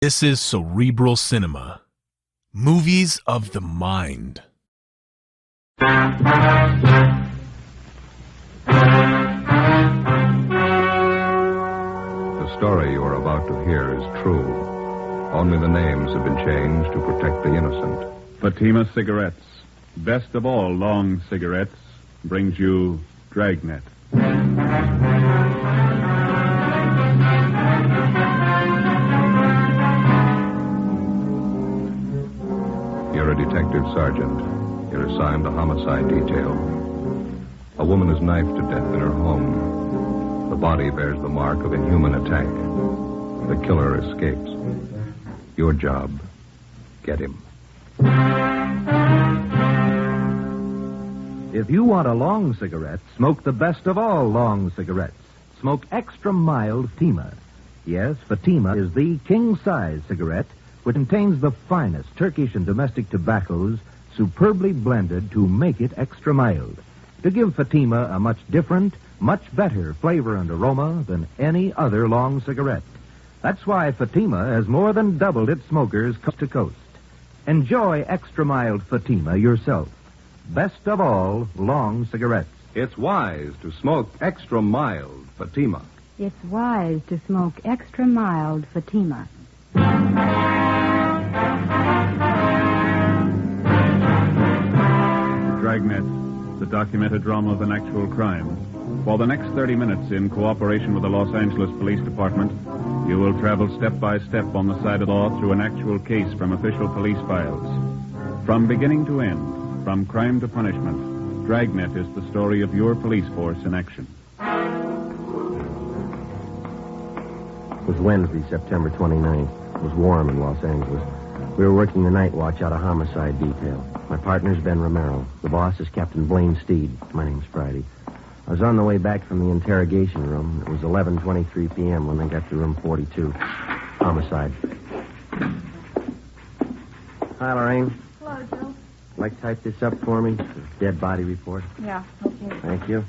This is Cerebral Cinema. Movies of the mind. The story you are about to hear is true. Only the names have been changed to protect the innocent. Fatima Cigarettes, best of all long cigarettes, brings you Dragnet. You're a detective sergeant. You're assigned to homicide detail. A woman is knifed to death in her home. The body bears the mark of inhuman attack. The killer escapes. Your job, get him. If you want a long cigarette, smoke the best of all long cigarettes. Smoke extra mild Fatima. Yes, Fatima is the king-size cigarette which contains the finest Turkish and domestic tobaccos superbly blended to make it extra mild, to give Fatima a much different, much better flavor and aroma than any other long cigarette. That's why Fatima has more than doubled its smokers coast to coast. Enjoy extra mild Fatima yourself. Best of all long cigarettes. It's wise to smoke extra mild Fatima. It's wise to smoke extra mild Fatima. Dragnet, the documented drama of an actual crime. For the next 30 minutes, in cooperation with the Los Angeles Police Department, you will travel step by step on the side of the law through an actual case from official police files. From beginning to end, from crime to punishment, Dragnet is the story of your police force in action. It was Wednesday, September 29th. It was warm in Los Angeles. We were working the night watch out of homicide detail. My partner's Ben Romero. The boss is Captain Blaine Steed. My name's Friday. I was on the way back from the interrogation room. It was 11:23 p.m. when they got to room 42. Homicide. Hi, Lorraine. Hello, Joe. Like to type this up for me? Dead body report. Yeah, okay. Thank you.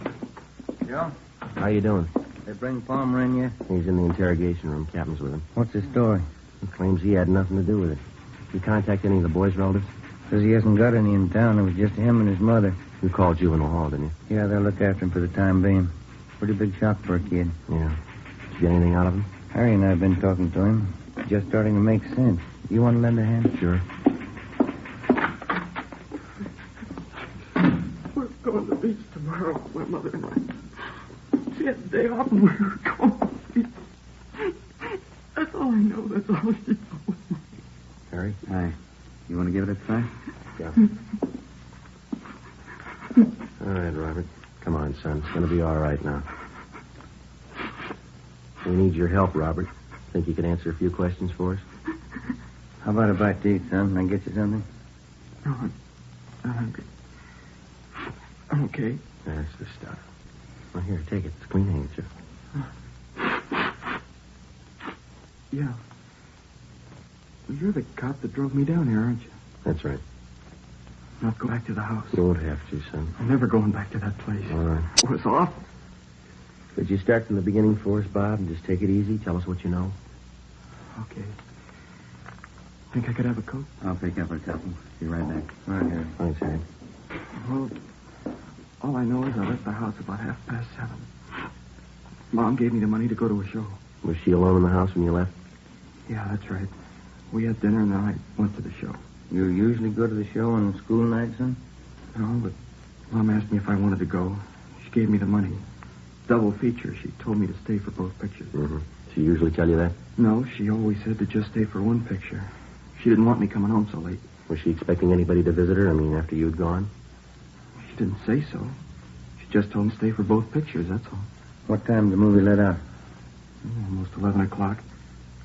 Joe, How you doing? they bring Palmer in yet? He's in the interrogation room. Captain's with him. What's his story? He claims he had nothing to do with it. You contact any of the boys' relatives? Says he hasn't got any in town. It was just him and his mother. You called Juvenile Hall, didn't you? Yeah, they'll look after him for the time being. Pretty big shock for a kid. Yeah. Did you get anything out of him? Harry and I have been talking to him. Just starting to make sense. You want to lend a hand? Sure. We're going to the beach tomorrow, my mother and I. She had the day off and we were going to the beach. That's all I know. That's all she told me. Harry? Hi. You want to give it a try? Yeah. All right, Robert. Come on, son. It's going to be all right now. We need your help, Robert. Think you can answer a few questions for us? How about a bite to eat, son? Can I get you something? No, I'm not hungry. I'm okay. That's the stuff. Well, here, take it. It's a clean handkerchief. Yeah. Well, you're the cop that drove me down here, aren't you? That's right. Not go back to the house. You won't have to, son. I'm never going back to that place. All right. It was awful. Could you start from the beginning for us, Bob, and just take it easy? Tell us what you know. Okay. Think I could have a coat? I'll pick up a couple. Be right back. All right, Harry. Thanks, Harry. Well, all I know is I left the house about 7:30. Mom gave me the money to go to a show. Was she alone in the house when you left? Yeah, that's right. We had dinner and then I went to the show. You usually go to the show on school nights, son? No, but Mom asked me if I wanted to go. She gave me the money. Double feature. She told me to stay for both pictures. Mm-hmm. She usually tell you that? No, she always said to just stay for one picture. She didn't want me coming home so late. Was she expecting anybody to visit her? I mean, after you'd gone? She didn't say so. She just told me to stay for both pictures, that's all. What time did the movie let out? Almost 11 o'clock.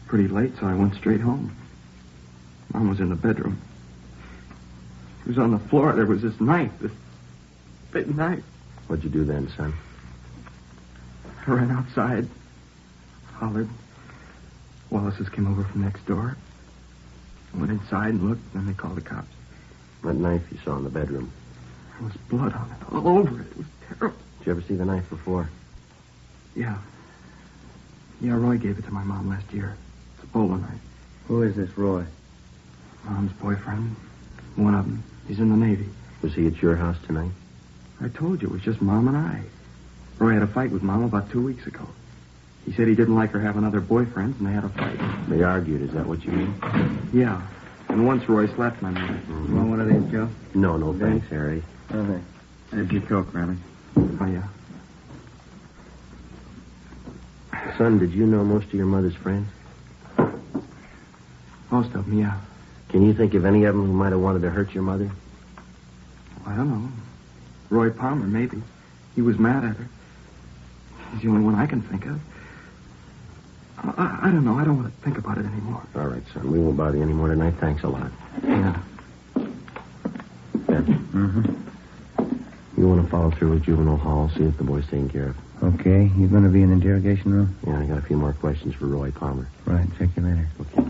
Pretty late, so I went straight home. Mom was in the bedroom. She was on the floor. There was this knife, this big knife. What'd you do then, son? I ran outside, hollered. Wallace's came over from next door. I went inside and looked, and then they called the cops. That knife you saw in the bedroom. There was blood on it, all over it. It was terrible. Did you ever see the knife before? Yeah. Yeah, Roy gave it to my mom last year. It's a bowler knife. Who is this Roy? Mom's boyfriend. One of them. He's in the Navy. Was he at your house tonight? I told you, it was just Mom and I. Roy had a fight with Mom about 2 weeks ago. He said he didn't like her having other boyfriends, and they had a fight. They argued, is that what you mean? Yeah. And once Roy slapped my mother. You want one of these, Joe? No, thanks, Harry. Okay. Here's your Coke, Riley. Oh, yeah. Son, did you know most of your mother's friends? Most of them, yeah. Can you think of any of them who might have wanted to hurt your mother? I don't know. Roy Palmer, maybe. He was mad at her. He's the only one I can think of. I don't know. I don't want to think about it anymore. All right, son. We won't bother you anymore tonight. Thanks a lot. Yeah. Ben, Mm-hmm. you want to follow through with Juvenile Hall, see if the boy's taken care of? Okay. You going to be in the interrogation room? Yeah, I got a few more questions for Roy Palmer. Right. Check you later. Okay.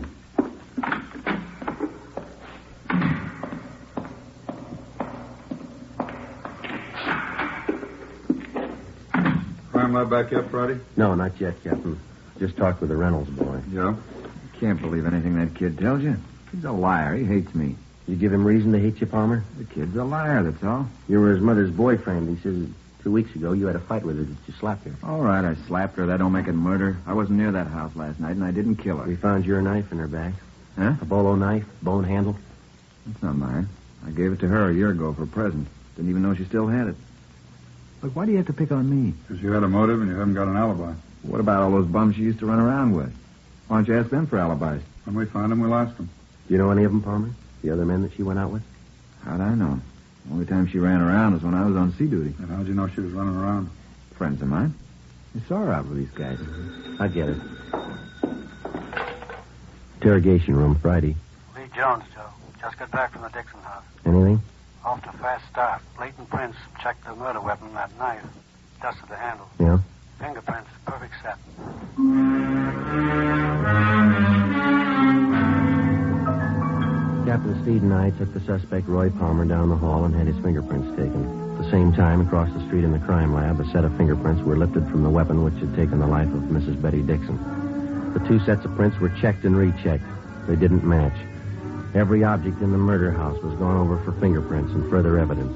Crime lab back yet, Friday? No, not yet, Captain. Just talked with the Reynolds boy. Yeah. Can't believe anything that kid tells you. He's a liar. He hates me. You give him reason to hate you, Palmer? The kid's a liar, that's all. You were his mother's boyfriend. He says 2 weeks ago you had a fight with her that you slapped her. All right, I slapped her. That don't make it murder. I wasn't near that house last night, and I didn't kill her. We found your knife in her bag. Huh? A bolo knife, bone handle. It's not mine. I gave it to her a year ago for a present. Didn't even know she still had it. Look, why do you have to pick on me? Because you had a motive and you haven't got an alibi. What about all those bums you used to run around with? Why don't you ask them for alibis? When we find them, we'll ask them. Do you know any of them, Palmer? The other men that she went out with? How'd I know? The only time she ran around was when I was on sea duty. And how'd you know she was running around? Friends of mine. I saw her out with these guys. I get it. Interrogation room, Friday. Lee Jones, Joe. Just got back from the Dixon house. Anything? Off to a fast start. Blatant prints checked the murder weapon, that knife. Dusted the handle. Yeah? Fingerprints, perfect set. Captain Steed and I took the suspect, Roy Palmer, down the hall and had his fingerprints taken. At the same time, across the street in the crime lab, a set of fingerprints were lifted from the weapon which had taken the life of Mrs. Betty Dixon. The 2 sets of prints were checked and rechecked. They didn't match. Every object in the murder house was gone over for fingerprints and further evidence.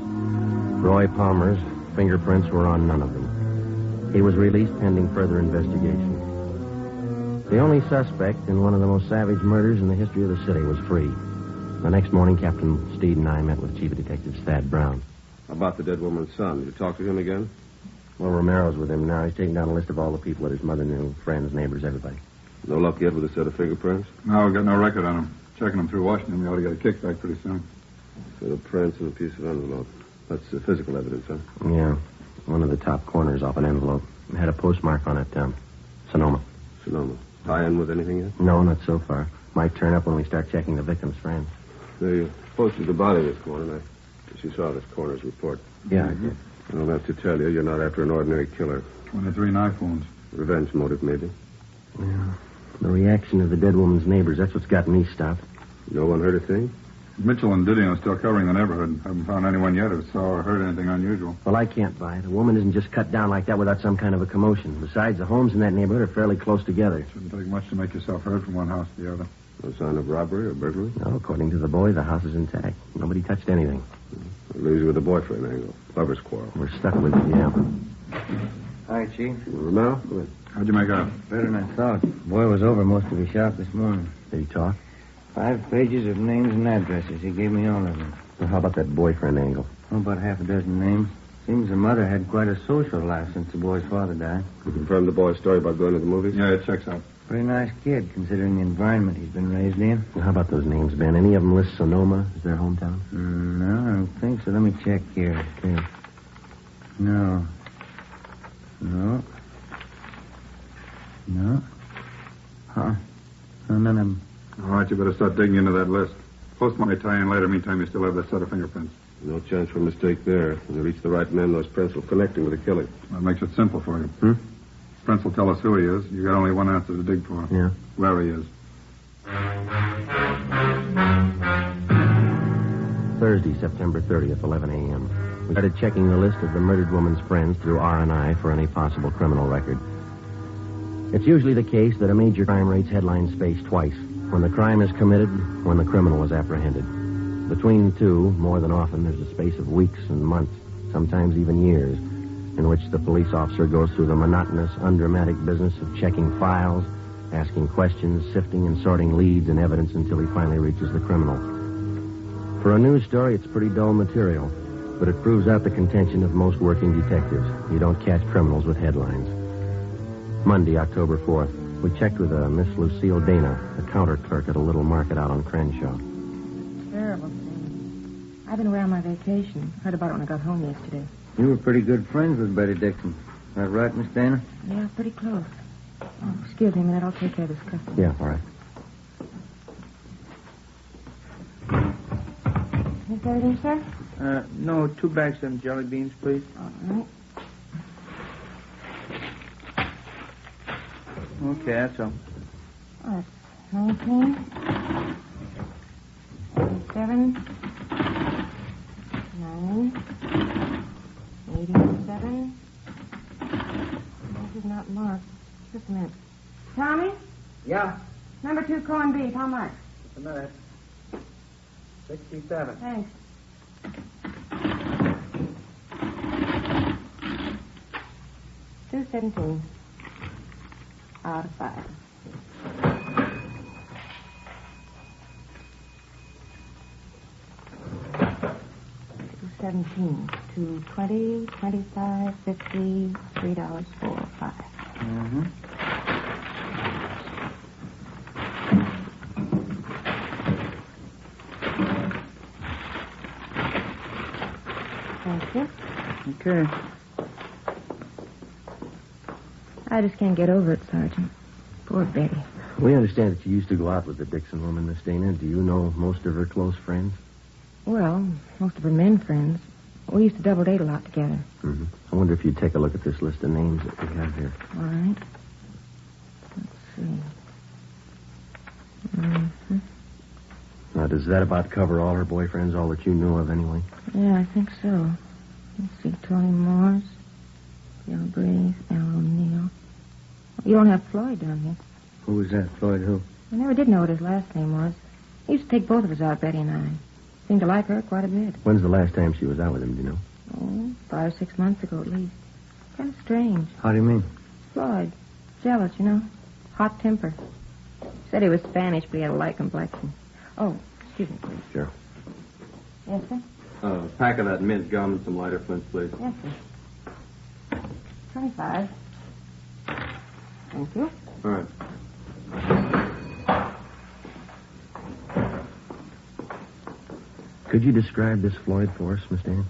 Roy Palmer's fingerprints were on none of them. He was released pending further investigation. The only suspect in one of the most savage murders in the history of the city was free. The next morning, Captain Steed and I met with Chief Detective Thad Brown. How about the dead woman's son? Did you talk to him again? Well, Romero's with him now. He's taking down a list of all the people that his mother knew, friends, neighbors, everybody. No luck yet with a set of fingerprints? No, we've got no record on him. Checking them through Washington, we ought to get a kickback pretty soon. Set of prints and a piece of envelope. That's physical evidence, huh? Yeah. One of the top corners off an envelope. It had a postmark on it, Sonoma. Sonoma. Tie in with anything yet? No, not so far. Might turn up when we start checking the victim's friends. They posted the body this morning. I guess you saw this coroner's report. Yeah, I did. I don't have to tell you, you're not after an ordinary killer. 23 knife wounds. Revenge motive, maybe. Yeah. The reaction of the dead woman's neighbors, that's what's got me stopped. No one heard a thing? Mitchell and Didion are still covering the neighborhood. Haven't found anyone yet who saw or heard anything unusual. Well, I can't buy it. A woman isn't just cut down like that without some kind of a commotion. Besides, the homes in that neighborhood are fairly close together. Shouldn't take much to make yourself heard from one house to the other. No sign of robbery or burglary? No, according to the boy, the house is intact. Nobody touched anything. It leaves you with a boyfriend angle. Lover's quarrel. We're stuck with it, yeah. Hi, Chief. Romero? Go ahead. How'd you make out? Better than I thought. Boy was over most of his shop this morning. Did he talk? 5 pages of names and addresses. He gave me all of them. Well, how about that boyfriend angle? Oh, about half a dozen names. Seems the mother had quite a social life since the boy's father died. You confirmed the boy's story about going to the movies? Yeah, it checks out. Pretty nice kid, considering the environment he's been raised in. Well, how about those names, Ben? Any of them list Sonoma as their hometown? No, I don't think so. Let me check here. Okay. No. Huh? No, none of them. All right, you better start digging into that list. Postman may tie in later. Meantime, you still have that set of fingerprints. No chance for a mistake there. When you reach the right men, those prints will connect him with the killing. That makes it simple for you. Prince will tell us who he is. You got only one answer to dig for. Yeah. Where he is. Thursday, September 30th, 11 a.m. We started checking the list of the murdered woman's friends through R&I for any possible criminal record. It's usually the case that a major crime rate's headline space twice. When the crime is committed, when the criminal is apprehended. Between the two, more than often, there's a space of weeks and months, sometimes even years, in which the police officer goes through the monotonous, undramatic business of checking files, asking questions, sifting and sorting leads and evidence until he finally reaches the criminal. For a news story, it's pretty dull material, but it proves out the contention of most working detectives. You don't catch criminals with headlines. Monday, October 4th. We checked with Miss Lucille Dana, a counter clerk at a little market out on Crenshaw. Terrible thing. I've been away on my vacation. Heard about it when I got home yesterday. You were pretty good friends with Betty Dixon. Is that right, Miss Dana? Yeah, pretty close. Oh, excuse me a minute. I'll take care of this customer. Yeah, all right. Is there anything, sir? No, 2 bags of them jelly beans, please. All right. Okay, that's all. Oh, that's 19. 87. 9. 87. This is not marked. Just a minute. Tommy? Yeah, Number 2 corned beef. How much? just a minute. 67. Thanks. $2.17. Out of 5. $2.17. $2.20, $25, $50, $3, $4, $5. Mm-hmm. Thank you. Okay. I just can't get over it, Sergeant. Poor Betty. We understand that you used to go out with the Dixon woman, Miss Dana. Do you know most of her close friends? Well, most of her men friends. We used to double date a lot together. Mm-hmm. I wonder if you'd take a look at this list of names that we have here. All right. Let's see. Mm-hmm. Now, does that about cover all her boyfriends, all that you knew of anyway? Yeah, I think so. Let's see. Tony Morse, Bill Breeze, Al O'Neill. You don't have Floyd down here. Who was that, Floyd? Who? I never did know what his last name was. He used to take both of us out, Betty and I. Seemed to like her quite a bit. When's the last time she was out with him, do you know? Oh, 5 or 6 months ago at least. Kind of strange. How do you mean? Floyd. Jealous, you know. Hot temper. Said he was Spanish, but he had a light complexion. Oh, excuse me, please. Sure. Yes, sir? A pack of that mint gum and some lighter flints, please. Yes, sir. 25. Thank you. All right. Could you describe this Floyd for us, Miss Dana?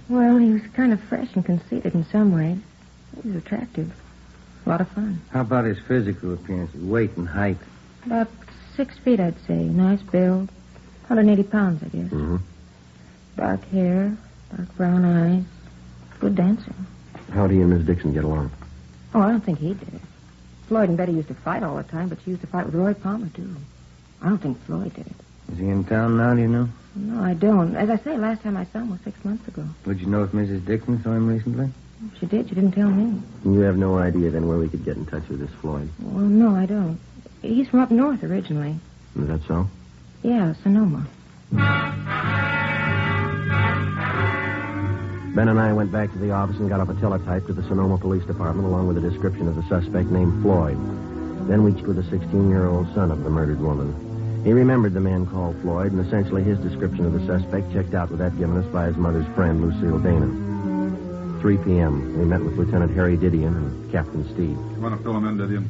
Well, he was kind of fresh and conceited in some ways. He was attractive. A lot of fun. How about his physical appearance, his weight and height? About 6 feet, I'd say. Nice build. 180 pounds, I guess. Mm-hmm. Dark hair, dark brown eyes. Good dancer. How'd he and Miss Dixon get along? Oh, I don't think he did. Floyd and Betty used to fight all the time, but she used to fight with Roy Palmer, too. I don't think Floyd did it. Is he in town now, do you know? No, I don't. As I say, last time I saw him was 6 months ago. Would you know if Mrs. Dixon saw him recently? She did. She didn't tell me. You have no idea then where we could get in touch with this Floyd. Well, no, I don't. He's from up north originally. Is that so? Yeah, Sonoma. Ben and I went back to the office and got up a teletype to the Sonoma Police Department along with a description of the suspect named Floyd. Then we checked with the 16-year-old son of the murdered woman. He remembered the man called Floyd, and essentially his description of the suspect checked out with that given us by his mother's friend, Lucille Dana. 3 p.m. We met with Lieutenant Harry Didion and Captain Steve. You want to fill him in, Didion?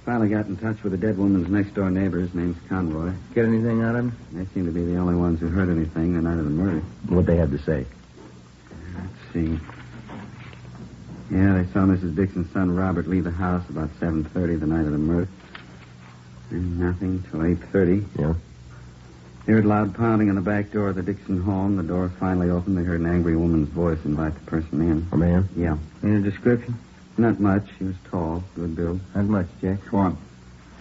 Finally got in touch with the dead woman's next-door neighbor. His name's Conroy. Get anything out of him? They seem to be the only ones who heard anything the night of the murder. What they had to say? Let's see. Yeah, they saw Mrs. Dixon's son, Robert, leave the house about 7:30 the night of the murder. And nothing till 8:30. Yeah? They heard loud pounding on the back door of the Dixon home. The door finally opened. They heard an angry woman's voice invite the person in. A man? Yeah. Any description? Not much. He was tall, good build. Not much, Jack. Go on.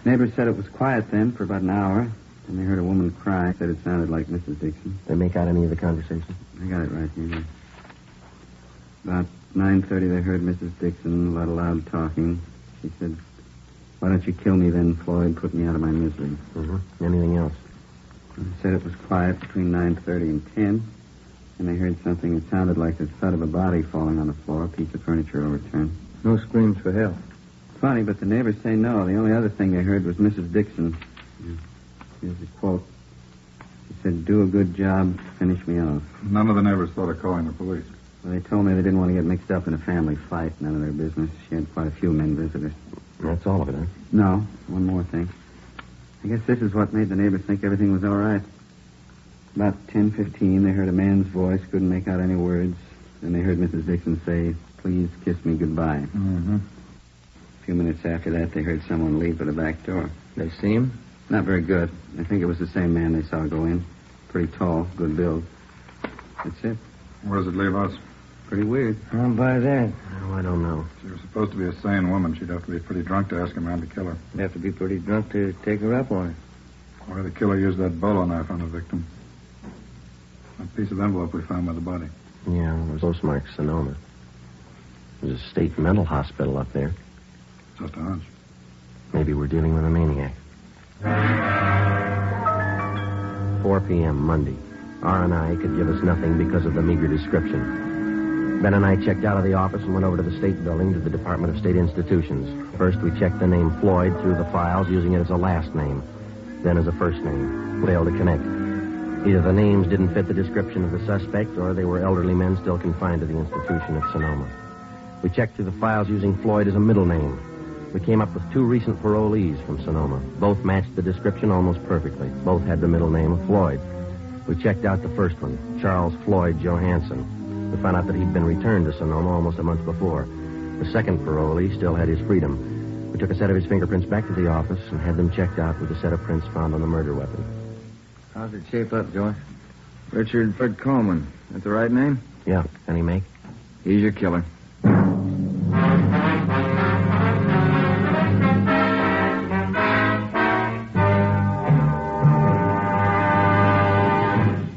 Neighbors said it was quiet then for about an hour. Then they heard a woman cry. Said it sounded like Mrs. Dixon. They make out any of the conversation? I got it right here. About 9:30, they heard Mrs. Dixon, a lot of loud talking. She said, Why don't you kill me then, Floyd? Put me out of my misery. Mm-hmm. Anything else? I said it was quiet between 9:30 and 10. And I heard something that sounded like the thud of a body falling on the floor, a piece of furniture overturned. No screams for help. Funny, but the neighbors say no. The only other thing they heard was Mrs. Dixon. Here's a quote. She said, "Do a good job, finish me off." None of the neighbors thought of calling the police. Well, they told me they didn't want to get mixed up in a family fight. None of their business. She had quite a few men visitors. That's all of it, huh? No, one more thing. I guess this is what made the neighbors think everything was all right. About 10:15, they heard a man's voice, couldn't make out any words. Then they heard Mrs. Dixon say, "Please kiss me goodbye." Mm-hmm. A few minutes after that, they heard someone leave for the back door. They see him? Not very good. I think it was the same man they saw go in. Pretty tall, good build. That's it. Where does it leave us? Pretty weird. How about that? Oh, I don't know. She was supposed to be a sane woman. She'd have to be pretty drunk to ask a man to kill her. You'd have to be pretty drunk to take her up on it. Why the killer used that bolo knife on the victim? That piece of envelope we found by the body. Yeah, it was postmarked Sonoma. There's a state mental hospital up there. Just a hunch. Maybe we're dealing with a maniac. 4 p.m., Monday. R&I could give us nothing because of the meager description. Ben and I checked out of the office and went over to the state building to the Department of State Institutions. First, we checked the name Floyd through the files, using it as a last name, then as a first name. Failed to connect. Either the names didn't fit the description of the suspect, or they were elderly men still confined to the institution at Sonoma. We checked through the files using Floyd as a middle name. We came up with 2 recent parolees from Sonoma. Both matched the description almost perfectly. Both had the middle name of Floyd. We checked out the first one, Charles Floyd Johansson. We found out that he'd been returned to Sonoma almost a month before. The second parolee still had his freedom. We took a set of his fingerprints back to the office and had them checked out with the set of prints found on the murder weapon. How's it shape up, Joyce? Richard Fred Coleman. That the right name? Yeah. Any make? He's your killer.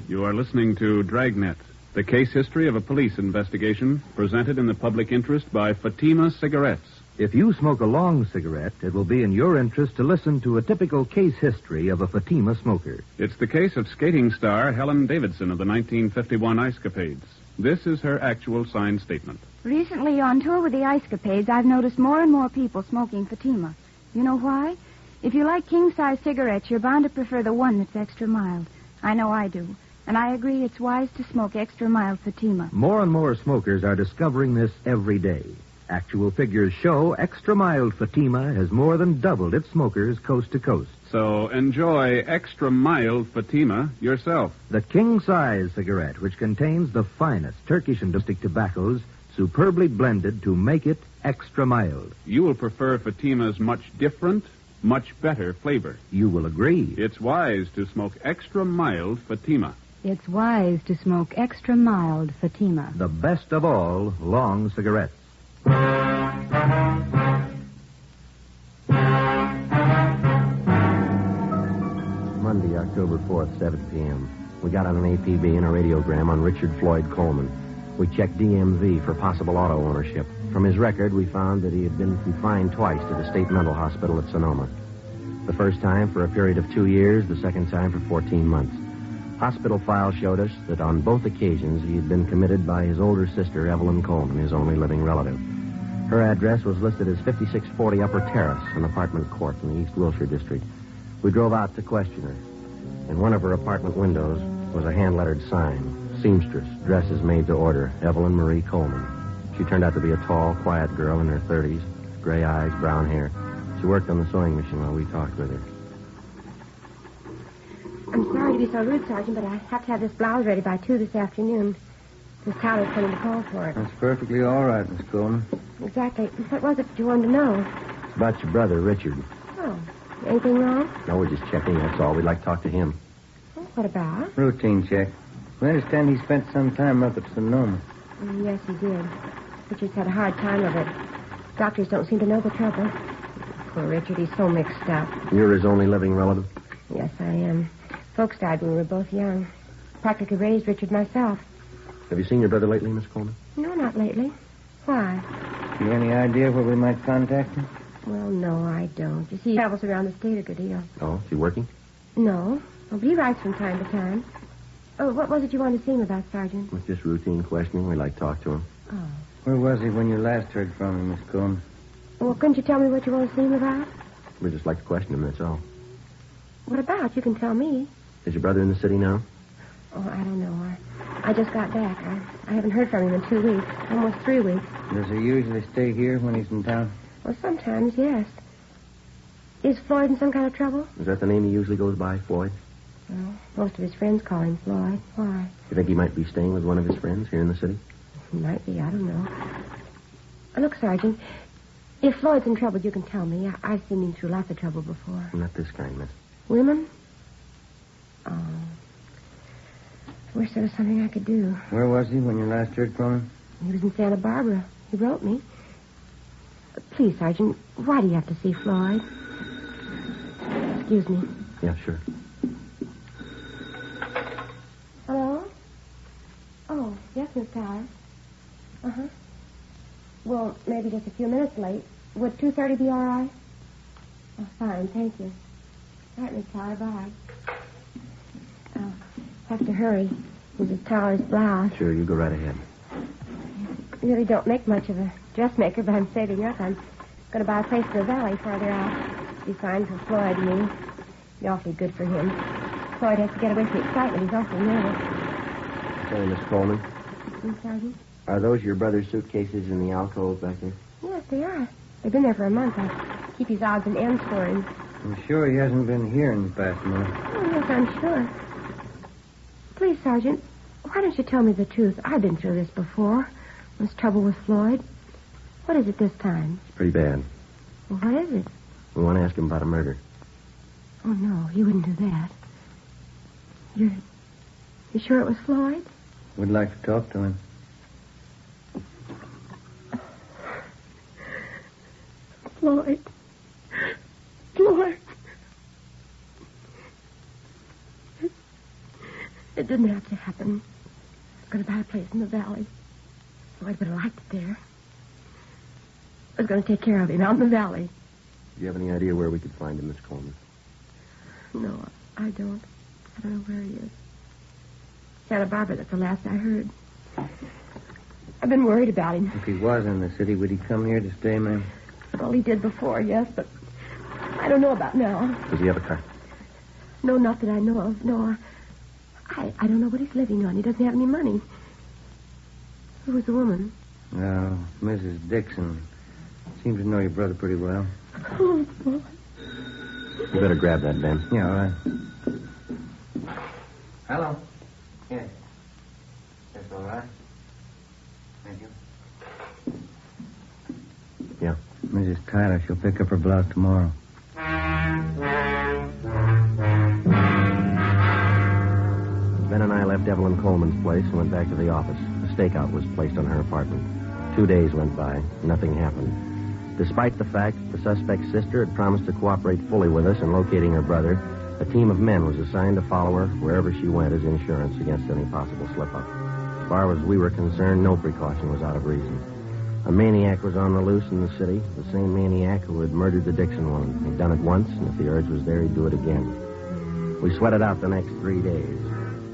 You are listening to Dragnet, the case history of a police investigation presented in the public interest by Fatima Cigarettes. If you smoke a long cigarette, it will be in your interest to listen to a typical case history of a Fatima smoker. It's the case of skating star Helen Davidson of the 1951 Ice Capades. This is her actual signed statement. Recently, on tour with the Ice Capades, I've noticed more and more people smoking Fatima. You know why? If you like king-size cigarettes, you're bound to prefer the one that's extra mild. I know I do. And I agree it's wise to smoke extra mild Fatima. More and more smokers are discovering this every day. Actual figures show extra mild Fatima has more than doubled its smokers coast to coast. So enjoy extra mild Fatima yourself. The king-size cigarette, which contains the finest Turkish and domestic tobaccos, superbly blended to make it extra mild. You will prefer Fatima's much different, much better flavor. You will agree. It's wise to smoke extra mild Fatima. It's wise to smoke extra mild Fatima. The best of all long cigarettes. Monday, October 4th, 7 p.m. We got on an APB and a radiogram on Richard Floyd Coleman. We checked DMV for possible auto ownership. From his record, we found that he had been confined twice to the state mental hospital at Sonoma. The first time for a period of 2 years, the second time for 14 months. Hospital files showed us that on both occasions he had been committed by his older sister, Evelyn Coleman, his only living relative. Her address was listed as 5640 Upper Terrace, an apartment court in the East Wilshire district. We drove out to question her. In one of her apartment windows was a hand-lettered sign, seamstress, dresses made to order, Evelyn Marie Coleman. She turned out to be a tall, quiet girl in her 30s, gray eyes, brown hair. She worked on the sewing machine while we talked with her. I'm sorry to be so rude, Sergeant, but I have to have this blouse ready by 2 this afternoon. Miss Tyler's coming to call for it. That's perfectly all right, Miss Coleman. Exactly. What was it you wanted to know? It's about your brother, Richard. Oh, anything wrong? No, we're just checking, that's all. We'd like to talk to him. What about? Routine check. We understand he spent some time up at Sonoma. Yes, he did. Richard's had a hard time of it. Doctors don't seem to know the trouble. Poor Richard, he's so mixed up. You're his only living relative? Yes, I am. Folks died when we were both young. Practically raised Richard myself. Have you seen your brother lately, Miss Coleman? No, not lately. Why? You any idea where we might contact him? Well, no, I don't. You see, he travels around the state a good deal. Oh, is he working? No. Well, but he writes from time to time. Oh, what was it you wanted to see him about, Sergeant? It's just routine questioning. We'd like to talk to him. Oh. Where was he when you last heard from him, Miss Combs? Well, couldn't you tell me what you want to see him about? We'd just like to question him, that's all. What about? You can tell me. Is your brother in the city now? Oh, I don't know. I just got back. I haven't heard from him in 2 weeks. Almost 3 weeks. Does he usually stay here when he's in town? Well, sometimes, yes. Is Floyd in some kind of trouble? Is that the name he usually goes by, Floyd? Well, most of his friends call him Floyd. Why? You think he might be staying with one of his friends here in the city? He might be. I don't know. Look, Sergeant, if Floyd's in trouble, you can tell me. I've seen him through lots of trouble before. Not this kind, miss. Women? Oh. I wish there was something I could do. Where was he when you last heard from him? He was in Santa Barbara. He wrote me. Please, Sergeant, why do you have to see Floyd? Excuse me. Yeah, sure. Hello? Oh, yes, Miss Tyler. Uh-huh. Well, maybe just a few minutes late. Would 2:30 be all right? Oh, fine, thank you. All right, Miss Tyler, bye. Oh, have to hurry. Mrs. Tyler's blouse. Sure, you go right ahead. I really don't make much of a dressmaker, but I'm saving up. I'm going to buy a place in the valley farther out. Be fine for Floyd and me. Be awfully good for him. Floyd has to get away from the excitement. He's awfully nervous. Sorry, Miss Coleman. Sergeant? Are those your brother's suitcases in the alcove back there? Yes, they are. They've been there for a month. I keep his odds and ends for him. I'm sure he hasn't been here in the past month. Oh, yes, I'm sure. Please, Sergeant, why don't you tell me the truth? I've been through this before. There's trouble with Floyd. What is it this time? It's pretty bad. Well, what is it? We want to ask him about a murder. Oh, no, you wouldn't do that. You sure it was Floyd? We'd like to talk to him. Floyd. Floyd. It didn't have to happen. I was going to buy a place in the valley. Floyd would have liked it there. I was going to take care of him out in the valley. Do you have any idea where we could find him, Miss Coleman? No, I don't. I don't know where he is. Santa Barbara, that's the last I heard. I've been worried about him. If he was in the city, would he come here to stay, ma'am? Well, he did before, yes, but I don't know about now. Does he have a car? No, not that I know of. No, I don't know what he's living on. He doesn't have any money. Who was the woman? No, Mrs. Dixon. Seems to know your brother pretty well. Oh, boy. You better grab that, Ben. Yeah, all right. Hello. Yes. That's all right. Thank you. Yeah. Mrs. Tyler, she'll pick up her blouse tomorrow. Ben and I left Evelyn Coleman's place and went back to the office. A stakeout was placed on her apartment. 2 days went by. Nothing happened. Despite the fact that the suspect's sister had promised to cooperate fully with us in locating her brother, a team of men was assigned to follow her wherever she went as insurance against any possible slip-up. As far as we were concerned, no precaution was out of reason. A maniac was on the loose in the city, the same maniac who had murdered the Dixon woman. He'd done it once, and if the urge was there, he'd do it again. We sweated out the next 3 days.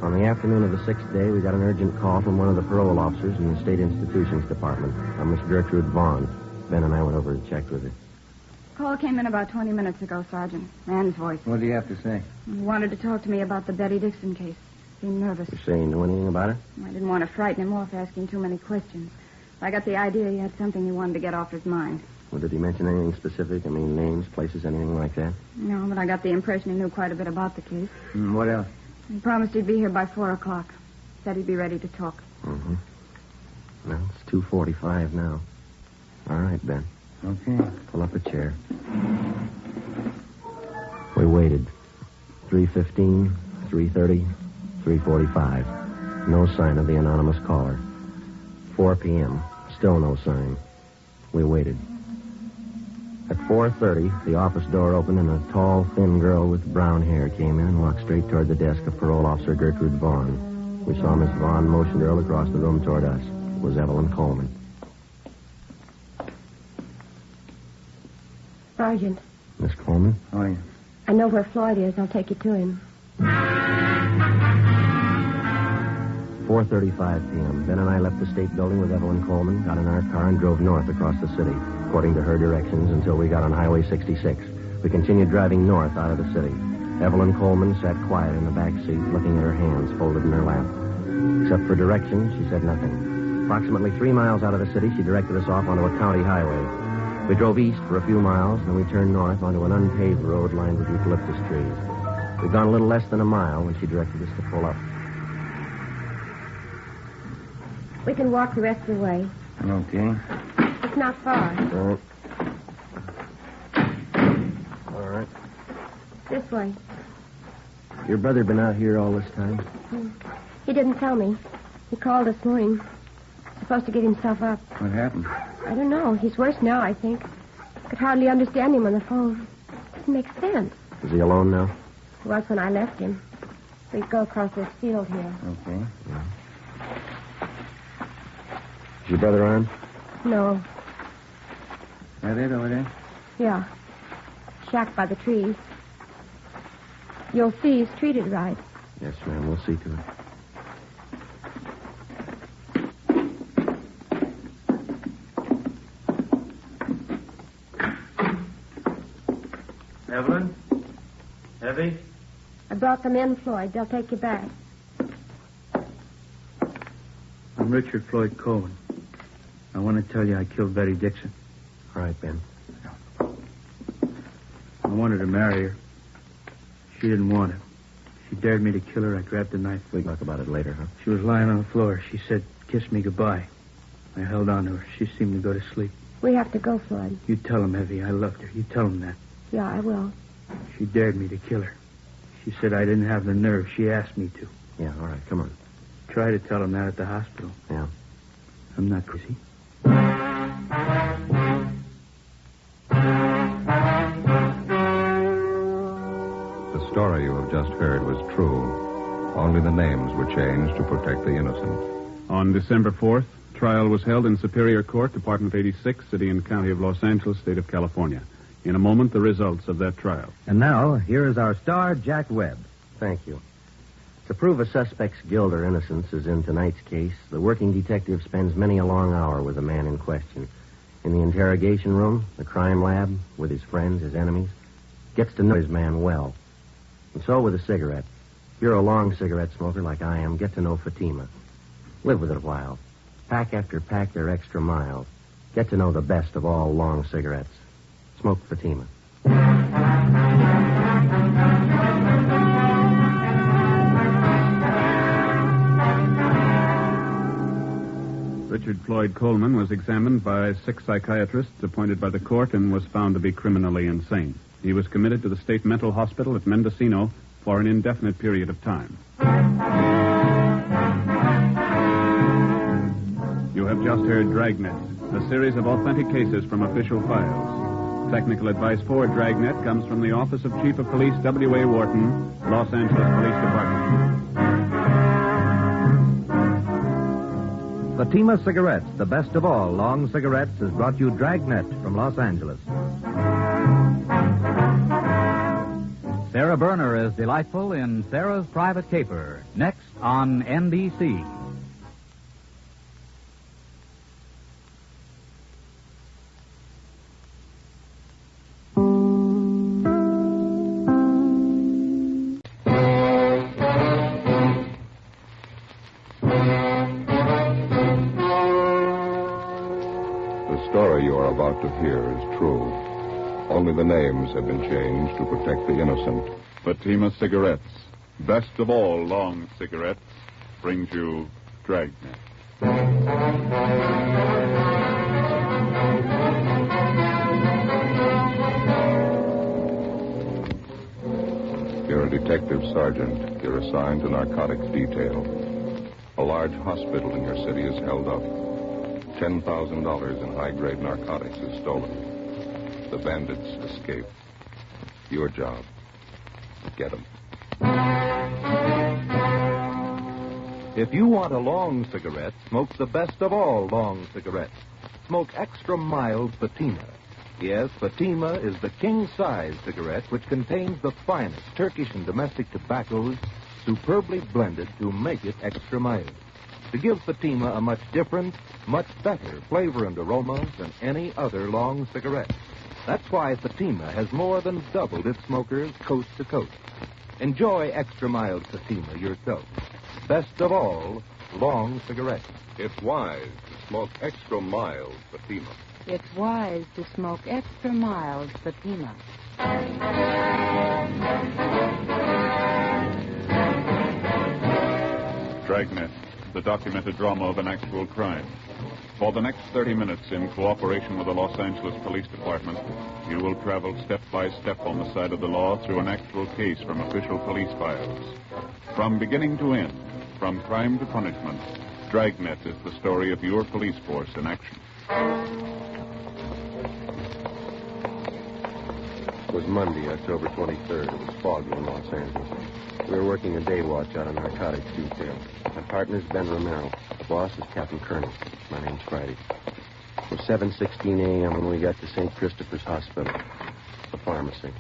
On the afternoon of the 6th day, we got an urgent call from one of the parole officers in the State Institutions Department, a Miss Gertrude Vaughn. Ben and I went over and checked with her. Call came in about 20 minutes ago, Sergeant. Man's voice. What do you have to say? He wanted to talk to me about the Betty Dixon case. Seemed nervous. You say you knew anything about her? I didn't want to frighten him off asking too many questions. I got the idea he had something he wanted to get off his mind. Well, did he mention anything specific? I mean, names, places, anything like that? No, but I got the impression he knew quite a bit about the case. What else? He promised he'd be here by 4 o'clock. Said he'd be ready to talk. Mm-hmm. Well, it's 2:45 now. All right, Ben. Okay. Pull up a chair. We waited. 3:15, 3:30, 3:45. No sign of the anonymous caller. 4 p.m. Still no sign. We waited. At 4:30, the office door opened and a tall, thin girl with brown hair came in and walked straight toward the desk of Parole Officer Gertrude Vaughn. We saw Miss Vaughn motion the girl across the room toward us. It was Evelyn Coleman. Sergeant, Miss Coleman? How are you? I know where Floyd is. I'll take you to him. 4:35 p.m. Ben and I left the state building with Evelyn Coleman, got in our car, and drove north across the city, according to her directions, until we got on Highway 66. We continued driving north out of the city. Evelyn Coleman sat quiet in the back seat, looking at her hands folded in her lap. Except for directions, she said nothing. Approximately 3 miles out of the city, she directed us off onto a county highway. We drove east for a few miles, then we turned north onto an unpaved road lined with eucalyptus trees. We'd gone a little less than a mile when she directed us to pull up. We can walk the rest of the way. Okay. It's not far. All right. This way. Your brother been out here all this time? He didn't tell me. He called this morning. Supposed to get himself up. What happened? I don't know. He's worse now, I think. Could hardly understand him on the phone. Doesn't make sense. Is he alone now? He was when I left him. We go across this field here. Okay. Yeah. Is your brother armed? No. That it over there? Yeah. Shack by the trees. You'll see he's treated right. Yes, ma'am. We'll see to it. Evelyn? Evie? I brought them in, Floyd. They'll take you back. I'm Richard Floyd Cohen. I want to tell you I killed Betty Dixon. All right, Ben. I wanted to marry her. She didn't want it. She dared me to kill her. I grabbed a knife. We can talk about it later, huh? She was lying on the floor. She said, "Kiss me goodbye." I held on to her. She seemed to go to sleep. We have to go, Floyd. You tell him, Evie, I loved her. You tell him that. Yeah, I will. She dared me to kill her. She said I didn't have the nerve. She asked me to. Yeah, all right. Come on. Try to tell him that at the hospital. Yeah. I'm not crazy. The story you have just heard was true. Only the names were changed to protect the innocent. On December 4th, trial was held in Superior Court, Department 86, City and County of Los Angeles, State of California. In a moment, the results of that trial. And now, here is our star, Jack Webb. Thank you. To prove a suspect's guilt or innocence, as in tonight's case, the working detective spends many a long hour with the man in question. In the interrogation room, the crime lab, with his friends, his enemies, gets to know his man well. And so with a cigarette. If you're a long cigarette smoker like I am, get to know Fatima. Live with it a while. Pack after pack, they're extra mild. Get to know the best of all long cigarettes. Smoke Fatima. Richard Floyd Coleman was examined by 6 psychiatrists appointed by the court and was found to be criminally insane. He was committed to the state mental hospital at Mendocino for an indefinite period of time. You have just heard Dragnet, a series of authentic cases from official files. Technical advice for Dragnet comes from the Office of Chief of Police W.A. Wharton, Los Angeles Police Department. Fatima Cigarettes, the best of all long cigarettes, has brought you Dragnet from Los Angeles. Sarah Berner is delightful in Sarah's Private Caper, next on NBC. The story you are about to hear is true. Only the names have been changed to protect the innocent. Fatima Cigarettes, best of all long cigarettes, brings you Dragnet. You're a detective sergeant. You're assigned to narcotics detail. A large hospital in your city is held up. $10,000 in high-grade narcotics is stolen. The bandits escape. Your job, get them. If you want a long cigarette, smoke the best of all long cigarettes. Smoke extra mild Fatima. Yes, Fatima is the king-size cigarette which contains the finest Turkish and domestic tobaccos superbly blended to make it extra mild. To give Fatima a much different, much better flavor and aroma than any other long cigarette. That's why Fatima has more than doubled its smokers coast to coast. Enjoy extra mild Fatima yourself. Best of all, long cigarettes. It's wise to smoke extra mild Fatima. It's wise to smoke extra mild Fatima. Dragnet, the documented drama of an actual crime. For the next 30 minutes, in cooperation with the Los Angeles Police Department, you will travel step by step on the side of the law through an actual case from official police files. From beginning to end, from crime to punishment, Dragnet is the story of your police force in action. It was Monday, October 23rd. It was foggy in Los Angeles. We were working a day watch out of narcotics detail. My partner's Ben Romero. The boss is Captain Kearney. My name's Friday. It was 7:16 a.m. when we got to St. Christopher's Hospital, the pharmacy.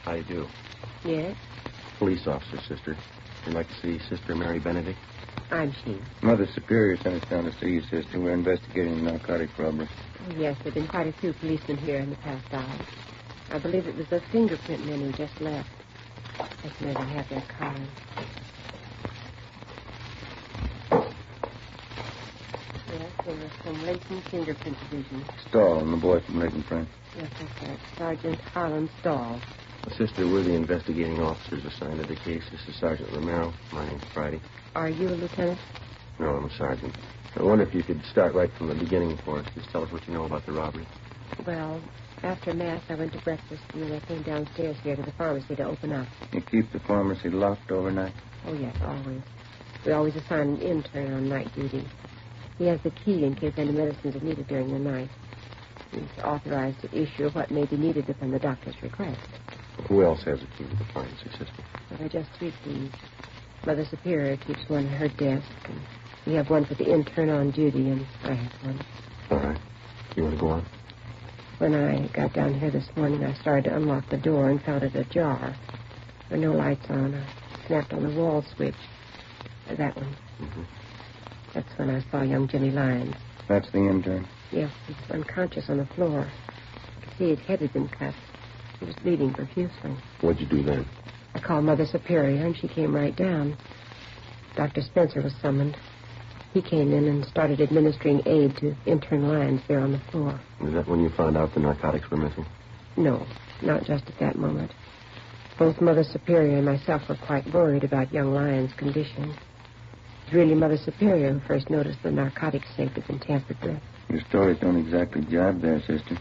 How you do? Yes? Police officer, sister. You'd like to see Sister Mary Benedict? I'm she. Mother Superior sent us down to see you, sister. We're investigating a narcotic robbery. Oh, yes, there have been quite a few policemen here in the past hour. I believe it was the fingerprint men who just left. Let's never have their card. Yes, they were from Leighton Fingerprint Division. Stahl and the boy from Leighton Print. Yes, that's right. Sergeant Harlan Stahl. Sister, we're the investigating officers assigned to the case. This is Sergeant Romero. My name's Friday. Are you a lieutenant? No, I'm a sergeant. I wonder if you could start right from the beginning for us. Just tell us what you know about the robbery. Well, after Mass, I went to breakfast, and then I came downstairs here to the pharmacy to open up. You keep the pharmacy locked overnight? Oh, yes, always. We always assign an intern on night duty. He has the key in case any medicines are needed during the night. He's authorized to issue what may be needed upon the doctor's request. Who else has a key to the pharmacy, sister? Well, there are just 3 keys. Mother Superior keeps one at her desk, and we have one for the intern on duty, and I have one. All right. You want to go on? When I got down here this morning, I started to unlock the door and found it ajar. There were no lights on. I snapped on the wall switch. That one. Mm-hmm. That's when I saw young Jimmy Lyons. That's the intern? Yes, he's unconscious on the floor. I could see his head had been cut. He was bleeding profusely. What'd you do then? I called Mother Superior, and she came right down. Dr. Spencer was summoned. He came in and started administering aid to intern Lyons there on the floor. Is that when you found out the narcotics were missing? No, not just at that moment. Both Mother Superior and myself were quite worried about young Lyons' condition. It was really Mother Superior who first noticed the narcotics safe had been tampered with. Your stories don't exactly jibe there, sister.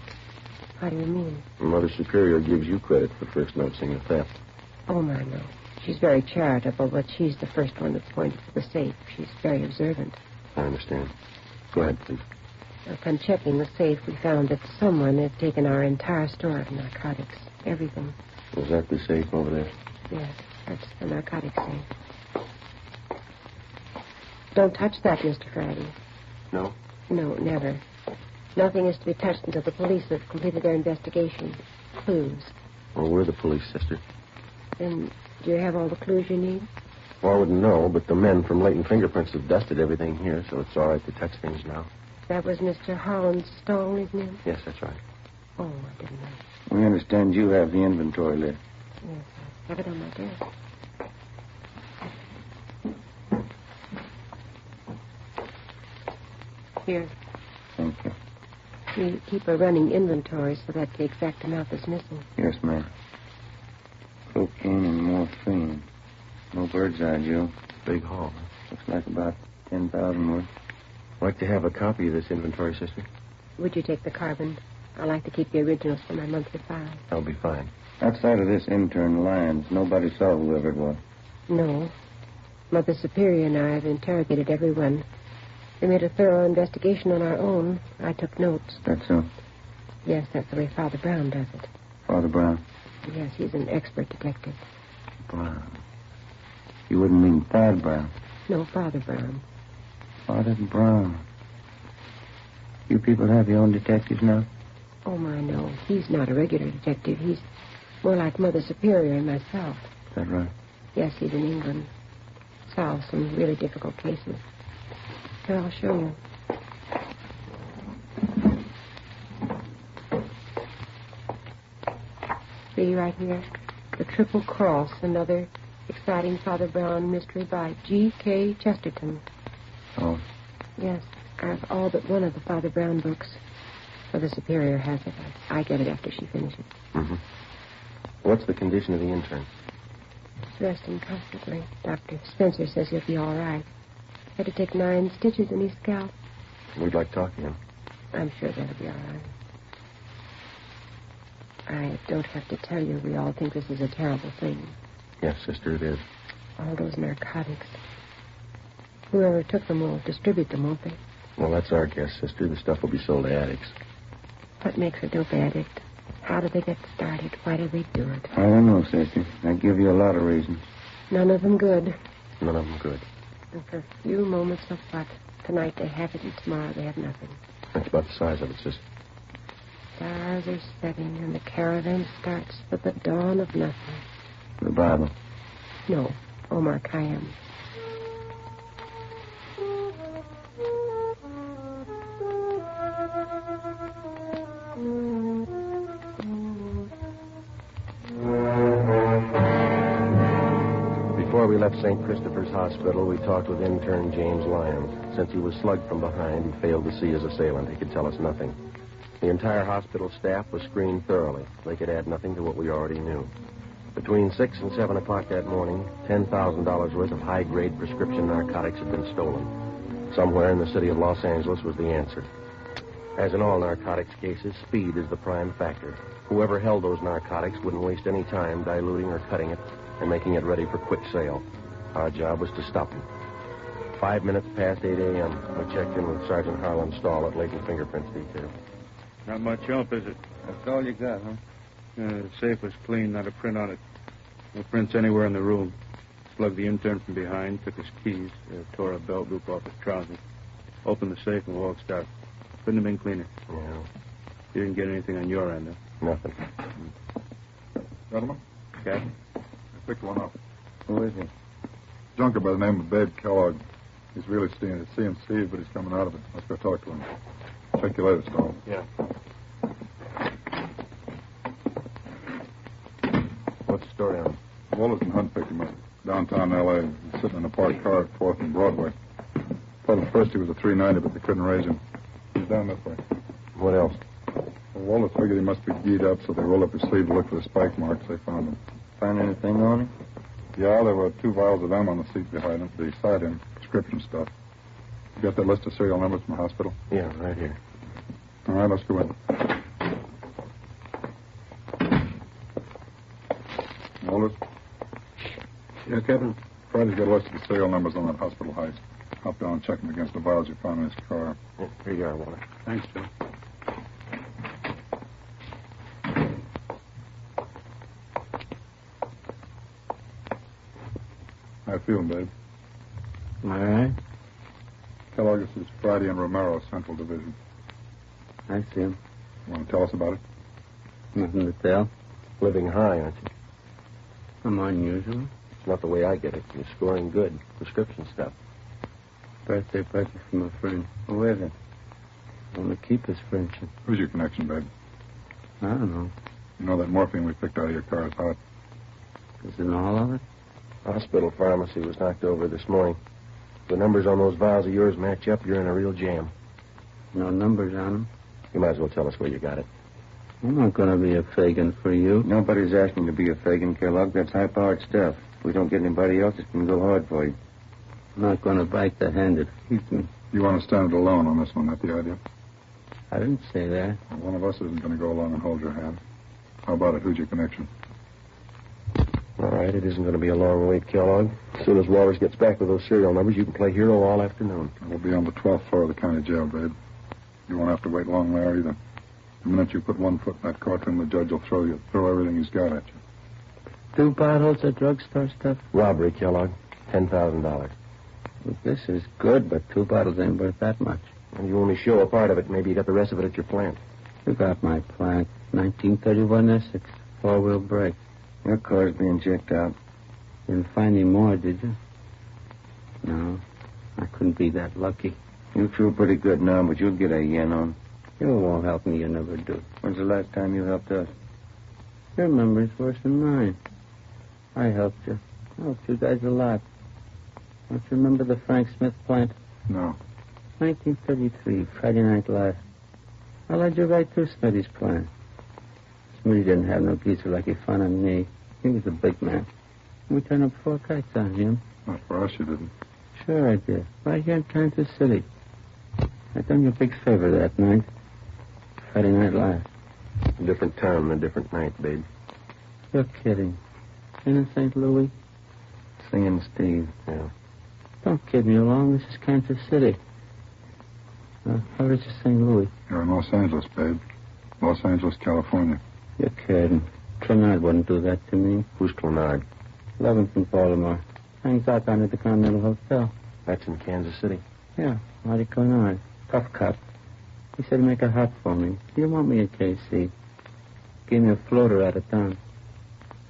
How do you mean? Mother Superior gives you credit for first noticing the theft. Oh, my, no. She's very charitable, but she's the first one that pointed to the safe. She's very observant. I understand. Go ahead, please. Upon checking the safe, we found that someone had taken our entire store of narcotics. Everything. Was that the safe over there? Yes, that's the narcotics safe. Don't touch that, Mr. Friday. No? No, never. Nothing is to be touched until the police have completed their investigation. Clues. Well, we're the police, sister. Then, do you have all the clues you need? Well, I wouldn't know, but the men from Leighton Fingerprints have dusted everything here, so it's all right to touch things now. That was Mr. Holland's stole, isn't it? Yes, that's right. Oh, I didn't know. We understand you have the inventory list. Yes, I have it on my desk. Here. Thank you. We keep a running inventory so that the exact amount that's missing. Yes, ma'am. Cocaine and morphine. No bird's eye, Joe. Big haul. Looks like about 10,000 worth. I'd like to have a copy of this inventory, sister. Would you take the carbon? I like to keep the originals for my monthly file. That'll be fine. Outside of this intern Lyons, nobody saw whoever it was. No. Mother Superior and I have interrogated everyone. We made a thorough investigation on our own. I took notes. That's so? Yes, that's the way Father Brown does it. Father Brown? Yes, he's an expert detective. Brown. You wouldn't mean Thad Brown? No, Father Brown. Father Brown. You people have your own detectives now? Oh, my, no. He's not a regular detective. He's more like Mother Superior and myself. Is that right? Yes, he's in England. Solves some really difficult cases. Here, I'll show you. See right here? The Triple Cross, another exciting Father Brown mystery by G.K. Chesterton. Oh. Yes, I have all but one of the Father Brown books. Mother Superior has it. I get it after she finishes. Mm-hmm. What's the condition of the intern? He's resting comfortably. Dr. Spencer says he'll be all right. Had to take 9 stitches in his scalp. We'd like to talk to him. I'm sure that'll be all right. I don't have to tell you, we all think this is a terrible thing. Yes, sister, it is. All those narcotics. Whoever took them will distribute them, won't they? Well, that's our guess, sister. The stuff will be sold to addicts. What makes a dope addict? How do they get started? Why do they do it? I don't know, sister. I give you a lot of reasons. None of them good. None of them good. And for a few moments of what? Tonight they have it and tomorrow they have nothing. That's about the size of it, sister. Stars are setting and the caravan starts with the dawn of nothing. The Bible. No, Omar Khayyam. Before we left St. Christopher's Hospital, we talked with intern James Lyons. Since he was slugged from behind, he failed to see his assailant. He could tell us nothing. The entire hospital staff was screened thoroughly. They could add nothing to what we already knew. Between 6 and 7 o'clock that morning, $10,000 worth of high-grade prescription narcotics had been stolen. Somewhere in the city of Los Angeles was the answer. As in all narcotics cases, speed is the prime factor. Whoever held those narcotics wouldn't waste any time diluting or cutting it and making it ready for quick sale. Our job was to stop them. 5 minutes past 8 a.m., we checked in with Sergeant Harlan Stahl at Layton Fingerprints Detail. Not much help, is it? That's all you got, huh? The safe was clean, not a print on it. No prints anywhere in the room. Slugged the intern from behind, took his keys, tore a belt loop off his trousers, opened the safe and walked out. Couldn't have been cleaner. Yeah. You didn't get anything on your end, huh? Nothing. Gentlemen? Captain? I picked one up. Who is he? Junker by the name of Babe Kellogg. He's really seeing Steve, but he's coming out of it. Let's go talk to him. Check you later, Stahl. Yeah. What's the story on him? Wallace and Hunt picked him up. Downtown L.A. He's sitting in a parked car at 4th and Broadway. Thought at first he was a 390, but they couldn't raise him. He's down this way. What else? Well, Wallace figured he must be geed up, so they rolled up his sleeve to look for the spike marks. They found him. Find anything on him? Yeah, there were 2 vials of M on the seat behind him. Beside him, prescription stuff. You got that list of serial numbers from the hospital? Yeah, right here. All right, let's go in. Wallace? Yeah, Captain? Friday's got a list of the serial numbers on that hospital heist. Hop down and check them against the vials you found in his car. Yeah, here you are, Wallace. Thanks, Joe. How you feeling, babe? All right. Kellogg, this is Friday and Romero, Central Division. I see him. You want to tell us about it? Nothing to tell. Living high, aren't you? I'm unusual. It's not the way I get it. You're scoring good. Prescription stuff. Birthday present from a friend. Who is it? I want to keep his friendship. Who's your connection, babe? I don't know. You know that morphine we picked out of your car is hot. Is it all of it? Hospital pharmacy was knocked over this morning. The numbers on those vials of yours match up. You're in a real jam. No numbers on them? You might as well tell us where you got it. I'm not going to be a Fagin for you. Nobody's asking to be a Fagin, Kellogg. That's high-powered stuff. If we don't get anybody else, it can go hard for you. I'm not going to bite the hand that feeds me. You want to stand alone on this one, that's the idea? I didn't say that. Well, one of us isn't going to go along and hold your hand. How about it? Who's your connection? All right, it isn't going to be a long wait, Kellogg. As soon as Walters gets back with those serial numbers, you can play hero all afternoon. We'll be on the 12th floor of the county jail, babe. You won't have to wait long there either. The minute you put one foot in that courtroom, the judge will throw everything he's got at you. 2 bottles of drugstore stuff? Robbery, Kellogg. $10,000. Well, this is good, but 2 bottles ain't worth that much. And you only show a part of it. Maybe you got the rest of it at your plant. You got my plant. 1931 Essex. 4-wheel brake. Your car's being checked out. You didn't find any more, did you? No. I couldn't be that lucky. You feel pretty good now, but you'll get a yen on. You won't help me. You never do. When's the last time you helped us? Your memory's worse than mine. I helped you. I helped you guys a lot. Don't you remember the Frank Smith plant? No. 1933, Friday Night Live. I led you right through Smitty's plant. Smitty didn't have no geezer like he found on me. He was a big man. We turned up 4 kites on him. Not for us, you didn't. Sure I did. Right here in Kansas City. I done you a big favor that night. Friday Night Live. A different town and a different night, babe. You're kidding. Ain't in St. Louis? Singing Steve. Yeah. Don't kid me along. This is Kansas City. How is it St. Louis? You're in Los Angeles, babe. Los Angeles, California. You're kidding. Clenard wouldn't do that to me. Who's Clenard? Levinson, Baltimore. Hangs out down at the Continental Hotel. That's in Kansas City. Yeah, Marty Clenard. Tough cop. He said he'd make a hop for me. He didn't want me at KC. Gave me a floater out of town.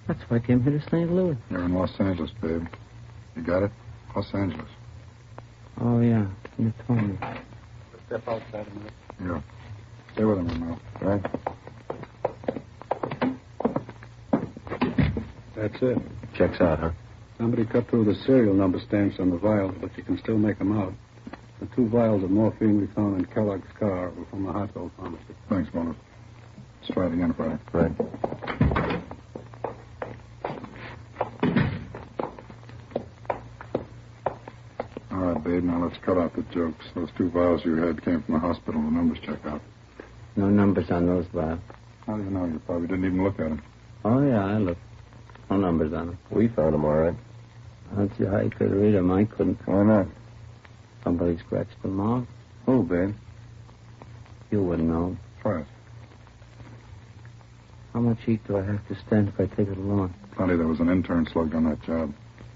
That's why I came here to St. Louis. You're in Los Angeles, babe. You got it? Los Angeles. Oh, yeah. You told me. Step outside a minute. Yeah. Stay with him, Mel. Right? That's it. Checks out, huh? Somebody cut through the serial number stamps on the vials, but you can still make them out. The 2 vials of morphine we found in Kellogg's car were from the hospital pharmacy. Thanks, Bonus. Let's try it again, Friday. Right. All right, babe. Now let's cut out the jokes. Those 2 vials you had came from the hospital. The numbers check out. No numbers on those vials. How do you know? You probably didn't even look at them. Oh, yeah, I looked. No numbers on them. We found them all right. I don't see how you could read them. I couldn't. Why not? Somebody scratched them off. Who, babe? You wouldn't know. Try it. How much heat do I have to stand if I take it alone? Plenty. There was an intern slugged on that job.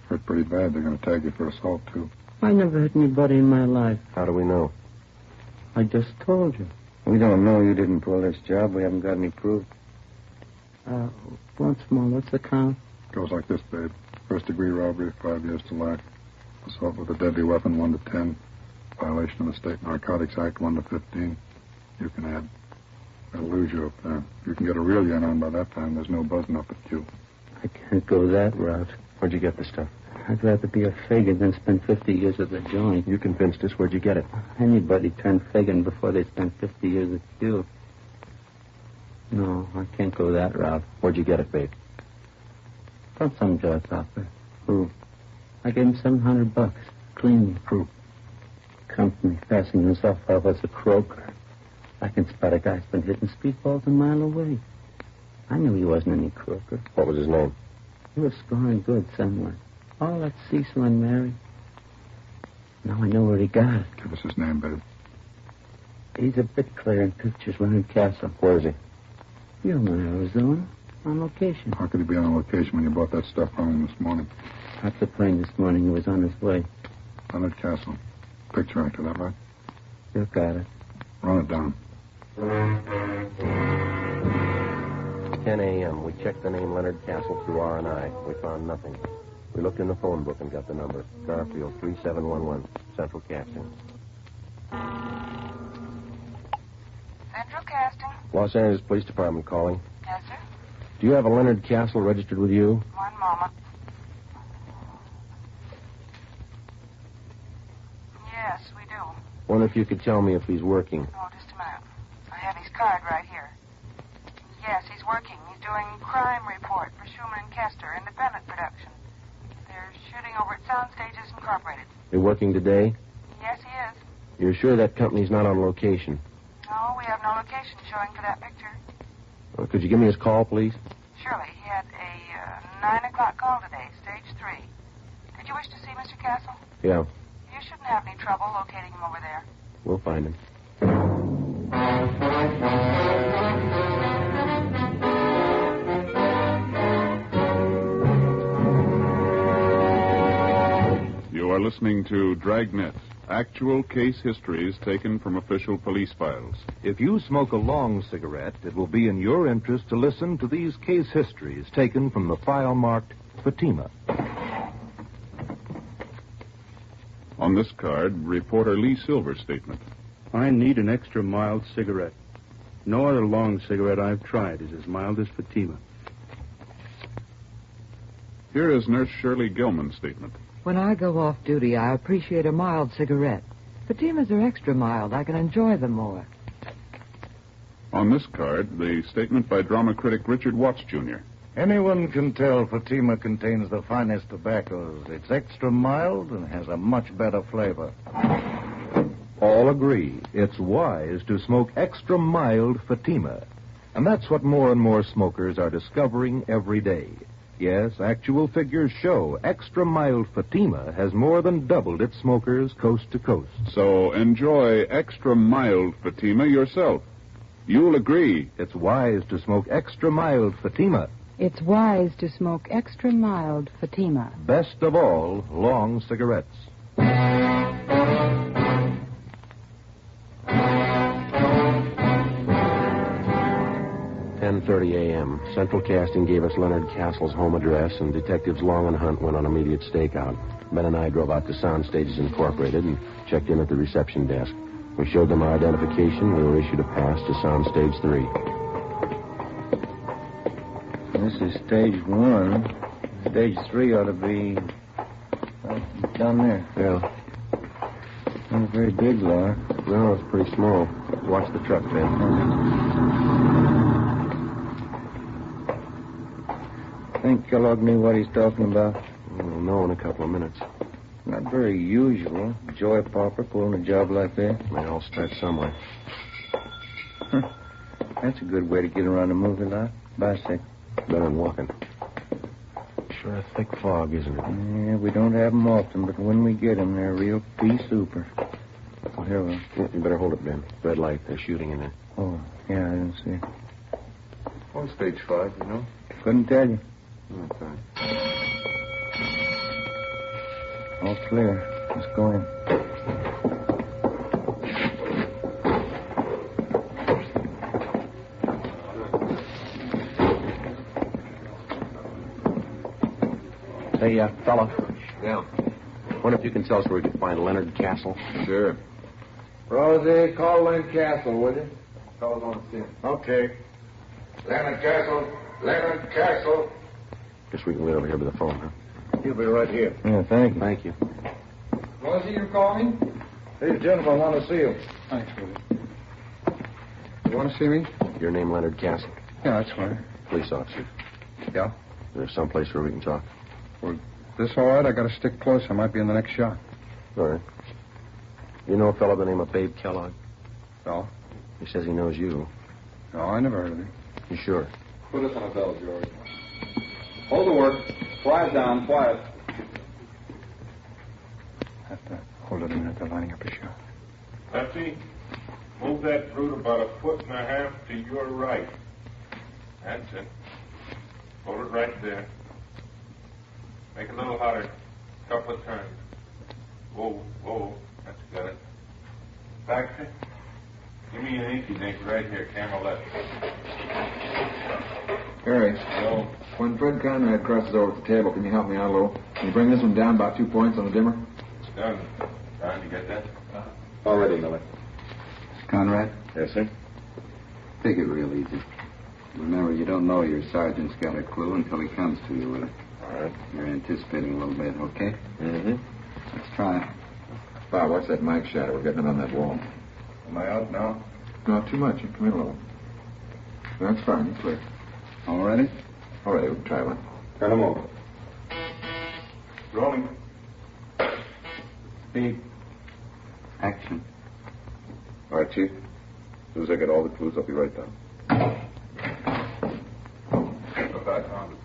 Hurt pretty bad. They're going to tag you for assault, too. I never hit anybody in my life. How do we know? I just told you. We don't know you didn't pull this job. We haven't got any proof. Once more, what's the count? Goes like this, babe. First-degree robbery, 5 years to life. Assault with a deadly weapon, 1 to 10. Violation of the State Narcotics Act, 1 to 15. You can add. They'll lose you up there. You can get a real yen on by that time. There's no buzzing up at you. I can't go that route. Where'd you get the stuff? I'd rather be a Fagin than spend 50 years at the joint. You convinced us. Where'd you get it? Anybody turned Fagin before they spent 50 years at you. No, I can't go that route. Where'd you get it, babe? From some jaw stopper. Who? I gave him $700. Clean. Who? Company fastened himself off as a croaker. I can spot a guy's been hitting speedballs a mile away. I knew he wasn't any croaker. What was his name? He was scoring good somewhere. Oh, that's Cecil and Mary. Now I know where he got it. Give us his name, babe. He's a bit clear in pictures, Leonard Castle. Where is he? You're in Arizona. On location. How could he be on location when you bought that stuff from him this morning? Off the plane this morning. He was on his way. Leonard Castle. Picture actor, that right? You got it. Run it down. 10 a.m. We checked the name Leonard Castle through R&I. We found nothing. We looked in the phone book and got the number. Garfield 3711, Central Casting. Central Casting? Los Angeles Police Department calling. Yes, sir. Do you have a Leonard Castle registered with you? One moment. Yes, we do. Wonder if you could tell me if he's working. Oh, just a minute. I have his card right here. Yes, he's working. He's doing crime report for Schumann and Kester, independent production. They're shooting over at Soundstages Incorporated. You're working today? Yes, he is. You're sure that company's not on location? No, we have no location showing for that picture. Could you give me his call, please? Surely. He had a 9 o'clock call today, stage 3. Did you wish to see Mr. Castle? Yeah, You shouldn't have any trouble locating him over there. we'll find him. You are listening to Dragnet, Actual case histories taken from official police files. If you smoke a long cigarette, it will be in your interest to listen to these case histories taken from the file marked Fatima. On this card, reporter Lee Silver's statement. I need an extra mild cigarette. No other long cigarette I've tried is as mild as Fatima. Here is Nurse Shirley Gilman's statement. When I go off duty, I appreciate a mild cigarette. Fatimas are extra mild. I can enjoy them more. On this card, the statement by drama critic Richard Watts, Jr. Anyone can tell Fatima contains the finest tobaccos. It's extra mild and has a much better flavor. All agree it's wise to smoke extra mild Fatima. And that's what more and more smokers are discovering every day. Yes, actual figures show extra mild Fatima has more than doubled its smokers coast to coast. So enjoy extra mild Fatima yourself. You'll agree it's wise to smoke extra mild Fatima. It's wise to smoke extra mild Fatima. Best of all, long cigarettes. 10:30 a.m. Central Casting gave us Leonard Castle's home address, and Detectives Long and Hunt went on immediate stakeout. Ben and I drove out to Sound Stages Incorporated and checked in at the reception desk. We showed them our identification. We were issued a pass to Sound Stage 3. This is Stage 1. Stage 3 ought to be down there. Yeah. Not very big, Laura. No, it's pretty small. Watch the truck, Ben. Think Kellogg knew what he's talking about? We'll know in a couple of minutes. Not very usual. Joy Pauper pulling a job like that. They all start somewhere. That's a good way to get around a movie lot. Bicycle. Better than walking. Sure a thick fog, isn't it? Yeah, we don't have them often, but when we get them, they're real pea super. Oh, here we are. You better hold it, Ben. Red light. They're shooting in there. Oh, yeah, I didn't see. On Stage 5, you know? Couldn't tell you. Okay. All clear. Let's go in. Hey, fella. Yeah. Wonder if you can tell us where we can find Leonard Castle? Sure. Rosie, call Leonard Castle, will you? Call on the scene. Okay. Leonard Castle. Leonard Castle. Guess we can wait over here by the phone, huh? He'll be right here. Yeah, thank you. Thank you. Rosie, you calling? These gentlemen want to see you. Thanks, Willie. You want to see me? Your name, Leonard Castle? Yeah, that's right. Police officer. Yeah? There's someplace where we can talk. Well, this all right? I got to stick close. I might be in the next shot. All right. You know a fellow by the name of Babe Kellogg? No? He says he knows you. No, I never heard of him. You sure? Put us on a bell, George. Hold the work. Quiet down, quiet. Have to hold it a minute. They're lining up a shot. Lefty, move that fruit about 1.5 feet to your right. That's it. Hold it right there. Make it a little hotter. Couple of turns. Whoa, whoa. That's good. Baxter, give me an inky dink right here, camera left. Harry. Hello. When Fred Conrad crosses over at the table, can you help me out a little? Can you bring this one down about 2 points on the dimmer? It's done. Don, you get that? All ready, Miller. Conrad? Yes, sir. Take it real easy. Remember, you don't know your sergeant's got a clue until he comes to you with it. All right. You're anticipating a little bit, okay? Mm-hmm. Let's try it. Bob, what's that mic shadow? We're getting it on that wall. Am I out now? Not too much. Come in a little. That's fine. You're clear. All ready? All right, we'll try one. Cut him over. Rolling. Speed. Action. All right, Chief. As soon as I get all the clues, I'll be right down. Look, I found it.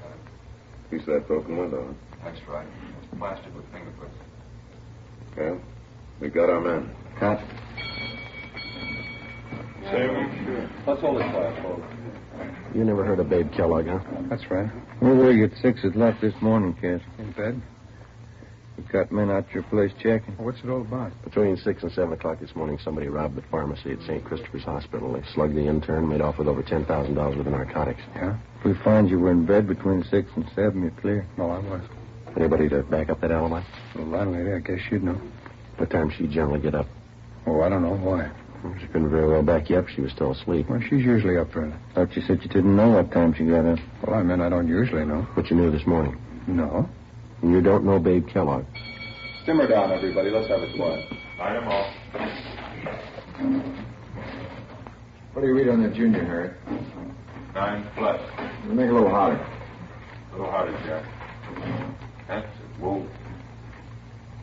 Piece of that broken window, huh? That's right. It's plastered with fingerprints. Yeah. We got our man. Cut. Sure. Let's hold it quiet, folks. You never heard of Babe Kellogg, huh? That's right. We're awake at 6 o'clock this morning, Cass. In bed? You've got men out your place checking? What's it all about? Between 6 and 7 o'clock this morning, somebody robbed the pharmacy at St. Christopher's Hospital. They slugged the intern and made off with over $10,000 worth of narcotics. Yeah? If we find you were in bed between 6 and 7, you're clear. No, I was. Anybody to back up that alibi? The landlady, I guess you'd know. What time she generally get up? Oh, I don't know. Why? She couldn't very well back you up. She was still asleep. Well, she's usually up early. Thought you said you didn't know what time she got up. Well, I mean, I don't usually know. But you knew this morning. No. And you don't know Babe Kellogg. Simmer down, everybody. Let's have it quiet. Line them off. What do you read on that junior, Harry? 9+. Make it a little hotter. A little harder, Jack. That's it. Whoa.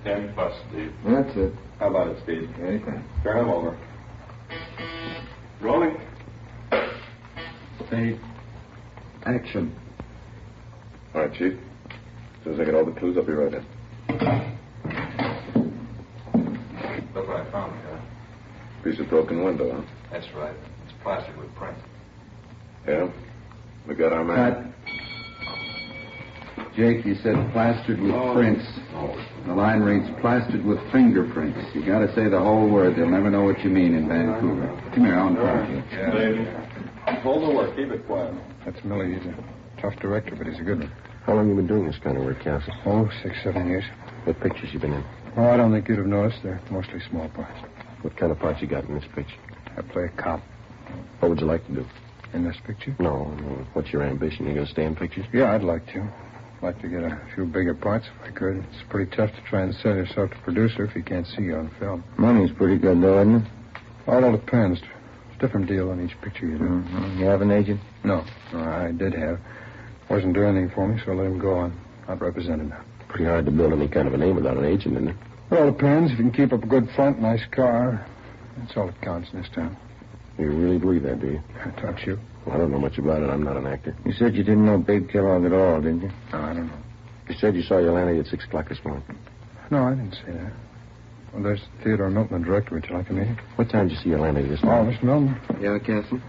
10+, Steve. That's it. How about it, Steve? Anything. Turn them over. Rolling. Say, action. All right, Chief. As soon as I get all the clues, I'll be right in. Look what I found, Jack. Piece of broken window, huh? That's right. It's plastered with print. Yeah? We got our man. Jake, you said plastered with prints. The line reads plastered with fingerprints. You got to say the whole word. They'll never know what you mean in Vancouver. Come here, I want to talk to you. Yeah. Hold the work. Keep it quiet. That's Millie. He's a tough director, but he's a good one. How long you been doing this kind of work, Castle? Oh, 6, 7 years. What pictures you been in? Oh, I don't think you'd have noticed. They're mostly small parts. What kind of part you got in this picture? I play a cop. What would you like to do? In this picture? No. What's your ambition? You going to stay in pictures? Yeah, I'd like to. I'd like to get a few bigger parts if I could. It's pretty tough to try and sell yourself to producer if you can't see you on film. Money's pretty good, though, isn't it? Well, it all depends. It's a different deal on each picture you do. Mm-hmm. You have an agent? No, I did have. Wasn't doing anything for me, so I let him go on. Not represented now. Pretty hard to build any kind of a name without an agent, isn't it? It all depends. If you can keep up a good front, nice car, that's all that counts in this town. You really believe that, do you? Don't you? Well, I don't know much about it. I'm not an actor. You said you didn't know Babe Kellogg at all, didn't you? No, I don't know. You said you saw your landlady at 6 o'clock this morning. No, I didn't say that. Well, there's Theodore Milton, the director. Would you like to meet him? What time did you see your landlady this Oh, morning? Mr. Milton. Yeah, Castle?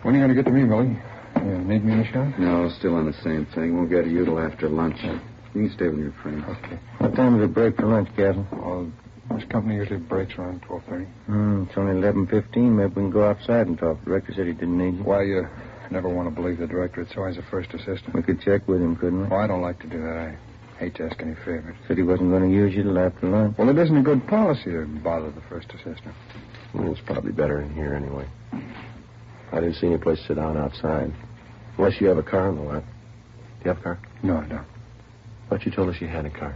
When are you going to get to me, Millie? You need me in the shop? No, still on the same thing. We'll get to you till after lunch. You can stay with your friend. Okay. What time does it break for lunch, Castle? Well, this company usually breaks around 12:30. It's only 11:15. Maybe we can go outside and talk. The director said he didn't need you. Why, you never want to believe the director. It's always a first assistant. We could check with him, couldn't we? Oh, I don't like to do that. I hate to ask any favors. Said he wasn't going to use you till after lunch. Well, it isn't a good policy to bother the first assistant. Well, it's probably better in here anyway. I didn't see any place to sit down outside. Unless you have a car in the lot. Do you have a car? No, I don't. Thought you told us you had a car.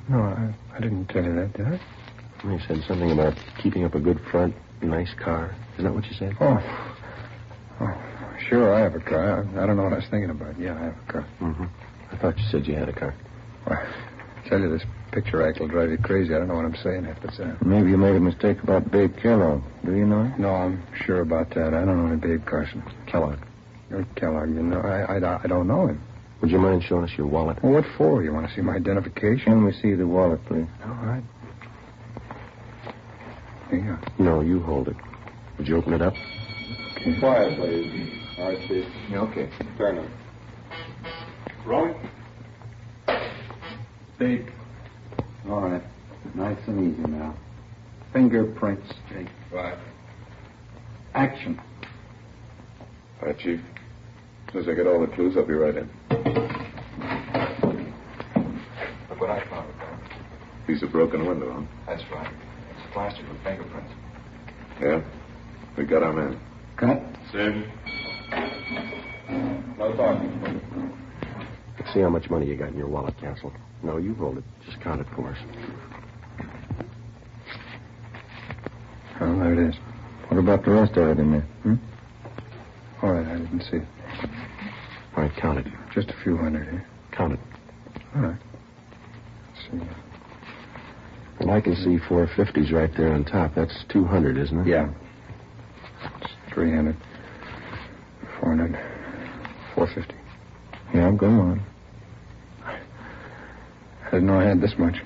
No, I didn't tell you that, did I? You said something about keeping up a good front, nice car. Isn't that what you said? Oh, sure, I have a car. I don't know what I was thinking about. Yeah, I have a car. Mm-hmm. I thought you said you had a car. Well, I tell you, this picture act will drive you crazy. I don't know what I'm saying half the time. Maybe you made a mistake about Babe Kellogg. Do you know him? No, I'm sure about that. I don't know any Babe Carson. Kellogg. You're Kellogg, you know. I don't know him. Would you mind showing us your wallet? Well, what for? You want to see my identification? Let me see the wallet, please. All right. Here you go. No, you hold it. Would you open it up? Okay. Quiet, please. All right, Steve. Yeah, okay. Turn him. Rolling. Big. All right. Nice and easy now. Fingerprints, Jake. Right. Action. All right, Chief. As soon as I get all the clues, I'll be right in. Look what I found. Piece of broken window, huh? That's right. It's plastered with fingerprints. Yeah? We got our man. Cut. Sid. No talking. Let's see how much money you got in your wallet, Castle. No, you hold it. Just count it for us. Oh, there it is. What about the rest of it in there? All right, I didn't see it. All right, count it. Just a few hundred here. Count it. All right. Let's see. And I can see 450s right there on top. That's 200, isn't it? Yeah. It's 300. 400. 450. Yeah, go on. I didn't know I had this much.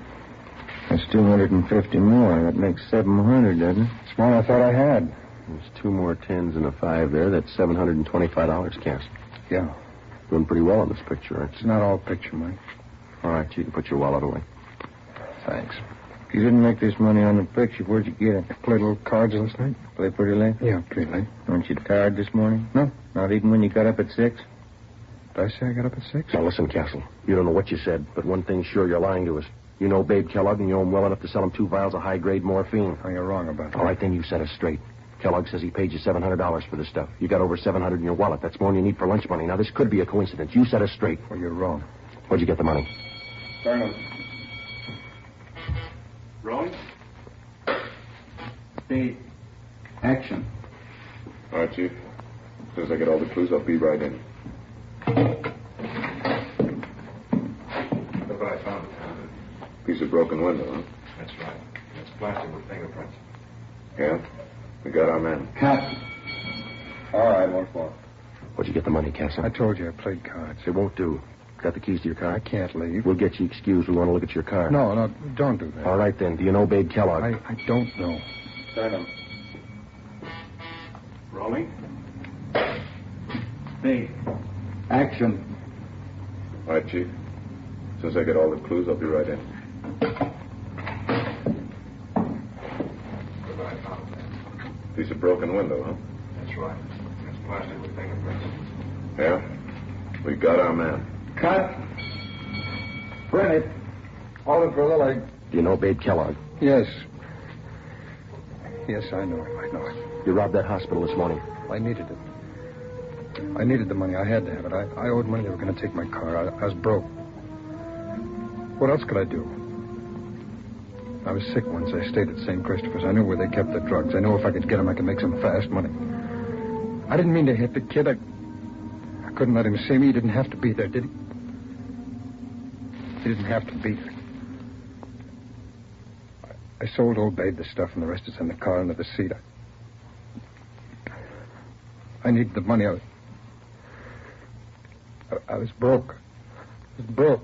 That's 250 more. That makes 700, doesn't it? It's more than I thought I had. There's 2 more 10s and a 5 there. That's $725, Castle. Yeah. Doing pretty well on this picture, aren't It's you? not all picture money. All right, you can put your wallet away. Thanks. You didn't make this money on the picture. Where'd you get it? Played a little cards last night. Play pretty late? Yeah, pretty late. Weren't you tired this morning? No. Not even when you got up at 6? Did I say I got up at 6? Now, listen, Castle. You don't know what you said, but one thing's sure, you're lying to us. You know Babe Kellogg, and you know him well enough to sell him 2 vials of high-grade morphine. Oh, you're wrong about that. All right, then you set us straight. Kellogg says he paid you $700 for this stuff. You got over $700 in your wallet. That's more than you need for lunch money. Now, this could be a coincidence. You set us straight. Well, you're wrong. Where'd you get the money? Colonel. Rolling? Steve. Action. All right, Chief. As soon as I get all the clues, I'll be right in. Look what I found. Piece of broken window, huh? That's right. It's plastered with fingerprints. Yeah? We got our man. Cut. All right, once more. Where'd you get the money, Castle? I told you I played cards. It won't do. Got the keys to your car? I can't leave. We'll get you excused. We want to look at your car. No, don't do that. All right, then. Do you know Babe Kellogg? I don't know. Colonel. Rolling? Steve. Action. All right, Chief. As soon as I get all the clues, I'll be right in. Look what I found. Piece of broken window, huh? That's right. It's plastered with fingerprints. Yeah? We got our man. Cut. Print it. Hold it for the leg. Do you know Babe Kellogg? Yes. Yes, I know it. You robbed that hospital this morning. I needed it. I needed the money. I had to have it. I owed money. They were going to take my car. I was broke. What else could I do? I was sick once. I stayed at St. Christopher's. I knew where they kept the drugs. I knew if I could get them, I could make some fast money. I didn't mean to hit the kid. I couldn't let him see me. He didn't have to be there, did he? He didn't have to be there. I sold old Babe the stuff, and the rest is in the car under the seat. I needed the money. I was broke. I was broke.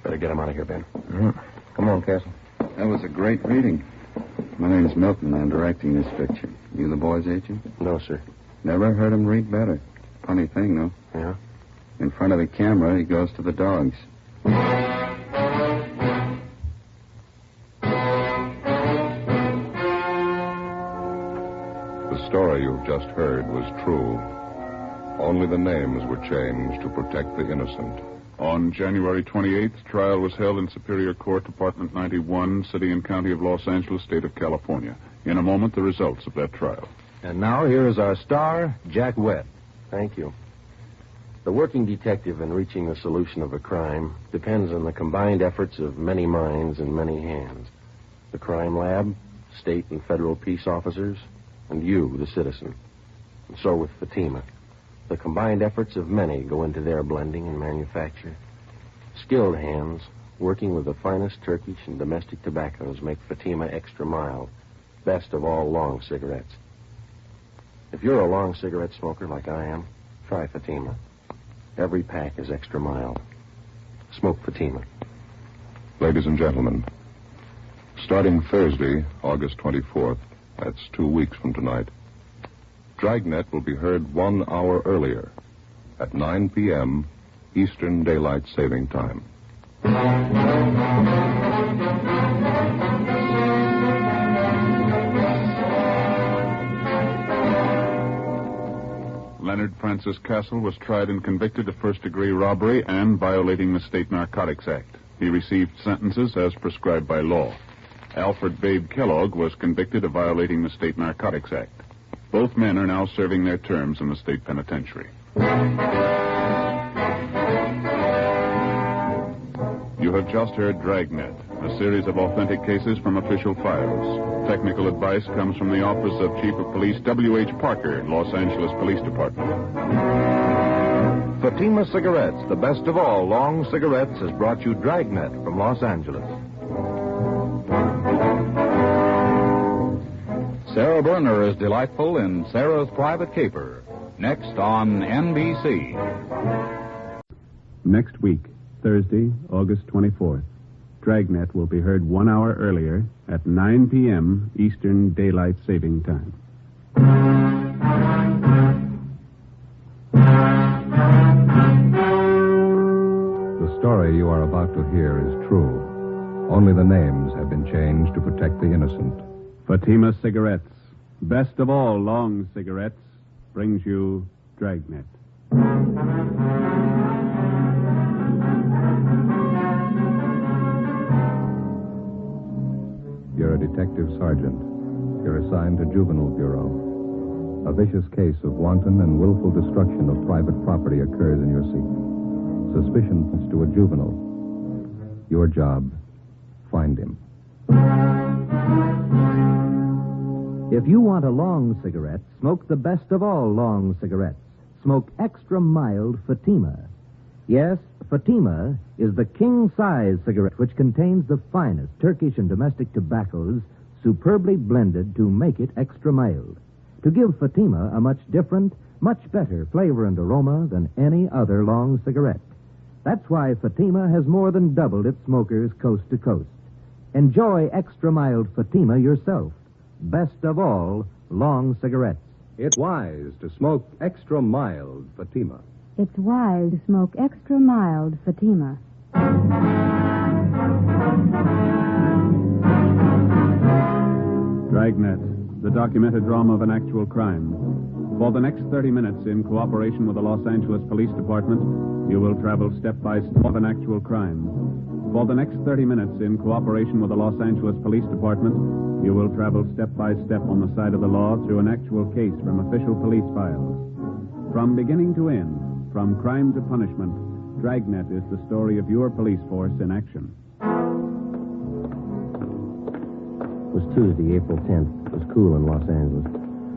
Better get him out of here, Ben. Mm-hmm. Come on, Castle. That was a great reading. My name's Milton. I'm directing this picture. You the boy's agent? No, sir. Never heard him read better. Funny thing, though. Yeah? In front of the camera, he goes to the dogs. The story you've just heard was true. Only the names were changed to protect the innocent. On January 28th, trial was held in Superior Court, Department 91, City and County of Los Angeles, State of California. In a moment, the results of that trial. And now here is our star, Jack Webb. Thank you. The working detective in reaching the solution of a crime depends on the combined efforts of many minds and many hands. The crime lab, state and federal peace officers, and you, the citizen. And so with Fatima. The combined efforts of many go into their blending and manufacture. Skilled hands, working with the finest Turkish and domestic tobaccos, make Fatima extra mild, best of all long cigarettes. If you're a long cigarette smoker like I am, try Fatima. Every pack is extra mild. Smoke Fatima. Ladies and gentlemen, starting Thursday, August 24th, that's 2 weeks from tonight, Dragnet will be heard 1 hour earlier at 9 p.m. Eastern Daylight Saving Time. Leonard Francis Castle was tried and convicted of first-degree robbery and violating the State Narcotics Act. He received sentences as prescribed by law. Alfred Babe Kellogg was convicted of violating the State Narcotics Act. Both men are now serving their terms in the state penitentiary. You have just heard Dragnet, a series of authentic cases from official files. Technical advice comes from the Office of Chief of Police W.H. Parker, Los Angeles Police Department. Fatima Cigarettes, the best of all long cigarettes, has brought you Dragnet from Los Angeles. Sarah Berner is delightful in Sarah's Private Caper. Next on NBC. Next week, Thursday, August 24th, Dragnet will be heard 1 hour earlier at 9 p.m. Eastern Daylight Saving Time. The story you are about to hear is true. Only the names have been changed to protect the innocent. Fatima Cigarettes, best of all long cigarettes, brings you Dragnet. You're a detective sergeant. You're assigned to Juvenile Bureau. A vicious case of wanton and willful destruction of private property occurs in your seat. Suspicion points to a juvenile. Your job, find him. If you want a long cigarette, smoke the best of all long cigarettes. Smoke extra mild Fatima. Yes, Fatima is the king-size cigarette which contains the finest Turkish and domestic tobaccos superbly blended to make it extra mild, to give Fatima a much different, much better flavor and aroma than any other long cigarette. That's why Fatima has more than doubled its smokers coast to coast. Enjoy extra mild Fatima yourself. Best of all, long cigarettes. It's wise to smoke extra mild Fatima. It's wise to smoke extra mild Fatima. Dragnet, the documented drama of an actual crime. For the next 30 minutes, in cooperation with the Los Angeles Police Department, you will travel step by step of an actual crime. For the next 30 minutes, in cooperation with the Los Angeles Police Department, you will travel step by step on the side of the law through an actual case from official police files. From beginning to end, from crime to punishment, Dragnet is the story of your police force in action. It was Tuesday, April 10th. It was cool in Los Angeles.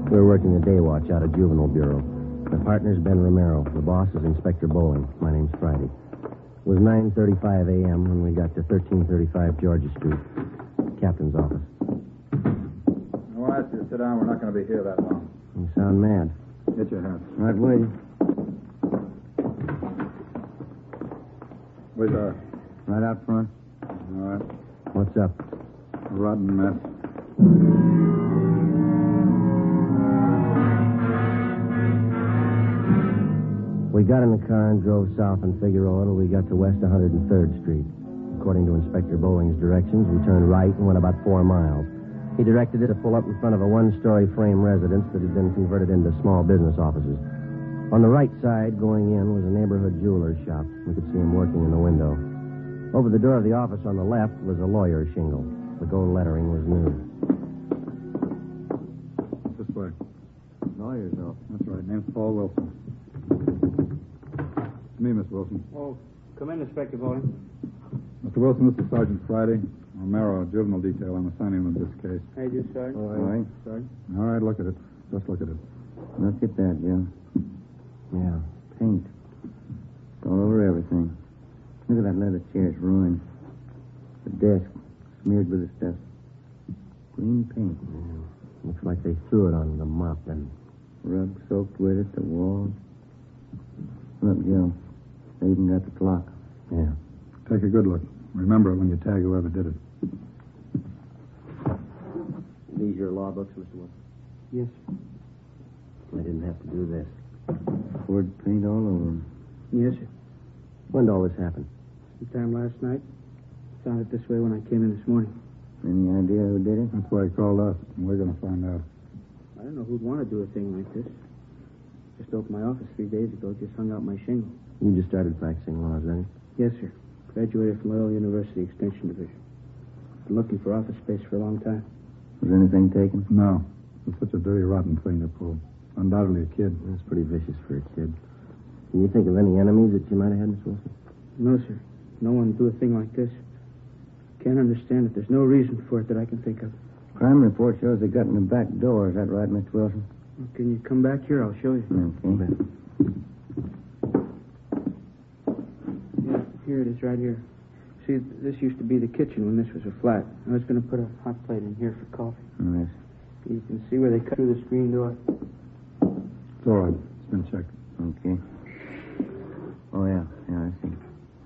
We were working the day watch out of Juvenile Bureau. My partner's Ben Romero. The boss is Inspector Bowling. My name's Friday. It was 9:35 a.m. when we got to 1335 Georgia Street. Captain's office. I'll ask you to sit down. We're not going to be here that long. You sound mad. Get your hat. Right with you. Where's our... Right out front. All right. What's up? A rotten mess. We got in the car and drove south in Figueroa till we got to West 103rd Street. According to Inspector Bowling's directions, we turned right and went about 4 miles. He directed it to pull up in front of a one-story frame residence that had been converted into small business offices. On the right side, going in, was a neighborhood jeweler's shop. We could see him working in the window. Over the door of the office on the left was a lawyer's shingle. The gold lettering was new. This way. Lawyer's office. That's right. Name's Paul Wilson. It's me, Miss Wilson. Oh, come in, Inspector Bowling. Mr. Wilson, this is Sergeant Friday. Romero, juvenile detail. I'm assigning him to this case. How you do, Sergeant? All right. Sergeant? All right, look at it. Just look at it. Look at that, Joe. Yeah, paint. It's all over everything. Look at that leather chair. It's ruined. The desk smeared with the stuff. Green paint. Yeah. Looks like they threw it on the mop and rug soaked with it, the walls. Look, Joe. They even got the clock. Yeah. Take a good look. Remember it when you tag whoever did it. These your law books, Mr. Wilson? Yes. I didn't have to do this. Poured paint all over them. Yes, sir. When did all this happen? Sometime last night. Found it this way when I came in this morning. Any idea who did it? That's why he called us, and we're going to find out. I don't know who'd want to do a thing like this. Just opened my office 3 days ago. Just hung out my shingle. You just started practicing law, is that it? Yes, sir. Graduated from Loyola University Extension Division. Been looking for office space for a long time. Was anything taken? No. It's such a dirty, rotten thing to pull. Undoubtedly a kid. That's pretty vicious for a kid. Can you think of any enemies that you might have had, Miss Wilson? No, sir. No one would do a thing like this. Can't understand it. There's no reason for it that I can think of. Crime report shows they got in the back door. Is that right, Mr. Wilson? Well, can you come back here? I'll show you. Okay. Yeah, here it is, right here. See, this used to be the kitchen when this was a flat. I was going to put a hot plate in here for coffee. Yes. You can see where they cut through the screen door. It's all right. It's been checked. Okay. Oh, yeah. Yeah, I see.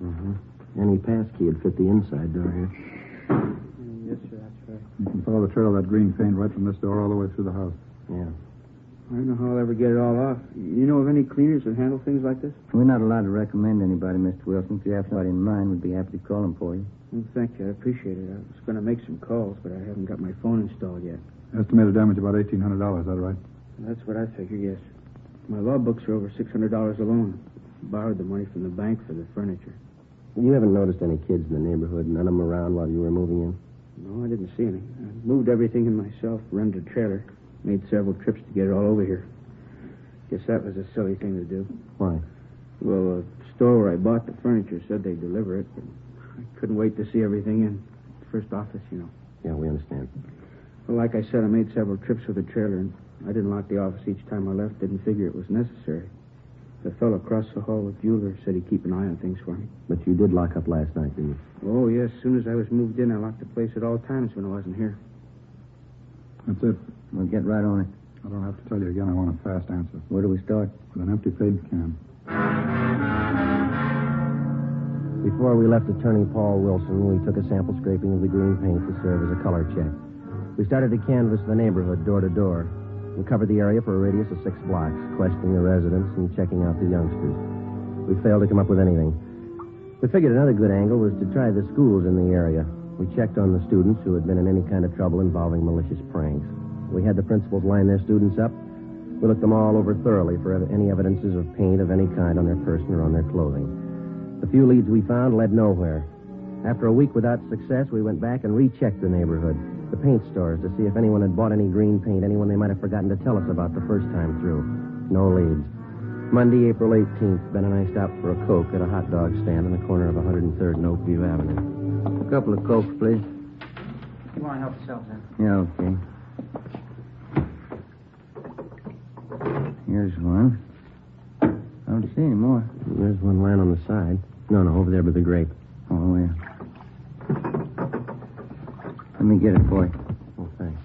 Mm-hmm. Any pass key would fit the inside door here. Yes, sir, that's right. You can follow the trail of that green paint right from this door all the way through the house. Yeah. I don't know how I'll ever get it all off. You know of any cleaners that handle things like this? We're not allowed to recommend anybody, Mr. Wilson. If you have somebody in mind, we'd be happy to call them for you. Well, thank you. I appreciate it. I was going to make some calls, but I haven't got my phone installed yet. Estimated damage about $1,800, is that right? That's what I figure, yes. My law books are over $600 alone. Borrowed the money from the bank for the furniture. You haven't noticed any kids in the neighborhood, none of them around while you were moving in? No, I didn't see any. I moved everything in myself, rented a trailer, made several trips to get it all over here. Guess that was a silly thing to do. Why? Well, the store where I bought the furniture said they'd deliver it, but I couldn't wait to see everything in. First office, you know. Yeah, we understand. Well, like I said, I made several trips with the trailer, and I didn't lock the office each time I left. Didn't figure it was necessary. The fellow across the hall with Bueller said he'd keep an eye on things for me. But you did lock up last night, didn't you? Oh, yes. As soon as I was moved in, I locked the place at all times when I wasn't here. That's it. We'll get right on it. I don't have to tell you again. I want a fast answer. Where do we start? With an empty paint can. Before we left Attorney Paul Wilson, we took a sample scraping of the green paint to serve as a color check. We started to canvass the neighborhood door to door. We covered the area for a radius of 6 blocks, questioning the residents and checking out the youngsters. We failed to come up with anything. We figured another good angle was to try the schools in the area. We checked on the students who had been in any kind of trouble involving malicious pranks. We had the principals line their students up. We looked them all over thoroughly for any evidences of paint of any kind on their person or on their clothing. The few leads we found led nowhere. After a week without success, we went back and rechecked the neighborhood, the paint stores, to see if anyone had bought any green paint, anyone they might have forgotten to tell us about the first time through. No leads. Monday, April 18th, Ben and I stopped for a Coke at a hot dog stand on the corner of 103rd and Oakview Avenue. A couple of Cokes, please. You want to help yourself, then? Yeah, okay. Here's one. I don't see any more. There's one lying on the side. No, over there by the grape. Oh, yeah. Let me get it for you. Oh, thanks.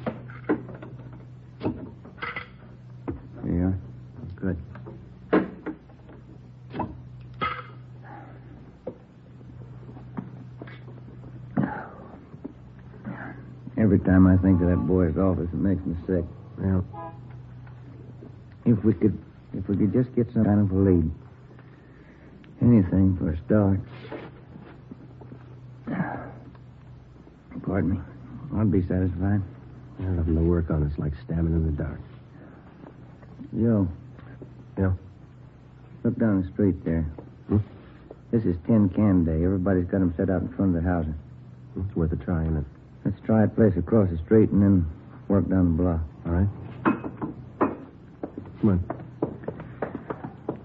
There you are. Good. Every time I think of that boy's office, it makes me sick. Well, if we could just get some kind of a lead. Anything for a start. Pardon me. I'll be satisfied. Nothing to work on. It's like stabbing in the dark. Joe. Yeah? Look down the street there. This is tin can day. Everybody's got them set out in front of the houses. It's worth a try, isn't it? Let's try a place across the street and then work down the block. All right. Come on.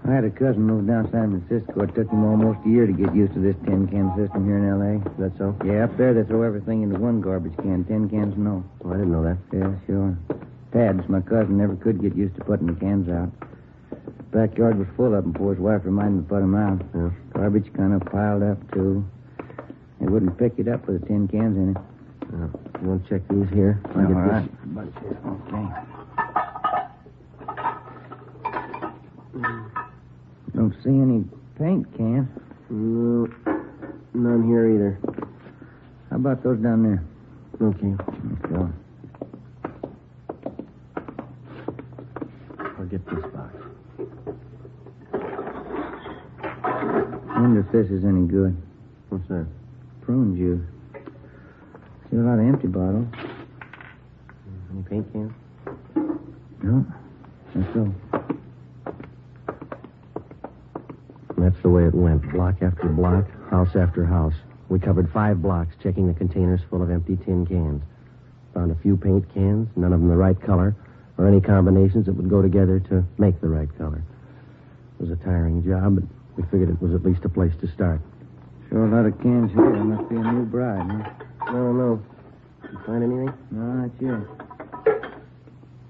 I had a cousin move down San Francisco. It took him almost a year to get used to this tin can system here in L.A. Is that so? Yeah, up there they throw everything into one garbage can. Tin cans, no. Oh, I didn't know that. Yeah, sure. Tads, my cousin, never could get used to putting the cans out. Backyard was full of them before his wife reminded him to put them out. Yeah. Garbage kind of piled up, too. They wouldn't pick it up with the tin cans in it. You want to check these here? All right. Bunch here. Okay. Don't see any paint cans. No, none here either. How about those down there? Okay. Let's go. I'll get this box. I wonder if this is any good. What's that? Prune juice. See a lot of empty bottles. Any paint cans? No. Let's go. That's the way it went. Block after block, house after house. We covered 5 blocks, checking the containers full of empty tin cans. Found a few paint cans, none of them the right color, or any combinations that would go together to make the right color. It was a tiring job, but we figured it was at least a place to start. Sure a lot of cans here. There must be a new bride, huh? No. Did you find anything? No, not yet.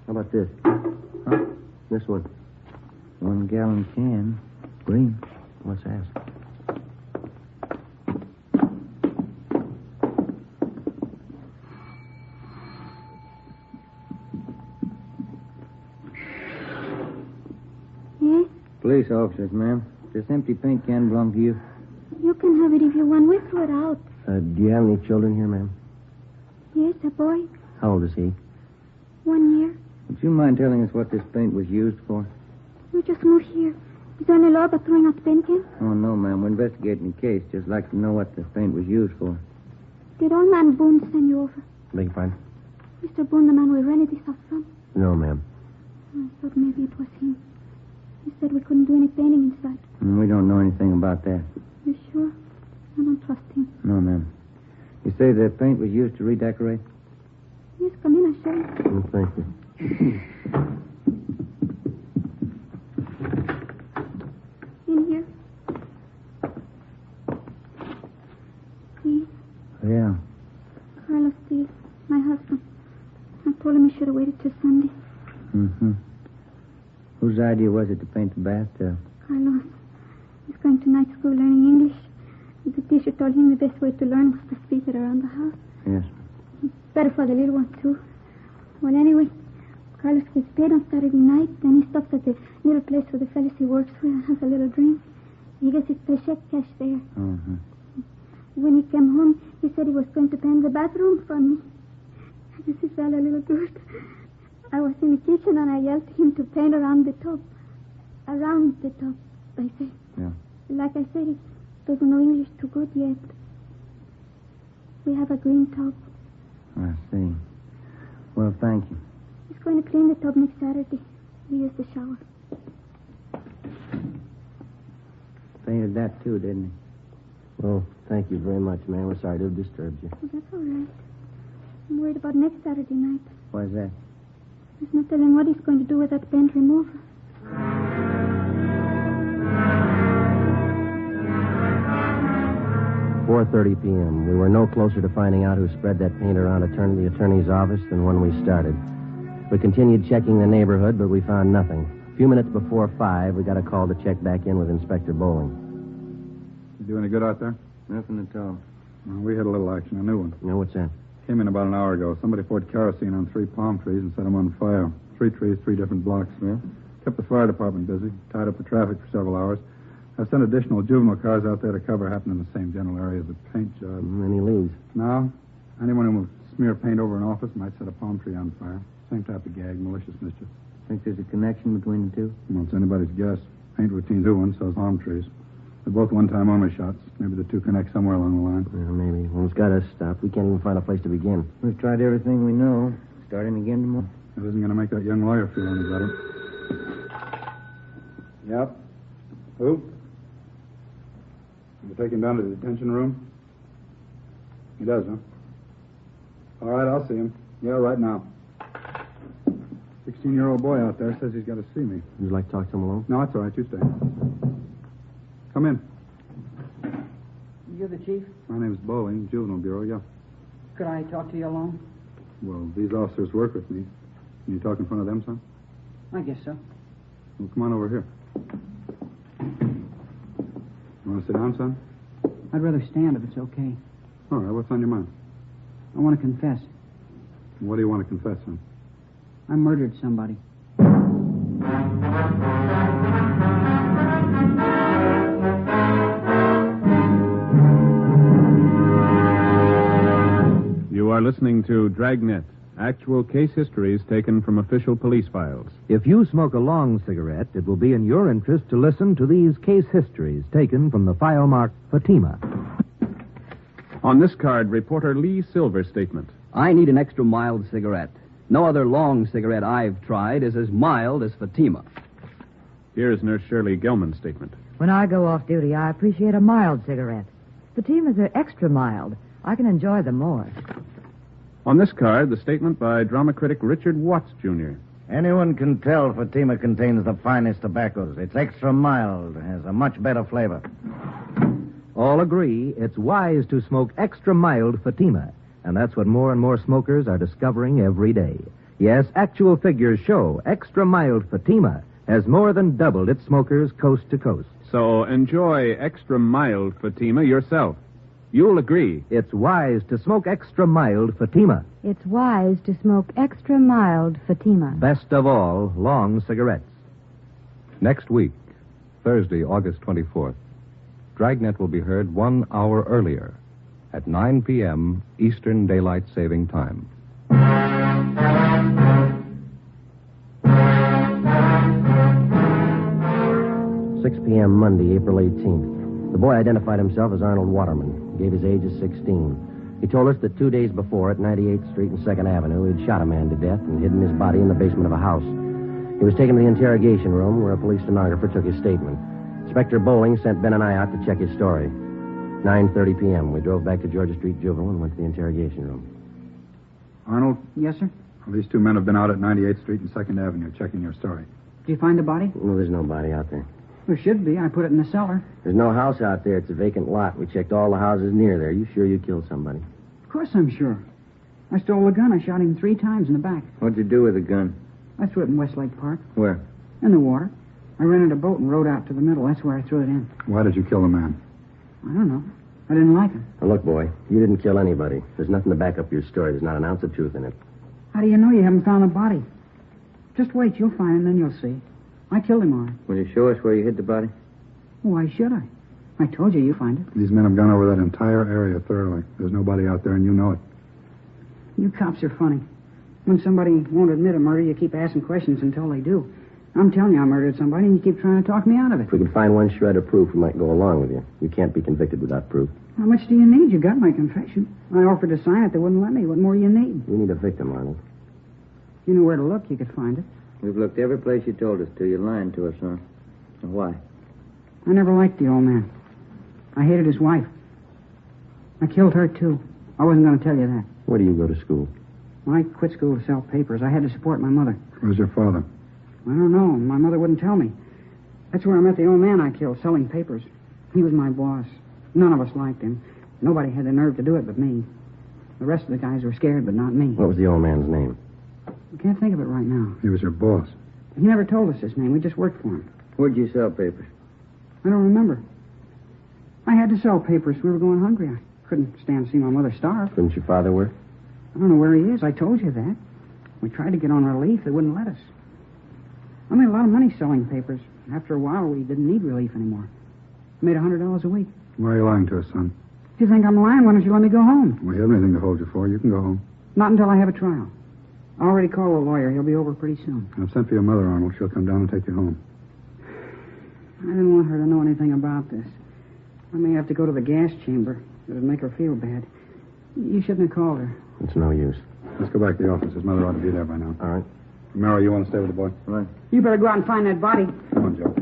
How about this? Huh? This one. 1 gallon can. Green. Let's ask. Yes? Police officers, ma'am. This empty paint can belong to you? You can have it if you want. We threw it out. Do you have any children here, ma'am? Yes, a boy. How old is he? 1 year. Would you mind telling us what this paint was used for? We just moved here. Is there any law about throwing out the paint can? Oh, no, ma'am. We're investigating the case. Just like to know what the paint was used for. Did old man Boone send you over? Beg your pardon? Mr. Boone, the man we rented this house from? No, ma'am. I thought maybe it was him. He said we couldn't do any painting inside. We don't know anything about that. You sure? I don't trust him. No, ma'am. You say the paint was used to redecorate? Yes, come in, I'll show you. Oh, thank you. In here. See? Yeah. Carlos, my husband. I told him he should have waited till Sunday. Mm-hmm. Whose idea was it to paint the bathtub? Carlos. He's going to night school learning English. The teacher told him the best way to learn was to speak it around the house. Yes. Better for the little one, too. Well, anyway, Carlos gets paid on Saturday night, then he stops at the little place where the fellas he works with and has a little drink. He gets his paycheck cash there. Mm-hmm. When he came home, he said he was going to paint the bathroom for me. This is well a little good. I was in the kitchen and I yelled to him to paint around the top. Around the top, I said. Yeah. Like I said, he doesn't know English too good yet. We have a green tub. I see. Well, thank you. He's going to clean the tub next Saturday. We use the shower. Painted that, too, didn't he? Well, thank you very much, ma'am. We're sorry to have disturbed you. Oh, that's all right. I'm worried about next Saturday night. Why's that? There's no telling what he's going to do with that paint remover. 4:30 p.m. We were no closer to finding out who spread that paint around the attorney's office than when we started. We continued checking the neighborhood, but we found nothing. A few minutes before 5, we got a call to check back in with Inspector Bowling. You do any good out there? Nothing at all. Well, we had a little action, a new one. No, what's that? Came in about an hour ago. Somebody poured kerosene on 3 palm trees and set them on fire. 3 trees, 3 different blocks. Yeah? Kept the fire department busy. Tied up the traffic for several hours. I've sent additional juvenile cars out there to cover happened in the same general area as the paint job. Any leads? No. Anyone who will smear paint over an office might set a palm tree on fire. Same type of gag, malicious mischief. Think there's a connection between the two? Well, it's anybody's guess. Paint routine's who one sells palm trees. They're both one-time only shots. Maybe the two connect somewhere along the line. Yeah, maybe. Well, it's got us stopped. We can't even find a place to begin. We've tried everything we know. Starting again tomorrow. That isn't going to make that young lawyer feel any better. Yep. Who? You take him down to the detention room? He does, huh? All right, I'll see him. Yeah, right now. 16-year-old boy out there says he's got to see me. Would you like to talk to him alone? No, that's all right. You stay. Come in. You're the chief? My name's Bowling, Juvenile Bureau, yeah. Could I talk to you alone? Well, these officers work with me. Can you talk in front of them, son? I guess so. Well, come on over here. You want to sit down, son? I'd rather stand if it's okay. All right, what's on your mind? I want to confess. What do you want to confess, son? I murdered somebody. You are listening to Dragnet, actual case histories taken from official police files. If you smoke a long cigarette, it will be in your interest to listen to these case histories taken from the file marked Fatima. On this card, reporter Lee Silver's statement. I need an extra mild cigarette. No other long cigarette I've tried is as mild as Fatima. Here is Nurse Shirley Gelman's statement. When I go off duty, I appreciate a mild cigarette. Fatimas are extra mild. I can enjoy them more. On this card, the statement by drama critic Richard Watts, Jr. Anyone can tell Fatima contains the finest tobaccos. It's extra mild and has a much better flavor. All agree it's wise to smoke extra mild Fatima, and that's what more and more smokers are discovering every day. Yes, actual figures show extra mild Fatima has more than doubled its smokers coast to coast. So enjoy extra mild Fatima yourself. You'll agree. It's wise to smoke extra mild Fatima. It's wise to smoke extra mild Fatima. Best of all, long cigarettes. Next week, Thursday, August 24th, Dragnet will be heard 1 hour earlier at 9 p.m. Eastern Daylight Saving Time. 6 p.m. Monday, April 18th. The boy identified himself as Arnold Waterman. He gave his age as 16. He told us that 2 days before, at 98th Street and 2nd Avenue, he'd shot a man to death and hidden his body in the basement of a house. He was taken to the interrogation room where a police stenographer took his statement. Inspector Bowling sent Ben and I out to check his story. 9:30 p.m. We drove back to Georgia Street Juvenile and went to the interrogation room. Arnold? Yes, sir? Well, these two men have been out at 98th Street and 2nd Avenue checking your story. Did you find the body? No, there's no body out there. There should be. I put it in the cellar. There's no house out there. It's a vacant lot. We checked all the houses near there. You sure you killed somebody? Of course I'm sure. I stole the gun. I shot him 3 times in the back. What'd you do with the gun? I threw it in Westlake Park. Where? In the water. I rented a boat and rowed out to the middle. That's where I threw it in. Why did you kill the man? I don't know. I didn't like him. Now, look, boy, you didn't kill anybody. There's nothing to back up your story. There's not an ounce of truth in it. How do you know you haven't found the body? Just wait. You'll find him, then you'll see. I killed him, all right. Will you show us where you hid the body? Why should I? I told you find it. These men have gone over that entire area thoroughly. There's nobody out there, and you know it. You cops are funny. When somebody won't admit a murder, you keep asking questions until they do. I'm telling you I murdered somebody, and you keep trying to talk me out of it. If we can find one shred of proof, we might go along with you. You can't be convicted without proof. How much do you need? You got my confession. I offered to sign it. They wouldn't let me. What more do you need? We need a victim, Arnold. If you knew where to look, you could find it. We've looked every place you told us to. You're lying to us, huh? Why? I never liked the old man. I hated his wife. I killed her, too. I wasn't going to tell you that. Where do you go to school? When I quit school to sell papers, I had to support my mother. Where's your father? I don't know. My mother wouldn't tell me. That's where I met the old man I killed, selling papers. He was my boss. None of us liked him. Nobody had the nerve to do it but me. The rest of the guys were scared, but not me. What was the old man's name? I can't think of it right now. He was your boss. He never told us his name. We just worked for him. Where'd you sell papers? I don't remember. I had to sell papers. We were going hungry. I couldn't stand to see my mother starve. Couldn't your father work? I don't know where he is. I told you that. We tried to get on relief. They wouldn't let us. I made a lot of money selling papers. After a while, we didn't need relief anymore. I made $100 a week. Why are you lying to us, son? If you think I'm lying, why don't you let me go home? We haven't anything to hold you for. You can go home. Not until I have a trial. I already called a lawyer. He'll be over pretty soon. I've sent for your mother, Arnold. She'll come down and take you home. I didn't want her to know anything about this. I may have to go to the gas chamber. It'd make her feel bad. You shouldn't have called her. It's no use. Let's go back to the office. His mother ought to be there by now. All right. Romero, you want to stay with the boy? Right. You better go out and find that body. Come on, Joe.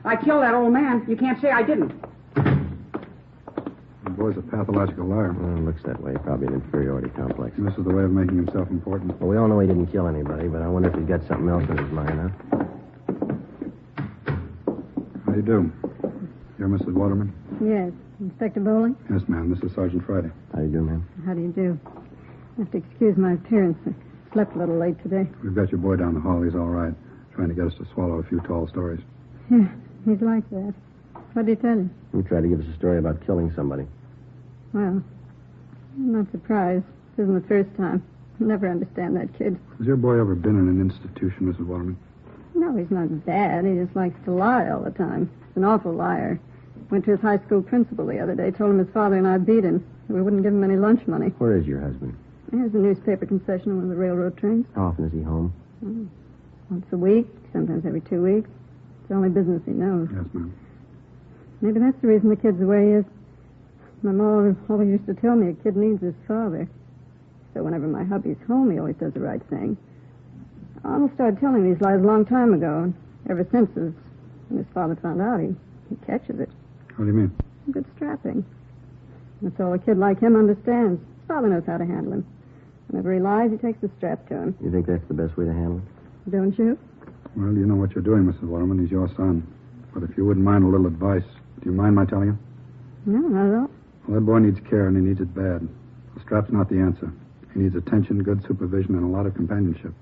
I killed that old man. You can't say I didn't. The boy's a pathological liar. Well, it looks that way. Probably an inferiority complex. This is the way of making himself important. Well, we all know he didn't kill anybody, but I wonder if he's got something else in his mind, huh? How do you do? You're Mrs. Waterman? Yes. Inspector Bowling? Yes, ma'am. This is Sergeant Friday. How do you do, ma'am? How do you do? You have to excuse my appearance. I slept a little late today. We've got your boy down the hall. He's all right. Trying to get us to swallow a few tall stories. Yeah, he's like that. What did he tell you? He tried to give us a story about killing somebody. Well, I'm not surprised. This isn't the first time. I never understand that kid. Has your boy ever been in an institution, Mrs. Waterman? No, he's not bad. He just likes to lie all the time. He's an awful liar. Went to his high school principal the other day, told him his father and I beat him. We wouldn't give him any lunch money. Where is your husband? He has a newspaper concession on one of the railroad trains. How often is he home? Once a week, sometimes every 2 weeks. It's the only business he knows. Yes, ma'am. Maybe that's the reason the kid's the way he is. My mom always used to tell me a kid needs his father. So whenever my hubby's home, he always does the right thing. Arnold started telling these lies a long time ago, and ever since, when his father found out, he catches it. How do you mean? Good strapping. That's all a kid like him understands. His father knows how to handle him. Whenever he lies, he takes the strap to him. You think that's the best way to handle it? Don't you? Well, you know what you're doing, Mrs. Waterman. He's your son. But if you wouldn't mind a little advice, do you mind my telling you? No, not at all. Well, that boy needs care, and he needs it bad. The strap's not the answer. He needs attention, good supervision, and a lot of companionship.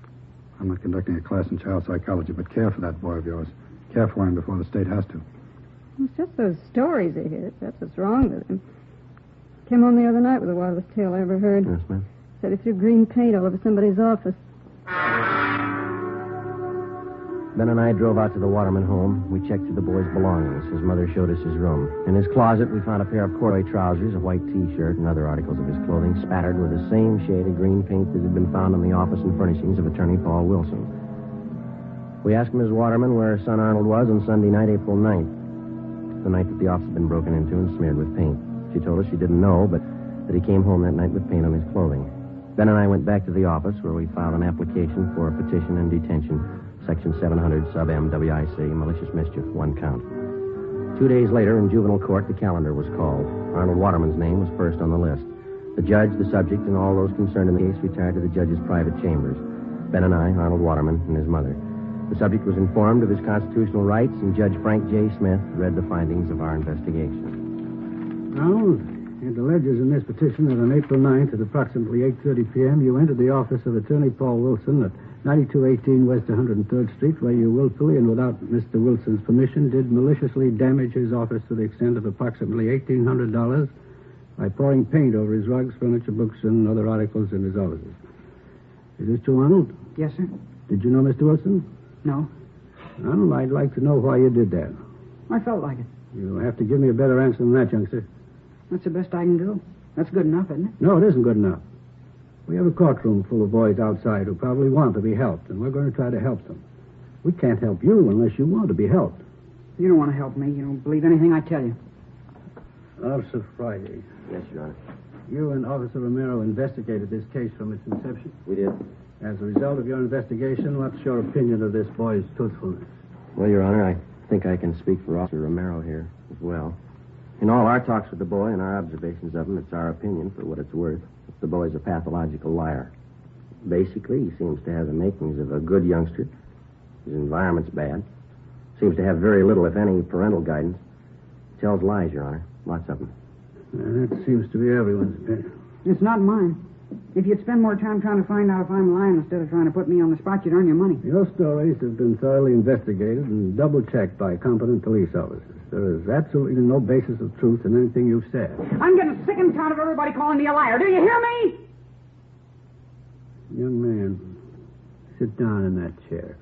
I'm not conducting a class in child psychology, but care for that boy of yours. Care for him before the state has to. It's just those stories he hears. That's what's wrong with him. Came home the other night with the wildest tale I ever heard. Yes, ma'am. Said he threw green paint all over somebody's office. Ben and I drove out to the Waterman home. We checked through the boy's belongings. His mother showed us his room. In his closet, we found a pair of corduroy trousers, a white T-shirt, and other articles of his clothing spattered with the same shade of green paint that had been found in the office and furnishings of attorney Paul Wilson. We asked Ms. Waterman where her son Arnold was on Sunday night, April 9th, the night that the office had been broken into and smeared with paint. She told us she didn't know, but that he came home that night with paint on his clothing. Ben and I went back to the office where we filed an application for a petition and detention, Section 700, sub M, WIC, malicious mischief, 1 count. 2 days later, in juvenile court, the calendar was called. Arnold Waterman's name was first on the list. The judge, the subject, and all those concerned in the case retired to the judge's private chambers. Ben and I, Arnold Waterman, and his mother. The subject was informed of his constitutional rights, and Judge Frank J. Smith read the findings of our investigation. Arnold, it alleges in this petition that on April 9th at approximately 8:30 p.m., you entered the office of Attorney Paul Wilson at 9218 West 103rd Street, where you willfully and without Mr. Wilson's permission did maliciously damage his office to the extent of approximately $1,800 by pouring paint over his rugs, furniture, books, and other articles in his offices. Is this true, Arnold? Yes, sir. Did you know Mr. Wilson? No. Arnold, I'd like to know why you did that. I felt like it. You'll have to give me a better answer than that, youngster. That's the best I can do. That's good enough, isn't it? No, it isn't good enough. We have a courtroom full of boys outside who probably want to be helped, and we're going to try to help them. We can't help you unless you want to be helped. You don't want to help me. You don't believe anything I tell you. Officer Friday. Yes, Your Honor. You and Officer Romero investigated this case from its inception. We did. As a result of your investigation, what's your opinion of this boy's truthfulness? Well, Your Honor, I think I can speak for Officer Romero here as well. In all our talks with the boy and our observations of him, it's our opinion, for what it's worth, that the boy's a pathological liar. Basically, he seems to have the makings of a good youngster. His environment's bad. Seems to have very little, if any, parental guidance. Tells lies, Your Honor. Lots of them. That seems to be everyone's opinion. It's not mine. If you'd spend more time trying to find out if I'm lying instead of trying to put me on the spot, you'd earn your money. Your stories have been thoroughly investigated and double-checked by competent police officers. There is absolutely no basis of truth in anything you've said. I'm getting sick and tired of everybody calling me a liar. Do you hear me? Young man, sit down in that chair.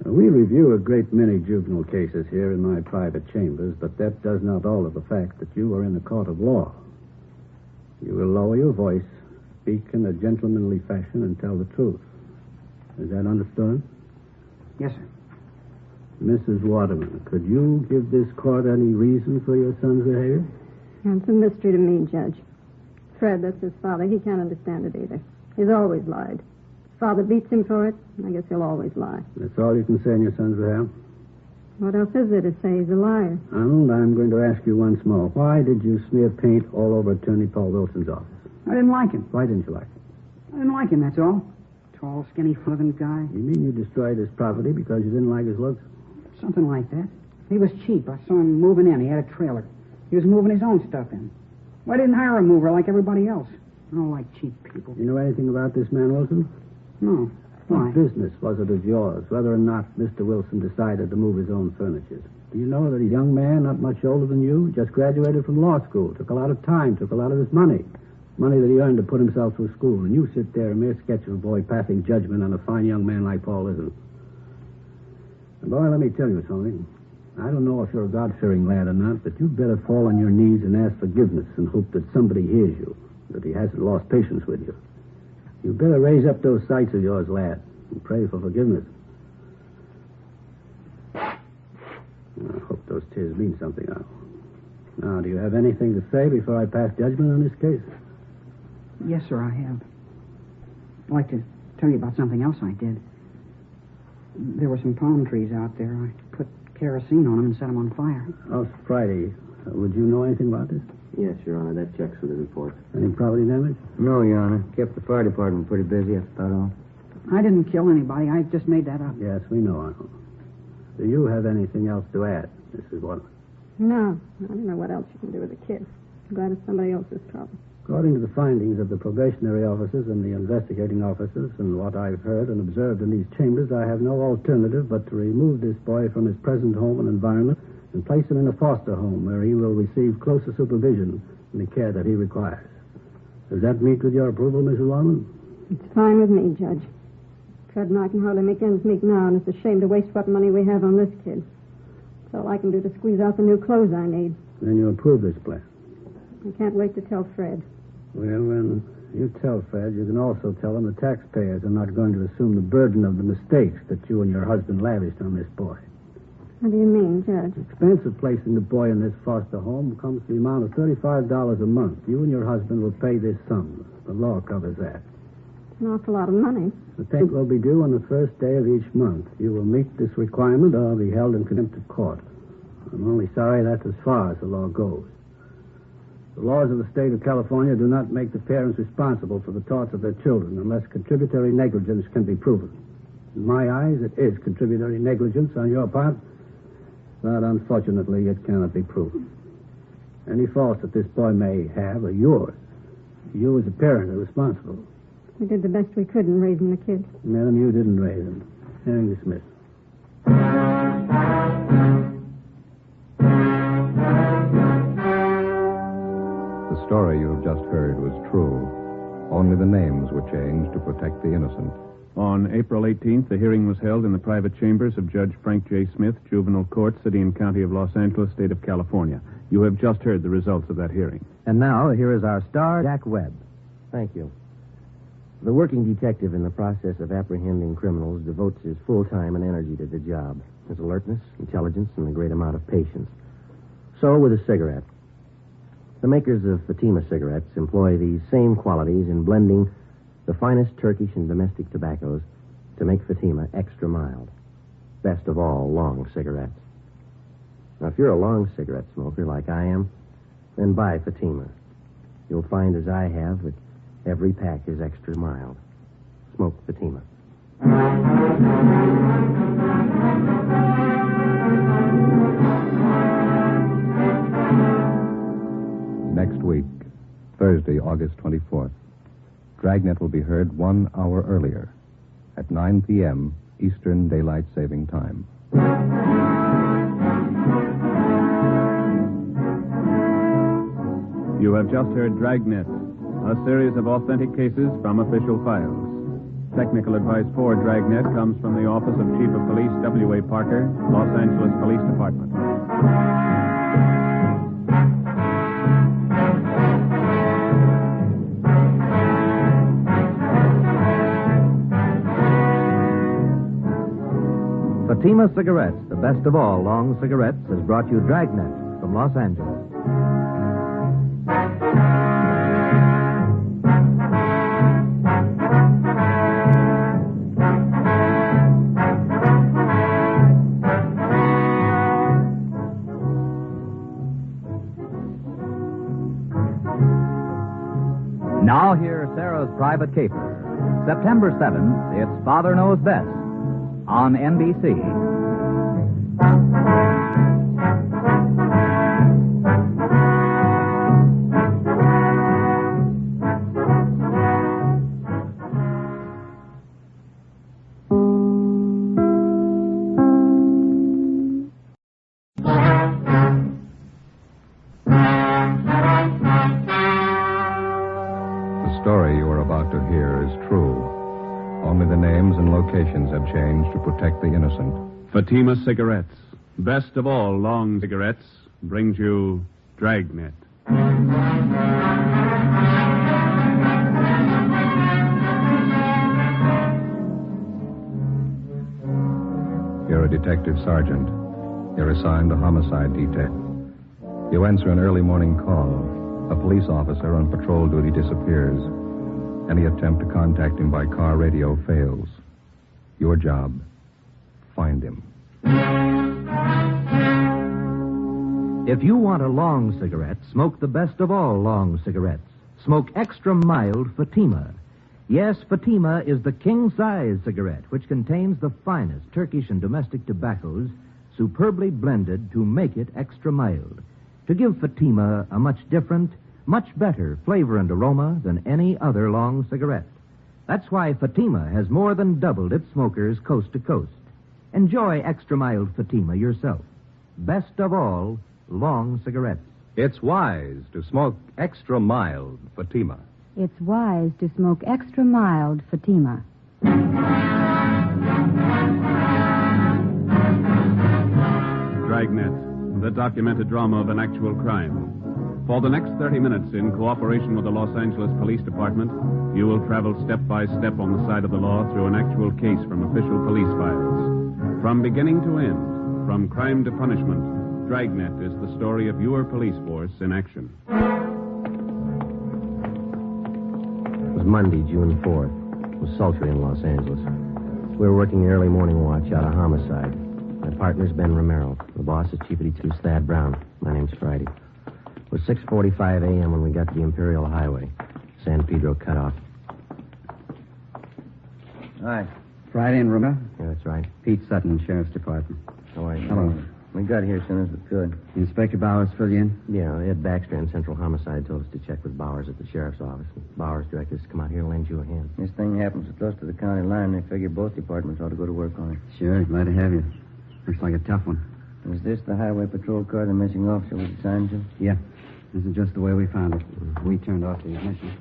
We review a great many juvenile cases here in my private chambers, but that does not alter the fact that you are in the court of law. You will lower your voice, speak in a gentlemanly fashion, and tell the truth. Is that understood? Yes, sir. Mrs. Waterman, could you give this court any reason for your son's behavior? It's a mystery to me, Judge. Fred, that's his father. He can't understand it either. He's always lied. His father beats him for it. I guess he'll always lie. That's all you can say on your son's behalf? What else is there to say he's a liar? Arnold, I'm going to ask you once more. Why did you smear paint all over Attorney Paul Wilson's office? I didn't like him. Why didn't you like him? I didn't like him, that's all. Tall, skinny, flippant guy. You mean you destroyed his property because you didn't like his looks? Something like that. He was cheap. I saw him moving in. He had a trailer. He was moving his own stuff in. Why didn't hire a mover like everybody else? I don't like cheap people. You know anything about this man, Wilson? No. Why? What business was it of yours, whether or not Mr. Wilson decided to move his own furniture? Do you know that a young man, not much older than you, just graduated from law school, took a lot of time, took a lot of his money that he earned to put himself through school, and you sit there, a mere sketch of a boy, passing judgment on a fine young man like Paul isn't. And boy, let me tell you something. I don't know if you're a God-fearing lad or not, but you'd better fall on your knees and ask forgiveness and hope that somebody hears you, that he hasn't lost patience with you. You better raise up those sights of yours, lad, and pray for forgiveness. I hope those tears mean something now. Now, do you have anything to say before I pass judgment on this case? Yes, sir, I have. I'd like to tell you about something else I did. There were some palm trees out there. I put kerosene on them and set them on fire. Oh, Friday. Would you know anything about this? Yes, Your Honor. That checks for the report. Any property damage? No, Your Honor. Kept the fire department pretty busy. That's about all. I didn't kill anybody. I just made that up. Yes, we know, Arnold. Do you have anything else to add, Mrs. Waterman? No. I don't know what else you can do with a kid. I'm glad it's somebody else's problem. According to the findings of the probationary officers and the investigating officers and what I've heard and observed in these chambers, I have no alternative but to remove this boy from his present home and environment and place him in a foster home where he will receive closer supervision and the care that he requires. Does that meet with your approval, Mrs. Waterman? It's fine with me, Judge. Fred and I can hardly make ends meet now, and it's a shame to waste what money we have on this kid. It's all I can do to squeeze out the new clothes I need. Then you approve this plan? I can't wait to tell Fred. Well, then, You tell Fred. You can also tell him the taxpayers are not going to assume the burden of the mistakes that you and your husband lavished on this boy. What do you mean, Judge? The expense of placing the boy in this foster home comes to the amount of $35 a month. You and your husband will pay this sum. The law covers that. It's an awful lot of money. The payment will be due on the first day of each month. You will meet this requirement or be held in contempt of court. I'm only sorry that's as far as the law goes. The laws of the state of California do not make the parents responsible for the torts of their children unless contributory negligence can be proven. In my eyes, it is contributory negligence on your part, but unfortunately, it cannot be proven. Any faults that this boy may have are yours. You as a parent are responsible. We did the best we could in raising the kid. Madam, you didn't raise him. Hearing dismissed. The story you have just heard was true. Only the names were changed to protect the innocent. On April 18th, the hearing was held in the private chambers of Judge Frank J. Smith, Juvenile Court, City and County of Los Angeles, State of California. You have just heard the results of that hearing. And now, here is our star, Jack Webb. Thank you. The working detective in the process of apprehending criminals devotes his full time and energy to the job. His alertness, intelligence, and a great amount of patience. So with a cigarette. The makers of Fatima cigarettes employ these same qualities in blending the finest Turkish and domestic tobaccos to make Fatima extra mild. Best of all, long cigarettes. Now, if you're a long cigarette smoker like I am, then buy Fatima. You'll find, as I have, that every pack is extra mild. Smoke Fatima. Next week, Thursday, August 24th, Dragnet will be heard 1 hour earlier at 9 p.m. Eastern Daylight Saving Time. You have just heard Dragnet, a series of authentic cases from official files. Technical advice for Dragnet comes from the Office of Chief of Police W.A. Parker, Los Angeles Police Department. Fatima Cigarettes, the best of all long cigarettes, has brought you Dragnet from Los Angeles. Now hear Sarah's Private Caper. September 7th, it's Father Knows Best on NBC. The story you are about to hear is true. Only the names and locations have changed to protect the innocent. Fatima Cigarettes, best of all long cigarettes, brings you Dragnet. You're a detective sergeant. You're assigned to homicide detail. You answer an early morning call. A police officer on patrol duty disappears. Any attempt to contact him by car radio fails. Your job, find him. If you want a long cigarette, smoke the best of all long cigarettes. Smoke extra mild Fatima. Yes, Fatima is the king-size cigarette, which contains the finest Turkish and domestic tobaccos superbly blended to make it extra mild, to give Fatima a much different, much better flavor and aroma than any other long cigarette. That's why Fatima has more than doubled its smokers coast to coast. Enjoy extra mild Fatima yourself. Best of all, long cigarettes. It's wise to smoke extra mild Fatima. It's wise to smoke extra mild Fatima. Dragnet, the documented drama of an actual crime. For the next 30 minutes, in cooperation with the Los Angeles Police Department, you will travel step by step on the side of the law through an actual case from official police files. From beginning to end, from crime to punishment, Dragnet is the story of your police force in action. It was Monday, June 4th. It was sultry in Los Angeles. We were working the early morning watch out of homicide. My partner's Ben Romero. The boss is Chief 82 Thad Brown. My name's Friday. It was 6:45 a.m. when we got to the Imperial Highway. San Pedro cut off. Hi. Friday and Romero? Yeah, that's right. Pete Sutton, Sheriff's Department. How are you? Hello. We got here as soon as we could. Inspector Bowers fill you in? Yeah, Ed Baxter in Central Homicide told us to check with Bowers at the sheriff's office. Bowers directed us to come out here and lend you a hand. This thing happens so close to the county line, they figure both departments ought to go to work on it. Sure, glad to have you. Looks like a tough one. Is this the highway patrol car the missing officer was assigned to? Yeah. This is just the way we found it. We turned off the ignition.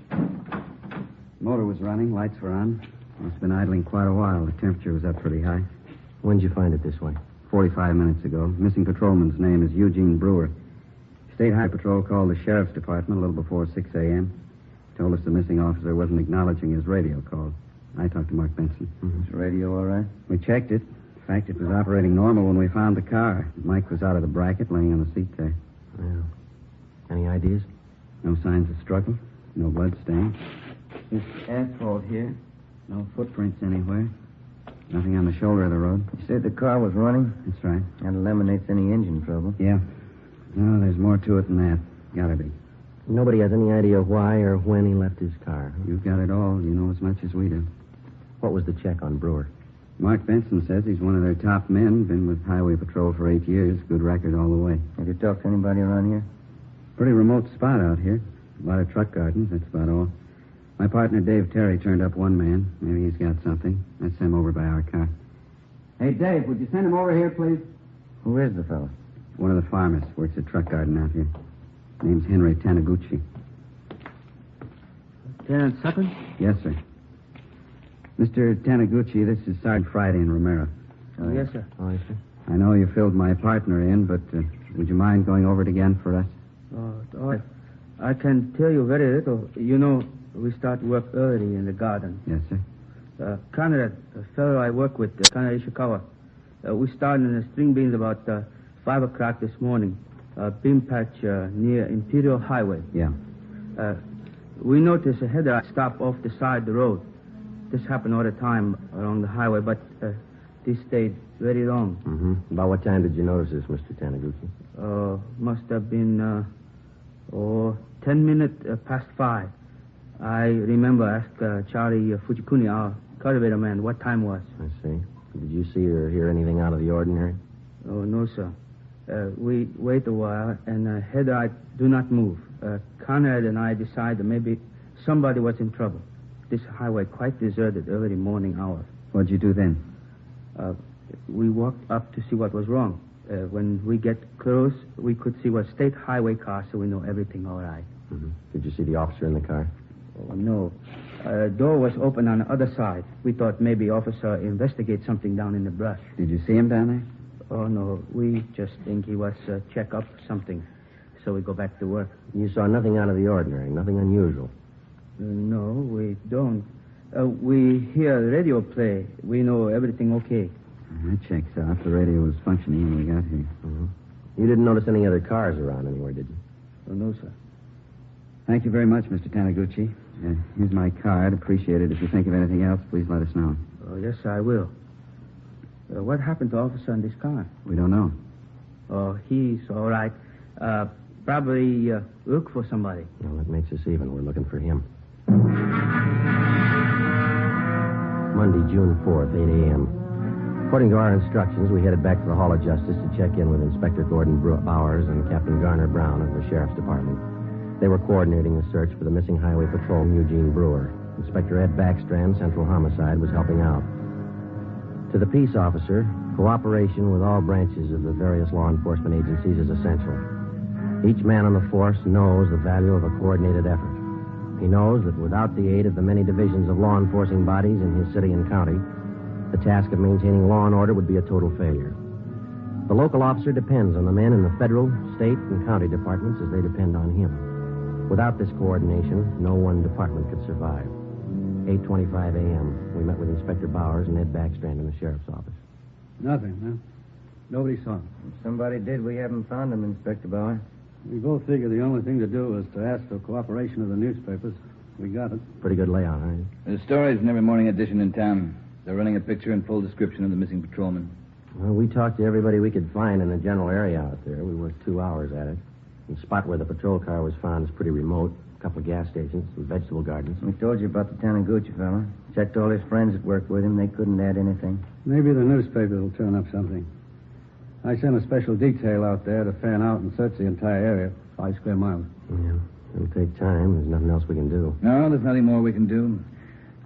Motor was running, lights were on. It's been idling quite a while. The temperature was up pretty high. When'd you find it this way? 45 minutes ago. Missing patrolman's name is Eugene Brewer. State High Patrol called the Sheriff's Department a little before 6 a.m. Told us the missing officer wasn't acknowledging his radio call. I talked to Mark Benson. Is the radio all right? We checked it. In fact, it was operating normal when we found the car. Mike was out of the bracket, laying on the seat there. Yeah. Any ideas? No signs of struggle. No blood stain. This asphalt here. No footprints anywhere. Nothing on the shoulder of the road. You said the car was running? That's right. That eliminates any engine trouble. Yeah. No, there's more to it than that. Gotta be. Nobody has any idea why or when he left his car. You've got it all. You know as much as we do. What was the check on Brewer? Mark Benson says he's one of their top men. Been with Highway Patrol for 8 years. Good record all the way. Have you talked to anybody around here? Pretty remote spot out here. A lot of truck gardens. That's about all. My partner, Dave Terry, turned up one man. Maybe he's got something. Let's send him over by our car. Hey, Dave, would you send him over here, please? Who is the fellow? One of the farmers. Works at truck garden out here. Name's Henry Taniguchi. Lieutenant Sutton? Yes, sir. Mr. Taniguchi, this is Sergeant Friday in Romero. Oh, yes, sir. Oh, yes, sir. I know you filled my partner in, but would you mind going over it again for us? I can tell you very little. You know, we start work early in the garden. Yes, sir. Conrad, the fellow I work with, Conrad Ishikawa, we started in the string beans about 5 o'clock this morning. Bean patch near Imperial Highway. Yeah. We noticed a header stop off the side of the road. This happened all the time along the highway, but this stayed very long. Mm-hmm. About what time did you notice this, Mr. Taniguchi? Must have been 10 minutes past 5. I remember asked Charlie Fujikuni, our cultivator man, what time was. I see. Did you see or hear anything out of the ordinary? Oh, no, sir. We wait a while, and headlight do not move. Conrad and I decided maybe somebody was in trouble. This highway quite deserted early morning hours. What'd you do then? We walked up to see what was wrong. When we get close, we could see was state highway car, so we know everything all right. Mm-hmm. Did you see the officer in the car? Oh, no. Door was open on the other side. We thought maybe officer investigate something down in the brush. Did you see him down there? Oh, no. We just think he was check up something. So we go back to work. You saw nothing out of the ordinary, nothing unusual? No, we don't. We hear the radio play. We know everything okay. That checks out. The radio was functioning when we got here. Mm-hmm. You didn't notice any other cars around anywhere, did you? Oh, no, sir. Thank you very much, Mr. Taniguchi. Here's my card. Appreciate it. If you think of anything else, please let us know. Oh, yes, I will. What happened to officer in this car? We don't know. Oh, he's all right. Probably look for somebody. Well, that makes us even. We're looking for him. Monday, June 4th, 8 a.m. According to our instructions, we headed back to the Hall of Justice to check in with Inspector Gordon Bowers and Captain Garner Brown of the Sheriff's Department. They were coordinating the search for the missing highway patrolman Eugene Brewer. Inspector Ed Backstrand, Central Homicide, was helping out. To the peace officer, cooperation with all branches of the various law enforcement agencies is essential. Each man on the force knows the value of a coordinated effort. He knows that without the aid of the many divisions of law enforcing bodies in his city and county, the task of maintaining law and order would be a total failure. The local officer depends on the men in the federal, state, and county departments as they depend on him. Without this coordination, no one department could survive. 8:25 a.m. We met with Inspector Bowers and Ed Backstrand in the sheriff's office. Nothing, huh? Nobody saw him. If somebody did, we haven't found him, Inspector Bauer. We both figured the only thing to do was to ask for cooperation of the newspapers. We got it. Pretty good layout, huh? There's stories in every morning edition in town. They're running a picture and full description of the missing patrolman. Well, we talked to everybody we could find in the general area out there. We worked 2 hours at it. The spot where the patrol car was found is pretty remote. A couple of gas stations, some vegetable gardens. We told you about the Taniguchi fella. Checked all his friends that worked with him. They couldn't add anything. Maybe the newspapers will turn up something. I sent a special detail out there to fan out and search the entire area, 5 square miles. Yeah, it'll take time. There's nothing else we can do. No, there's nothing more we can do.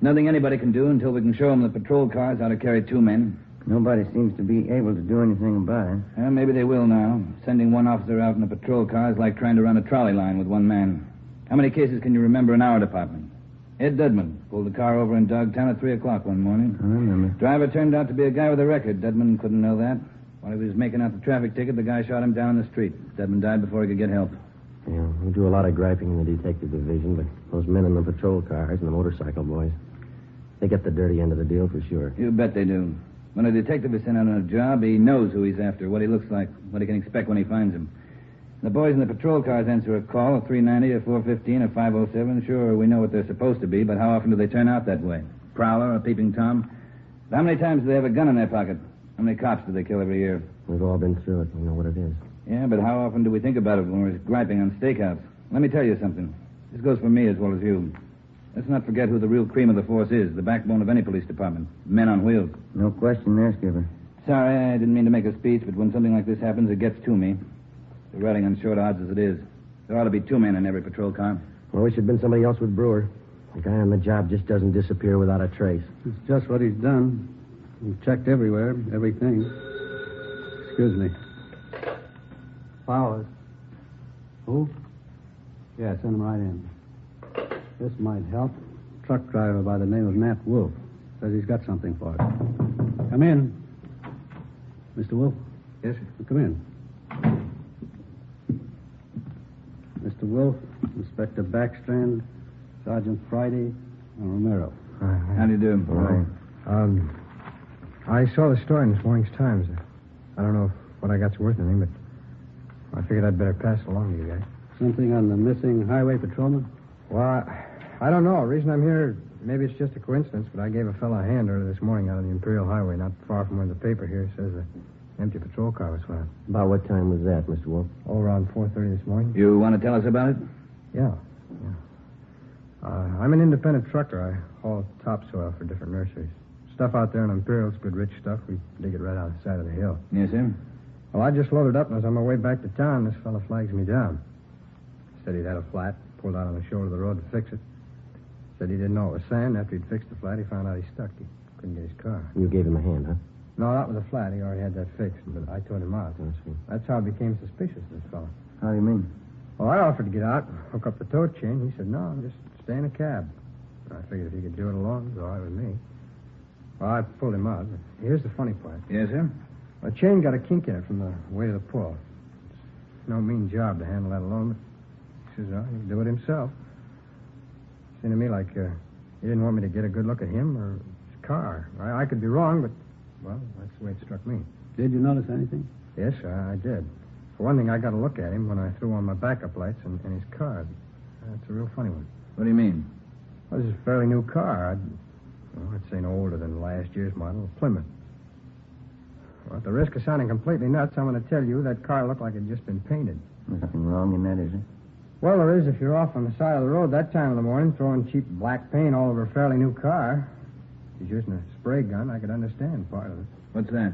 Nothing anybody can do until we can show them the patrol cars how to carry 2 men. Nobody seems to be able to do anything about it. Maybe they will now. Sending one officer out in a patrol car is like trying to run a trolley line with 1 man. How many cases can you remember in our department? Ed Dudman pulled the car over in Dogtown at 3 o'clock one morning. I remember. Driver turned out to be a guy with a record. Dudman couldn't know that. While he was making out the traffic ticket, the guy shot him down in the street. Dudman died before he could get help. Yeah, we do a lot of griping in the detective division, but those men in the patrol cars and the motorcycle boys, they get the dirty end of the deal for sure. You bet they do. When a detective is sent out on a job, he knows who he's after, what he looks like, what he can expect when he finds him. The boys in the patrol cars answer a call at 390 or 415 or 507. Sure, we know what they're supposed to be, but how often do they turn out that way? Prowler or peeping Tom? How many times do they have a gun in their pocket? How many cops do they kill every year? We've all been through it. We know what it is. Yeah, but how often do we think about it when we're griping on stakeouts? Let me tell you something. This goes for me as well as you. Let's not forget who the real cream of the force is, the backbone of any police department. Men on wheels. No question there, Skipper. Sorry, I didn't mean to make a speech, but when something like this happens, it gets to me. The riding on short odds as it is. There ought to be 2 men in every patrol car. Well, we should have been somebody else with Brewer. The guy on the job just doesn't disappear without a trace. It's just what he's done. We've checked everywhere, everything. Excuse me. Powers. Who? Yeah, send him right in. This might help. Truck driver by the name of Nat Wolf. Says he's got something for us. Come in. Mr. Wolf? Yes, sir. Come in. Mr. Wolf, Inspector Backstrand, Sergeant Friday, and Romero. How do you do? Right. I saw the story in this morning's Times. I don't know if what I got's worth anything, but I figured I'd better pass it along to you guys. Something on the missing highway patrolman? Well, I don't know. The reason I'm here, maybe it's just a coincidence, but I gave a fellow a hand earlier this morning out on the Imperial Highway, not far from where the paper here says an empty patrol car was found. About what time was that, Mr. Wolf? Oh, around 4:30 this morning. You want to tell us about it? Yeah. I'm an independent trucker. I haul topsoil for different nurseries. Stuff out there in Imperial's good rich stuff. We dig it right out the side of the hill. Yes, sir. Well, I just loaded up, and as on my way back to town, this fellow flags me down. Said he'd had a flat, pulled out on the shoulder of the road to fix it. Said he didn't know it was sand. After he'd fixed the flat, he found out he stuck. He couldn't get his car. You gave him a hand, huh? No, that was a flat. He already had that fixed, but I towed him out. That's how I became suspicious of this fellow. How do you mean? Well, I offered to get out, hook up the tow chain. He said, no, just stay in a cab. I figured if he could do it alone, it was all right with me. Well, I pulled him out. But here's the funny part. Yes, sir? The chain got a kink in it from the weight of the pull. It's no mean job to handle that alone, but he says, well, he can do it himself. Seemed to me like he didn't want me to get a good look at him or his car. I could be wrong, but, well, that's the way it struck me. Did you notice anything? Yes, I did. For one thing, I got a look at him when I threw on my backup lights and his car. That's a real funny one. What do you mean? Well, this is a fairly new car. I'd say no older than last year's model, Plymouth. Well, at the risk of sounding completely nuts, I'm going to tell you that car looked like it had just been painted. There's nothing wrong in that, is there? Well, there is if you're off on the side of the road that time of the morning throwing cheap black paint all over a fairly new car. If he's using a spray gun, I could understand part of it. What's that?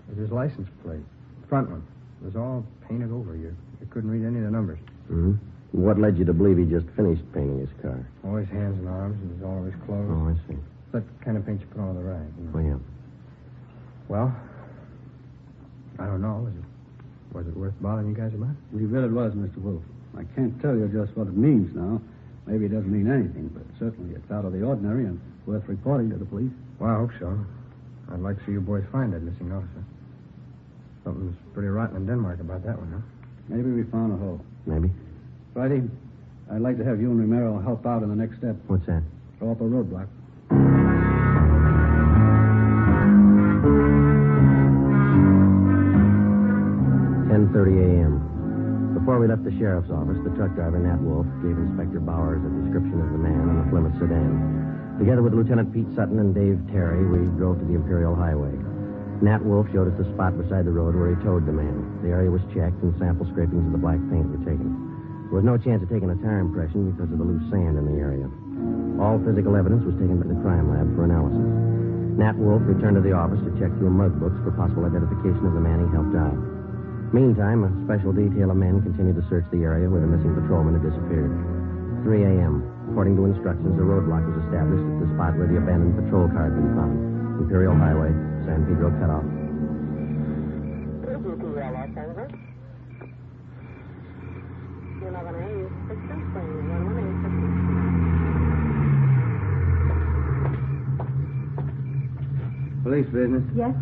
It was his license plate. The front one. It was all painted over. You couldn't read any of the numbers. Mm-hmm. What led you to believe he just finished painting his car? Oh, his hands and arms and all of his clothes. Oh, I see. That kind of paint you put on the rag. You know. Oh, yeah. Well, I don't know. Was it worth bothering you guys about? You bet it was, Mr. Wolf. I can't tell you just what it means now. Maybe it doesn't mean anything, but certainly it's out of the ordinary and worth reporting to the police. Well, I hope so. I'd like to see you boys find that missing officer. Something's pretty rotten in Denmark about that one, huh? Maybe we found a hole. Maybe. Friday, I'd like to have you and Romero help out in the next step. What's that? Throw up a roadblock. 10:30 a.m. Before we left the sheriff's office, the truck driver, Nat Wolf, gave Inspector Bowers a description of the man in the Plymouth sedan. Together with Lieutenant Pete Sutton and Dave Terry, we drove to the Imperial Highway. Nat Wolf showed us the spot beside the road where he towed the man. The area was checked, and sample scrapings of the black paint were taken. There was no chance of taking a tire impression because of the loose sand in the area. All physical evidence was taken to the crime lab for analysis. Nat Wolf returned to the office to check through mug books for possible identification of the man he helped out. Meantime, a special detail of men continued to search the area where the missing patrolman had disappeared. 3 a.m. According to instructions, a roadblock was established at the spot where the abandoned patrol car had been found. Imperial Highway, San Pedro cutoff. Police business. Yes,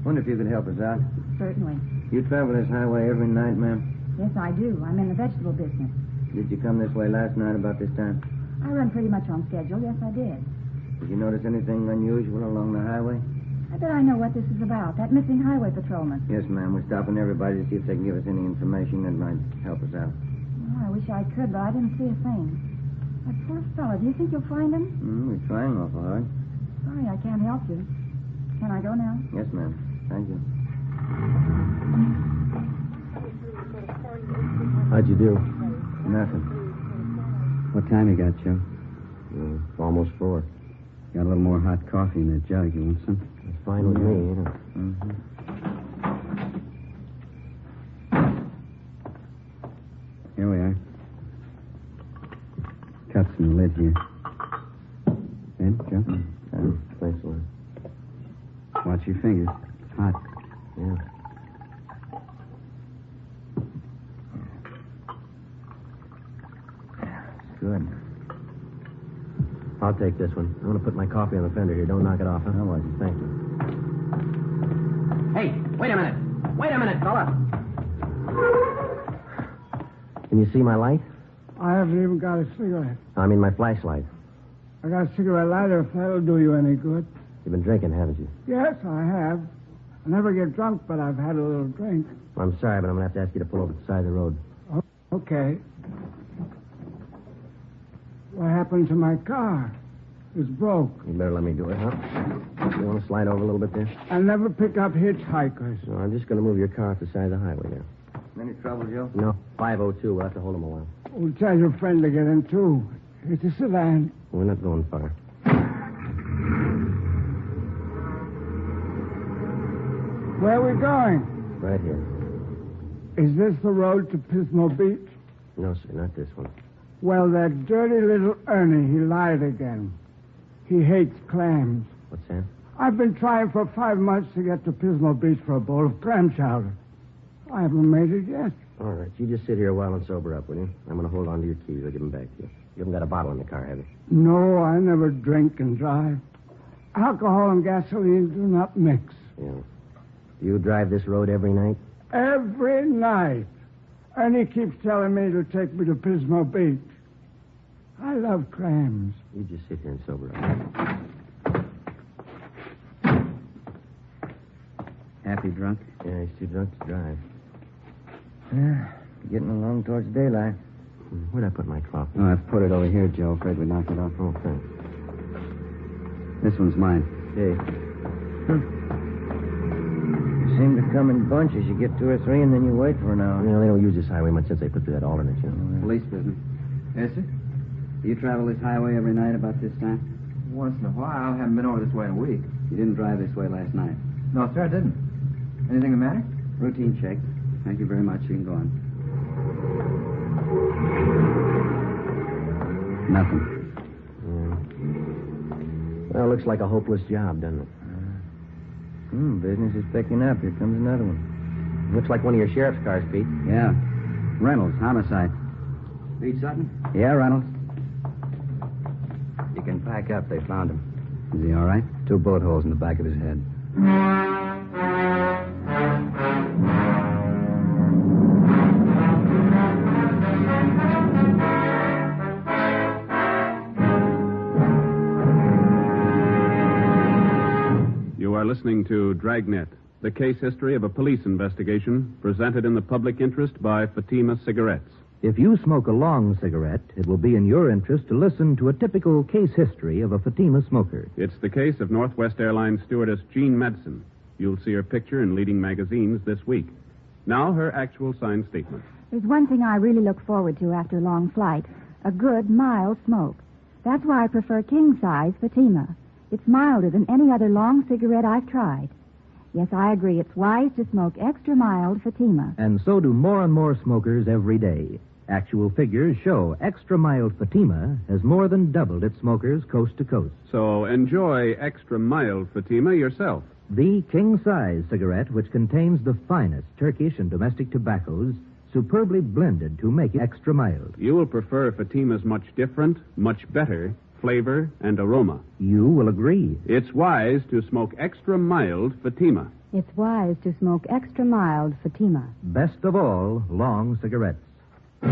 Wonder if you could help us out. certainly. You travel this highway every night, ma'am? Yes, I do. I'm in the vegetable business. Did you come this way last night about this time? I run pretty much on schedule. Yes, I did. Did you notice anything unusual along the highway? I bet I know what this is about. That missing highway patrolman. Yes, ma'am. We're stopping everybody to see if they can give us any information that might help us out. Oh, I wish I could, but I didn't see a thing. That poor fella. Do you think you'll find him? We're trying awful hard. Sorry, I can't help you. Can I go now? Yes, ma'am. Thank you. How'd you do? Nothing. What time you got, Joe? Almost 4. Got a little more hot coffee in that jug. You want some? It's fine with me, you know. Here we are. Cuts in the lid here. And, Joe? Thanks a lot. Watch your fingers. It's hot. Yeah. Good. I'll take this one. I'm going to put my coffee on the fender here. Don't knock it off, huh? No, Thank you. Hey, wait a minute. Wait a minute, fella. Can you see my light? I haven't even got a cigarette. I mean my flashlight. I got a cigarette lighter if that'll do you any good. You've been drinking, haven't you? Yes, I have. I never get drunk, but I've had a little drink. Well, I'm sorry, but I'm going to have to ask you to pull over to the side of the road. Okay. What happened to my car? It's broke. You better let me do it, huh? You want to slide over a little bit there? I never pick up hitchhikers. No, I'm just going to move your car off the side of the highway there. Any trouble, Joe? No, 502. We'll have to hold him a while. Well, tell your friend to get in, too. It's a sedan. We're not going far. Where are we going? Right here. Is this the road to Pismo Beach? No, sir, not this one. Well, that dirty little Ernie, he lied again. He hates clams. What's that? I've been trying for 5 months to get to Pismo Beach for a bowl of clam chowder. I haven't made it yet. All right, you just sit here a while and sober up, will you? I'm going to hold on to your keys. I'll give them back to you. You haven't got a bottle in the car, have you? No, I never drink and drive. Alcohol and gasoline do not mix. Yeah. Do you drive this road every night? Every night. Ernie keeps telling me to take me to Pismo Beach. I love clams. You just sit here and sober up. Happy drunk? Yeah, he's too drunk to drive. Yeah, getting along towards daylight. Where'd I put my coffee? Oh, I've put it over here, Joe. Afraid we knocked it off. Oh, thanks. This one's mine. Hey. You seem to come in bunches. You get 2 or 3, and then you wait for an hour. You know, they don't use this highway much since they put through that alternate, you know. Police business. Yes, sir? Do you travel this highway every night about this time? Once in a while. I haven't been over this way in a week. You didn't drive this way last night. No, sir, I didn't. Anything the matter? Routine check. Thank you very much. You can go on. Nothing. Yeah. Well, looks like a hopeless job, doesn't it? Business is picking up. Here comes another one. Looks like one of your sheriff's cars, Pete. Yeah. Reynolds, homicide. Pete Sutton? Yeah, Reynolds. You can pack up. They found him. Is he all right? 2 bullet holes in the back of his head. are listening to Dragnet, the case history of a police investigation presented in the public interest by Fatima Cigarettes. If you smoke a long cigarette, it will be in your interest to listen to a typical case history of a Fatima smoker. It's the case of Northwest Airlines stewardess Jean Medson. You'll see her picture in leading magazines this week. Now, her actual signed statement. There's one thing I really look forward to after a long flight, a good, mild smoke. That's why I prefer king-size Fatima. It's milder than any other long cigarette I've tried. Yes, I agree. It's wise to smoke extra mild Fatima. And so do more and more smokers every day. Actual figures show extra mild Fatima has more than doubled its smokers coast to coast. So enjoy extra mild Fatima yourself. The king-size cigarette, which contains the finest Turkish and domestic tobaccos, superbly blended to make it extra mild. You will prefer Fatima's much different, much better flavor and aroma. You will agree. It's wise to smoke extra mild Fatima. It's wise to smoke extra mild Fatima. Best of all, long cigarettes. 5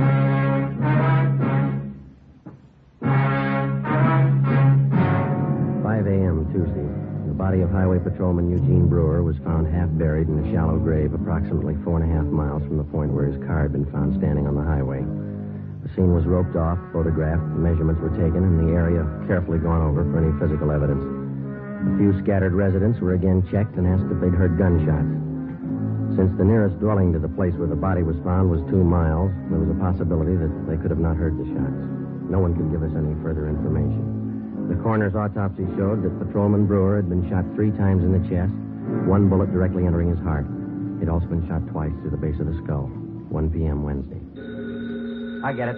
a.m. Tuesday. The body of Highway Patrolman Eugene Brewer was found half buried in a shallow grave approximately 4.5 miles from the point where his car had been found standing on the highway. The scene was roped off, photographed, measurements were taken, and the area carefully gone over for any physical evidence. A few scattered residents were again checked and asked if they'd heard gunshots. Since the nearest dwelling to the place where the body was found was 2 miles, there was a possibility that they could have not heard the shots. No one could give us any further information. The coroner's autopsy showed that Patrolman Brewer had been shot 3 times in the chest, 1 bullet directly entering his heart. He'd also been shot twice through the base of the skull. 1 p.m. Wednesday. I get it.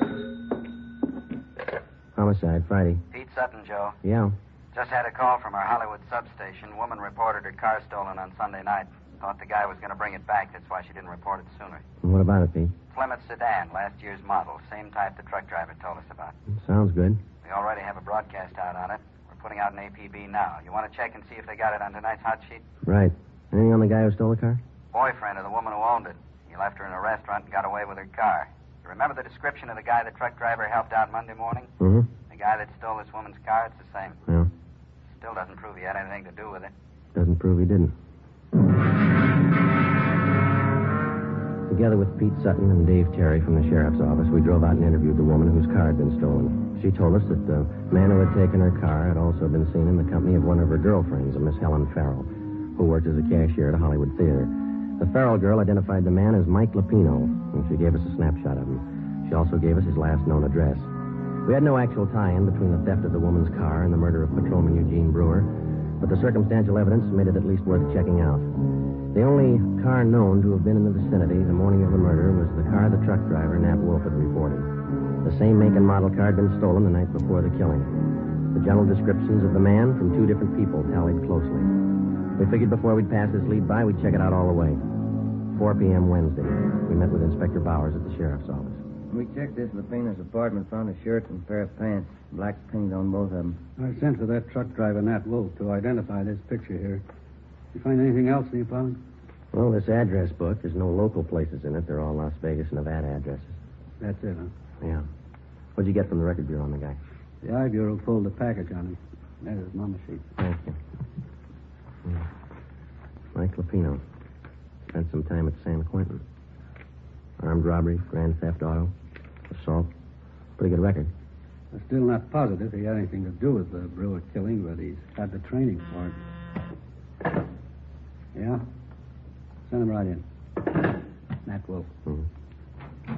Homicide, Friday. Pete Sutton, Joe. Yeah. Just had a call from our Hollywood substation. Woman reported her car stolen on Sunday night. Thought the guy was going to bring it back. That's why she didn't report it sooner. And what about it, Pete? Plymouth sedan, last year's model. Same type the truck driver told us about. Sounds good. We already have a broadcast out on it. We're putting out an APB now. You want to check and see if they got it on tonight's hot sheet? Right. Anything on the guy who stole the car? Boyfriend of the woman who owned it. He left her in a restaurant and got away with her car. You remember the description of the guy the truck driver helped out Monday morning? Mm-hmm. The guy that stole this woman's car? It's the same. Yeah. Still doesn't prove he had anything to do with it. Doesn't prove he didn't. Together with Pete Sutton and Dave Terry from the sheriff's office, we drove out and interviewed the woman whose car had been stolen. She told us that the man who had taken her car had also been seen in the company of one of her girlfriends, a Miss Helen Farrell, who worked as a cashier at a Hollywood theater. The Farrell girl identified the man as Mike Lapino, and she gave us a snapshot of him. She also gave us his last known address. We had no actual tie-in between the theft of the woman's car and the murder of Patrolman Eugene Brewer, but the circumstantial evidence made it at least worth checking out. The only car known to have been in the vicinity the morning of the murder was the car the truck driver, Nat Wolf, had reported. The same make and model car had been stolen the night before the killing. The general descriptions of the man from 2 different people tallied closely. We figured before we'd pass his lead by, we'd check it out all the way. 4 p.m. Wednesday. We met with Inspector Bowers at the sheriff's office. We checked this Lapino's apartment, found a shirt and a pair of pants. Black paint on both of them. I sent for that truck driver, Nat Wolf, to identify this picture here. You find anything else in the apartment? Well, this address book, there's no local places in it. They're all Las Vegas, Nevada addresses. That's it, huh? Yeah. What'd you get from the record bureau on the guy? The I Bureau pulled the package on him. There's his mama sheet. Thank you. Mike Lapino. Spent some time at San Quentin. Armed robbery, grand theft auto, assault. Pretty good record. I'm still not positive he had anything to do with the Brewer killing, but he's had the training for it. Yeah? Send him right in. Nat Wolf. Mm-hmm.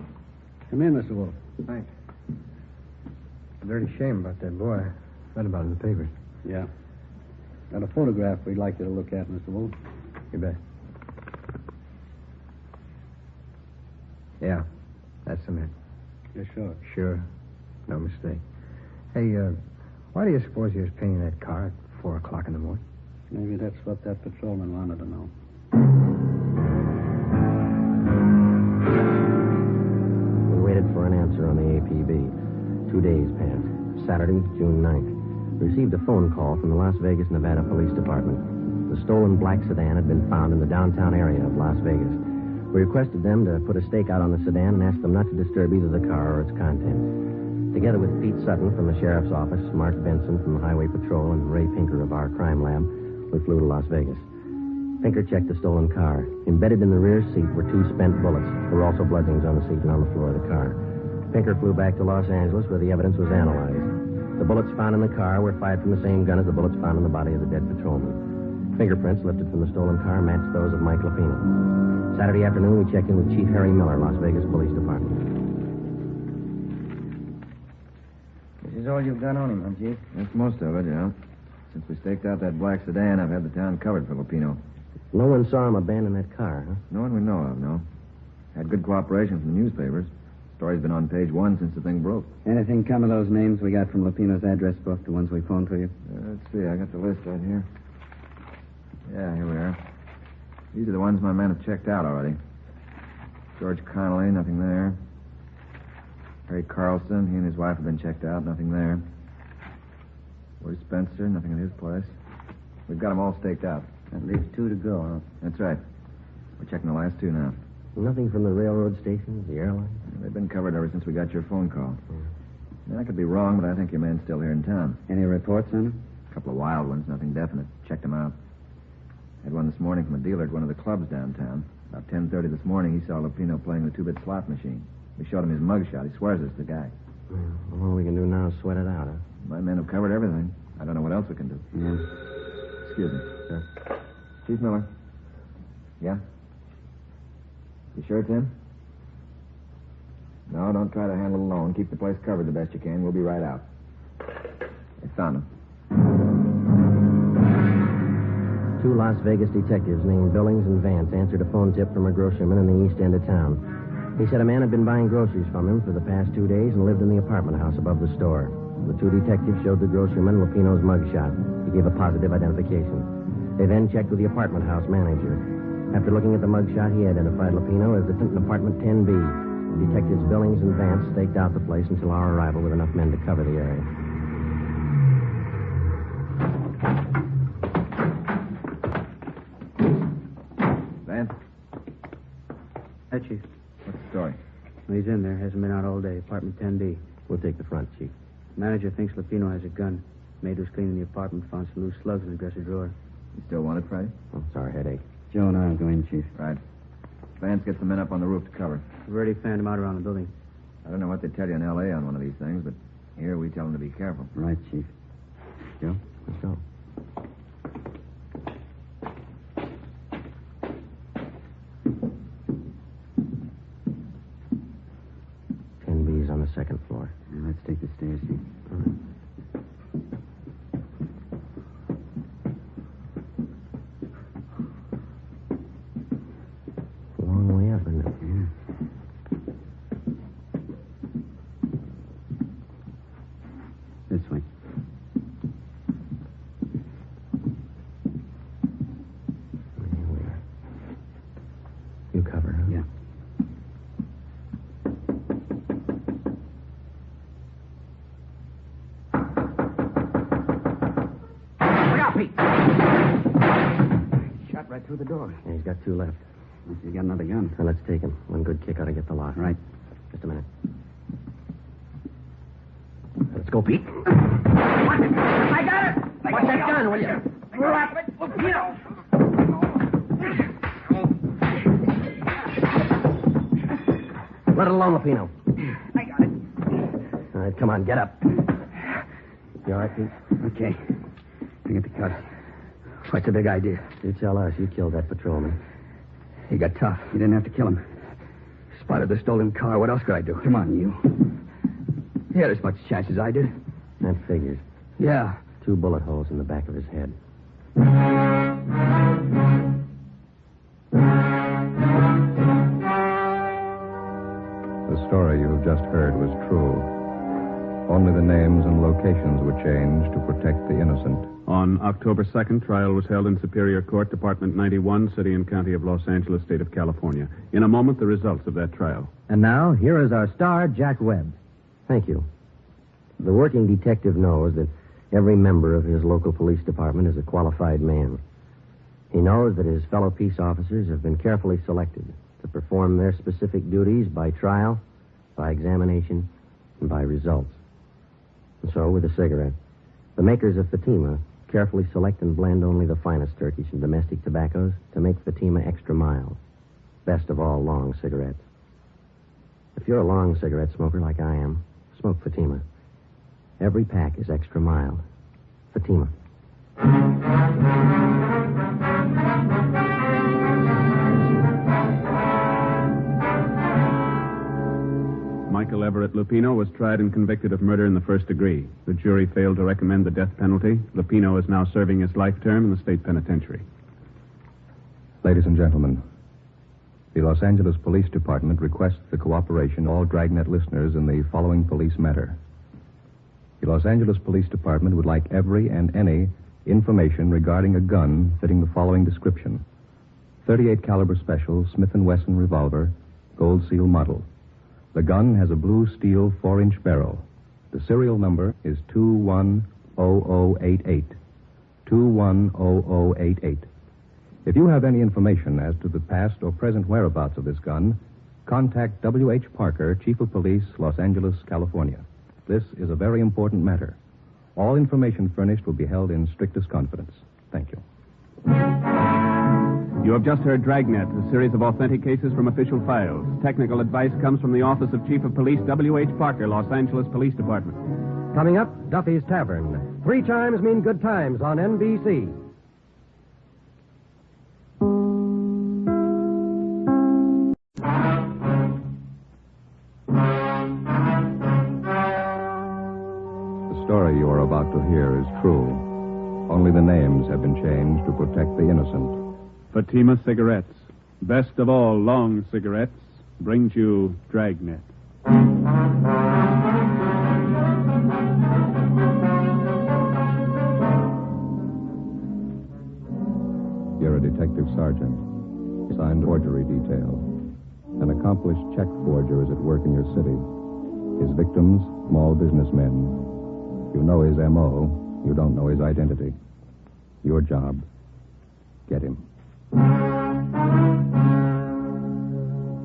Come in, Mr. Wolf. Thanks. A dirty shame about that boy. I read about it in the papers. Yeah. Got a photograph we'd like you to look at, Mr. Wolf. You bet. Yeah, that's the man. You're sure? Sure. No mistake. Hey, why do you suppose he was painting that car at 4 o'clock in the morning? Maybe that's what that patrolman wanted to know. We waited for an answer on the APB. 2 days passed. Saturday, June 9th. We received a phone call from the Las Vegas, Nevada Police Department. The stolen black sedan had been found in the downtown area of Las Vegas. We requested them to put a stake out on the sedan and asked them not to disturb either the car or its contents. Together with Pete Sutton from the sheriff's office, Mark Benson from the Highway Patrol, and Ray Pinker of our crime lab, we We flew to Las Vegas. Pinker checked the stolen car. Embedded in the rear seat were 2 spent bullets. There were also bludgeonings on the seat and on the floor of the car. Pinker flew back to Los Angeles, where the evidence was analyzed. The bullets found in the car were fired from the same gun as the bullets found in the body of the dead patrolman. Fingerprints lifted from the stolen car matched those of Mike Lapino. Saturday afternoon, we checked in with Chief Harry Miller, Las Vegas Police Department. This is all you've got on him, huh, Chief? That's most of it, yeah. Since we staked out that black sedan, I've had the town covered for Lupino. No one saw him abandon that car, huh? No one we know of, no. Had good cooperation from the newspapers. Story's been on page 1 since the thing broke. Anything come of those names we got from Lupino's address book, the ones we phoned to you? Let's see, I got the list right here. Yeah, here we are. These are the ones my men have checked out already. George Connolly, nothing there. Harry Carlson, he and his wife have been checked out, nothing there. Roy Spencer, nothing at his place. We've got them all staked out. That leaves 2 to go, huh? That's right. We're checking the last 2 now. Nothing from the railroad station, the airline? They've been covered ever since we got your phone call. I could be wrong, but I think your man's still here in town. Any reports on him? A couple of wild ones, nothing definite. Checked them out. Had one this morning from a dealer at one of the clubs downtown. About 10:30 this morning, he saw Lupino playing the 2-bit slot machine. We showed him his mugshot. He swears it's the guy. Well, all we can do now is sweat it out, huh? My men have covered everything. I don't know what else we can do. Yeah. Excuse me, sir. Chief Miller. Yeah? You sure it's him? No, don't try to handle it alone. Keep the place covered the best you can. We'll be right out. I found him. 2 Las Vegas detectives named Billings and Vance answered a phone tip from a grocerman in the east end of town. He said a man had been buying groceries from him for the past 2 days and lived in the apartment house above the store. The 2 detectives showed the grocerman Lupino's mugshot. He gave a positive identification. They then checked with the apartment house manager. After looking at the mugshot, he identified Lupino as the tenant in apartment 10B. Detectives Billings and Vance staked out the place until our arrival with enough men to cover the area. Vance? Hey, Chief. What's the story? Well, he's in there. Hasn't been out all day. Apartment 10B. We'll take the front, Chief. Manager thinks Lupino has a gun. Maid was cleaning the apartment, found some loose slugs in the dresser drawer. You still want it, Friday? Oh, sorry, headache. Joe and I will go in, Chief. Right. Vance, get the men up on the roof to cover. We've already fanned him out around the building. I don't know what they tell you in L.A. on one of these things, but here we tell them to be careful. Right, Chief. Joe? Let's go. B's on the second floor. Yeah, let's take the stairs, Chief. All right. Long way up, isn't it? Yeah. This way. Here we are. You cover, huh? Yeah. Look out, Pete! Shot right through the door. Yeah, he's got 2 left. He's got another gun. Now, let's take him. One good kick ought to get the lot. Right. Just a minute. Let's go, Pete. I got it! Watch that gun, will you? Drop it, Lupino! Let it alone, Lupino. I got it. All right, come on, get up. You all right, Pete? Okay. I get the cuts. What's the big idea? You tell us. You killed that patrolman. He got tough. You didn't have to kill him. Spotted the stolen car. What else could I do? Come on, you. He had as much chance as I did. That figures. Yeah. 2 bullet holes in the back of his head. The story you have just heard was true. Only the names and locations were changed to protect the innocent. On October 2nd, trial was held in Superior Court, Department 91, City and County of Los Angeles, State of California. In a moment, the results of that trial. And now, here is our star, Jack Webb. Thank you. The working detective knows that every member of his local police department is a qualified man. He knows that his fellow peace officers have been carefully selected to perform their specific duties by trial, by examination, and by results. And so, with a cigarette, the makers of Fatima Carefully select and blend only the finest Turkish and domestic tobaccos to make Fatima extra mild. Best of all, long cigarettes. If you're a long cigarette smoker like I am, smoke Fatima. Every pack is extra mild. Fatima. Michael Everett Lupino was tried and convicted of murder in the first degree. The jury failed to recommend the death penalty. Lupino is now serving his life term in the state penitentiary. Ladies and gentlemen, the Los Angeles Police Department requests the cooperation of all Dragnet listeners in the following police matter. The Los Angeles Police Department would like every and any information regarding a gun fitting the following description. .38 caliber special Smith & Wesson revolver, gold seal model. The gun has a blue steel 4-inch barrel. The serial number is 210088. 210088. If you have any information as to the past or present whereabouts of this gun, contact W.H. Parker, Chief of Police, Los Angeles, California. This is a very important matter. All information furnished will be held in strictest confidence. Thank you. You have just heard Dragnet, a series of authentic cases from official files. Technical advice comes from the Office of Chief of Police W.H. Parker, Los Angeles Police Department. Coming up, Duffy's Tavern. 3 times mean good times on NBC. The story you are about to hear is true. Only the names have been changed to protect the innocent. Fatima Cigarettes, best of all long cigarettes, brings you Dragnet. You're a detective sergeant, assigned forgery detail. An accomplished check forger is at work in your city. His victims, small businessmen. You know his M.O., you don't know his identity. Your job, get him.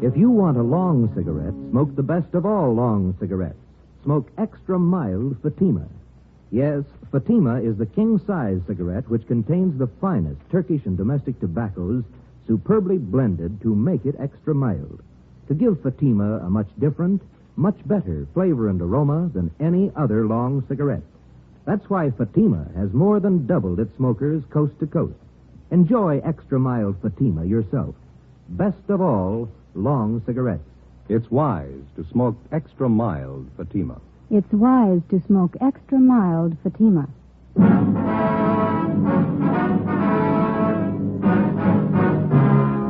If you want a long cigarette, smoke the best of all long cigarettes. Smoke extra mild Fatima. Yes, Fatima is the king-size cigarette which contains the finest Turkish and domestic tobaccos superbly blended to make it extra mild. To give Fatima a much different, much better flavor and aroma than any other long cigarette. That's why Fatima has more than doubled its smokers coast to coast. Enjoy extra mild Fatima yourself. Best of all, long cigarettes. It's wise to smoke extra mild Fatima. It's wise to smoke extra mild Fatima.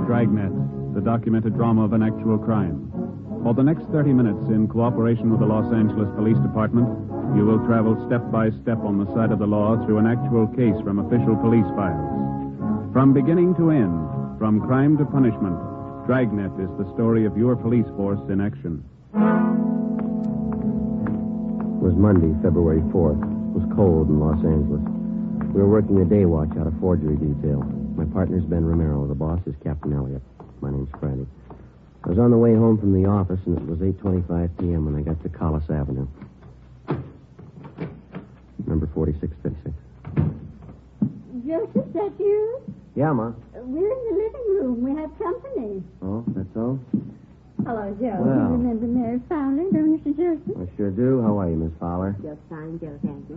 Dragnet, the documented drama of an actual crime. For the next 30 minutes, in cooperation with the Los Angeles Police Department, you will travel step by step on the side of the law through an actual case from official police files. From beginning to end, from crime to punishment, Dragnet is the story of your police force in action. It was Monday, February 4th. It was cold in Los Angeles. We were working the day watch out of forgery detail. My partner's Ben Romero. The boss is Captain Elliott. My name's Friday. I was on the way home from the office, and it was 8:25 p.m. when I got to Collis Avenue. Number 4656. Joseph, that you? Yeah, Ma. We're in the living room. We have company. Oh, that's all? Hello, Joe. Well. You remember Mary Fowler, don't you, Mr. Joseph? I sure do. How are you, Miss Fowler? Just fine, Joe, thank you.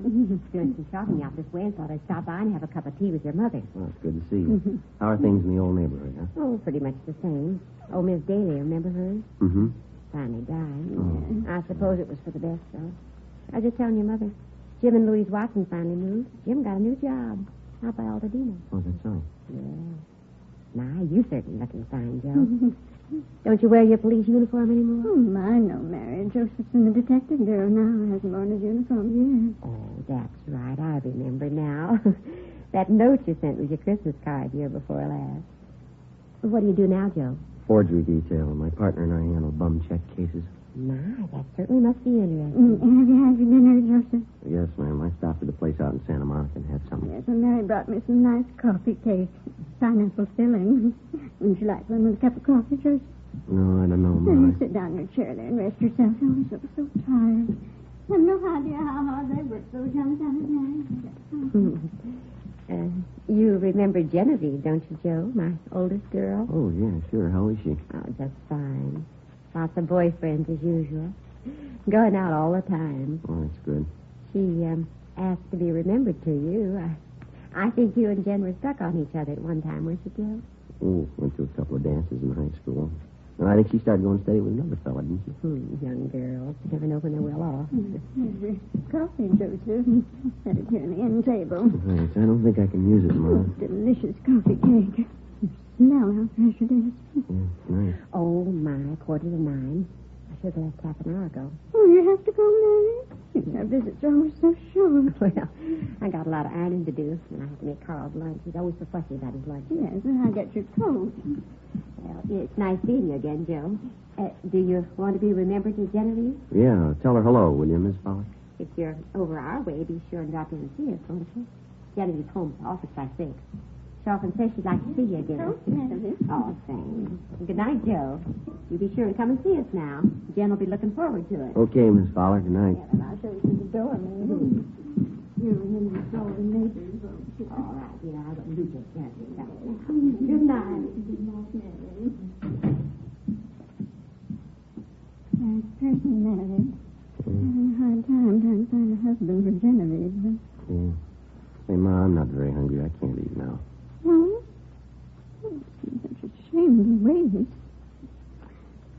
Doing some shopping out this way and thought I'd stop by and have a cup of tea with your mother. Well, it's good to see you. How are things in the old neighborhood, huh? Oh, pretty much the same. Oh, Miss Daly, remember her? Mm-hmm. Finally died. Oh. I suppose it was for the best, though. I was just telling your mother. Jim and Louise Watson finally moved. Jim got a new job out by Altadena. Oh, that's so. Yeah. My, you certainly looking fine, Joe. Don't you wear your police uniform anymore? Oh, my, no, Mary. Joseph's in the detective bureau now. Hasn't worn his uniform yet. Oh, that's right. I remember now. That note you sent was your Christmas card year before last. What do you do now, Joe? Forgery detail. My partner and I handle bum check cases. My, that certainly must be interesting. Have you had your dinner, Joseph? Yes, ma'am. I stopped at a place out in Santa Monica and had something. Yes, and Mary brought me some nice coffee cake. Pineapple filling. Wouldn't you like one with a cup of coffee, Joseph? No, I don't know, Now, Ma. you sit down in your chair there and rest yourself. Oh, you look so tired. Have no idea how hard they work those young fellas. You remember Genevieve, don't you, Joe? My oldest girl? Oh, yeah, sure. How is she? Oh, just fine. Lots of boyfriends as usual. Going out all the time. Oh, that's good. She asked to be remembered to you. I think you and Jen were stuck on each other at one time, weren't you, Joe? Oh, went to a couple of dances in high school. And I think she started going steady with another fella, didn't she? Young girls. You never know when they're well off. Here's coffee, Joseph. Set it here on the end table. Thanks. I don't think I can use it, Ma. Delicious coffee cake. You smell how fresh it is. Yeah, nice. Oh, my, 8:45. I should have left half an hour ago. Oh, you have to go, Mary? Our visits are always so short. Well, I got a lot of ironing to do, and I have to make Carl's lunch. He's always so fussy about his lunch. Yes, and I got your coat. Well, it's nice seeing you again, Joe. Do you want to be remembered as Genevieve? Yeah, tell her hello, will you, Miss Pollock? If you're over our way, be sure and drop in and see us, won't you? Genevieve's home at the office by 6. She often says she'd like to see you again. Oh, thanks. Good night, Joe. You be sure and come and see us now. Jen will be looking forward to it. Okay, Miss Fowler. Good night. Yeah, but I'll show you to the door, maybe. You remember all the neighbors. All right, yeah, I wouldn't do just that. Good night. That person married. Having a hard time trying to find a husband for Genevieve. Yeah. Say, Ma, I'm not very hungry. I can't eat now. No? Oh, it's such a shame to waste.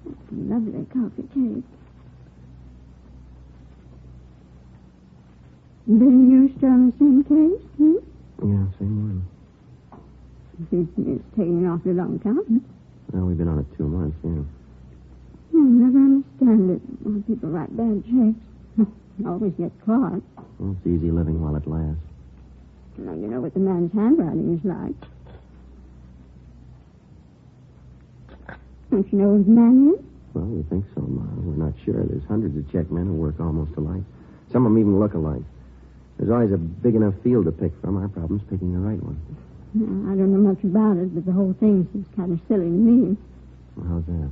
That's a lovely coffee cake. Didn't you still on the same case? Yeah, same one. It's taking an awfully long time. Well, we've been on it 2 months, yeah. I'll never understand it when people write bad checks. Always get caught. Well, it's easy living while it lasts. Now, you know what the man's handwriting is like. Don't you know who the man is? Well, we think so, Ma. We're not sure. There's hundreds of check men who work almost alike. Some of them even look alike. There's always a big enough field to pick from. Our problem's picking the right one. No, I don't know much about it, but the whole thing seems kind of silly to me. Well, how's that?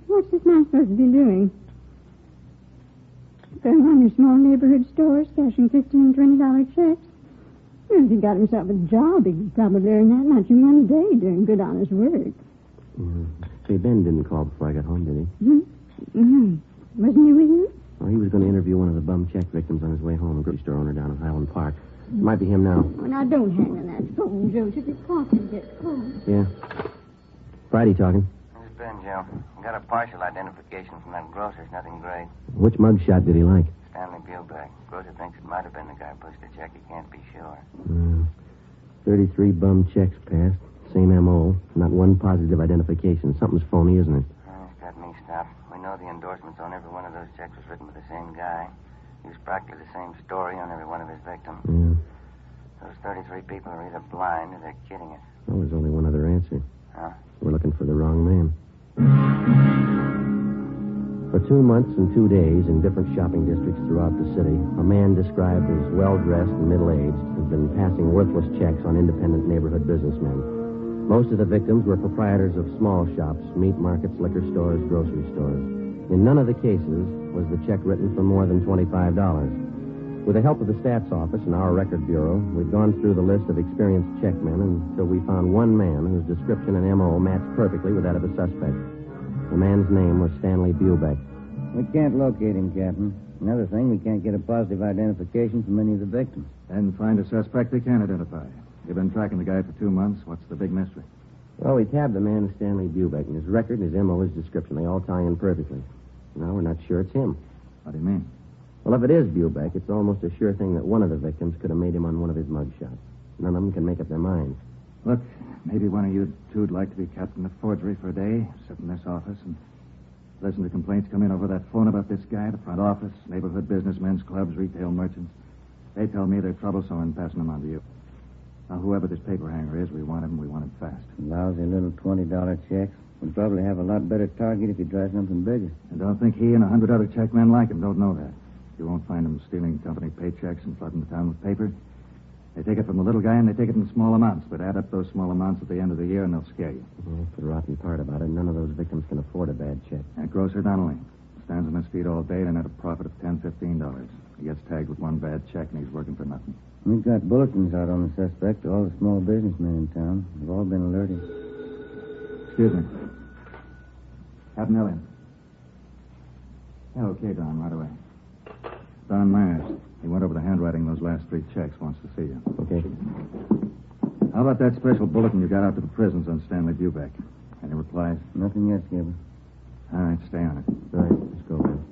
What's this man supposed to be doing? Going around your small neighborhood stores, cashing $15, $20 checks. Well, if he got himself a job, he could probably earn that much in one day doing good, honest work. Yeah. Say, Ben didn't call before I got home, did he? Wasn't he with you? Well, he was going to interview one of the bum check victims on his way home, a grocery store owner down in Highland Park. Might be him now. Oh, now, don't hang on that phone, Joseph. Your coffee gets cold. Yeah. Friday talking. This is Ben, Joe. I got a partial identification from that grocer's. Nothing great. Which mugshot did he like? Stanley Buellback. Grocer thinks it might have been the guy who pushed the check. He can't be sure. 33 bum checks passed. Same M.O. Not one positive identification. Something's phony, isn't it? It's got me stopped. We know the endorsements on every one of those checks was written by the same guy. Used practically the same story on every one of his victims. Yeah. Those 33 people are either blind or they're kidding us. Well, there's only one other answer. Huh? We're looking for the wrong man. For 2 months and 2 days in different shopping districts throughout the city, a man described as well-dressed and middle-aged has been passing worthless checks on independent neighborhood businessmen. Most of the victims were proprietors of small shops, meat markets, liquor stores, grocery stores. In none of the cases was the check written for more than $25. With the help of the stats office and our record bureau, we'd gone through the list of experienced checkmen until we found one man whose description and M.O. matched perfectly with that of a suspect. The man's name was Stanley Buellback. We can't locate him, Captain. Another thing, we can't get a positive identification from any of the victims. And find a suspect they can identify. You've been tracking the guy for 2 months. What's the big mystery? Well, we tabbed the man as Stanley Buellback, and his record and his M.O., his description, they all tie in perfectly. Now we're not sure it's him. What do you mean? Well, if it is Buellback, it's almost a sure thing that one of the victims could have made him on one of his mugshots. None of them can make up their minds. Look, maybe one of you two'd like to be captain of forgery for a day, sit in this office and listen to complaints come in over that phone about this guy, the front office, neighborhood businessmen's clubs, retail merchants. They tell me they're troublesome and passing them on to you. Now, whoever this paper hanger is, we want him, we want him fast. Lousy little $20 checks. We'd probably have a lot better target if he tried something bigger. And don't think he and 100 other checkmen like him don't know that. You won't find him stealing company paychecks and flooding the town with paper. They take it from the little guy, and they take it in small amounts, but add up those small amounts at the end of the year, and they'll scare you. Well, that's the rotten part about it. None of those victims can afford a bad check. That grocer, Donnelly. Stands on his feet all day and at a profit of $10, $15. He gets tagged with one bad check and he's working for nothing. We've got bulletins out on the suspect. All the small businessmen in town. They've all been alerted. Excuse me. Captain Elliott. Yeah, okay, Don, right away. Don Myers. He went over the handwriting of those last 3 checks. Wants to see you. Okay. How about that special bulletin you got out to the prisons on Stanley Bubeck? Any replies? Nothing yet, Skipper. All right, stay on it. All right, let's go, man.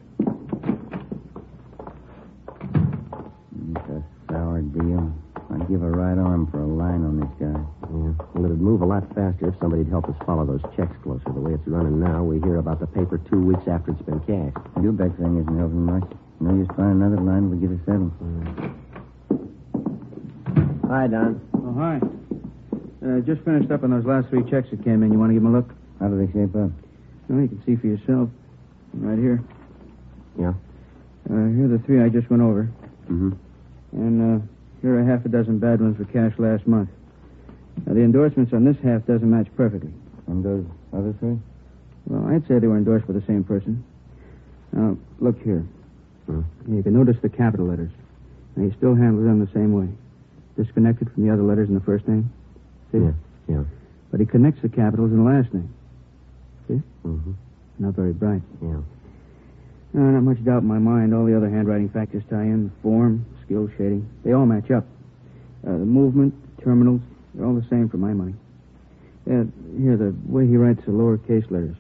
It's a sour deal. I'd give a right arm for a line on this guy. Yeah. Well, it'd move a lot faster if somebody'd help us follow those checks closer. The way it's running now, we hear about the paper 2 weeks after it's been cashed. The Dubeck thing isn't helping much. No use find another line. We get it settled. Hi, Don. Oh, hi. Just finished up on those last 3 checks that came in. You want to give them a look? How do they shape up? Well, you can see for yourself. Right here. Yeah? Here are the 3 I just went over. Mm-hmm. And here are half a dozen bad ones for cash last month. Now, the endorsements on this half doesn't match perfectly. And those other 3? Well, I'd say they were endorsed by the same person. Now, look here. You can notice the capital letters. And he still handles them the same way. Disconnected from the other letters in the first name. See? Yeah. But he connects the capitals in the last name. See? Mm-hmm. Not very bright. Yeah. Not much doubt in my mind. All the other handwriting factors tie in. Form, skill, shading. They all match up. The movement, terminals, they're all the same for my money. Here, the way he writes the lowercase letters.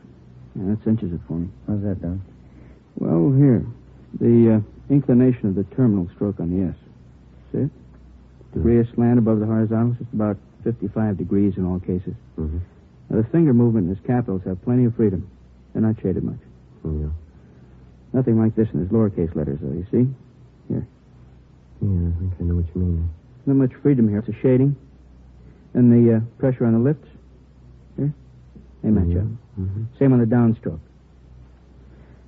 Yeah, that cinches it for me. How's that done? Well, here. The inclination of the terminal stroke on the S. See it? Degree of slant above the horizontals. It's about 55 degrees in all cases. Mm-hmm. Now, the finger movement in his capitals have plenty of freedom. They're not shaded much. Yeah. Nothing like this in his lowercase letters, though, you see? Here. Yeah, I think I know what you mean. Not much freedom here. It's a shading. And the pressure on the lips. Here. They match up. Mm-hmm. Same on the downstroke.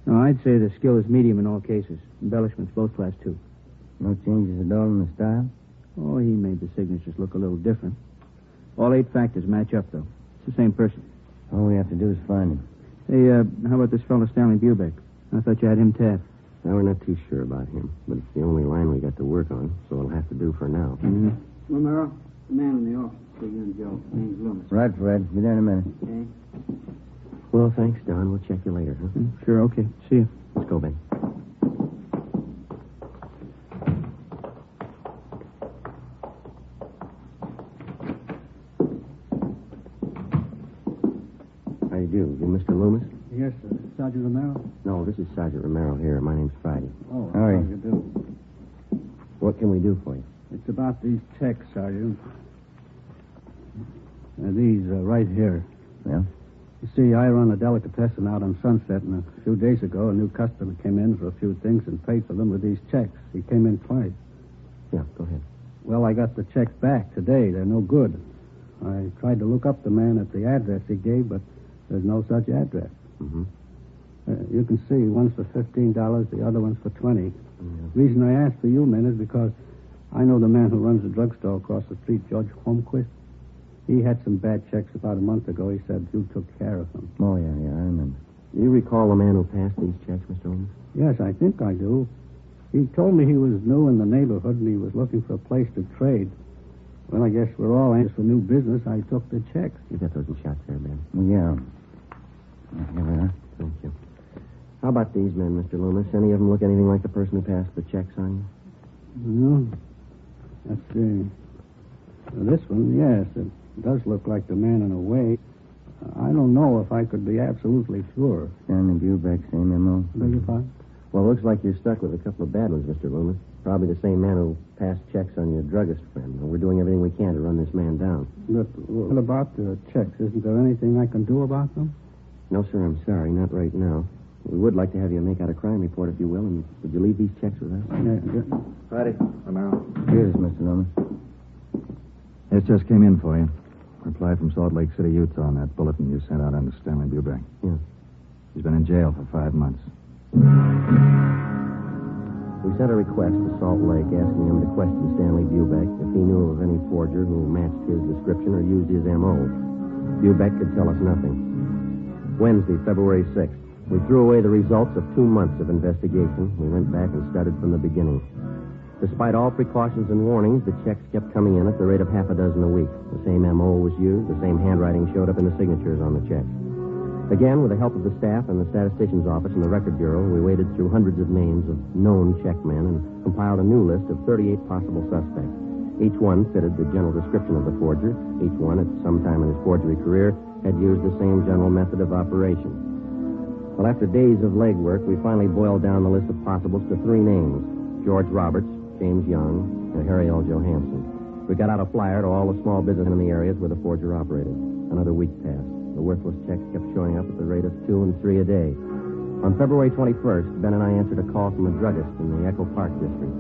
No, I'd say the skill is medium in all cases. Embellishments, both class 2. No changes at all in the style? Oh, he made the signatures look a little different. All 8 factors match up, though. It's the same person. All we have to do is find him. Hey, how about this fellow Stanley Bubeck? I thought you had him tapped. Well, we're not too sure about him, but it's the only line we got to work on, so it'll have to do for now. Mm-hmm. Romero, the man in the office for you and Joe. Name's Loomis. Right, Fred. Be there in a minute. Okay. Well, thanks, Don. We'll check you later, huh? Sure, okay. See you. Let's go, Ben. How do you do? You Mr. Loomis? Yes, sir. Sergeant Romero? No, this is Sergeant Romero here. My name's Friday. Oh, How are how you? do you do? What can we do for you? It's about these checks, Sergeant. These right here. Yeah? You see, I run a delicatessen out on Sunset, and a few days ago, a new customer came in for a few things and paid for them with these checks. He came in twice. Yeah, go ahead. Well, I got the checks back today. They're no good. I tried to look up the man at the address he gave, but there's no such address. Mm-hmm. You can see, one's for $15, the other one's for $20. The reason I asked for you men is because I know the man who runs the drugstore across the street, George Holmquist. He had some bad checks about a month ago. He said you took care of them. Oh, yeah, I remember. Do you recall the man who passed these checks, Mr. Loomis? Yes, I think I do. He told me he was new in the neighborhood and he was looking for a place to trade. Well, I guess we're all anxious for new business. I took the checks. You got those in shots there, Ben? Yeah. Here we are. Thank you. How about these men, Mr. Loomis? Any of them look anything like the person who passed the checks on you? No. Let's see. This one, yes, it does look like the man in a way. I don't know if I could be absolutely sure. Stanley Bubeck, same M.O. Beg your pardon? Well, looks like you're stuck with a couple of bad ones, Mr. Loomis. Probably the same man who passed checks on your druggist friend. We're doing everything we can to run this man down. But what about the checks? Isn't there anything I can do about them? No, sir, I'm sorry. Not right now. We would like to have you make out a crime report, if you will, and would you leave these checks with us? Yeah. Friday, Romero. Here's Mr. Loomis. It just came in for you. Reply from Salt Lake City, Utah on that bulletin you sent out under Stanley Bubeck. Yeah. He's been in jail for 5 months. We sent a request to Salt Lake asking him to question Stanley Bubeck if he knew of any forger who matched his description or used his M.O. Bubeck could tell us nothing. Wednesday, February 6th. We threw away the results of 2 months of investigation. We went back and started from the beginning. Despite all precautions and warnings, the checks kept coming in at the rate of half a dozen a week. The same M.O. was used. The same handwriting showed up in the signatures on the checks. Again, with the help of the staff and the statistician's office and the record bureau, we waded through hundreds of names of known checkmen and compiled a new list of 38 possible suspects. Each one fitted the general description of the forger. Each one, at some time in his forgery career, had used the same general method of operation. Well, after days of legwork, we finally boiled down the list of possibles to 3 names: George Roberts, James Young, and Harry L. Johansson. We got out a flyer to all the small businessmen in the areas where the forger operated. Another week passed. The worthless checks kept showing up at the rate of 2 and 3 a day. On February 21st, Ben and I answered a call from a druggist in the Echo Park district.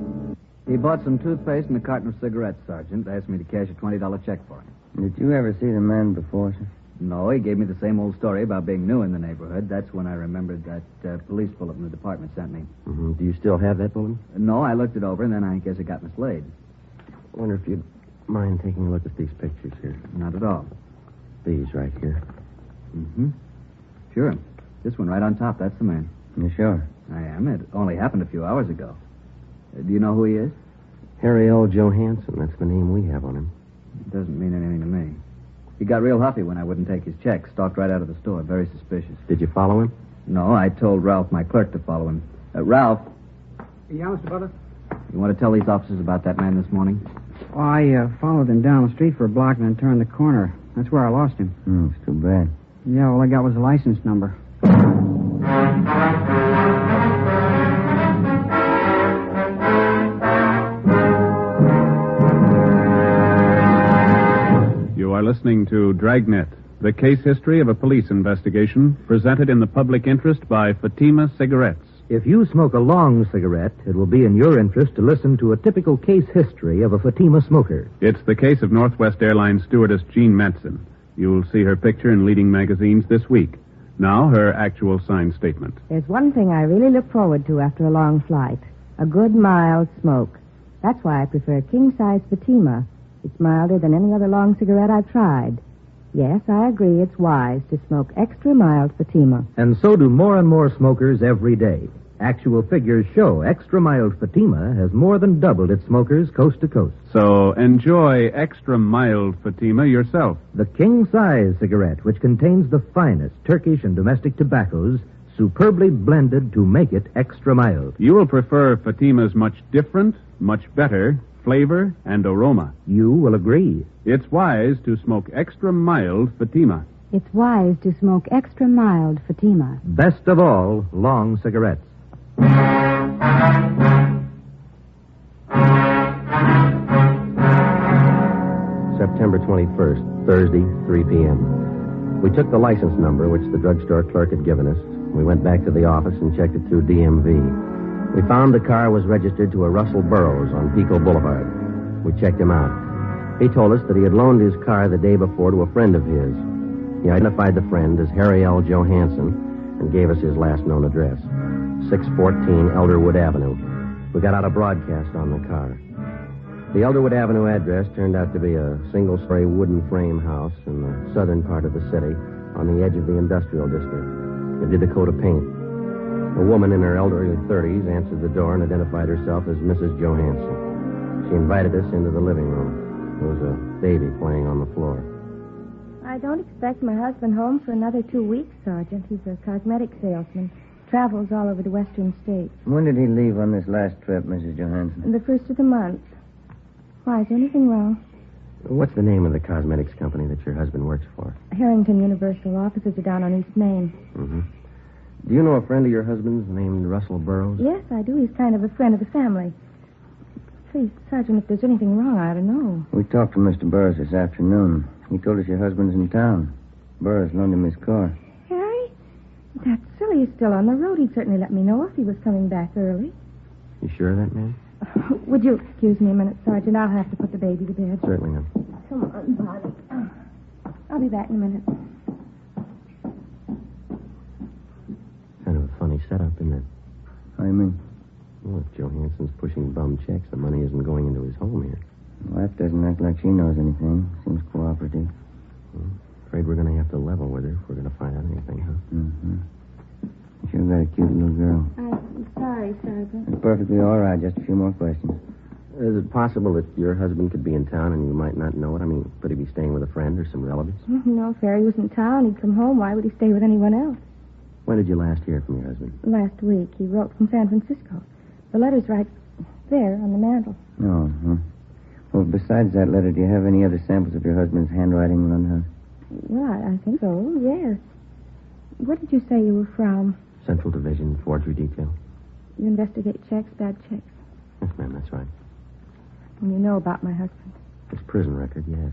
He bought some toothpaste and a carton of cigarettes, Sergeant. Asked me to cash a $20 check for him. Did you ever see the man before, sir? No, he gave me the same old story about being new in the neighborhood. That's when I remembered that police bulletin the department sent me. Mm-hmm. Do you still have that bulletin? No, I looked it over, and then I guess it got mislaid. I wonder if you'd mind taking a look at these pictures here. Not at all. These right here. Mm-hmm. Sure. This one right on top, that's the man. You sure? I am. It only happened a few hours ago. Do you know who he is? Harry L. Johansson. That's the name we have on him. It doesn't mean anything to me. He got real huffy when I wouldn't take his check. Stalked right out of the store. Very suspicious. Did you follow him? No, I told Ralph, my clerk, to follow him. Ralph, Yeah, Mr. Butler? you want to tell these officers about that man this morning? Well, I followed him down the street for a block and then turned the corner. That's where I lost him. It's too bad. Yeah, all I got was the license number. You are listening to Dragnet, the case history of a police investigation presented in the public interest by Fatima Cigarettes. If you smoke a long cigarette, it will be in your interest to listen to a typical case history of a Fatima smoker. It's the case of Northwest Airlines stewardess Jean Matson. You'll see her picture in leading magazines this week. Now, her actual signed statement. There's one thing I really look forward to after a long flight. A good, mild smoke. That's why I prefer king-size Fatima. It's milder than any other long cigarette I've tried. Yes, I agree it's wise to smoke extra mild Fatima. And so do more and more smokers every day. Actual figures show extra mild Fatima has more than doubled its smokers coast to coast. So enjoy extra mild Fatima yourself. The king-size cigarette, which contains the finest Turkish and domestic tobaccos, superbly blended to make it extra mild. You will prefer Fatima's much different, much better flavor and aroma. You will agree. It's wise to smoke extra mild Fatima. It's wise to smoke extra mild Fatima. Best of all, long cigarettes. September 21st, Thursday, 3 p.m. We took the license number, which the drugstore clerk had given us. We went back to the office and checked it through DMV. We found the car was registered to a Russell Burroughs on Pico Boulevard. We checked him out. He told us that he had loaned his car the day before to a friend of his. He identified the friend as Harry L. Johansson and gave us his last known address, 614 Elderwood Avenue. We got out a broadcast on the car. The Elderwood Avenue address turned out to be a single-story wooden frame house in the southern part of the city on the edge of the industrial district. It did a coat of paint. A woman in her elderly 30s answered the door and identified herself as Mrs. Johansson. She invited us into the living room. There was a baby playing on the floor. I don't expect my husband home for another 2 weeks, Sergeant. He's a cosmetic salesman. Travels all over the western states. When did he leave on this last trip, Mrs. Johansson? The first of the month. Why, is there anything wrong? What's the name of the cosmetics company that your husband works for? Harrington Universal. Offices are down on East Main. Mm-hmm. Do you know a friend of your husband's named Russell Burroughs? Yes, I do. He's kind of a friend of the family. Please, Sergeant, if there's anything wrong, I ought to know. We talked to Mr. Burroughs this afternoon. He told us your husband's in town. Burroughs loaned him his car. Harry? That's silly. He's still on the road. He'd certainly let me know if he was coming back early. You sure of that, ma'am? Would you excuse me a minute, Sergeant? I'll have to put the baby to bed. Certainly, ma'am. Come on, Bobby. I'll be back in a minute. Kind of a funny setup, isn't it? How do you mean? Well, if Johansson's pushing bum checks, the money isn't going into his home here. Wife doesn't act like she knows anything. Seems cooperative. Afraid we're going to have to level with her if we're going to find out anything, huh? Mm-hmm. Sure got a cute little girl. I'm sorry, Sergeant. It's perfectly all right. Just a few more questions. Is it possible that your husband could be in town and you might not know it? I mean, could he be staying with a friend or some relatives? No, if Harry was in town, he'd come home. Why would he stay with anyone else? When did you last hear from your husband? Last week. He wrote from San Francisco. The letter's right there on the mantel. Oh, huh. Well, besides that letter, do you have any other samples of your husband's handwriting around the house? Well, I think so, yes. Where did you say you were from? Central Division, Forgery Detail. You investigate checks, bad checks. Yes, ma'am, that's right. And you know about my husband. His prison record, yes.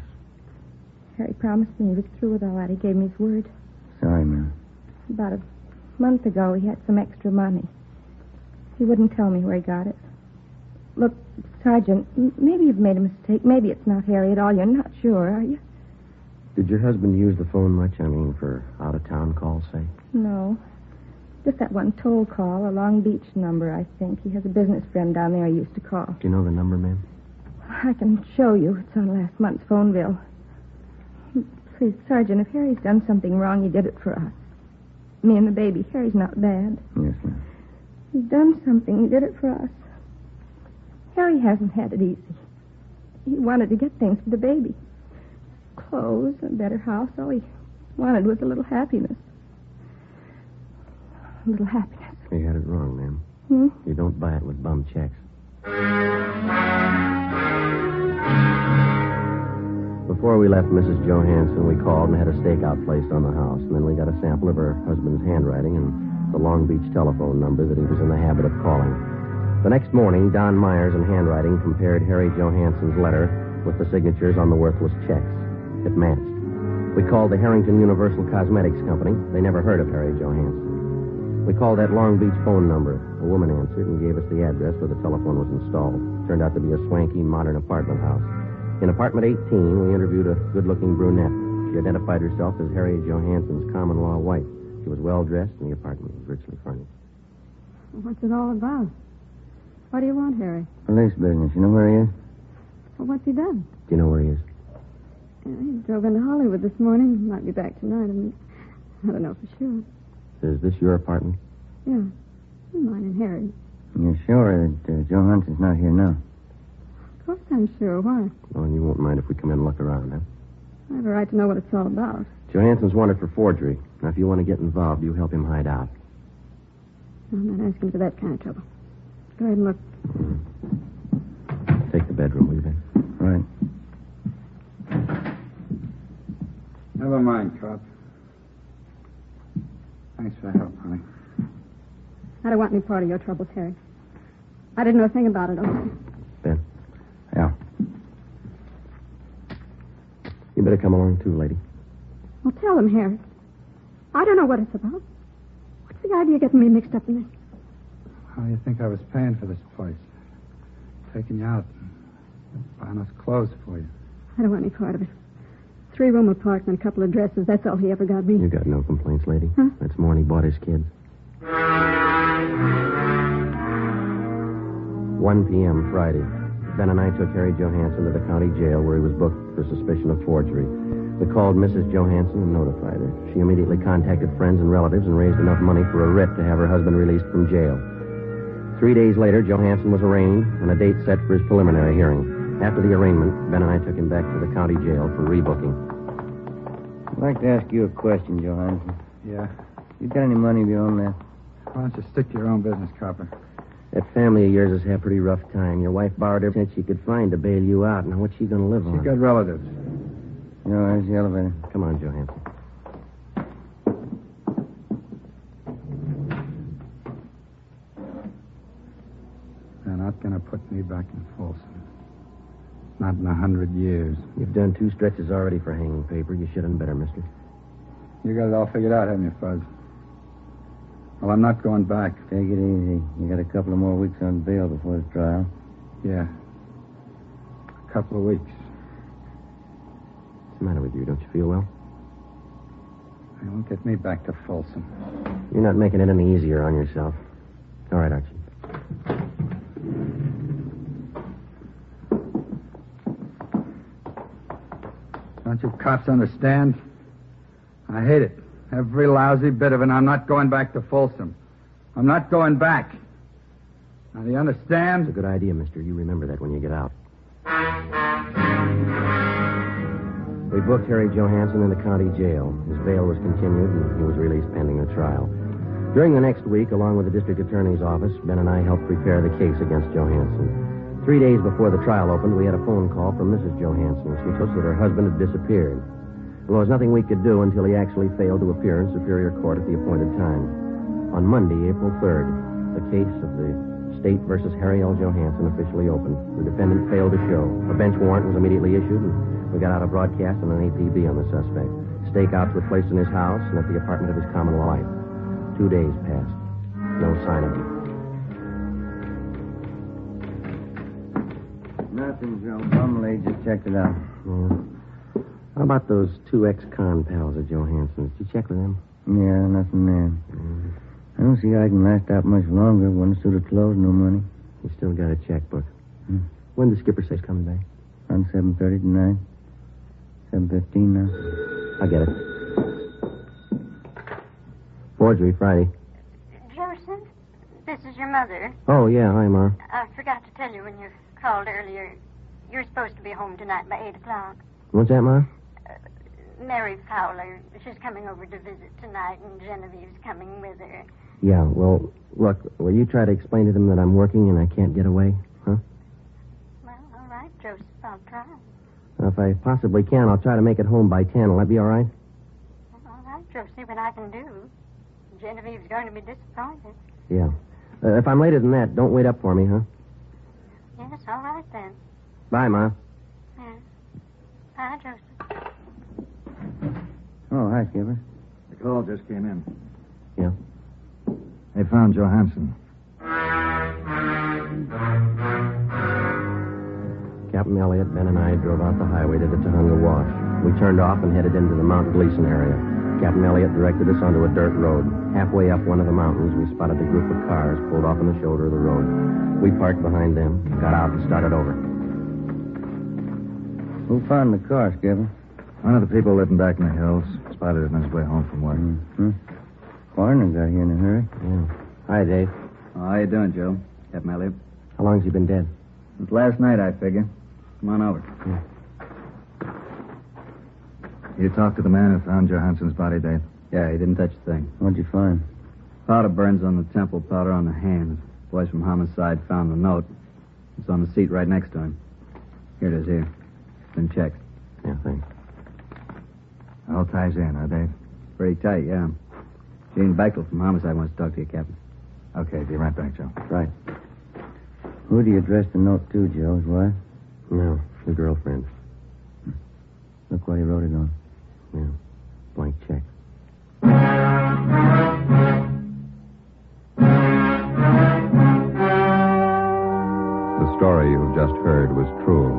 Harry promised me he was through with all that. He gave me his word. Sorry, ma'am. About a month ago, he had some extra money. He wouldn't tell me where he got it. Look, Sergeant, maybe you've made a mistake. Maybe it's not Harry at all. You're not sure, are you? Did your husband use the phone much? I mean, for out-of-town calls, say? No. Just that one toll call, a Long Beach number, I think. He has a business friend down there he used to call. Do you know the number, ma'am? I can show you. It's on last month's phone bill. Please, Sergeant, if Harry's done something wrong, he did it for us. Me and the baby. Harry's not bad. Yes, ma'am. He's done something. He did it for us. Harry hasn't had it easy. He wanted to get things for the baby. Clothes, a better house. All he wanted was a little happiness. A little happiness. You had it wrong, ma'am. Hmm? You don't buy it with bum checks. Before we left Mrs. Johansson, we called and had a stakeout placed on the house. And then we got a sample of her husband's handwriting and the Long Beach telephone number that he was in the habit of calling. The next morning, Don Myers in handwriting compared Harry Johansson's letter with the signatures on the worthless checks. It matched. We called the Harrington Universal Cosmetics Company. They never heard of Harry Johansson. We called that Long Beach phone number. A woman answered and gave us the address where the telephone was installed. Turned out to be a swanky, modern apartment house. In apartment 18, we interviewed a good-looking brunette. She identified herself as Harry Johansson's common-law wife. She was well-dressed, and the apartment was richly furnished. What's it all about? What do you want, Harry? Police business. You know where he is? Well, what's he done? Do you know where he is? He drove into Hollywood this morning. Might be back tonight. I don't know for sure. Is this your apartment? Yeah. Mine and Harry. You're sure that Johansson's not here now? Of course I'm sure. Why? Oh, and you won't mind if we come in and look around, huh? I have a right to know what it's all about. Johansson's wanted for forgery. Now, if you want to get involved, you help him hide out. I'm not asking for that kind of trouble. Go ahead and look. Take the bedroom, will you, then? Right. Never mind, Cop. Thanks for the help, honey. I don't want any part of your troubles, Harry. I didn't know a thing about it, okay? Ben? Yeah. You better come along, too, lady. Well, tell them, Harry. I don't know what it's about. What's the idea of getting me mixed up in this? How do you think I was paying for this place? Taking you out and buying us clothes for you. I don't want any part of it. 3-room apartment, a couple of dresses. That's all he ever got me. You got no complaints, lady. Huh? That's more than he bought his kids. 1 p.m. Friday. Ben and I took Harry Johansson to the county jail where he was booked for suspicion of forgery. We called Mrs. Johansson and notified her. She immediately contacted friends and relatives and raised enough money for a writ to have her husband released from jail. 3 days later, Johansson was arraigned and a date set for his preliminary hearing. After the arraignment, Ben and I took him back to the county jail for rebooking. I'd like to ask you a question, Johansson. Yeah? You got any money of your own left? Why don't you stick to your own business, Copper? That family of yours has had a pretty rough time. Your wife borrowed every cent she could find to bail you out. Now, what's she going to live on? She got relatives. You know, there's the elevator. Come on, Johansson. They're not going to put me back in Folsom. Not in 100 years. You've done 2 stretches already for hanging paper. You should have done better, mister. You got it all figured out, haven't you, Fuzz? Well, I'm not going back. Take it easy. You got a couple of more weeks on bail before the trial. Yeah. A couple of weeks. What's the matter with you? Don't you feel well? They won't get me back to Folsom. You're not making it any easier on yourself. All right, Archie. Don't you cops understand? I hate it. Every lousy bit of it. I'm not going back to Folsom. I'm not going back. Now, do you understand? It's a good idea, mister. You remember that when you get out. We booked Harry Johansson in the county jail. His bail was continued, and he was released pending the trial. During the next week, along with the district attorney's office, Ben and I helped prepare the case against Johansson. 3 days before the trial opened, we had a phone call from Mrs. Johansson. She told us that her husband had disappeared. Well, there was nothing we could do until he actually failed to appear in Superior Court at the appointed time. On Monday, April 3rd, the case of the State versus Harry L. Johansson officially opened. The defendant failed to show. A bench warrant was immediately issued, and we got out a broadcast and an APB on the suspect. Stakeouts were placed in his house and at the apartment of his common law wife. 2 days passed. No sign of him. Nothing, Joe. Bumley just checked it out. Yeah. How about those 2 ex-con pals of Johansson's? Did you check with them? Yeah, nothing there. I don't see how I can last out much longer. One suit of clothes, no money. You still got a checkbook. When does Skipper say he's coming back? On 7:30 tonight. 7:15 now. I get it. Forgery, Friday. Joseph, this is your mother. Oh, yeah. Hi, Ma. I forgot to tell you when you called earlier. You're supposed to be home tonight by 8 o'clock. What's that, Ma? Mary Fowler, she's coming over to visit tonight, and Genevieve's coming with her. Yeah, well, look, will you try to explain to them that I'm working and I can't get away? Huh? Well, all right, Joseph, I'll try. If I possibly can, I'll try to make it home by 10. Will that be all right? All right, Joe, see what I can do. Genevieve's going to be disappointed. Yeah. If I'm later than that, don't wait up for me, huh? Yes, all right then. Bye, Ma. Yeah. Bye, Joseph. Oh, hi, Skipper. The call just came in. Yeah? They found Johansson. Captain Elliott, Ben, and I drove out the highway to the Tahunga Wash. We turned off and headed into the Mount Gleason area. Captain Elliott directed us onto a dirt road. Halfway up one of the mountains, we spotted a group of cars pulled off on the shoulder of the road. We parked behind them, got out, and started over. Who found the car, Skipper? One of the people living back in the hills spotted it on his way home from work. Coroner got here in a hurry. Yeah. Hi, Dave. Oh, how you doing, Joe? Captain Elliott. How long's he been dead? Since last night, I figure. Come on over. Yeah. You talked to the man who found Johansson's body, Dave? Yeah, he didn't touch a thing. What'd you find? Powder burns on the temple, powder on the hands. Boys from homicide found the note. It's on the seat right next to him. Here it is, here. It's been checked. Yeah, thanks. All ties in, huh, Dave? Pretty tight, yeah. Gene Bechtel from homicide wants to talk to you, Captain. Okay, be right back, Joe. Right. Who do you address the note to, Joe? His wife? No, the girlfriend. Look what he wrote it on. Yeah, blank check. The story you've just heard was true.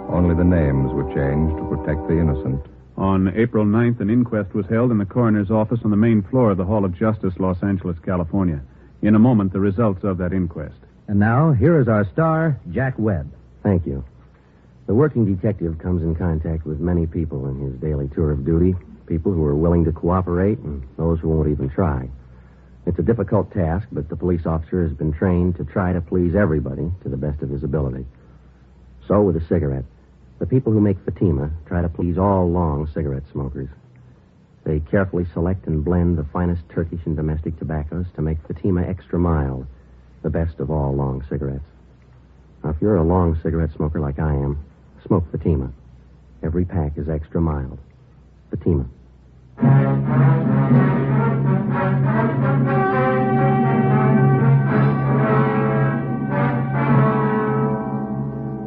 Only the names were changed to protect the innocent. On April 9th, an inquest was held in the coroner's office on the main floor of the Hall of Justice, Los Angeles, California. In a moment, the results of that inquest. And now, here is our star, Jack Webb. Thank you. The working detective comes in contact with many people in his daily tour of duty. People who are willing to cooperate and those who won't even try. It's a difficult task, but the police officer has been trained to try to please everybody to the best of his ability. So with a cigarette. The people who make Fatima try to please all long cigarette smokers. They carefully select and blend the finest Turkish and domestic tobaccos to make Fatima extra mild, the best of all long cigarettes. Now, if you're a long cigarette smoker like I am, smoke Fatima. Every pack is extra mild. Fatima.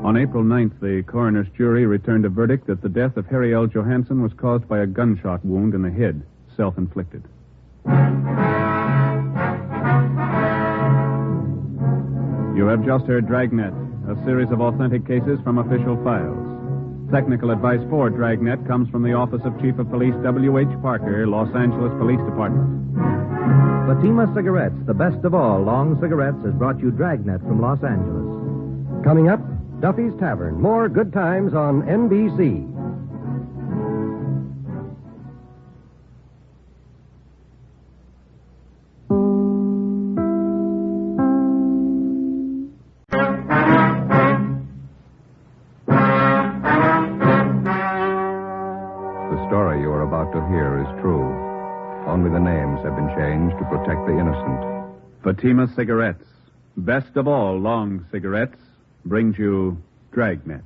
On April 9th, the coroner's jury returned a verdict that the death of Harry L. Johansson was caused by a gunshot wound in the head, self-inflicted. You have just heard Dragnet, a series of authentic cases from official files. Technical advice for Dragnet comes from the Office of Chief of Police W.H. Parker, Los Angeles Police Department. Fatima Cigarettes, the best of all long cigarettes, has brought you Dragnet from Los Angeles. Coming up, Duffy's Tavern. More good times on NBC. to hear is true. Only the names have been changed to protect the innocent. Fatima Cigarettes, best of all long cigarettes, brings you Dragnet.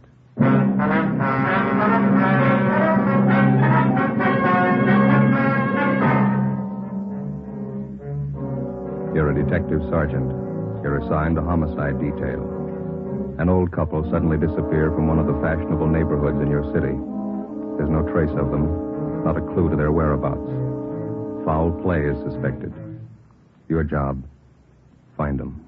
You're a detective sergeant. You're assigned to homicide detail. An old couple suddenly disappear from one of the fashionable neighborhoods in your city. There's no trace of them, not a clue to their whereabouts. Foul play is suspected. Your job, find them.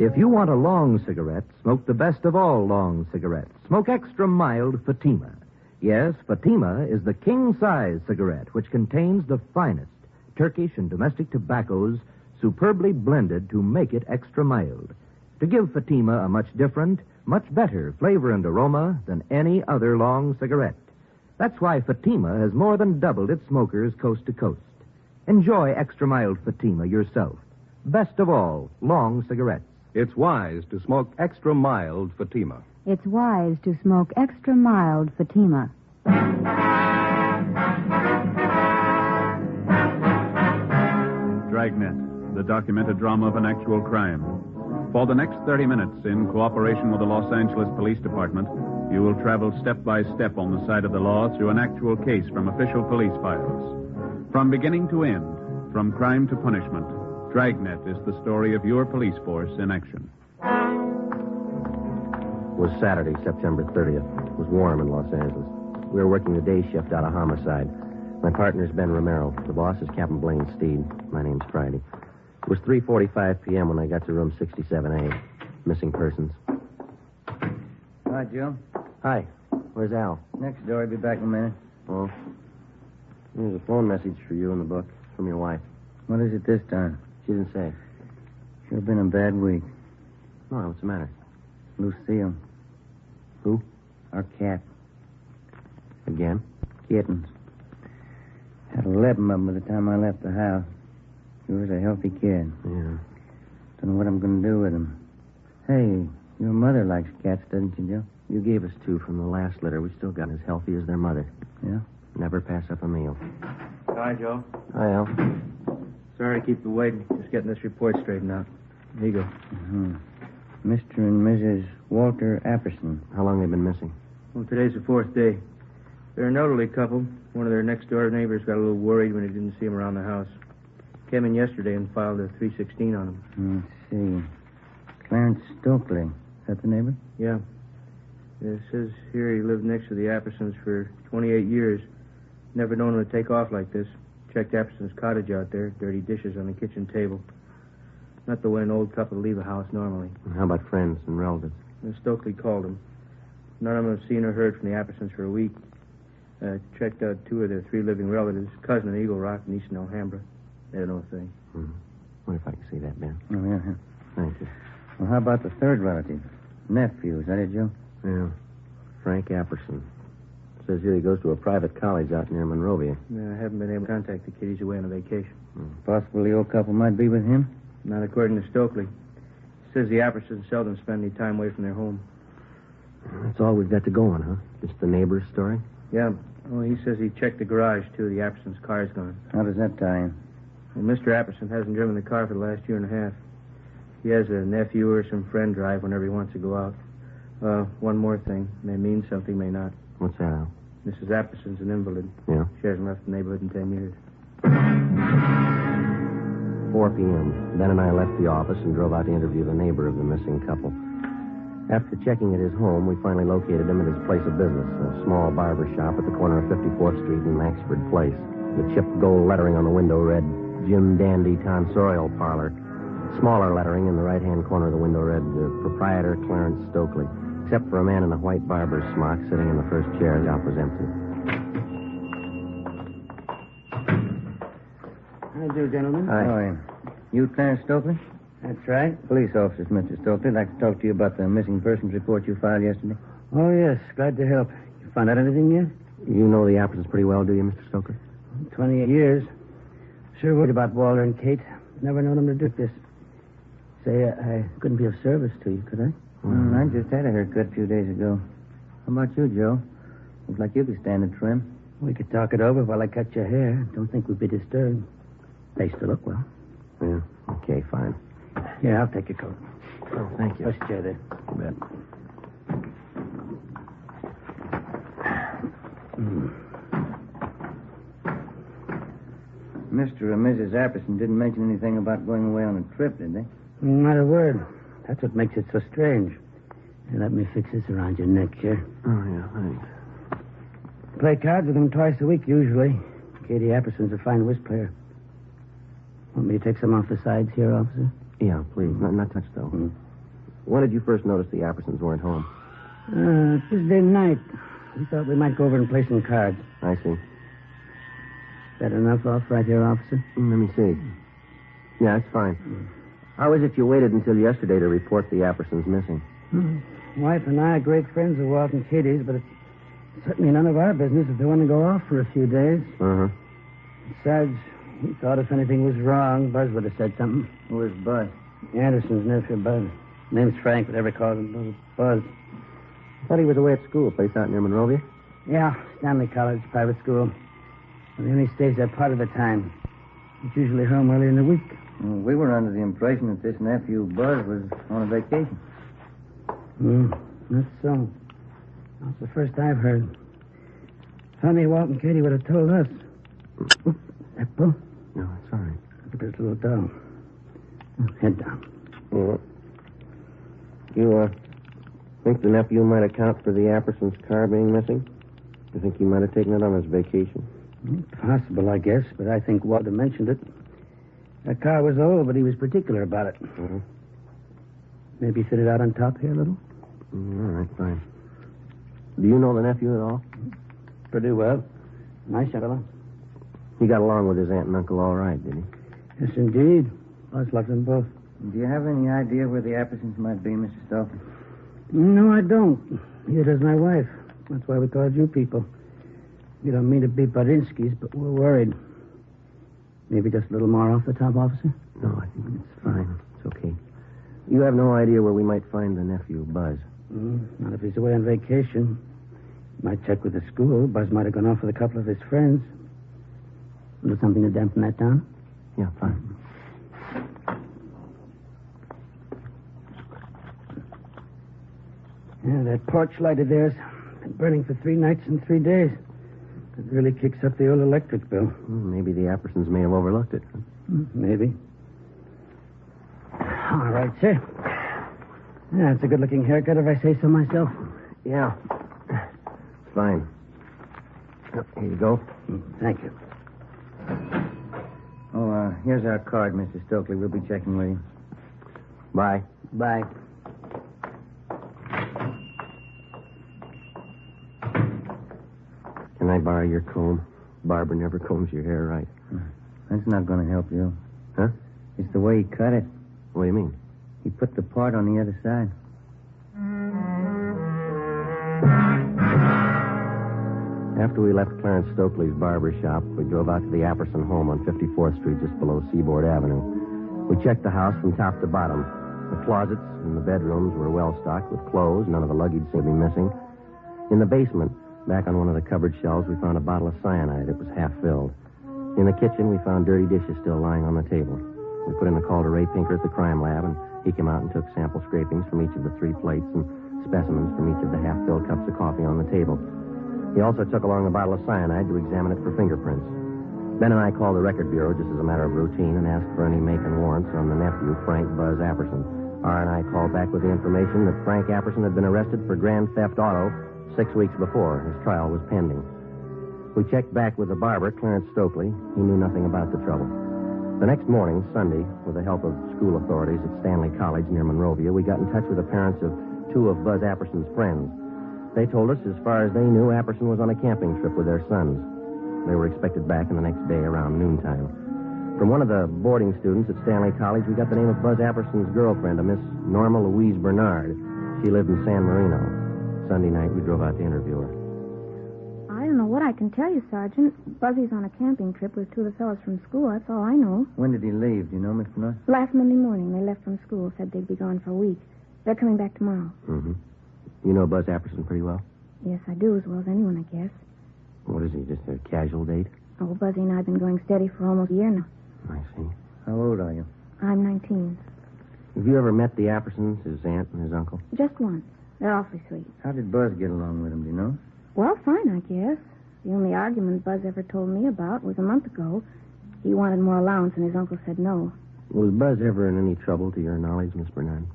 If you want a long cigarette, smoke the best of all long cigarettes. Smoke extra mild Fatima. Yes, Fatima is the king-size cigarette, which contains the finest Turkish and domestic tobaccos superbly blended to make it extra mild, to give Fatima a much different, much better flavor and aroma than any other long cigarette. That's why Fatima has more than doubled its smokers coast to coast. Enjoy extra mild Fatima yourself. Best of all, long cigarettes. It's wise to smoke extra mild Fatima. It's wise to smoke extra mild Fatima. Dragnet, the documented drama of an actual crime. For the next 30 minutes, in cooperation with the Los Angeles Police Department, you will travel step by step on the side of the law through an actual case from official police files. From beginning to end, from crime to punishment, Dragnet is the story of your police force in action. It was Saturday, September 30th. It was warm in Los Angeles. We were working the day shift out of homicide. My partner's Ben Romero. The boss is Captain Blaine Steed. My name's Friday. It was 3:45 p.m. when I got to room 67A. Missing persons. Hi, Joe. Hi. Where's Al? Next door. I'll be back in a minute. Oh. There's a phone message for you in the book. It's from your wife. What is it this time? She didn't say. Sure been a bad week. No, what's the matter? Lucille. Who? Our cat. Again? Kittens. Had 11 of them by the time I left the house. She was a healthy kid. Yeah. Don't know what I'm going to do with them. Hey, your mother likes cats, doesn't she, Joe? You gave us 2 from the last litter. We still got as healthy as their mother. Yeah? Never pass up a meal. Hi, Joe. Hi, Al. Sorry to keep you waiting. Just getting this report straightened out. Here you go. Mm-hmm. Mr. and Mrs. Walter Apperson. How long they been missing? Well, today's the 4th day. They're an elderly couple. One of their next-door neighbors got a little worried when he didn't see him around the house. Came in yesterday and filed a 316 on him. Let's see. Clarence Stokely. Is that the neighbor? Yeah. It says here he lived next to the Appersons for 28 years. Never known him to take off like this. Checked Apperson's cottage out there. Dirty dishes on the kitchen table. Not the way an old couple leave a house normally. How about friends and relatives? And Stokely called him. None of them have seen or heard from the Appersons for a week. Checked out 2 of their 3 living relatives, cousin in Eagle Rock and East in Alhambra. They don't know a thing. Mm-hmm. Wonder if I can see that, Ben. Oh, yeah. Thank you. Well, how about the third relative? Nephew, is that it, Joe? Yeah. Frank Apperson. Says here he goes to a private college out near Monrovia. I haven't been able to contact the kid. He's away on a vacation. Possibly the old couple might be with him? Not according to Stokely. Says the Appersons seldom spend any time away from their home. That's all we've got to go on, huh? Just the neighbor's story? Yeah. Oh, he says he checked the garage, too. The Appersons' car's gone. How does that tie in? Well, Mr. Apperson hasn't driven the car for the last year and a half. He has a nephew or some friend drive whenever he wants to go out. One more thing. May mean something, may not. What's that, Al? Mrs. Apperson's an invalid. Yeah? She hasn't left the neighborhood in 10 years. 4 p.m. Ben and I left the office and drove out to interview the neighbor of the missing couple. After checking at his home, we finally located him at his place of business, a small barber shop at the corner of 54th Street and Maxford Place. The chipped gold lettering on the window read, Jim Dandy Tonsorial Parlor. Smaller lettering in the right-hand corner of the window read, Proprietor Clarence Stokely, except for a man in a white barber's smock sitting in the first chair. The shop was empty. How do, gentlemen? Hi. You Clarence Stokely? That's right. Police officers, Mr. Stokely. I'd like to talk to you about the missing persons report you filed yesterday. Oh, yes. Glad to help. You found out anything yet? You know the Appersons pretty well, do you, Mr. Stoker? 28 years. Sure worried about Walter and Kate. Never known them to do this. Say, I couldn't be of service to you, could I? I just had a haircut a few days ago. How about you, Joe? Looks like you could stand a trim. We could talk it over while I cut your hair. Don't think we'd be disturbed. They still look well. Yeah, okay, fine. Here, I'll take your coat. Oh, thank you. Push the chair there. You bet. Mr. and Mrs. Apperson didn't mention anything about going away on a trip, did they? Not a word. That's what makes it so strange. Here, let me fix this around your neck here. Oh, yeah, thanks. Play cards with them twice a week, usually. Katie Apperson's a fine whist player. Want me to take some off the sides here, officer? Yeah, please. Not touch, though. Mm-hmm. When did you first notice the Appersons weren't home? Tuesday night. We thought we might go over and play some cards. I see. Is that enough off right here, officer? Let me see. Yeah, it's fine. How is it you waited until yesterday to report the Appersons missing? Wife and I are great friends of Walt and Katie's, but it's certainly none of our business if they want to go off for a few days. Uh-huh. Besides, we thought if anything was wrong, Buzz would have said something. Who is Buzz? Anderson's nephew, Buzz. Name's Frank, but everybody calls him Buzz. I thought he was away at school, a place out near Monrovia. Yeah, Stanley College, private school. But he only stays there part of the time. He's usually home early in the week. Well, we were under the impression that this nephew, Buzz, was on a vacation. That's so. That's the first I've heard. Funny, Walt and Katie would have told us. Oop, that bull? No, it's all right. Look at this little dog. Head down. Yeah. You, think the nephew might account for the Appersons' car being missing? You think he might have taken it on his vacation? Possible, I guess, but I think Walter mentioned it. That car was old, but he was particular about it. Uh-huh. Maybe fit it out on top here a little? All right, fine. Do you know the nephew at all? Pretty well. Nice fellow. He got along with his aunt and uncle all right, did he? Yes, indeed. Buzz loves them both. Do you have any idea where the Appersons might be, Mr. Stokely? No, I don't. Neither does my wife. That's why we called you people. We don't mean to be Badinsky's, but we're worried. Maybe just a little more off the top, officer? No, I think it's fine. It's okay. You have no idea where we might find the nephew, Buzz? Not if he's away on vacation. Might check with the school. Buzz might have gone off with a couple of his friends. Do something to dampen that down? Yeah, fine. Yeah, that porch light of theirs been burning for 3 nights and 3 days. It really kicks up the old electric bill. Maybe the Appersons may have overlooked it. Maybe. All right, sir. Yeah, it's a good-looking haircut if I say so myself. Yeah. It's fine. Oh, here you go. Thank you. Oh, here's our card, Mr. Stokely. We'll be checking with you. Bye. Bye. Can I borrow your comb? Barbara never combs your hair right. That's not going to help you. Huh? It's the way he cut it. What do you mean? He put the part on the other side. After we left Clarence Stokely's barber shop, we drove out to the Apperson home on 54th Street, just below Seaboard Avenue. We checked the house from top to bottom. The closets and the bedrooms were well stocked with clothes. None of the luggage seemed to be missing. In the basement, back on one of the cupboard shelves, we found a bottle of cyanide. It was half filled. In the kitchen, we found dirty dishes still lying on the table. We put in a call to Ray Pinker at the crime lab, and he came out and took sample scrapings from each of the 3 plates and specimens from each of the half-filled cups of coffee on the table. He also took along a bottle of cyanide to examine it for fingerprints. Ben and I called the record bureau just as a matter of routine and asked for any make and warrants on the nephew, Frank Buzz Apperson. R&I called back with the information that Frank Apperson had been arrested for grand theft auto 6 weeks before. His trial was pending. We checked back with the barber, Clarence Stokely. He knew nothing about the trouble. The next morning, Sunday, with the help of school authorities at Stanley College near Monrovia, we got in touch with the parents of 2 of Buzz Apperson's friends. They told us, as far as they knew, Apperson was on a camping trip with their sons. They were expected back in the next day around noontime. From one of the boarding students at Stanley College, we got the name of Buzz Apperson's girlfriend, a Miss Norma Louise Bernard. She lived in San Marino. Sunday night, we drove out to interview her. I don't know what I can tell you, Sergeant. Buzzy's on a camping trip with 2 of the fellows from school. That's all I know. When did he leave? Do you know, Mr. North? Last Monday morning, they left from school. Said they'd be gone for a week. They're coming back tomorrow. Mm-hmm. You know Buzz Apperson pretty well? Yes, I do, as well as anyone, I guess. What is he, just a casual date? Oh, Buzzy and I have been going steady for almost a year now. I see. How old are you? I'm 19. Have you ever met the Appersons, his aunt and his uncle? Just once. They're awfully sweet. How did Buzz get along with him, do you know? Well, fine, I guess. The only argument Buzz ever told me about was a month ago. He wanted more allowance, and his uncle said no. Was Buzz ever in any trouble, to your knowledge, Miss Bernard?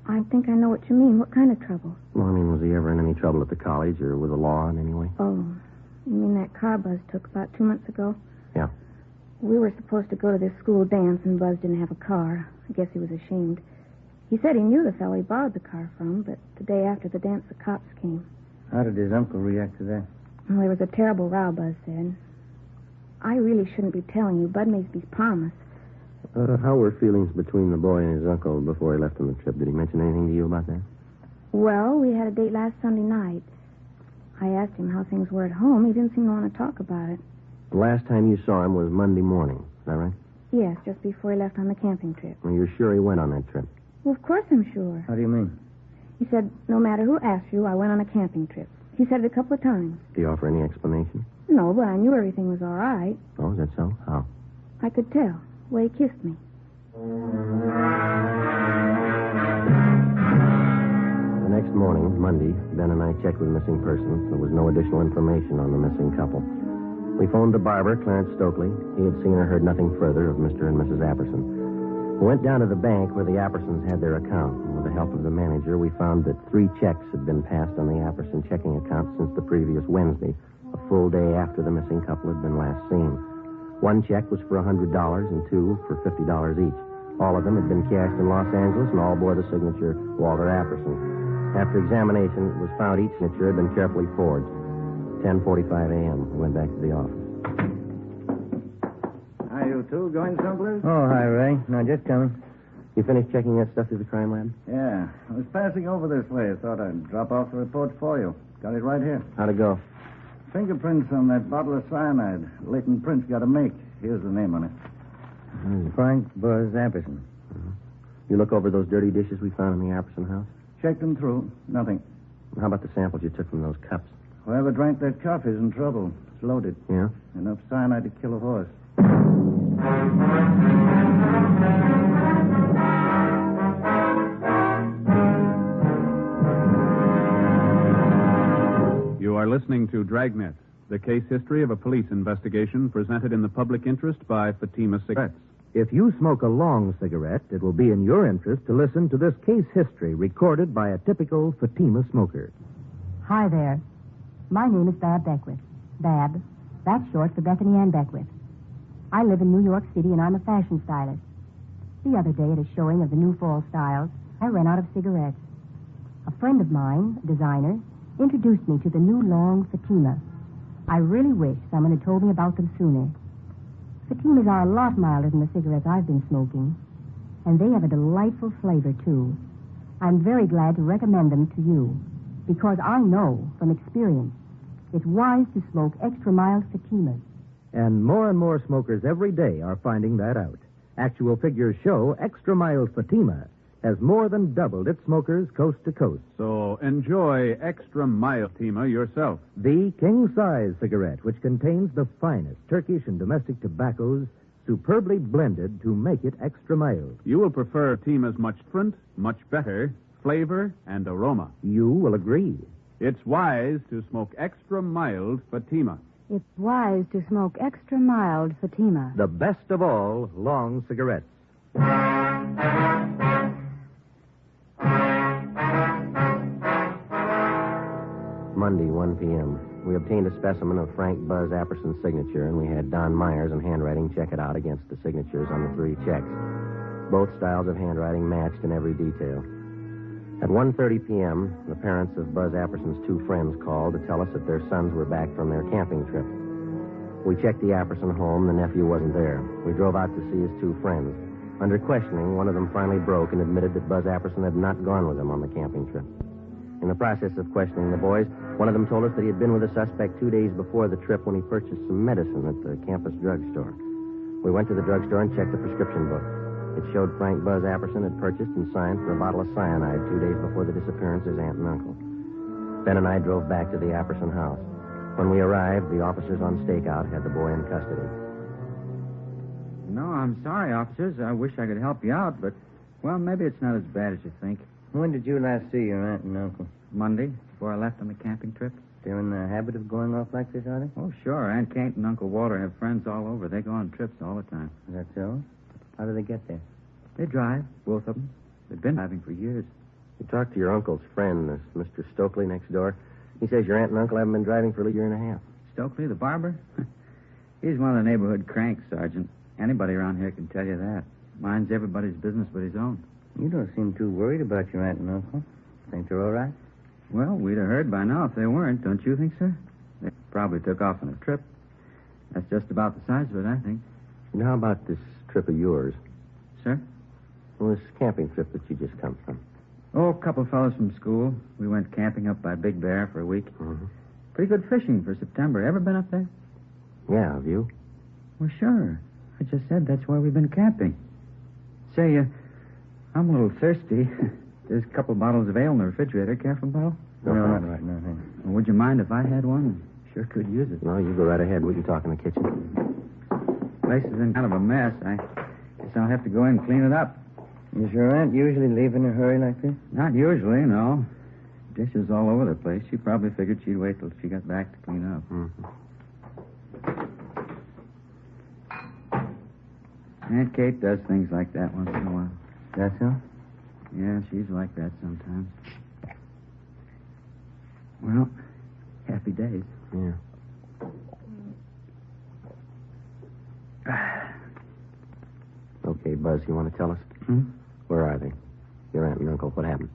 I think I know what you mean. What kind of trouble? Well, I mean, was he ever in any trouble at the college or with the law in any way? Oh, you mean that car Buzz took about 2 months ago? Yeah. We were supposed to go to this school dance, and Buzz didn't have a car. I guess he was ashamed. He said he knew the fellow he borrowed the car from, but the day after the dance, the cops came. How did his uncle react to that? Well, there was a terrible row, Buzz said. I really shouldn't be telling you. Bud made me promise. How were feelings between the boy and his uncle before he left on the trip? Did he mention anything to you about that? Well, we had a date last Sunday night. I asked him how things were at home. He didn't seem to want to talk about it. The last time you saw him was Monday morning. Is that right? Yes, just before he left on the camping trip. Well, you're sure he went on that trip? Well, of course I'm sure. How do you mean? He said, no matter who asked you, I went on a camping trip. He said it a couple of times. Did he offer any explanation? No, but I knew everything was all right. Oh, is that so? How? I could tell. The way he kissed me. The next morning, Monday, Ben and I checked with missing persons. There was no additional information on the missing couple. We phoned the barber, Clarence Stokely. He had seen or heard nothing further of Mr. and Mrs. Apperson. We went down to the bank where the Appersons had their account, and with the help of the manager, we found that 3 checks had been passed on the Apperson checking account since the previous Wednesday, a full day after the missing couple had been last seen. 1 check was for $100 and 2 for $50 each. All of them had been cashed in Los Angeles, and all bore the signature Walter Apperson. After examination, it was found each signature had been carefully forged. 10:45 a.m. We went back to the office. Are you two going someplace? Oh, hi, Ray. No, just coming. You finished checking that stuff through the crime lab? Yeah. I was passing over this way. I thought I'd drop off the report for you. Got it right here. How'd it go? Fingerprints on that bottle of cyanide. Latent prints got to make. Here's the name on it. Frank Buzz Apperson. You look over those dirty dishes we found in the Apperson house? Checked them through. Nothing. How about the samples you took from those cups? Whoever drank that coffee's in trouble. It's loaded. Yeah? Enough cyanide to kill a horse. You are listening to Dragnet, the case history of a police investigation presented in the public interest by Fatima Cigarettes. If you smoke a long cigarette, it will be in your interest to listen to this case history recorded by a typical Fatima smoker. Hi there. My name is Bab Beckwith. Bab. That's short for Bethany Ann Beckwith. I live in New York City, and I'm a fashion stylist. The other day, at a showing of the new fall styles, I ran out of cigarettes. A friend of mine, a designer, introduced me to the new long Fatima. I really wish someone had told me about them sooner. Fatimas are a lot milder than the cigarettes I've been smoking, and they have a delightful flavor, too. I'm very glad to recommend them to you, because I know from experience it's wise to smoke extra mild Fatimas. And more smokers every day are finding that out. Actual figures show extra mild Fatima has more than doubled its smokers coast to coast. So enjoy extra mild Fatima yourself. The king-size cigarette, which contains the finest Turkish and domestic tobaccos superbly blended to make it extra mild. You will prefer Fatima's much different, much better flavor and aroma. You will agree. It's wise to smoke extra mild Fatima. It's wise to smoke extra mild Fatima. The best of all long cigarettes. Monday, 1 p.m. We obtained a specimen of Frank Buzz Apperson's signature, and we had Don Myers in handwriting check it out against the signatures on the 3 checks. Both styles of handwriting matched in every detail. At 1:30 p.m., the parents of Buzz Apperson's 2 friends called to tell us that their sons were back from their camping trip. We checked the Apperson home. The nephew wasn't there. We drove out to see his 2 friends. Under questioning, one of them finally broke and admitted that Buzz Apperson had not gone with them on the camping trip. In the process of questioning the boys, one of them told us that he had been with the suspect 2 days before the trip when he purchased some medicine at the campus drugstore. We went to the drugstore and checked the prescription book. It showed Frank Buzz Apperson had purchased and signed for a bottle of cyanide 2 days before the disappearance of his aunt and uncle. Ben and I drove back to the Apperson house. When we arrived, the officers on stakeout had the boy in custody. No, I'm sorry, officers. I wish I could help you out, but, well, maybe it's not as bad as you think. When did you last see your aunt and uncle? Monday, before I left on the camping trip. They're in the habit of going off like this, are they? Oh, sure. Aunt Kate and Uncle Walter have friends all over. They go on trips all the time. Is that so? How do they get there? They drive, both of them. They've been driving for years. You talked to your uncle's friend, this Mr. Stokely next door. He says your aunt and uncle haven't been driving for a year and a half. Stokely, the barber? He's one of the neighborhood cranks, Sergeant. Anybody around here can tell you that. Minds everybody's business but his own. You don't seem too worried about your aunt and uncle. Think they're all right? Well, we'd have heard by now if they weren't, don't you think, sir? They probably took off on a trip. That's just about the size of it, I think. And how about this trip of yours? Sir? Well, this camping trip that you just come from. Oh, a couple of fellows from school. We went camping up by Big Bear for a week. Mm-hmm. Pretty good fishing for September. Ever been up there? Yeah, have you? Well, sure. I just said that's why we've been camping. Say, I'm a little thirsty. There's a couple of bottles of ale in the refrigerator. Care for a bottle? No, not right now. Well, would you mind if I had one? Sure could use it. No, you go right ahead. We can talk in the kitchen. Place is in kind of a mess. I guess I'll have to go in and clean it up. Does your aunt usually leave in a hurry like this? Not usually, no. Dishes all over the place. She probably figured she'd wait till she got back to clean up. Mm-hmm. Aunt Kate does things like that once in a while. That's so? Yeah, she's like that sometimes. Well, happy days. Yeah. Okay, Buzz, you want to tell us? Where are they? Your aunt and uncle, what happened?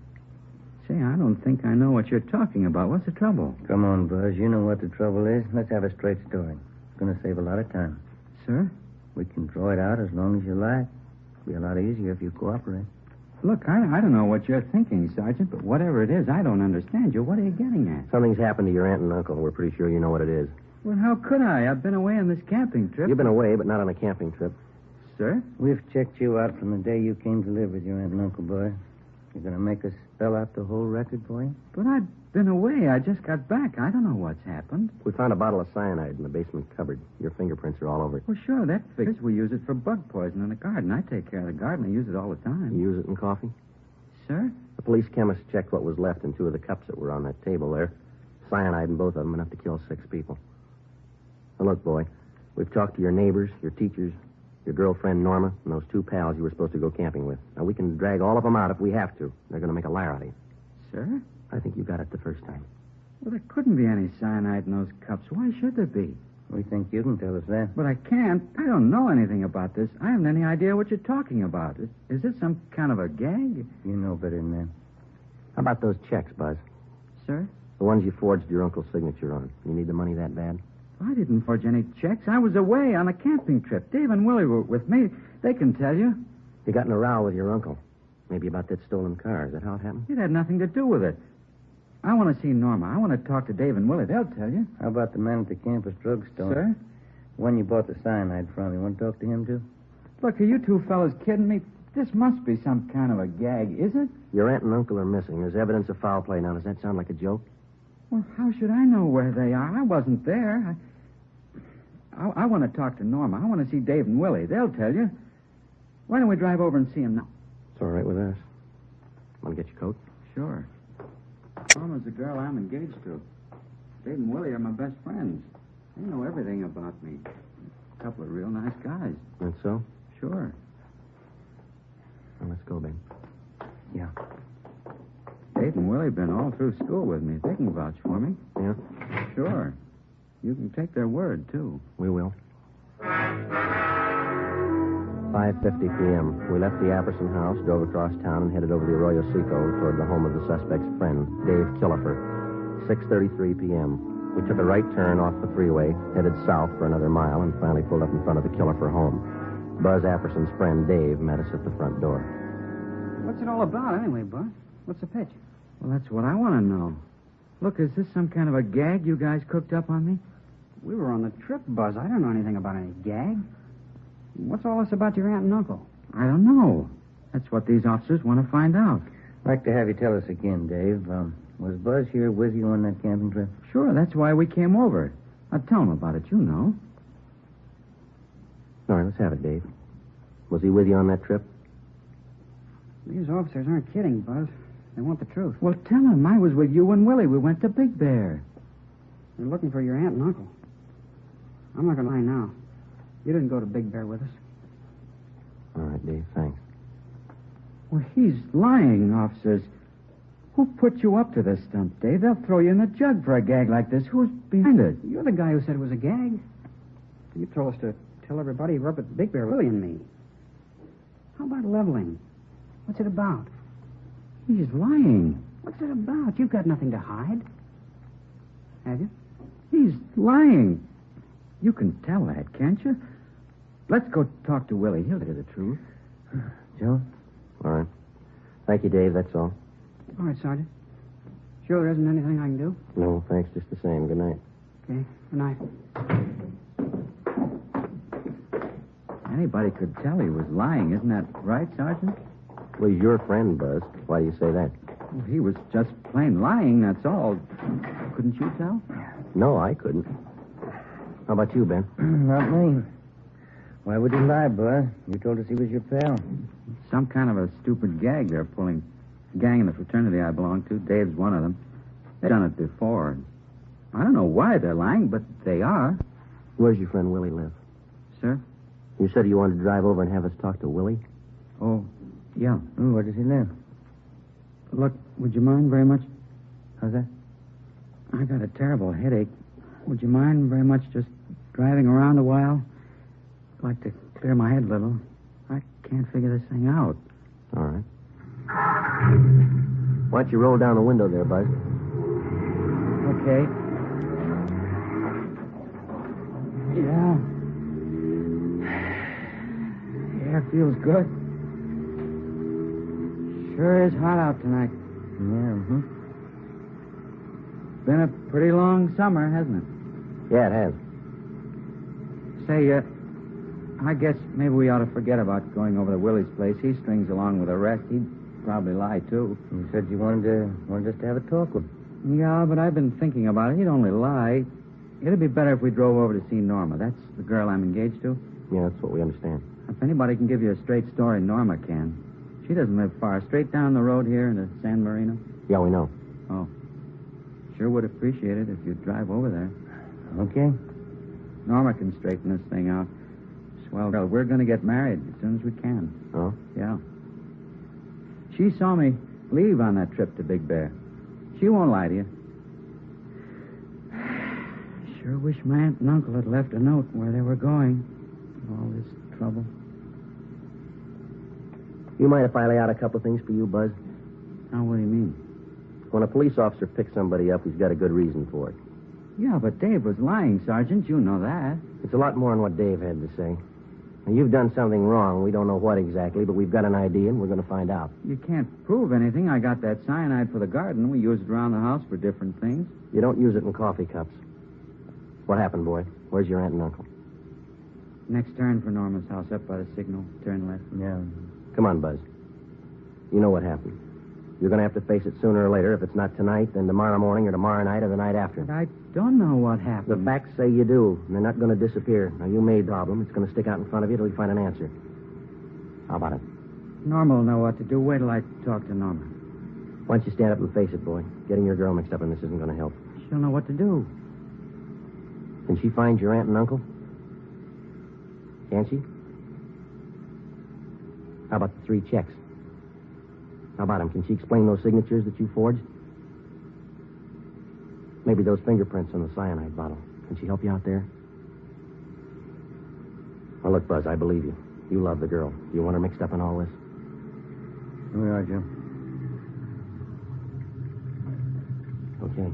Say, I don't think I know what you're talking about. What's the trouble? Come on, Buzz. You know what the trouble is. Let's have a straight story. It's going to save a lot of time. Sir? We can draw it out as long as you like. It'll be a lot easier if you cooperate. Look, I don't know what you're thinking, Sergeant, but whatever it is, I don't understand you. What are you getting at? Something's happened to your aunt and uncle. We're pretty sure you know what it is. Well, how could I? I've been away on this camping trip. You've been away, but not on a camping trip. Sir? We've checked you out from the day you came to live with your aunt and uncle, boy. You're going to make us spell out the whole record for you? But I've been away. I just got back. I don't know what's happened. We found a bottle of cyanide in the basement cupboard. Your fingerprints are all over it. Well, sure, that figures. We use it for bug poison in the garden. I take care of the garden. I use it all the time. You use it in coffee? Sir? The police chemist checked what was left in two of the cups that were on that table there. Cyanide in both of them, enough to kill 6 people. Now, look, boy, we've talked to your neighbors, your teachers, your girlfriend Norma, and those 2 pals you were supposed to go camping with. Now, we can drag all of them out if we have to. They're going to make a liar out of you. Sir? I think you got it the first time. Well, there couldn't be any cyanide in those cups. Why should there be? We think you can tell us that. But I can't. I don't know anything about this. I haven't any idea what you're talking about. Is this some kind of a gag? You know better than that. How about those checks, Buzz? Sir? The ones you forged your uncle's signature on. You need the money that bad? I didn't forge any checks. I was away on a camping trip. Dave and Willie were with me. They can tell you. You got in a row with your uncle. Maybe about that stolen car. Is that how it happened? It had nothing to do with it. I want to see Norma. I want to talk to Dave and Willie. They'll tell you. How about the man at the campus drugstore? Sir? One you bought the cyanide from. You want to talk to him, too? Look, are you 2 fellas kidding me? This must be some kind of a gag, is it? Your aunt and uncle are missing. There's evidence of foul play. Now, does that sound like a joke? Well, how should I know where they are? I wasn't there. I want to talk to Norma. I want to see Dave and Willie. They'll tell you. Why don't we drive over and see them now? It's all right with us. Want to get your coat? Sure. Norma's the girl I'm engaged to. Dave and Willie are my best friends. They know everything about me. A couple of real nice guys. That's so? Sure. Well, let's go, babe. Yeah. Dave and Willie have been all through school with me. They can vouch for me. Yeah? Sure. You can take their word, too. We will. 5:50 p.m. We left the Apperson house, drove across town, and headed over the Arroyo Seco toward the home of the suspect's friend, Dave Killefer. 6:33 p.m. We took a right turn off the freeway, headed south for another mile, and finally pulled up in front of the Killefer home. Buzz Apperson's friend, Dave, met us at the front door. What's it all about, anyway, Buzz? What's the pitch? Well, that's what I want to know. Look, is this some kind of a gag you guys cooked up on me? We were on the trip, Buzz. I don't know anything about any gag. What's all this about your aunt and uncle? I don't know. That's what these officers want to find out. I'd like to have you tell us again, Dave. Was Buzz here with you on that camping trip? Sure, that's why we came over. Now, tell him about it, you know. All right, let's have it, Dave. Was he with you on that trip? These officers aren't kidding, Buzz. They want the truth. Well, tell him I was with you and Willie. We went to Big Bear. They're looking for your aunt and uncle. I'm not going to lie now. You didn't go to Big Bear with us. All right, Dave, thanks. Well, he's lying, officers. Who put you up to this stunt, Dave? They'll throw you in the jug for a gag like this. Who's behind it? You're the guy who said it was a gag. You told us to tell everybody you're up at Big Bear, Willie and me. How about leveling? What's it about? He's lying. What's it about? You've got nothing to hide. Have you? He's lying. You can tell that, can't you? Let's go talk to Willie. He'll tell you the truth. Joe? All right. Thank you, Dave. That's all. All right, Sergeant. Sure there isn't anything I can do? No, thanks. Just the same. Good night. Okay. Good night. Anybody could tell he was lying. Isn't that right, Sergeant? Well, he's your friend, Buzz. Why do you say that? Well, he was just plain lying, that's all. Couldn't you tell? No, I couldn't. How about you, Ben? Not me. Why would he lie, Buzz? You told us he was your pal. Some kind of a stupid gag they're pulling. The gang in the fraternity I belong to, Dave's one of them. They've done it before. I don't know why they're lying, but they are. Where's your friend Willie live? Sir? You said you wanted to drive over and have us talk to Willie? Oh, yeah. Oh, where does he live? Look, would you mind very much? How's that? I got a terrible headache. Would you mind very much just driving around a while? I'd like to clear my head a little. I can't figure this thing out. All right. Why don't you roll down the window there, Buzz? Okay. Yeah. Air feels good. Sure is hot out tonight. Yeah, Been a pretty long summer, hasn't it? Yeah, it has. Say, I guess maybe we ought to forget about going over to Willie's place. He strings along with the rest. He'd probably lie, too. You said you wanted us to have a talk with him. Yeah, but I've been thinking about it. He'd only lie. It'd be better if we drove over to see Norma. That's the girl I'm engaged to. Yeah, that's what we understand. If anybody can give you a straight story, Norma can. She doesn't live far. Straight down the road here into San Marino. Yeah, we know. Oh. Sure would appreciate it if you'd drive over there. Okay. Norma can straighten this thing out. Swell girl. We're going to get married as soon as we can. Oh? Yeah. She saw me leave on that trip to Big Bear. She won't lie to you. Sure wish my aunt and uncle had left a note where they were going. All this trouble. You mind if I lay out a couple of things for you, Buzz? Now, what do you mean? When a police officer picks somebody up, he's got a good reason for it. Yeah, but Dave was lying, Sergeant. You know that. It's a lot more than what Dave had to say. Now, you've done something wrong. We don't know what exactly, but we've got an idea, and we're going to find out. You can't prove anything. I got that cyanide for the garden. We use it around the house for different things. You don't use it in coffee cups. What happened, boy? Where's your aunt and uncle? Next turn for Norma's house, up by the signal. Turn left. Yeah. Come on, Buzz. You know what happened. You're going to have to face it sooner or later. If it's not tonight, then tomorrow morning or tomorrow night or the night after. But I don't know what happened. The facts say you do, and they're not going to disappear. Now, you made the problem. It's going to stick out in front of you till you find an answer. How about it? Norma will know what to do. Wait till I talk to Norma. Why don't you stand up and face it, boy? Getting your girl mixed up in this isn't going to help. She'll know what to do. Can she find your aunt and uncle? Can she? How about the 3 checks? How about them? Can she explain those signatures that you forged? Maybe those fingerprints on the cyanide bottle. Can she help you out there? Well, look, Buzz, I believe you. You love the girl. Do you want her mixed up in all this? Here we are, Joe. Okay.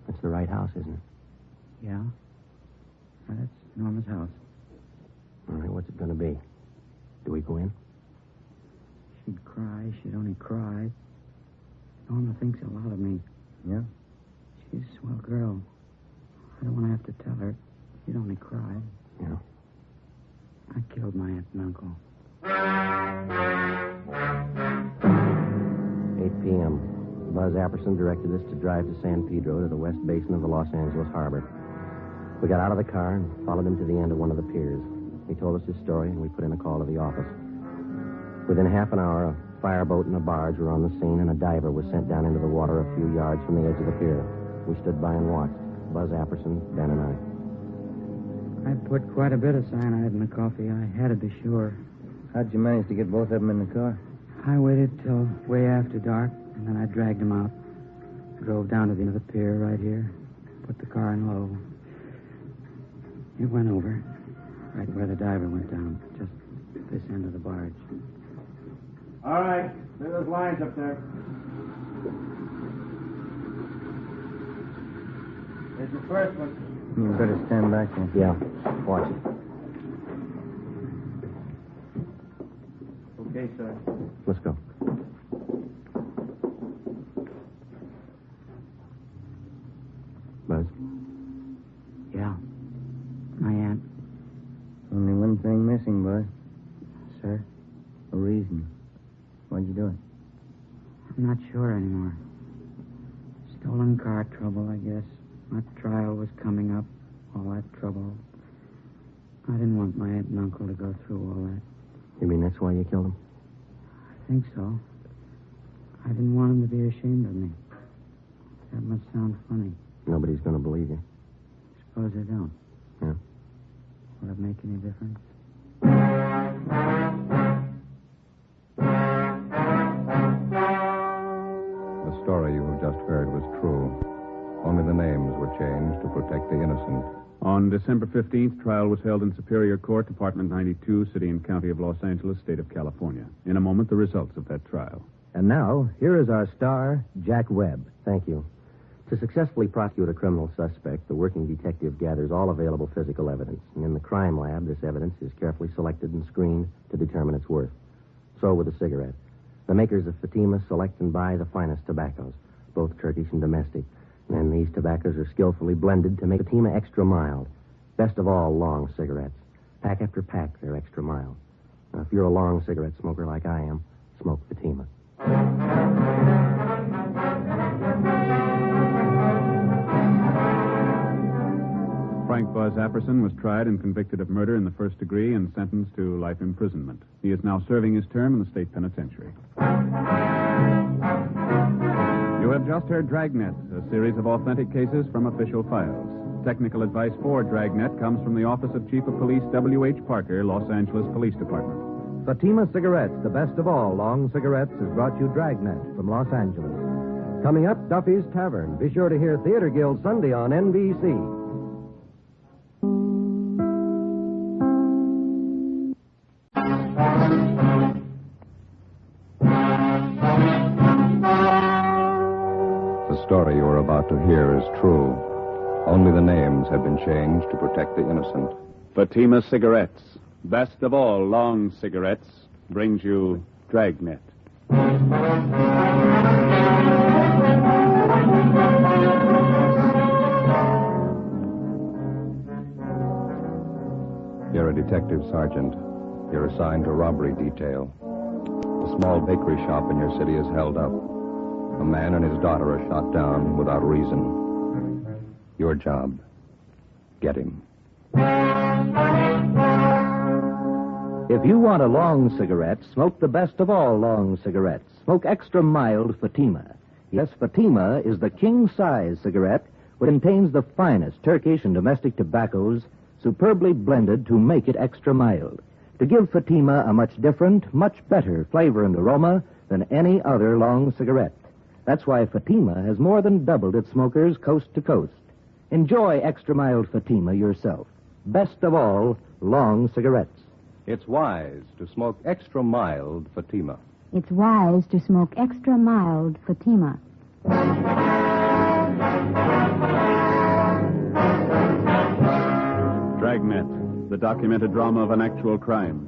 That's the right house, isn't it? Yeah. That's Norma's house. All right, what's it going to be? Do we go in? She'd cry. She'd only cry. Norma thinks a lot of me. Yeah? She's a swell girl. I don't want to have to tell her. She'd only cry. Yeah. I killed my aunt and uncle. p.m. Buzz Apperson directed us to drive to San Pedro to the west basin of the Los Angeles harbor. We got out of the car and followed him to the end of one of the piers. He told us his story, and we put in a call to the office. Within half an hour, a fireboat and a barge were on the scene, and a diver was sent down into the water a few yards from the edge of the pier. We stood by and watched. Buzz Apperson, Ben, and I. I put quite a bit of cyanide in the coffee. I had to be sure. How'd you manage to get both of them in the car? I waited till way after dark, and then I dragged them out. Drove down to the end of the pier right here. Put the car in low. It went over, right where the diver went down, just this end of the barge. All right. There's those lines up there. There's the first one. You better stand back there. Yeah, watch it. Okay, sir. Let's go. Buzz? Yeah. My aunt. Only one thing missing, Buzz. Sir? A reason. Why'd you do it? I'm not sure anymore. Stolen car trouble, I guess. My trial was coming up. All that trouble. I didn't want my aunt and uncle to go through all that. You mean that's why you killed him? I think so. I didn't want them to be ashamed of me. That must sound funny. Nobody's going to believe you. Suppose they don't. Yeah. Will it make any difference? The story you have just heard was true. Only the names were changed to protect the innocent. On December 15th, trial was held in Superior Court, Department 92, City and County of Los Angeles, State of California. In a moment, the results of that trial. And now, here is our star, Jack Webb. Thank you. To successfully prosecute a criminal suspect, the working detective gathers all available physical evidence. And in the crime lab, this evidence is carefully selected and screened to determine its worth. So with a cigarette. The makers of Fatima select and buy the finest tobaccos, both Turkish and domestic. And these tobaccos are skillfully blended to make Fatima extra mild. Best of all, long cigarettes. Pack after pack, they're extra mild. Now, if you're a long cigarette smoker like I am, smoke Fatima. Frank Buzz Apperson was tried and convicted of murder in the first degree and sentenced to life imprisonment. He is now serving his term in the state penitentiary. You have just heard Dragnet, a series of authentic cases from official files. Technical advice for Dragnet comes from the Office of Chief of Police W.H. Parker, Los Angeles Police Department. Fatima Cigarettes, the best of all long cigarettes, has brought you Dragnet from Los Angeles. Coming up, Duffy's Tavern. Be sure to hear Theater Guild Sunday on NBC. The story you are about to hear is true. Only the names have been changed to protect the innocent. Fatima Cigarettes, best of all long cigarettes, brings you Dragnet. You're a detective sergeant. You're assigned to robbery detail. A small bakery shop in your city is held up. A man and his daughter are shot down without reason. Your job, get him. If you want a long cigarette, smoke the best of all long cigarettes. Smoke extra mild Fatima. Yes, Fatima is the king-size cigarette which contains the finest Turkish and domestic tobaccos superbly blended to make it extra mild, to give Fatima a much different, much better flavor and aroma than any other long cigarette. That's why Fatima has more than doubled its smokers coast to coast. Enjoy extra mild Fatima yourself. Best of all, long cigarettes. It's wise to smoke extra mild Fatima. It's wise to smoke extra mild Fatima. Dragnet, the documented drama of an actual crime.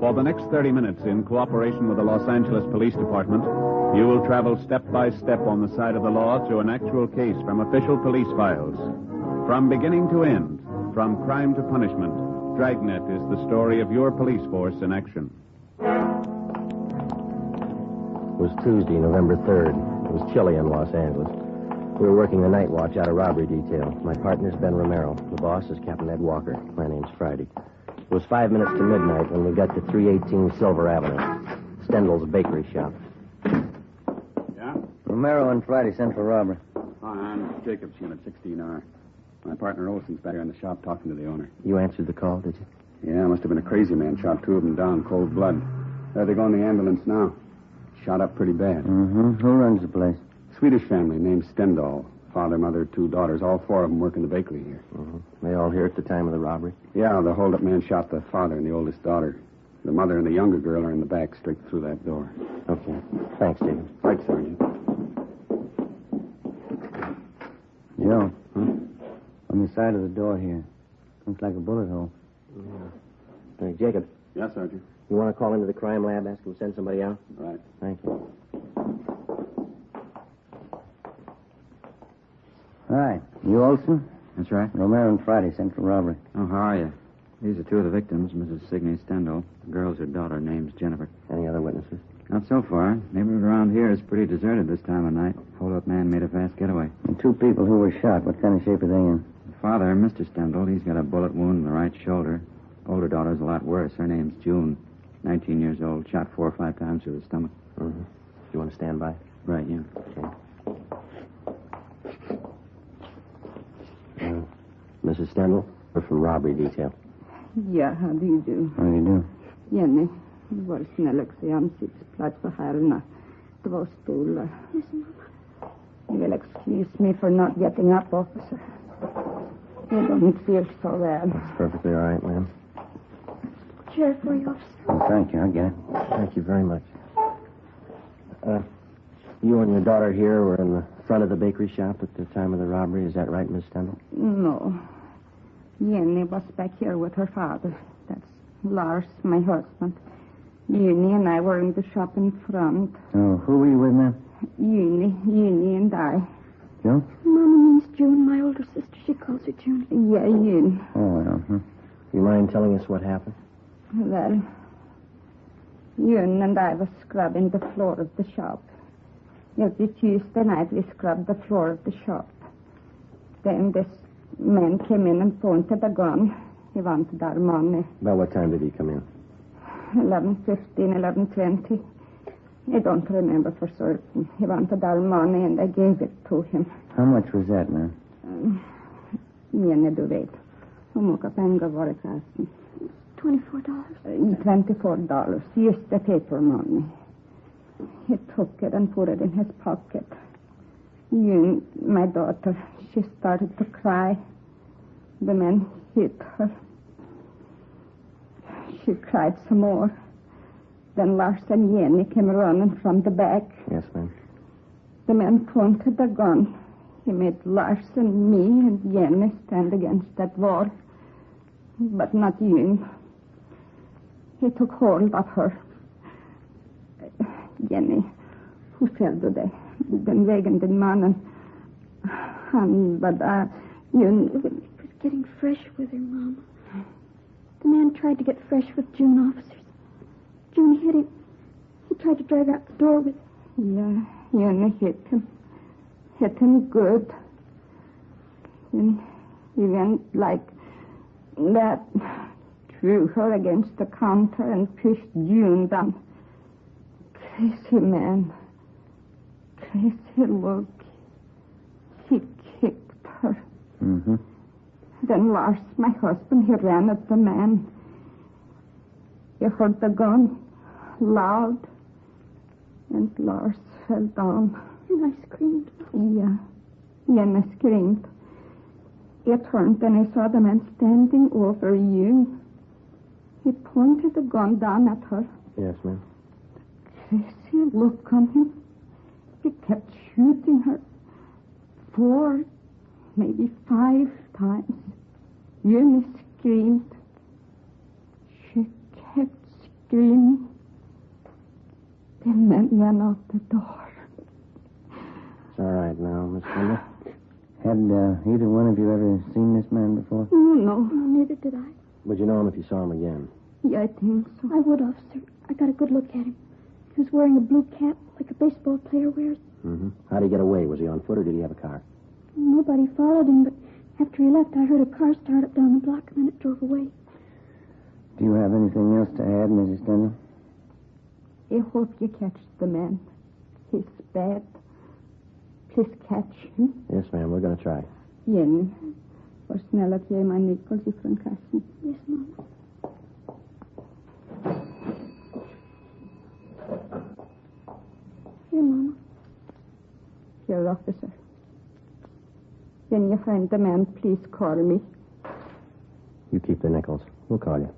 For the next 30 minutes, in cooperation with the Los Angeles Police Department, you will travel step by step on the side of the law through an actual case from official police files. From beginning to end, from crime to punishment, Dragnet is the story of your police force in action. It was Tuesday, November 3rd. It was chilly in Los Angeles. We were working the night watch out of robbery detail. My partner's Ben Romero. The boss is Captain Ed Walker. My name's Friday. It was 5 minutes to midnight when we got to 318 Silver Avenue, Stendel's bakery shop. Yeah? Romero and Friday sent for robbery. Hi, I'm Jacobs, unit 16R. My partner Olson's back here in the shop talking to the owner. You answered the call, did you? Yeah, must have been a crazy man. Shot two of them down, cold blood. There they go in the ambulance now. Shot up pretty bad. Mm-hmm. Who runs the place? Swedish family named Stendal. Father, mother, two daughters. All four of them work in the bakery here. Mm-hmm. They all here at the time of the robbery? Yeah, the hold-up man shot the father and the oldest daughter. The mother and the younger girl are in the back, straight through that door. Okay. Thanks, David. Right, Sergeant. Joe. Huh? On the side of the door here. Looks like a bullet hole. Yeah. Hey, Jacob. Yes, Sergeant. You want to call into the crime lab, ask them to send somebody out? Right. Thank you. Hi. You Olson? That's right. Romero and Friday sent for robbery. Oh, how are you? These are two of the victims, Mrs. Signey Stendal. The girl's her daughter. Name's Jennifer. Any other witnesses? Not so far. Neighborhood around here is pretty deserted this time of night. Hold-up man made a fast getaway. And two people who were shot. What kind of shape are they in? The father, Mr. Stendal, he's got a bullet wound in the right shoulder. Older daughter's a lot worse. Her name's June. 19 years old. Shot 4 or 5 times through the stomach. Mm-hmm. You want to stand by? Right, yeah. Okay. Mrs. Stendal, we're from robbery detail. Ja, how do you do? How do you do? Jenny, det var snäll i ansiktsplats för herrarna. Det var stolar. Yes, Mama. You will excuse me for not getting up, officer. You don't feel so well. That's perfectly all right, ma'am. Chair for you, officer. Oh, thank you. I'll get it. Thank you very much. You and your daughter here were in the front of the bakery shop at the time of the robbery. Is that right, Miss Stendal? No. Jenny was back here with her father. That's Lars, my husband. Jenny and I were in the shop in front. Oh, who were you with, ma'am? Jenny and I. Joe? Mama means June, my older sister. She calls her June. Yeah, Jenny. Oh, well. You mind telling us what happened? Well, June and I was scrubbing the floor of the shop. Every Tuesday night we scrubbed the floor of the shop. Then this man came in and pointed a gun. He wanted our money. About what time did he come in? 11:15, 11:20. I don't remember for certain. He wanted our money and I gave it to him. How much was that, ma'am? Jenny, du vet. Hur mycket pengar var det förresten? $24. $24. Just the paper money. He took it and put it in his pocket. You, my daughter, she started to cry. The man hit her. She cried some more. Then Lars and Jenny came running from the back. Yes, ma'am. The man pointed the gun. He made Lars and me and Jenny stand against that wall. But not June. He took hold of her. Jenny, hur kände du dig? Den vägen din mannen. Han var där. June was getting fresh with her, Mama. The man tried to get fresh with June officers. June hit him. He tried to drive out the door with him. Yeah, June hit him. Hit him good. And he went like that, threw her against the counter and pushed June down. Crazy man. Crazy look. He kicked her. Mm-hmm. Then Lars, my husband, he ran at the man. He heard the gun loud. And Lars fell down. And I screamed. Yeah. Jenny screamed. I turned and I saw the man standing over you. He pointed the gun down at her. Yes, ma'am. Crazy look on him. He kept shooting her 4, maybe 5 times. Jenny screamed. She kept screaming. The man ran out the door. It's all right now, Miss Stendal. Had either one of you ever seen this man before? No. Neither did I. Would you know him if you saw him again? Yeah, I think so. I would, officer. I got a good look at him. He was wearing a blue cap like a baseball player wears. Mm-hmm. How'd he get away? Was he on foot or did he have a car? Nobody followed him, but after he left, I heard a car start up down the block, and then it drove away. Do you have anything else to add, Mrs. Stendhal? I hope you catch the man. He's bad. Please catch him. Yes, ma'am. We're going to try. Jenny, var snäll att ge mig Nichols ifrån kassan. Yes, Mom. Here, Mama. Here, officer. When you find the man, please call me. You keep the nickels. We'll call you.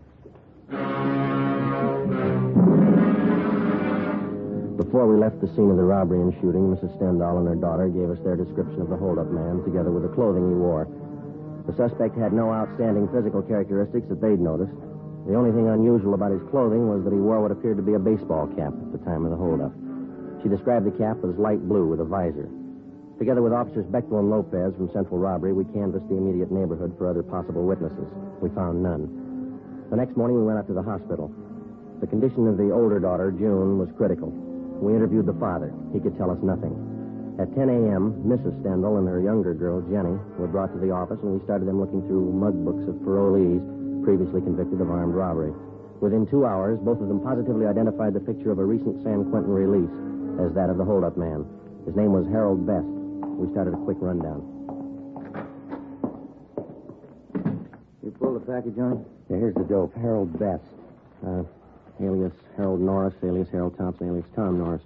Before we left the scene of the robbery and shooting, Mrs. Stendhal and her daughter gave us their description of the hold-up man, together with the clothing he wore. The suspect had no outstanding physical characteristics that they'd noticed. The only thing unusual about his clothing was that he wore what appeared to be a baseball cap at the time of the hold-up. She described the cap as light blue with a visor. Together with Officers Bechtel and Lopez from Central Robbery, we canvassed the immediate neighborhood for other possible witnesses. We found none. The next morning, we went up to the hospital. The condition of the older daughter, June, was critical. We interviewed the father. He could tell us nothing. At 10 a.m., Mrs. Stendhal and her younger girl, Jenny, were brought to the office, and we started them looking through mug books of parolees previously convicted of armed robbery. Within 2 hours, both of them positively identified the picture of a recent San Quentin release as that of the hold-up man. His name was Harold Best. We started a quick rundown. You pulled the package on? Yeah, here's the dope. Harold Best. Alias Harold Norris, alias Harold Thompson, alias Tom Norris.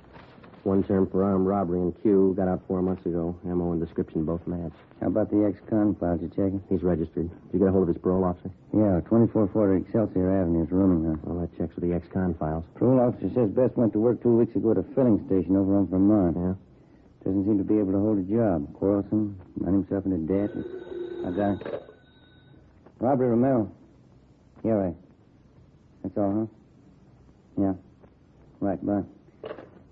One term for armed robbery in Q. Got out 4 months ago. Ammo and description both match. How about the ex-con files you checking? He's registered. Did you get a hold of his parole officer? Yeah, 2440 Excelsior Avenue is rooming house. Well, that checks with the ex-con files. Parole officer says Best went to work 2 weeks ago at a filling station over on Vermont. Yeah? Doesn't seem to be able to hold a job. Quarrelsome, run himself into debt. I got it. Robbery, Romero. Yeah, right. That's all, huh? Yeah. Right, bye.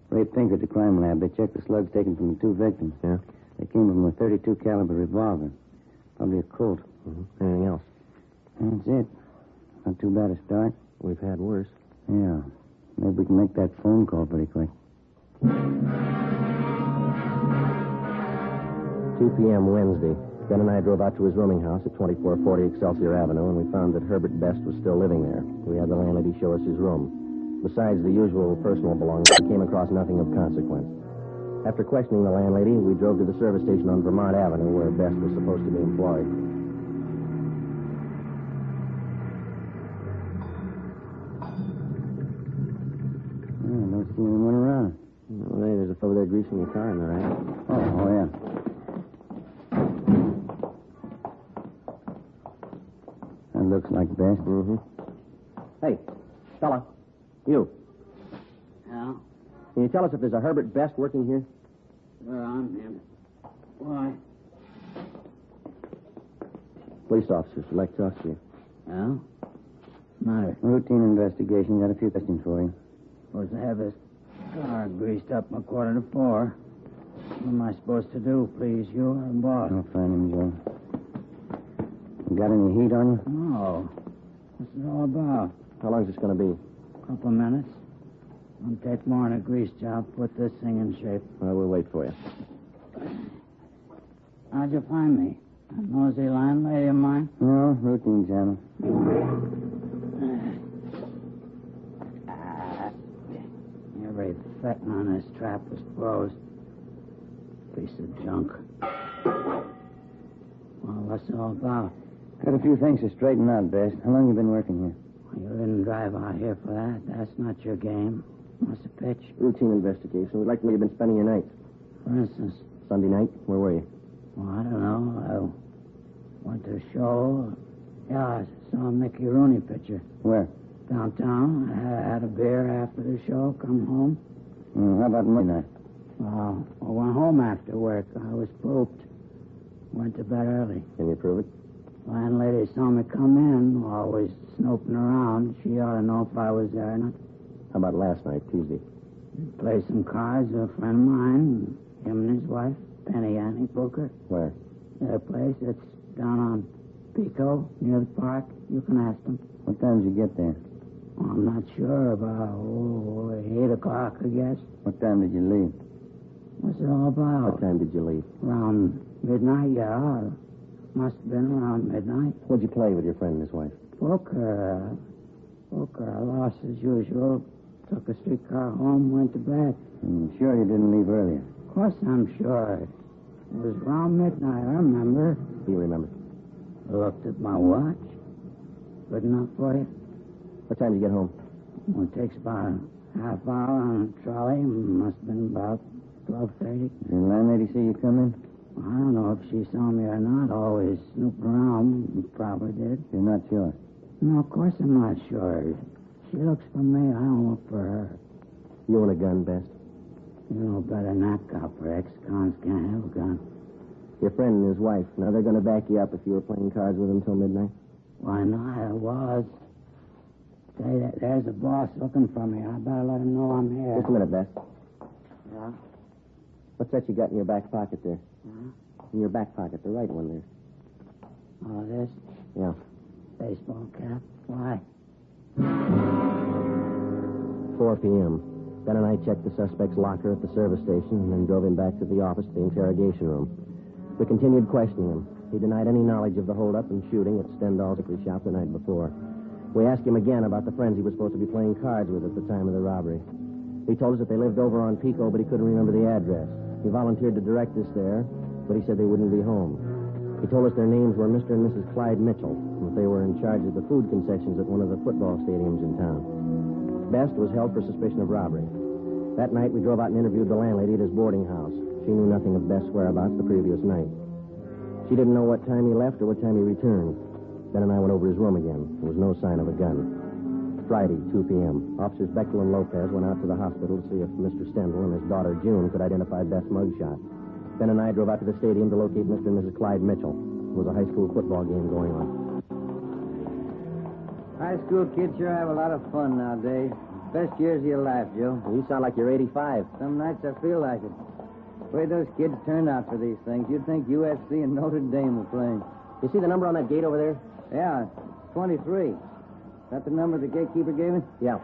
Ray Pink at the crime lab. They checked the slugs taken from the 2 victims. Yeah? They came from a .32 caliber revolver. Probably a Colt. Mm-hmm. Anything else? That's it. Not too bad a start. We've had worse. Yeah. Maybe we can make that phone call pretty quick. 2 p.m. Wednesday. Ben and I drove out to his rooming house at 2440 Excelsior Avenue, and we found that Herbert Best was still living there. We had the landlady show us his room. Besides the usual personal belongings, we came across nothing of consequence. After questioning the landlady, we drove to the service station on Vermont Avenue, where Best was supposed to be employed. I don't see anyone around. Well, hey, there's a fellow there greasing your car in the rack. Oh, yeah. That looks like Best. Mm-hmm. Hey, fella. You. Yeah? Can you tell us if there's a Herbert Best working here? Sure, I'm him. Why? Police officers would like to talk to you. Yeah? Matter. Routine investigation. Got a few questions for you. Supposed to have this car greased up a 3:45. What am I supposed to do, please? You or the boss? I'll find him, Joe. You got any heat on you? No. What's it all about? How long is this going to be? Couple minutes. Won't take more than a grease job. Put this thing in shape. Well, we'll wait for you. How'd you find me? A nosy landlady of mine? No, routine channel. Every fetting on this trap was closed. Piece of junk. Well, what's it all about? Got a few things to straighten out, Best. How long you been working here? You didn't drive out here for that. That's not your game. What's the pitch? Routine investigation. We'd like to know you've been spending your nights. For instance? Sunday night. Where were you? Well, I don't know. I went to a show. Yeah, I saw a Mickey Rooney picture. Where? Downtown. I had a beer after the show. Come home. How about Monday night? I went home after work. I was pooped. Went to bed early. Can you prove it? Landlady saw me come in, always snooping around. She ought to know if I was there or not. How about last night, Tuesday? Played some cards with a friend of mine, him and his wife, Penny Annie Booker. Where? Their place. It's down on Pico, near the park. You can ask them. What time did you get there? I'm not sure. About 8 o'clock, I guess. What time did you leave? What's it all about? What time did you leave? Around midnight, yeah. Must have been around midnight. What'd you play with your friend and his wife? Poker. I lost as usual. Took a streetcar home, went to bed. Sure you didn't leave earlier? Of course I'm sure. It was around midnight, I remember. Do you remember? I looked at my watch. Good enough for you? What time did you get home? Well, it takes about a half hour on a trolley. Must have been about 12:30. Did the landlady see you come in? I don't know if she saw me or not. Always snooped around. Probably did. You're not sure? No, of course I'm not sure. She looks for me. I don't look for her. You own a gun, Best? You know better than that, copper. Ex-cons can't have a gun. Your friend and his wife. Now, they're going to back you up if you were playing cards with them till midnight? Why not? I was. Say, there's the boss looking for me. I better let him know I'm here. Just a minute, Best. Yeah? What's that you got in your back pocket there? Huh? In your back pocket, the right one there. Oh, this? Yeah. Baseball cap. Why? 4 p.m. Ben and I checked the suspect's locker at the service station and then drove him back to the office to the interrogation room. We continued questioning him. He denied any knowledge of the holdup and shooting at Stendhal's liquor shop the night before. We asked him again about the friends he was supposed to be playing cards with at the time of the robbery. He told us that they lived over on Pico, but he couldn't remember the address. He volunteered to direct us there, but he said they wouldn't be home. He told us their names were Mr. and Mrs. Clyde Mitchell, and that they were in charge of the food concessions at one of the football stadiums in town. Best was held for suspicion of robbery. That night, we drove out and interviewed the landlady at his boarding house. She knew nothing of Best's whereabouts the previous night. She didn't know what time he left or what time he returned. Ben and I went over his room again. There was no sign of a gun. Friday, 2 p.m. Officers Bechtel and Lopez went out to the hospital to see if Mr. Stendhal and his daughter June could identify Best's mugshot. Ben and I drove out to the stadium to locate Mr. and Mrs. Clyde Mitchell. There was a high school football game going on. High school kids sure have a lot of fun nowadays. Best years of your life, Joe. You sound like you're 85. Some nights I feel like it. The way those kids turn out for these things, you'd think USC and Notre Dame were playing. You see the number on that gate over there? Yeah, 23. Is that the number the gatekeeper gave me? Yeah.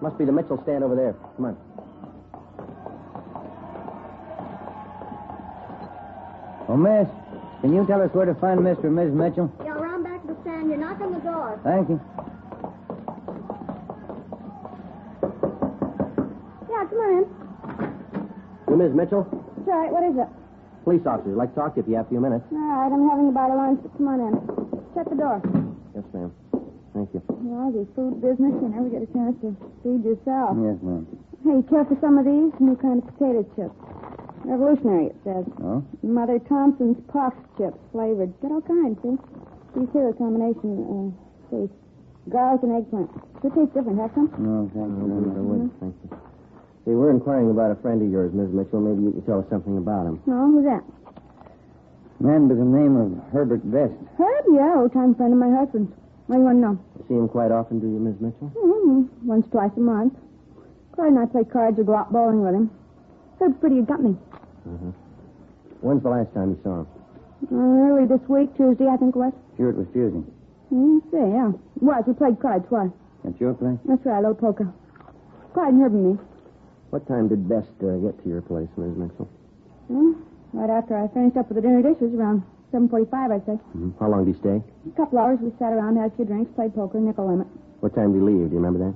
Must be the Mitchell stand over there. Come on. Oh, miss, can you tell us where to find Mr. and Mrs. Mitchell? Yeah, around back to the stand. You knock on the door. Thank you. Yeah, come on in. You Ms. Mitchell? That's all right. What is it? Police officers. I'd like to talk to you if you have a few minutes. All right, I'm having a bottle of lunch, but come on in. Shut the door. Yes, ma'am. Thank you. Well, the food business, you never get a chance to feed yourself. Yes, ma'am. Hey, you care for some of these? New kind of potato chips. Revolutionary, it says. Oh? Mother Thompson's puff chips, flavored. Got all kinds, see? These here are a combination, see, garlic and eggplant. It tastes different. Have some? No, thank you. Thank you. See, we're inquiring about a friend of yours, Ms. Mitchell. Maybe you can tell us something about him. No, who's that? Man by the name of Herbert Best. Herb, yeah, old-time friend of my husband's. What do you want to know? You see him quite often, do you, Ms. Mitchell? Once, twice a month. Clyde and I play cards or go out bowling with him. Herb's pretty good company. Uh-huh. When's the last time you saw him? Early this week, Tuesday, I think it was. Sure it was Tuesday. Yeah. It was. We played cards twice. That's your place? That's right, a little poker. Clyde and Herb and me. What time did Best get to your place, Ms. Mitchell? Right after I finished up with the dinner dishes, around 7:45, I'd say. How long did he stay? A couple hours. We sat around, had a few drinks, played poker, nickel limit. What time did he leave? Do you remember that?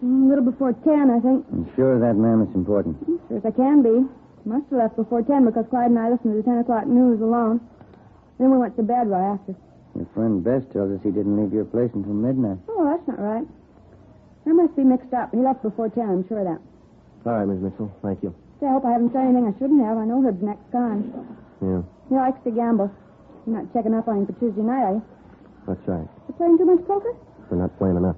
A little before 10, I think. I'm sure that man is important. Sure as I can be. Must have left before 10 because Clyde and I listened to the 10 o'clock news alone. Then we went to bed right after. Your friend Best tells us he didn't leave your place until midnight. Oh, that's not right. I must be mixed up. He left before 10, I'm sure of that. All right, Ms. Mitchell. Thank you. Say, I hope I haven't said anything I shouldn't have. I know Herb's next con. Yeah, He likes to gamble. You're not checking up on him for Tuesday night, are you? that's right. You playing too much poker? We're not playing enough.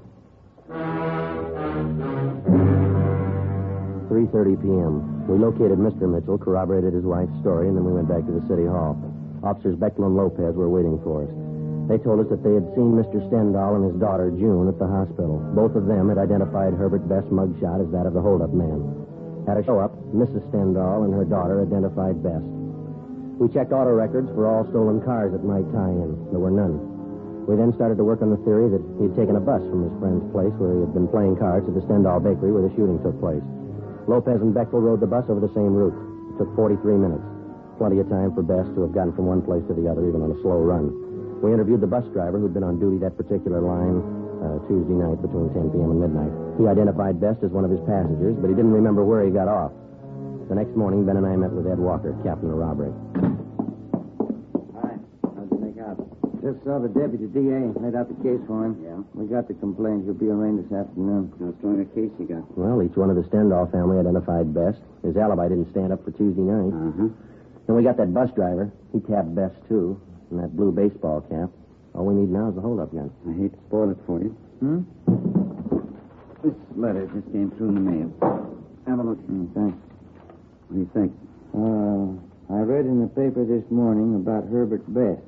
3:30 p.m. We located Mr. Mitchell, corroborated his wife's story, and then we went back to the city hall. Officers Bechtel and Lopez were waiting for us. They told us that they had seen Mr. Stendhal and his daughter, June, at the hospital. Both of them had identified Herbert Best's mugshot as that of the holdup man. At a show-up, Mrs. Stendhal and her daughter identified Best. We checked auto records for all stolen cars that might tie in. There were none. We then started to work on the theory that he had taken a bus from his friend's place where he had been playing cards at the Stendhal Bakery where the shooting took place. Lopez and Bechtel rode the bus over the same route. It took 43 minutes. Plenty of time for Best to have gotten from one place to the other, even on a slow run. We interviewed the bus driver who'd been on duty that particular line Tuesday night between 10 p.m. and midnight. He identified Best as one of his passengers, but he didn't remember where he got off. The next morning, Ben and I met with Ed Walker, captain of robbery. Hi. How'd you make out? Just saw the deputy DA. Laid out the case for him. Yeah? We got the complaint. He'll be arraigned this afternoon. How strong a case you got? Well, each one of the Stendhal family identified Best. His alibi didn't stand up for Tuesday night. Uh-huh. Then we got that bus driver. He tapped Best, too. And that blue baseball cap. All we need now is the hold-up gun. I hate to spoil it for you. This letter just came through in the mail. Have a look. Thanks. What do you think? I read in the paper this morning about Herbert Best.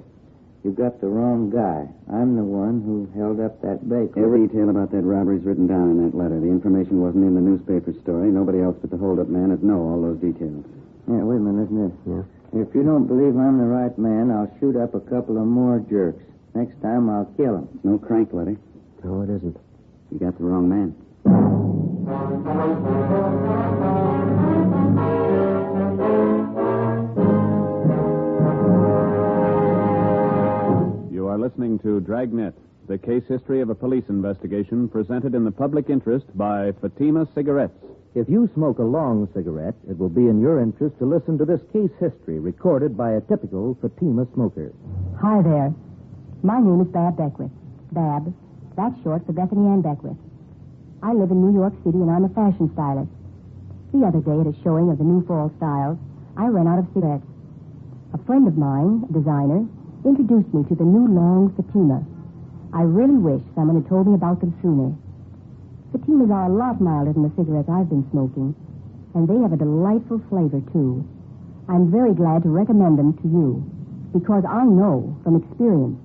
You got the wrong guy. I'm the one who held up that bakery. Every detail about that robbery is written down in that letter. The information wasn't in the newspaper story. Nobody else but the hold-up man would know all those details. Yeah, wait a minute, listen to this. Yeah? If you don't believe I'm the right man, I'll shoot up a couple of more jerks. Next time, I'll kill them. It's no crank letter. No, it isn't. You got the wrong man. You are listening to Dragnet, the case history of a police investigation presented in the public interest by Fatima Cigarettes. If you smoke a long cigarette, it will be in your interest to listen to this case history recorded by a typical Fatima smoker. Hi there. My name is Bab Beckwith. Bab. That's short for Bethany Ann Beckwith. I live in New York City, and I'm a fashion stylist. The other day, at a showing of the new fall styles, I ran out of cigarettes. A friend of mine, a designer, introduced me to the new long Fatima. I really wish someone had told me about them sooner. Fatimas are a lot milder than the cigarettes I've been smoking, and they have a delightful flavor, too. I'm very glad to recommend them to you, because I know from experience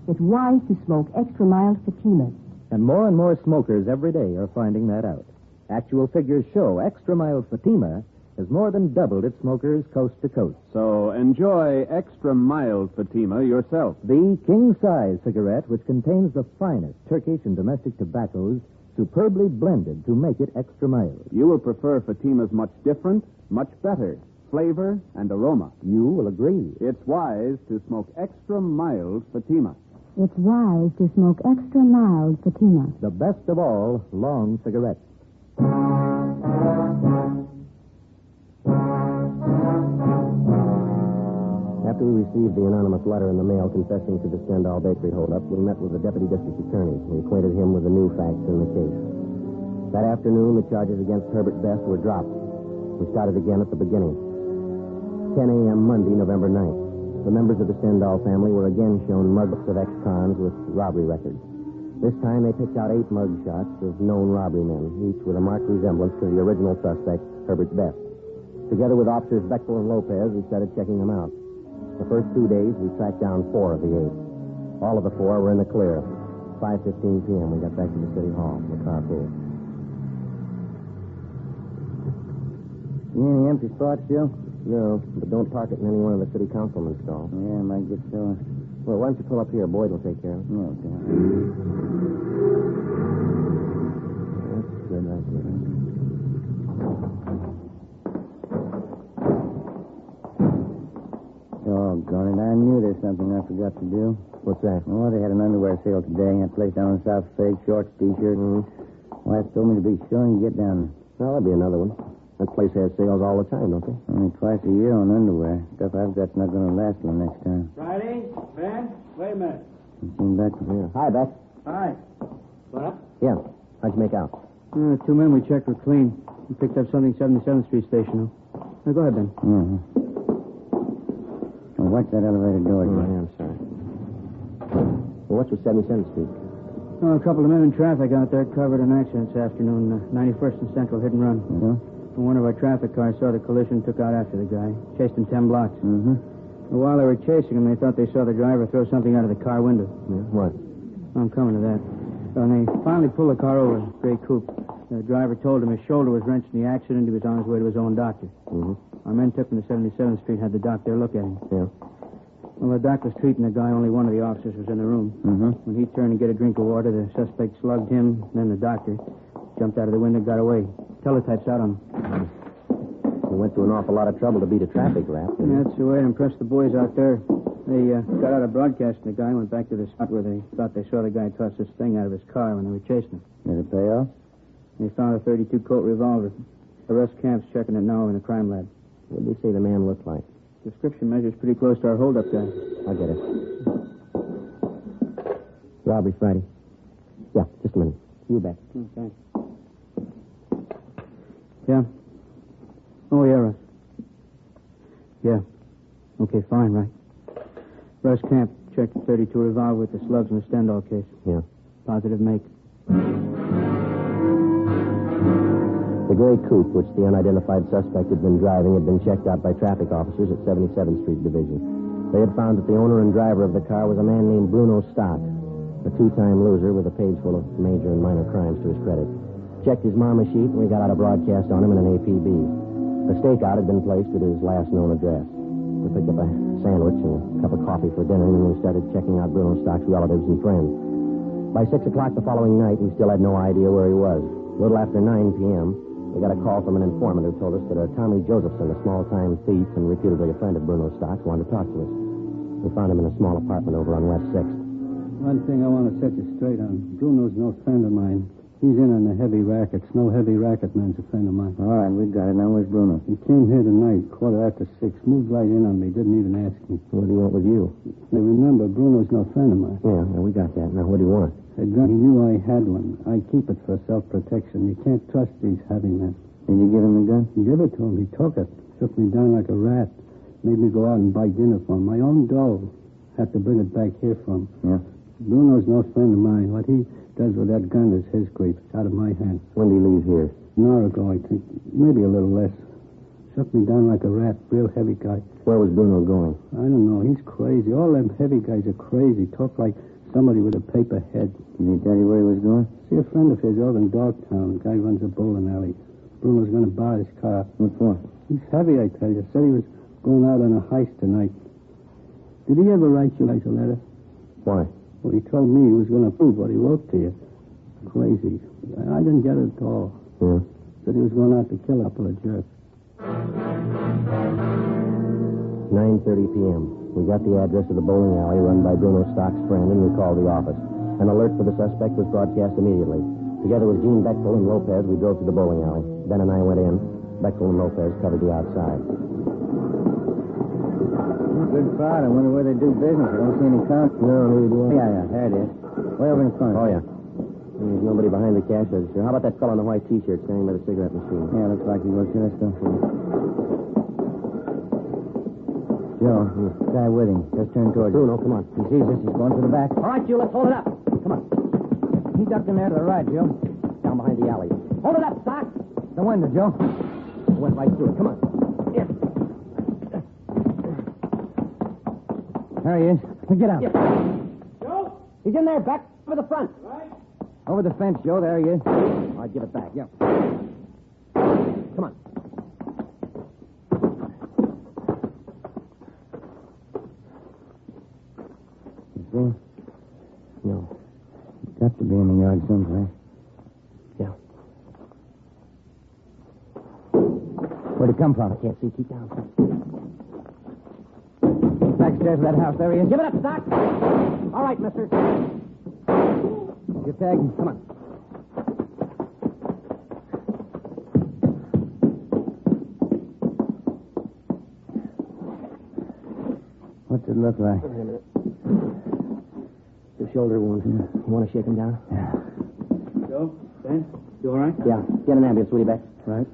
it's wise to smoke extra mild Fatimas. And more smokers every day are finding that out. Actual figures show extra mild Fatima has more than doubled its smokers coast to coast. So enjoy extra mild Fatima yourself. The king-size cigarette, which contains the finest Turkish and domestic tobaccos, superbly blended to make it extra mild. You will prefer Fatima's much different, much better flavor and aroma. You will agree. It's wise to smoke extra mild Fatima. It's wise to smoke extra mild Fatima. The best of all long cigarettes. After we received the anonymous letter in the mail confessing to the Stendhal Bakery holdup, we met with the deputy district attorney. We acquainted him with the new facts in the case. That afternoon, the charges against Herbert Best were dropped. We started again at the beginning. 10 a.m. Monday, November 9th. The members of the Stendhal family were again shown mugs of ex-cons with robbery records. This time they picked out 8 mug shots of known robbery men, each with a marked resemblance to the original suspect, Herbert Best. Together with officers Bechtel and Lopez, we started checking them out. The first 2 days, we tracked down 4 of the 8. All of the 4 were in the clear. 5:15 p.m., we got back to the city hall, the car pool. See any empty spots, Joe? No, but don't park it in any one of the city councilman's stalls. Yeah, I might get so. Well, why don't you pull up here? Boyd will take care of it. Yeah, okay. That's good, right there. Doggone it, I knew there's something I forgot to do. What's that? Oh, they had an underwear sale today. That place down in South Fig, shorts, T-shirt. Wife told me to be sure and get down there. Well, that'll be another one. That place has sales all the time, don't they? Only twice a year on underwear. Stuff I've got's not going to last till next time. Friday? Ben? Wait a minute. You seen Beck? Yeah. Hi, Beck. Hi. What up? Yeah. How'd you make out? 2 men we checked were clean. We picked up something 77th Street Station. Now, go ahead, Ben. Well, watch that elevator door, Joe. Yeah, I'm sorry. Well, what's with 77th Street? Oh, a couple of men in traffic out there covered an accident this afternoon. 91st and Central, hit and run. Yeah? One of our traffic cars saw the collision, took out after the guy. Chased him 10 blocks. While they were chasing him, they thought they saw the driver throw something out of the car window. Yeah, what? I'm coming to that. When they finally pulled the car over, gray coupe, the driver told him his shoulder was wrenched in the accident. He was on his way to his own doctor. Our men took him to 77th Street, had the doctor look at him. Yeah. Well, the doc was treating the guy. Only one of the officers was in the room. Mm-hmm. When he turned to get a drink of water, the suspect slugged him, then the doctor jumped out of the window and got away. Teletype's out on him. He went to an awful lot of trouble to beat a traffic rap. Yeah, that's the way it impressed the boys out there. They got out of broadcasting the guy and went back to the spot where they thought they saw the guy toss this thing out of his car when they were chasing him. Did it pay off? They found a 32 Colt revolver. The Russ Camp's checking it now in the crime lab. What did he say the man looked like? Description measures pretty close to our holdup guy. I'll get it. Robbery Friday. Yeah, just a minute. You bet. Okay. Yeah. Oh, yeah, Russ. Yeah. Okay, fine, right. Russ Camp checked the 32 revolver with the slugs in the Stendhal case. Yeah. Positive make. The gray coupe, which the unidentified suspect had been driving, had been checked out by traffic officers at 77th Street Division. They had found that the owner and driver of the car was a man named Bruno Stock, a two-time loser with a page full of major and minor crimes to his credit. Checked his mama sheet, and we got out a broadcast on him in an APB. A stakeout had been placed at his last known address. We picked up a sandwich and a cup of coffee for dinner, and then we started checking out Bruno Stock's relatives and friends. By 6 o'clock the following night, we still had no idea where he was. A little after 9 p.m., we got a call from an informant who told us that a Tommy Josephson, a small-time thief and reputedly a friend of Bruno Stock's, wanted to talk to us. We found him in a small apartment over on West 6th. One thing I want to set you straight on. Bruno's no friend of mine. He's in on the heavy rackets. No heavy racket man's a friend of mine. All right, we got it. Now where's Bruno? He came here tonight, 6:15. Moved right in on me. Didn't even ask me. What do you want with you? Now, remember, Bruno's no friend of mine. Yeah, we got that. Now, what do you want? A gun. He knew I had one. I keep it for self-protection. You can't trust these heavy men. Did you give him the gun? Give it to him. He took it. Shook me down like a rat. Made me go out and buy dinner for him. My own dough. Had to bring it back here from. Yeah. Bruno's no friend of mine. What he does with that gun is his grief. It's out of my hands. When did he leave here? An hour ago, I think. Maybe a little less. Shook me down like a rat. Real heavy guy. Where was Bruno going? I don't know. He's crazy. All them heavy guys are crazy. Talk like somebody with a paper head. Did he tell you where he was going? See a friend of his over in Dogtown. The guy runs a bowling alley. Bruno's going to borrow his car. What for? He's heavy, I tell you. Said he was going out on a heist tonight. Did he ever write you guys a letter? Why? Well, he told me he was going to prove what he wrote to you. Crazy. I didn't get it at all. Yeah? Said he was going out to kill a couple of jerks. 9:30 p.m. We got the address of the bowling alley run by Bruno Stock's friend, and we called the office. An alert for the suspect was broadcast immediately. Together with Gene Bechtel and Lopez, we drove to the bowling alley. Ben and I went in. Bechtel and Lopez covered the outside. Good crowd. I wonder where they do business. I don't see any count. No, neither do I. Yeah, there it is. Way over in front. Oh, yeah. There's nobody behind the cash register. How about that fellow in the white T-shirt standing by the cigarette machine? Yeah, looks like he works here. Let's go. Joe, the guy with him. Just turned towards Bruno, come on. He sees us. He's going to the back. All right, you, let's hold it up. Come on. He ducked in there to the right, Joe. Down behind the alley. Hold it up, Stock. The window, Joe. Went right through it. Come on. Here. There he is. Get out. Joe? He's in there, back over the front. Right. Over the fence, Joe. There he is. All right, give it back. Yeah. Come on. You see? No. He's got to be in the yard someplace. Yeah. Where'd he come from? I can't see. Keep down. Backstairs of that house. There he is. Give it up, Stock. All right, mister. Your tag. Come on. What's it look like? Wait a minute. The shoulder wound. You want to shake him down? Yeah. Joe? Ben? You all right? Yeah. Get an ambulance, will you, Beck? Right.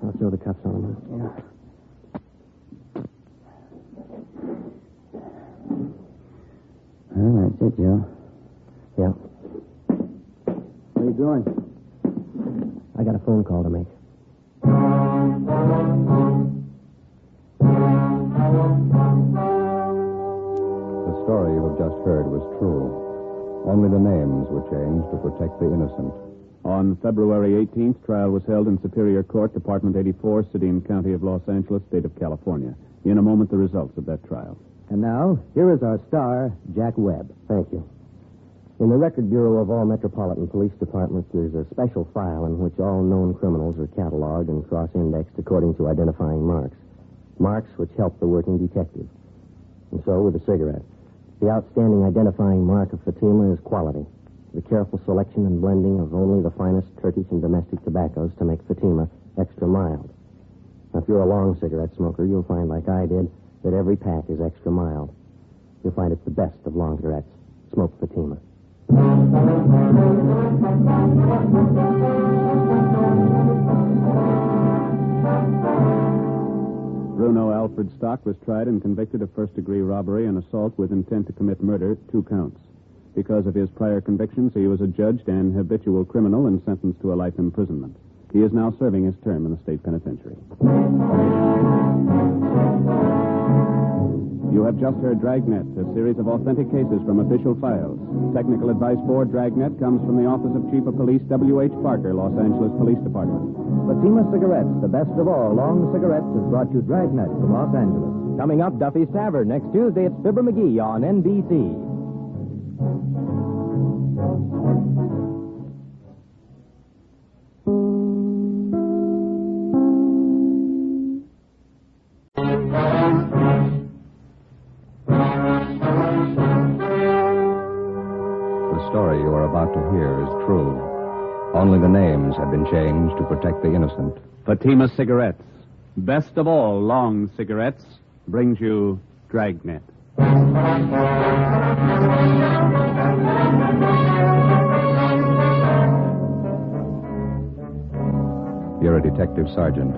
I'll throw the cuffs on him. Yeah. Well, that's it, Joe. Yeah. What are you doing? I got a phone call to make. The story you have just heard was true. Only the names were changed to protect the innocent. On February 18th, trial was held in Superior Court, Department 84, City and County of Los Angeles, State of California. In a moment, the results of that trial. And now, here is our star, Jack Webb. Thank you. In the Record Bureau of all Metropolitan Police Departments, there's a special file in which all known criminals are cataloged and cross-indexed according to identifying marks. Marks which help the working detective. And so with the cigarette. The outstanding identifying mark of Fatima is quality. The careful selection and blending of only the finest Turkish and domestic tobaccos to make Fatima extra mild. Now, if you're a long cigarette smoker, you'll find, like I did, that every pack is extra mild. You'll find it's the best of long cigarettes. Smoke Fatima. Bruno Alfred Stock was tried and convicted of first-degree robbery and assault with intent to commit murder, 2 counts. Because of his prior convictions, he was adjudged an habitual criminal and sentenced to a life imprisonment. He is now serving his term in the state penitentiary. You have just heard Dragnet, a series of authentic cases from official files. Technical advice for Dragnet comes from the Office of Chief of Police W.H. Parker, Los Angeles Police Department. Fatima Cigarettes, the best of all long cigarettes, is brought to Dragnet from Los Angeles. Coming up, Duffy's Tavern. Next Tuesday, it's Fibber McGee on NBC. The story you are about to hear is true. Only the names have been changed to protect the innocent. Fatima Cigarettes, best of all long cigarettes, brings you Dragnet. You're a detective sergeant.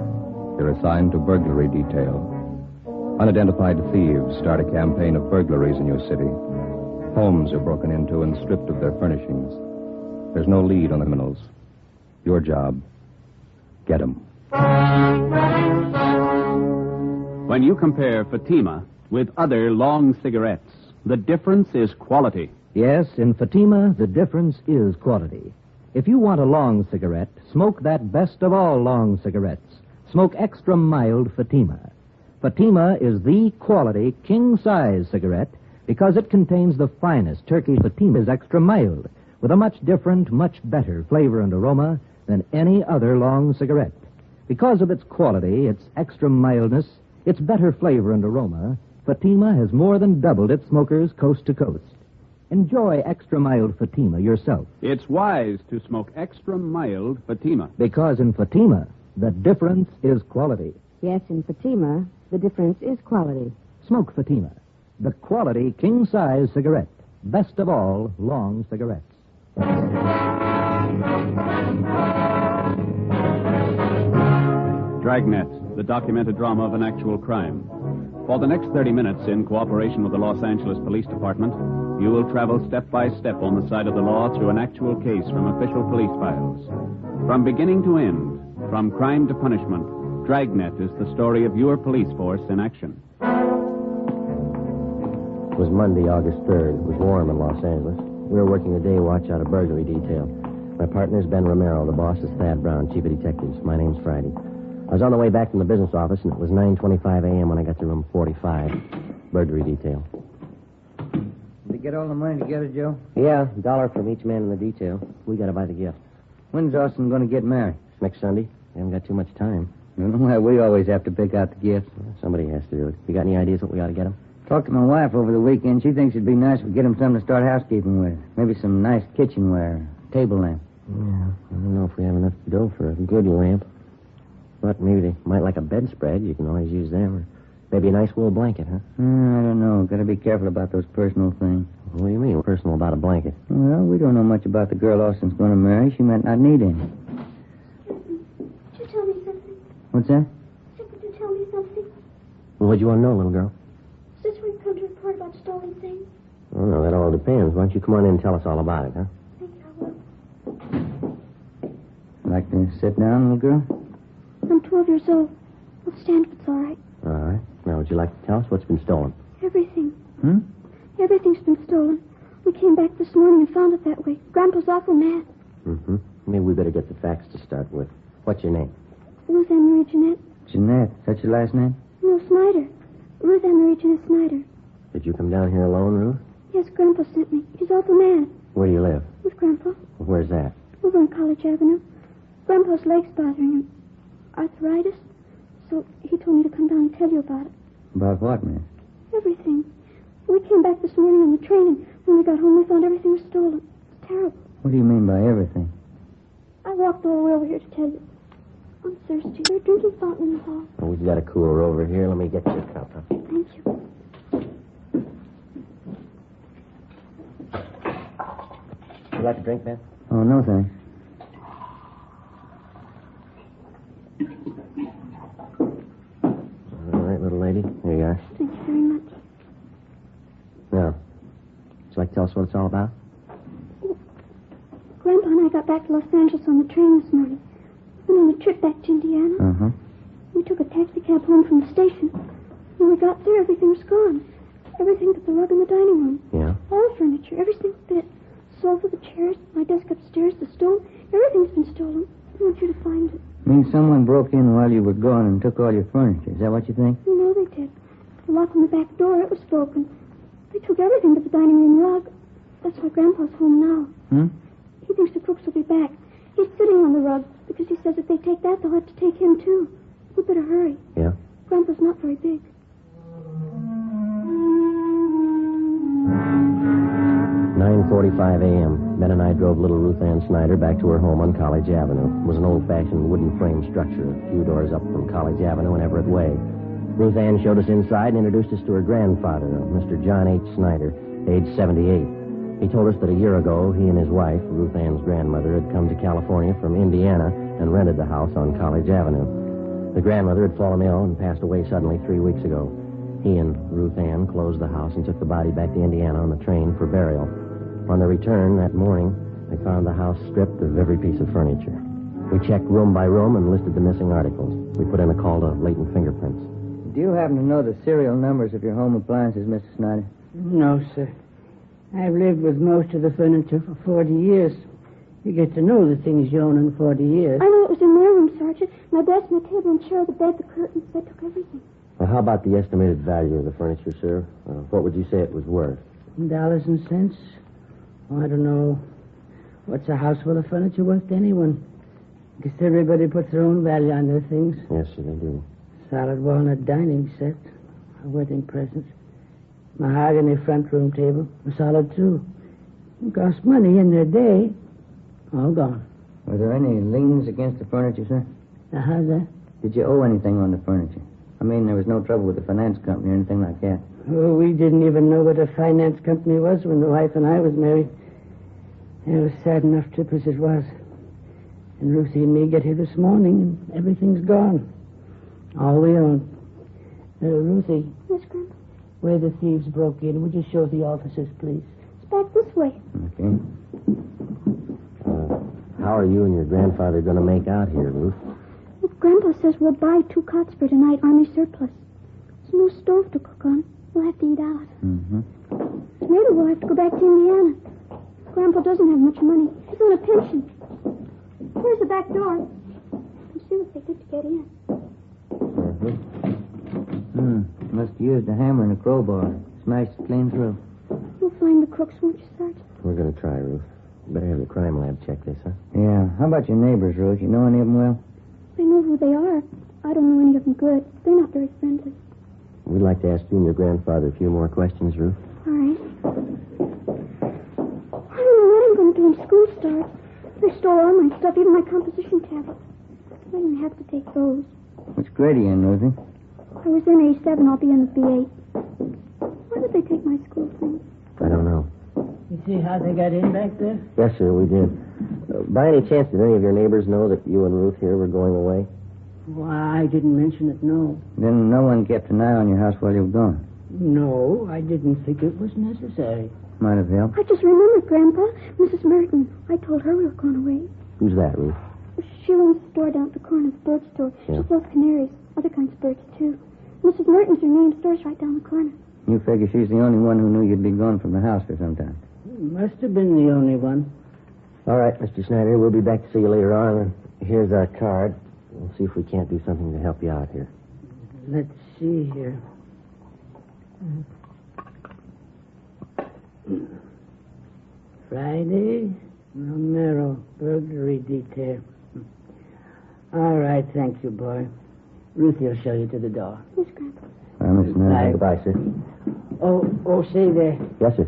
You're assigned to burglary detail. Unidentified thieves start a campaign of burglaries in your city. Homes are broken into and stripped of their furnishings. There's no lead on the criminals. Your job, get 'em. When you compare Fatima with other long cigarettes, the difference is quality. Yes, in Fatima, the difference is quality. If you want a long cigarette, smoke that best of all long cigarettes. Smoke extra mild Fatima. Fatima is the quality king-size cigarette because it contains the finest Turkish. Fatima is extra mild, with a much different, much better flavor and aroma than any other long cigarette. Because of its quality, its extra mildness, its better flavor and aroma, Fatima has more than doubled its smokers coast to coast. Enjoy extra mild Fatima yourself. It's wise to smoke extra mild Fatima. Because in Fatima, the difference is quality. Yes, in Fatima, the difference is quality. Smoke Fatima, the quality king-size cigarette. Best of all long cigarettes. Dragnet, the documented drama of an actual crime. For the next 30 minutes, in cooperation with the Los Angeles Police Department, you will travel step by step on the side of the law through an actual case from official police files. From beginning to end, from crime to punishment, Dragnet is the story of your police force in action. It was Monday, August 3rd. It was warm in Los Angeles. We were working a day watch out of burglary detail. My partner's Ben Romero. The boss is Thad Brown, chief of detectives. My name's Friday. I was on the way back from the business office, and it was 9:25 a.m. when I got to room 45, burglary detail. Did you get all the money together, Joe? Yeah, $1 from each man in the detail. We got to buy the gift. When's Austin going to get married? Next Sunday. We haven't got too much time. You know why we always have to pick out the gifts? Somebody has to do it. You got any ideas what we ought to get him? Talked to my wife over the weekend. She thinks it'd be nice if we get him something to start housekeeping with. Maybe some nice kitchenware, table lamp. Yeah, I don't know if we have enough dough for a good lamp. But maybe they might like a bedspread. You can always use them. Or maybe a nice wool blanket, huh? I don't know. Got to be careful about those personal things. What do you mean, personal about a blanket? Well, we don't know much about the girl Austin's going to marry. She might not need any. Could you tell me something? What's that? Could you tell me something? Well, what'd you want to know, little girl? Is this where you come to report about stolen things? Oh, no, that all depends. Why don't you come on in and tell us all about it, huh? Think I will. Like to sit down, little girl? I'm 12 years old. I'll stand if it's all right. All right. Now, would you like to tell us what's been stolen? Everything. Hmm? Everything's been stolen. We came back this morning and found it that way. Grandpa's awful mad. Mm-hmm. Maybe we better get the facts to start with. What's your name? Ruth Ann Marie Jeanette. Jeanette. Is that your last name? No, Snyder. Ruth Ann Regina Snyder. Did you come down here alone, Ruth? Yes, Grandpa sent me. He's awful mad. Where do you live? With Grandpa. Where's that? Over on College Avenue. Grandpa's leg's bothering him. Arthritis. So he told me to come down and tell you about it. About what, man? Everything. We came back this morning on the train, and when we got home, we found everything was stolen. It's terrible. What do you mean by everything? I walked all the way over here to tell you. I'm thirsty. There's a drinking fountain in the hall. Oh, we've got a cooler over here. Let me get you a cup. Huh? Thank you. You like a drink, Ben? Oh, no, thanks. All right, little lady. Here you are. Thank you very much. Now, would you like to tell us what it's all about? Grandpa and I got back to Los Angeles on the train this morning. We went on a trip back to Indiana. Uh-huh. We took a taxi cab home from the station. When we got there, everything was gone. Everything but the rug in the dining room. Yeah? All the furniture, every single bit. Sofa, the chairs, my desk upstairs, the stove. Everything's been stolen. I want you to find it. Means someone broke in while you were gone and took all your furniture. Is that what you think? You know they did. The lock on the back door, it was broken. They took everything but the dining room rug. That's why Grandpa's home now. Hmm? He thinks the crooks will be back. He's sitting on the rug because he says if they take that, they'll have to take him, too. We better hurry. Yeah? Grandpa's not very big. 9:45 a.m. Ben and I drove little Ruth Ann Snyder back to her home on College Avenue. It was an old-fashioned wooden frame structure a few doors up from College Avenue and Everett Way. Ruth Ann showed us inside and introduced us to her grandfather, Mr. John H. Snyder, age 78. He told us that a year ago, he and his wife, Ruth Ann's grandmother, had come to California from Indiana and rented the house on College Avenue. The grandmother had fallen ill and passed away suddenly 3 weeks ago. He and Ruth Ann closed the house and took the body back to Indiana on the train for burial. On their return that morning, they found the house stripped of every piece of furniture. We checked room by room and listed the missing articles. We put in a call to latent fingerprints. Do you happen to know the serial numbers of your home appliances, Mr. Snyder? No, sir. I've lived with most of the furniture for 40 years. You get to know the things you own in 40 years. I know it was in my room, Sergeant. My desk, my table, and chair, the bed, the curtains. They took everything. Well, how about the estimated value of the furniture, sir? What would you say it was worth? Dollars and cents? Oh, I don't know. What's a house full of furniture worth to anyone? Guess everybody puts their own value on their things. Yes, sir, they do. Solid walnut dining set. A wedding present. Mahogany front room table. Solid, too. It cost money in their day. All gone. Were there any liens against the furniture, sir? How's that? Did you owe anything on the furniture? I mean, there was no trouble with the finance company or anything like that. Oh, we didn't even know what a finance company was when the wife and I was married. It was a sad enough trip as it was. And Ruthie and me get here this morning, and everything's gone. All we own. Ruthie. Yes, Grandpa? Where the thieves broke in, would you show the officers, please? It's back this way. Okay. How are you and your grandfather going to make out here, Ruth? If Grandpa says we'll buy 2 cots for tonight, Army surplus. There's no stove to cook on. We'll have to eat out. Mm-hmm. Maybe we'll have to go back to Indiana. Grandpa doesn't have much money. He's on a pension. Here's the back door. Let's see what they did to get in. Must have used a hammer and a crowbar. Smashed it clean through. We'll find the crooks, won't you, Sergeant? We're going to try, Ruth. Better have the crime lab check this, huh? Yeah. How about your neighbors, Ruth? You know any of them well? I know who they are. I don't know any of them good. They're not very friendly. We'd like to ask you and your grandfather a few more questions, Ruth. All right. I don't know what I'm going to do when school starts. They stole all my stuff, even my composition tablets. I'm going to have to take those. Which grade are you in, Ruthie? I was in A7. I'll be in the B8. Why did they take my school things? I don't know. You see how they got in back there? Yes, sir, we did. By any chance, did any of your neighbors know that you and Ruth here were going away? Why, I didn't mention it, no. Then no one kept an eye on your house while you were gone? No, I didn't think it was necessary. Might have helped. I just remembered, Grandpa. Mrs. Merton. I told her we were going away. Who's that, Ruth? She owns the store down at the corner, the bird store. Yeah. She sells canaries, other kinds of birds, too. Mrs. Merton's her name. Store's right down the corner. You figure she's the only one who knew you'd be gone from the house for some time. Must have been the only one. All right, Mr. Snyder, we'll be back to see you later on. Here's our card. We'll see if we can't do something to help you out here. Let's see here. Friday, Romero, burglary detail. All right, thank you, boy. Ruthie will show you to the door. Yes, Grandpa. Miss Snyder. Goodbye, sir. Oh, say there. Yes, sir.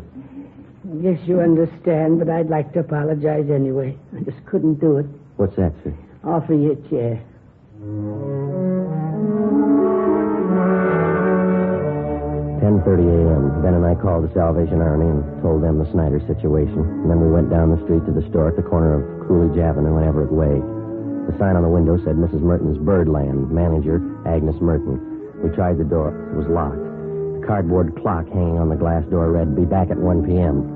I guess you understand, but I'd like to apologize anyway. I just couldn't do it. What's that, sir? Offer you a chair. 10:30 a.m. Ben and I called the Salvation Army and told them the Snyder situation. And then we went down the street to the store at the corner of Coolidge Avenue and Everett Way. The sign on the window said Mrs. Merton's Birdland, manager Agnes Merton. We tried the door. It was locked. The cardboard clock hanging on the glass door read, "Be back at 1 p.m."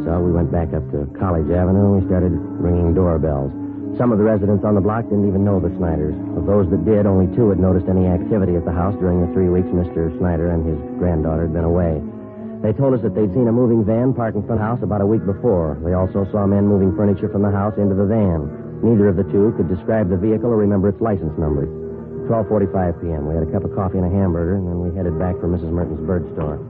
So we went back up to College Avenue and we started ringing doorbells. Some of the residents on the block didn't even know the Snyders. Of those that did, only 2 had noticed any activity at the house during the 3 weeks Mr. Snyder and his granddaughter had been away. They told us that they'd seen a moving van parked in front of the house about a week before. They also saw men moving furniture from the house into the van. Neither of the 2 could describe the vehicle or remember its license number. 12:45 p.m. We had a cup of coffee and a hamburger, and then we headed back for Mrs. Merton's bird store.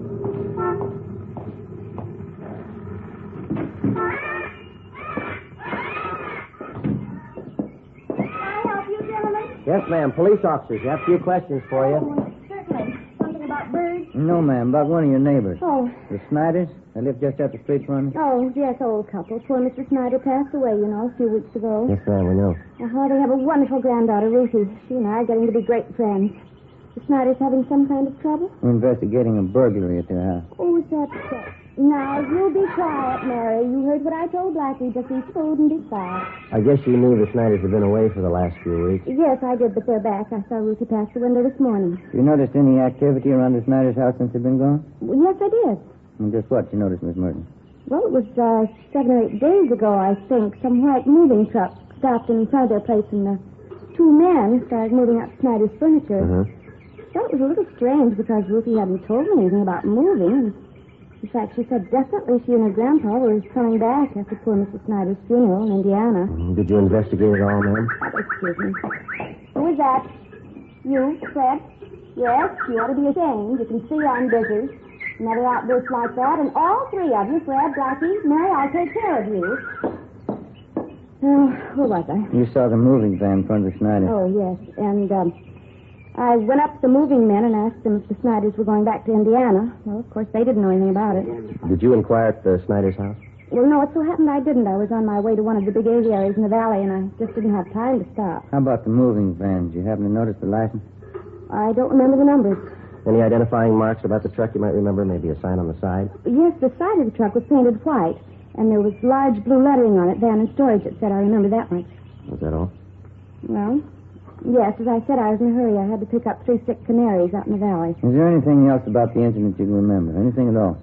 Yes, ma'am. Police officers. Got a few questions for you. Certainly. Something about birds? No, ma'am. About one of your neighbors. Oh. The Snyders. They live just up the street from me. Oh, yes, old couple. Poor Mr. Snyder passed away, you know, a few weeks ago. Yes, ma'am, we know. They have a wonderful granddaughter, Ruthie. She and I are getting to be great friends. The Snyders having some kind of trouble? We're investigating a burglary at their house. Oh, is that so? Now, you be quiet, Mary. You heard what I told Blackie. Just eat food and be quiet. I guess you knew the Snyders had been away for the last few weeks. Yes, I did, but they're back. I saw Ruthie pass the window this morning. You noticed any activity around the Snyder's house since they've been gone? Well, yes, I did. And just what you noticed, Miss Merton? Well, it was 7 or 8 days ago, I think. Some white moving truck stopped in front of their place, and 2 men started moving up Snyder's furniture. Uh-huh. Well, it was a little strange because Ruthie hadn't told me anything about moving. In fact, she said definitely she and her grandpa were coming back after poor Mrs. Snyder's funeral in Indiana. Did you investigate it all, ma'am? Excuse me. Who is that? You, Fred? Yes, you ought to be ashamed. You can see I'm busy. Another outburst like that, and all 3 of you, Fred, Blackie, Mary, I'll take care of you. Oh, who was I? You saw the moving van in front of the Snyder. Oh, yes. And I went up to the moving men and asked them if the Snyders were going back to Indiana. Well, of course, they didn't know anything about it. Did you inquire at the Snyder's house? Well, no, it so happened I didn't. I was on my way to one of the big aviaries in the valley, and I just didn't have time to stop. How about the moving van? Did you happen to notice the license? I don't remember the numbers. Any identifying marks about the truck you might remember? Maybe a sign on the side? Yes, the side of the truck was painted white, and there was large blue lettering on it, van and storage, it said. I remember that much. Was that all? Well, yes, as I said, I was in a hurry. I had to pick up 3 sick canaries out in the valley. Is there anything else about the incident you can remember? Anything at all?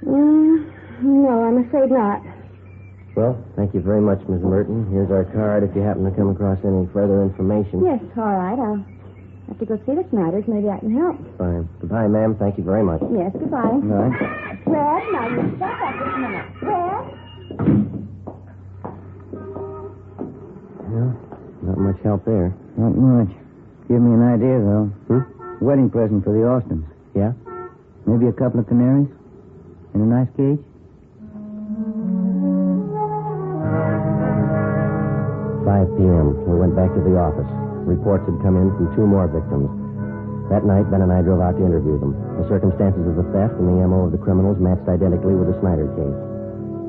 No, I'm afraid not. Well, thank you very much, Miss Merton. Here's our card if you happen to come across any further information. Yes, all right. I'll have to go see the Snyders. Maybe I can help. Fine. Goodbye, ma'am. Thank you very much. Yes, goodbye. Right. Fred, now you step up just a minute. Fred? Well, not much help there. Not much. Give me an idea, though. Wedding present for the Austins. Yeah? Maybe a couple of canaries? In a nice cage? 5 p.m. We went back to the office. Reports had come in from 2 more victims. That night, Ben and I drove out to interview them. The circumstances of the theft and the M.O. of the criminals matched identically with the Snyder case.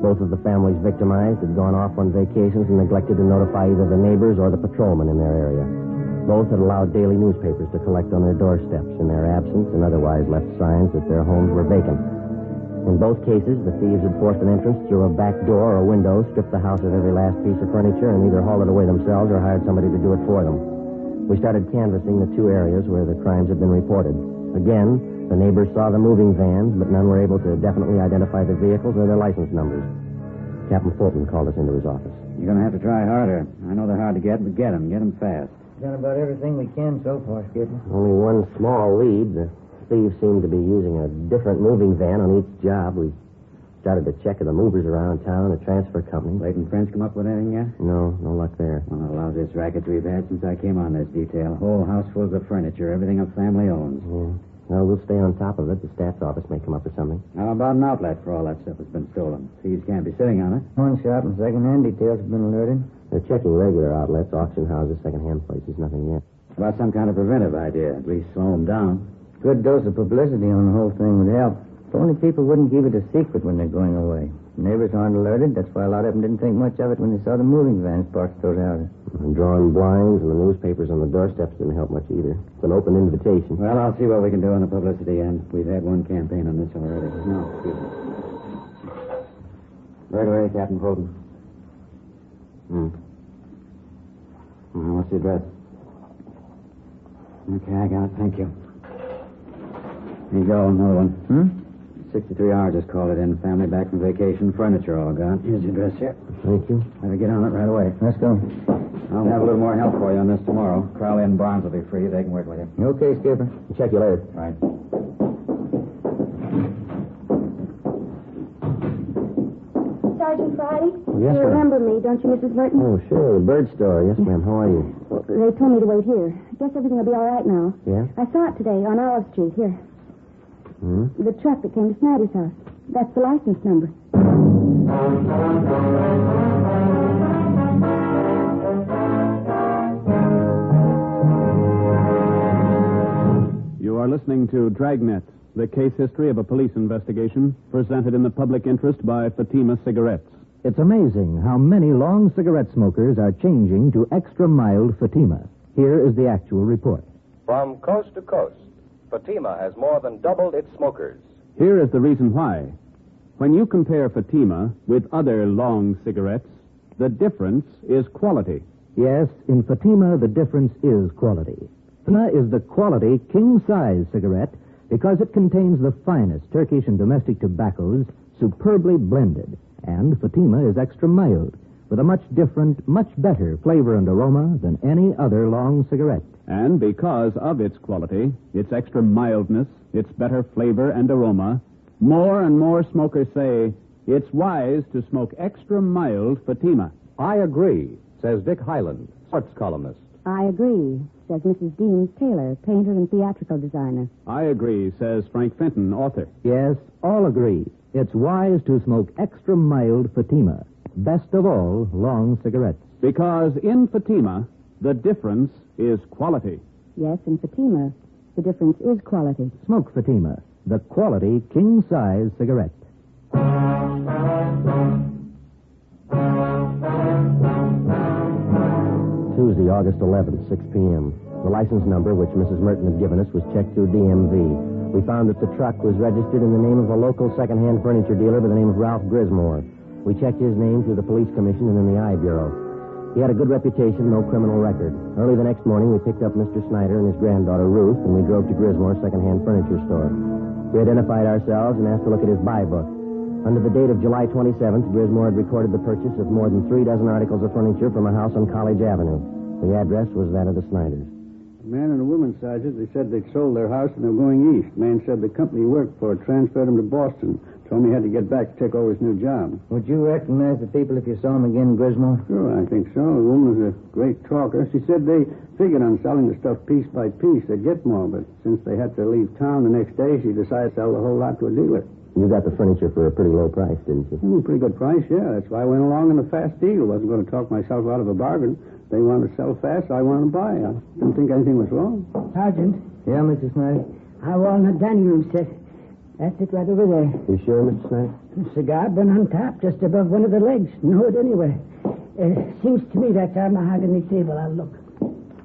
Both of the families victimized had gone off on vacations and neglected to notify either the neighbors or the patrolmen in their area. Both had allowed daily newspapers to collect on their doorsteps in their absence and otherwise left signs that their homes were vacant. In both cases, the thieves had forced an entrance through a back door or a window, stripped the house of every last piece of furniture, and either hauled it away themselves or hired somebody to do it for them. We started canvassing the 2 areas where the crimes had been reported. Again, the neighbors saw the moving vans, but none were able to definitely identify the vehicles or their license numbers. Captain Fulton called us into his office. You're going to have to try harder. I know they're hard to get, but get them. Get them fast. Done about everything we can so far, Skipper. Only one small lead. The thieves seemed to be using a different moving van on each job. We started to check the movers around town, a transfer company. Leighton Prince come up with anything yet? No luck there. One of the loudest rackets we've had since I came on this detail. Whole house full of furniture, everything a family owns. Yeah. Well, we'll stay on top of it. The staff's office may come up with something. How about an outlet for all that stuff that's been stolen? Thieves can't be sitting on it. Pawn shop and second-hand details have been alerted. They're checking regular outlets, auction houses, second-hand places. Nothing yet. How about some kind of preventive idea? At least slow them down. Good dose of publicity on the whole thing would help. If only people wouldn't keep it a secret when they're going away. Neighbors aren't alerted. That's why a lot of them didn't think much of it when they saw the moving vans parked at those houses. And drawing blinds and the newspapers on the doorsteps didn't help much either. It's an open invitation. Well, I'll see what we can do on the publicity end. We've had one campaign on this already. No, excuse me. Right away, Captain Fulton. What's the address? Okay, I got it. Thank you. Here you go, another one. 63 hours just called it in. Family back from vacation. Furniture all gone. Here's the address here. Thank you. Better get on it right away. Let's go. I'll have a little more help for you on this tomorrow. Crowley and Barnes will be free. They can work with you. Okay, Skipper. Check you later. Right. Sergeant Friday? Yes, You ma'am. remember me, don't you, Mrs. Merton? Oh, sure. The bird store. Yes, ma'am. How are you? Well, they told me to wait here. I guess everything will be all right now. Yeah? I saw it today on Olive Street. Here. Hmm? The truck that came to Snyder's house. That's the license number. You are listening to Dragnet, the case history of a police investigation presented in the public interest by Fatima Cigarettes. It's amazing how many long cigarette smokers are changing to extra mild Fatima. Here is the actual report. From coast to coast, Fatima has more than doubled its smokers. Here is the reason why. When you compare Fatima with other long cigarettes, the difference is quality. Yes, in Fatima, the difference is quality. Fatima is the quality king-size cigarette because it contains the finest Turkish and domestic tobaccos superbly blended. And Fatima is extra mild, with a much different, much better flavor and aroma than any other long cigarette. And because of its quality, its extra mildness, its better flavor and aroma, more and more smokers say it's wise to smoke extra mild Fatima. I agree, says Dick Hyland, sports columnist. I agree, says Mrs. Dean Taylor, painter and theatrical designer. I agree, says Frank Fenton, author. Yes, all agree. It's wise to smoke extra mild Fatima. Best of all, long cigarettes. Because in Fatima, the difference is quality. Yes, in Fatima, the difference is quality. Smoke Fatima, the quality king-size cigarette. Tuesday, August 11th, 6 p.m. The license number, which Mrs. Merton had given us, was checked through DMV. We found that the truck was registered in the name of a local second-hand furniture dealer by the name of Ralph Grismore. We checked his name through the police commission and in the I Bureau. He had a good reputation, no criminal record. Early the next morning, we picked up Mr. Snyder and his granddaughter, Ruth, and we drove to Grismore's second-hand furniture store. We identified ourselves and asked to look at his buy book. Under the date of July 27th, Grismore had recorded the purchase of more than 3 dozen articles of furniture from a house on College Avenue. The address was that of the Snyders. A man and a woman, Sergeant, they said they'd sold their house and they were going east. Man said the company he worked for transferred him to Boston. Told me he had to get back to take over his new job. Would you recognize the people if you saw them again, Grismore? Sure, I think so. The woman was a great talker. She said they figured on selling the stuff piece by piece. They'd get more, but since they had to leave town the next day, she decided to sell the whole lot to a dealer. You got the furniture for a pretty low price, didn't you? Pretty good price, yeah. That's why I went along in the fast deal. Wasn't going to talk myself out of a bargain. They wanted to sell fast, so I wanted to buy. I didn't think anything was wrong. Sergeant. Yeah, Mr. Snyder? Our walnut dining room set. That's it right over there. You sure, Mr. Snyder? Cigar been on top just above one of the legs. Know it anywhere. Seems to me that's our mahogany table. I'll look.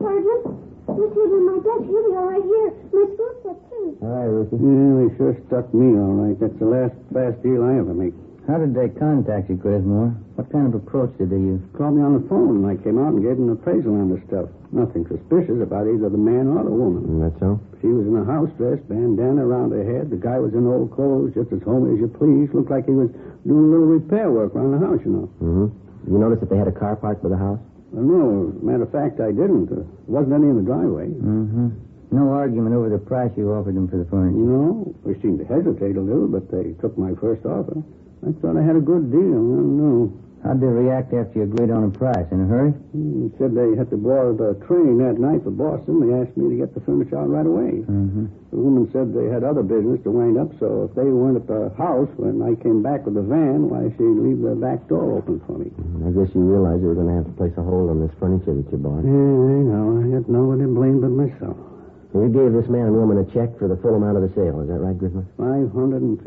Sergeant, this table in my desk, you'll be all right here. My school set, too. Hi, Ruthie. Yeah, they sure stuck me all right. That's the last fast deal I ever make. How did they contact you, Grismore? What kind of approach did they use? Called me on the phone, and I came out and gave them an appraisal on the stuff. Nothing suspicious about either the man or the woman. That's so? She was in a house dress, bandana around her head. The guy was in old clothes, just as homely as you please. Looked like he was doing a little repair work around the house, you know. Mm-hmm. You notice that they had a car parked by the house? Well, no. As a matter of fact, I didn't. There wasn't any in the driveway. Mm-hmm. No argument over the price you offered them for the furniture? No. They seemed to hesitate a little, but they took my first offer. I thought I had a good deal. I don't know. How'd they react after you agreed on a price? In a hurry? He said they had to board the train that night for Boston. They asked me to get the furniture out right away. Mm-hmm. The woman said they had other business to wind up, so if they weren't at the house when I came back with the van, why, she'd leave the back door open for me. I guess you realized you were going to have to place a hold on this furniture that you bought. Yeah, I know. I had nobody to blame but myself. You gave this man and woman a check for the full amount of the sale. Is that right, Griswold? $550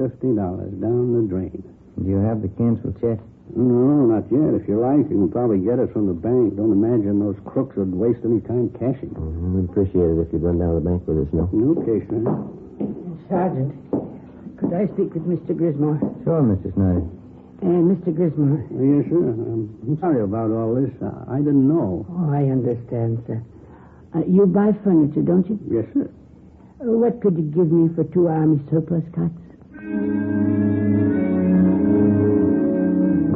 down the drain. Do you have the canceled check? No, not yet. If you like, you can probably get it from the bank. Don't imagine those crooks would waste any time cashing. We'd appreciate it if you'd run down to the bank with us, no? Okay, sir. Sergeant, could I speak with Mr. Grismore? Sure, Mr. Snyder. Mr. Grismore. Yes, sir. I'm sorry about all this. I didn't know. Oh, I understand, sir. You buy furniture, don't you? Yes, sir. What could you give me for 2 Army surplus cots?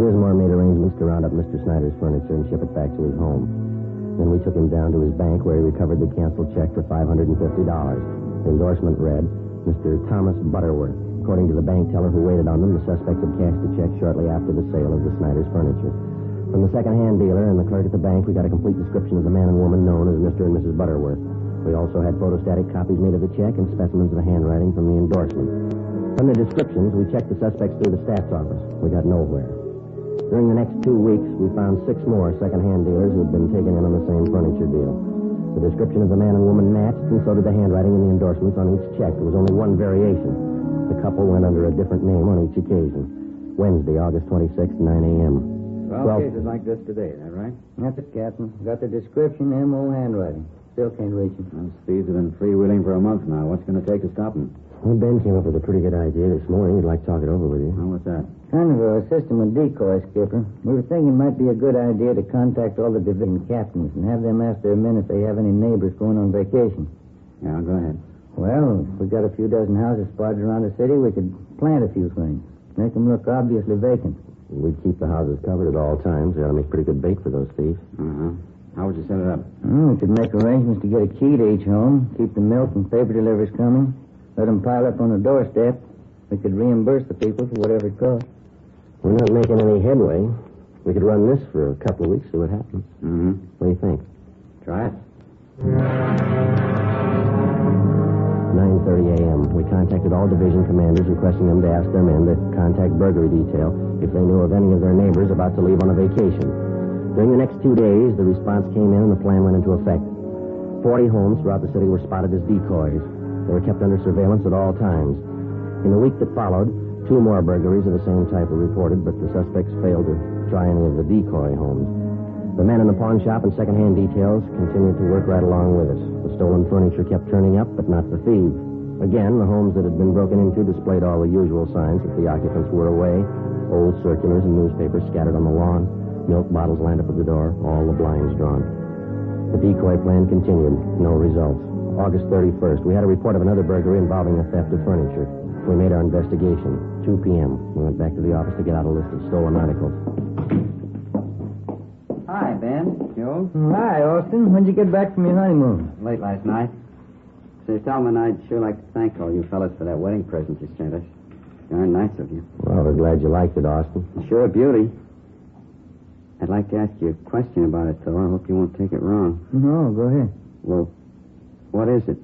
Grismore made arrangements to round up Mr. Snyder's furniture and ship it back to his home. Then we took him down to his bank where he recovered the canceled check for $550. The endorsement read, Mr. Thomas Butterworth. According to the bank teller who waited on them, the suspect had cashed the check shortly after the sale of the Snyder's furniture. From the second-hand dealer and the clerk at the bank, we got a complete description of the man and woman known as Mr. and Mrs. Butterworth. We also had photostatic copies made of the check and specimens of the handwriting from the endorsement. From the descriptions, we checked the suspects through the stats office. We got nowhere. During the next 2 weeks, we found 6 more second-hand dealers who had been taken in on the same furniture deal. The description of the man and woman matched, and so did the handwriting and the endorsements on each check. There was only one variation. The couple went under a different name on each occasion. Wednesday, August 26th, 9 a.m. 12 cases like this today, is that right? That's it, Captain. Got the description, M.O. handwriting. Still can't reach him. Those thieves have been freewheeling for a month now. What's going to take to stop them? Well, Ben came up with a pretty good idea this morning. He'd like to talk it over with you. Oh, what's that? Kind of a system of decoy, Skipper. We were thinking it might be a good idea to contact all the division captains and have them ask their men if they have any neighbors going on vacation. Yeah, go ahead. Well, if we got a few dozen houses spotted around the city, we could plant a few things. Make them look obviously vacant. We'd keep the houses covered at all times. We ought to make pretty good bait for those thieves. Uh-huh. How would you set it up? We could make arrangements to get a key to each home, keep the milk and paper deliveries coming, let them pile up on the doorstep. We could reimburse the people for whatever it costs. We're not making any headway. We could run this for a couple of weeks, see what happens. Mm-hmm. What do you think? Try it. 9:30 a.m. We contacted all division commanders requesting them to ask their men to contact burglary detail if they knew of any of their neighbors about to leave on a vacation. During the next 2 days, the response came in and the plan went into effect. 40 homes throughout the city were spotted as decoys. They were kept under surveillance at all times. In the week that followed, 2 more burglaries of the same type were reported, but the suspects failed to try any of the decoy homes. The men in the pawn shop and second-hand details continued to work right along with us. The stolen furniture kept turning up, but not the thieves. Again, the homes that had been broken into displayed all the usual signs that the occupants were away. Old circulars and newspapers scattered on the lawn, milk bottles lined up at the door, all the blinds drawn. The decoy plan continued. No results. August 31st, we had a report of another burglary involving a theft of furniture. We made our investigation. 2 p.m. We went back to the office to get out a list of stolen articles. Hi, Ben. Joe? Hi, Austin. When'd you get back from your honeymoon? Late last night. So tell me, I'd sure like to thank all you fellas for that wedding present you sent us. Darn nice of you. Well, we're glad you liked it, Austin. Sure a beauty. I'd like to ask you a question about it, though. I hope you won't take it wrong. No, go ahead. Well, what is it?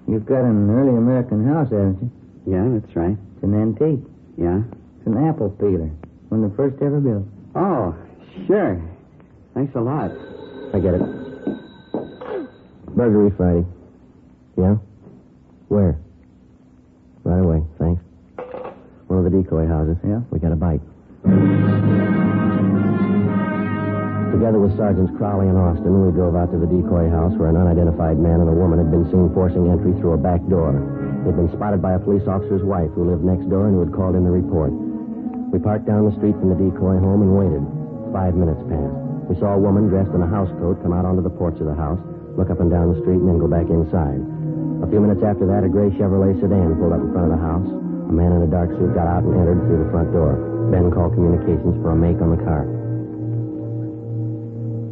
You've got an early American house, haven't you? Yeah, that's right. It's an antique. Yeah? It's an apple peeler. One of the first ever built. Oh, sure. Thanks a lot. I get it. Burglary Friday. Yeah? Where? Right away, thanks. One of the decoy houses. Yeah? We got a bite. Together with Sergeants Crowley and Austin, we drove out to the decoy house where an unidentified man and a woman had been seen forcing entry through a back door. They'd been spotted by a police officer's wife who lived next door and who had called in the report. We parked down the street from the decoy home and waited. 5 minutes passed. We saw a woman dressed in a house coat come out onto the porch of the house, look up and down the street, and then go back inside. A few minutes after that, a gray Chevrolet sedan pulled up in front of the house. A man in a dark suit got out and entered through the front door. Ben called communications for a make on the car.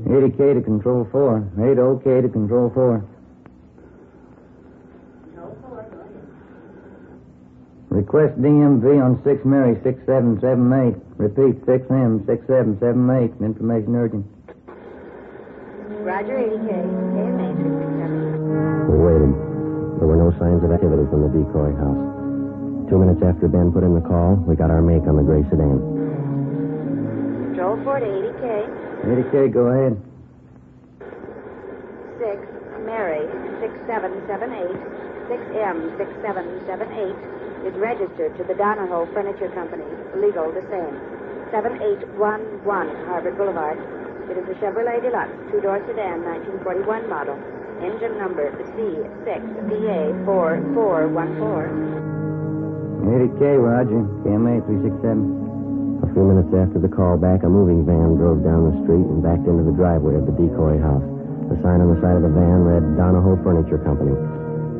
80K to Control 4. 80K to Control 4. Request DMV on 6 Mary 6778. Repeat, 6M 6778. Information urgent. Roger, 80K. KMA 667. We waited. There were no signs of activity from the decoy house. 2 minutes after Ben put in the call, we got our make on the gray sedan. Control 4 to 80K. 80K, go ahead. 6 Mary 6778. 6M 6778 is registered to the Donahoe Furniture Company. Legal the same. 7811 Harvard Boulevard. It is a Chevrolet Deluxe, two-door sedan, 1941 model. Engine number C6VA4414. 80K, Roger. KMA 367. A few minutes after the call back, a moving van drove down the street and backed into the driveway of the decoy house. The sign on the side of the van read Donahoe Furniture Company.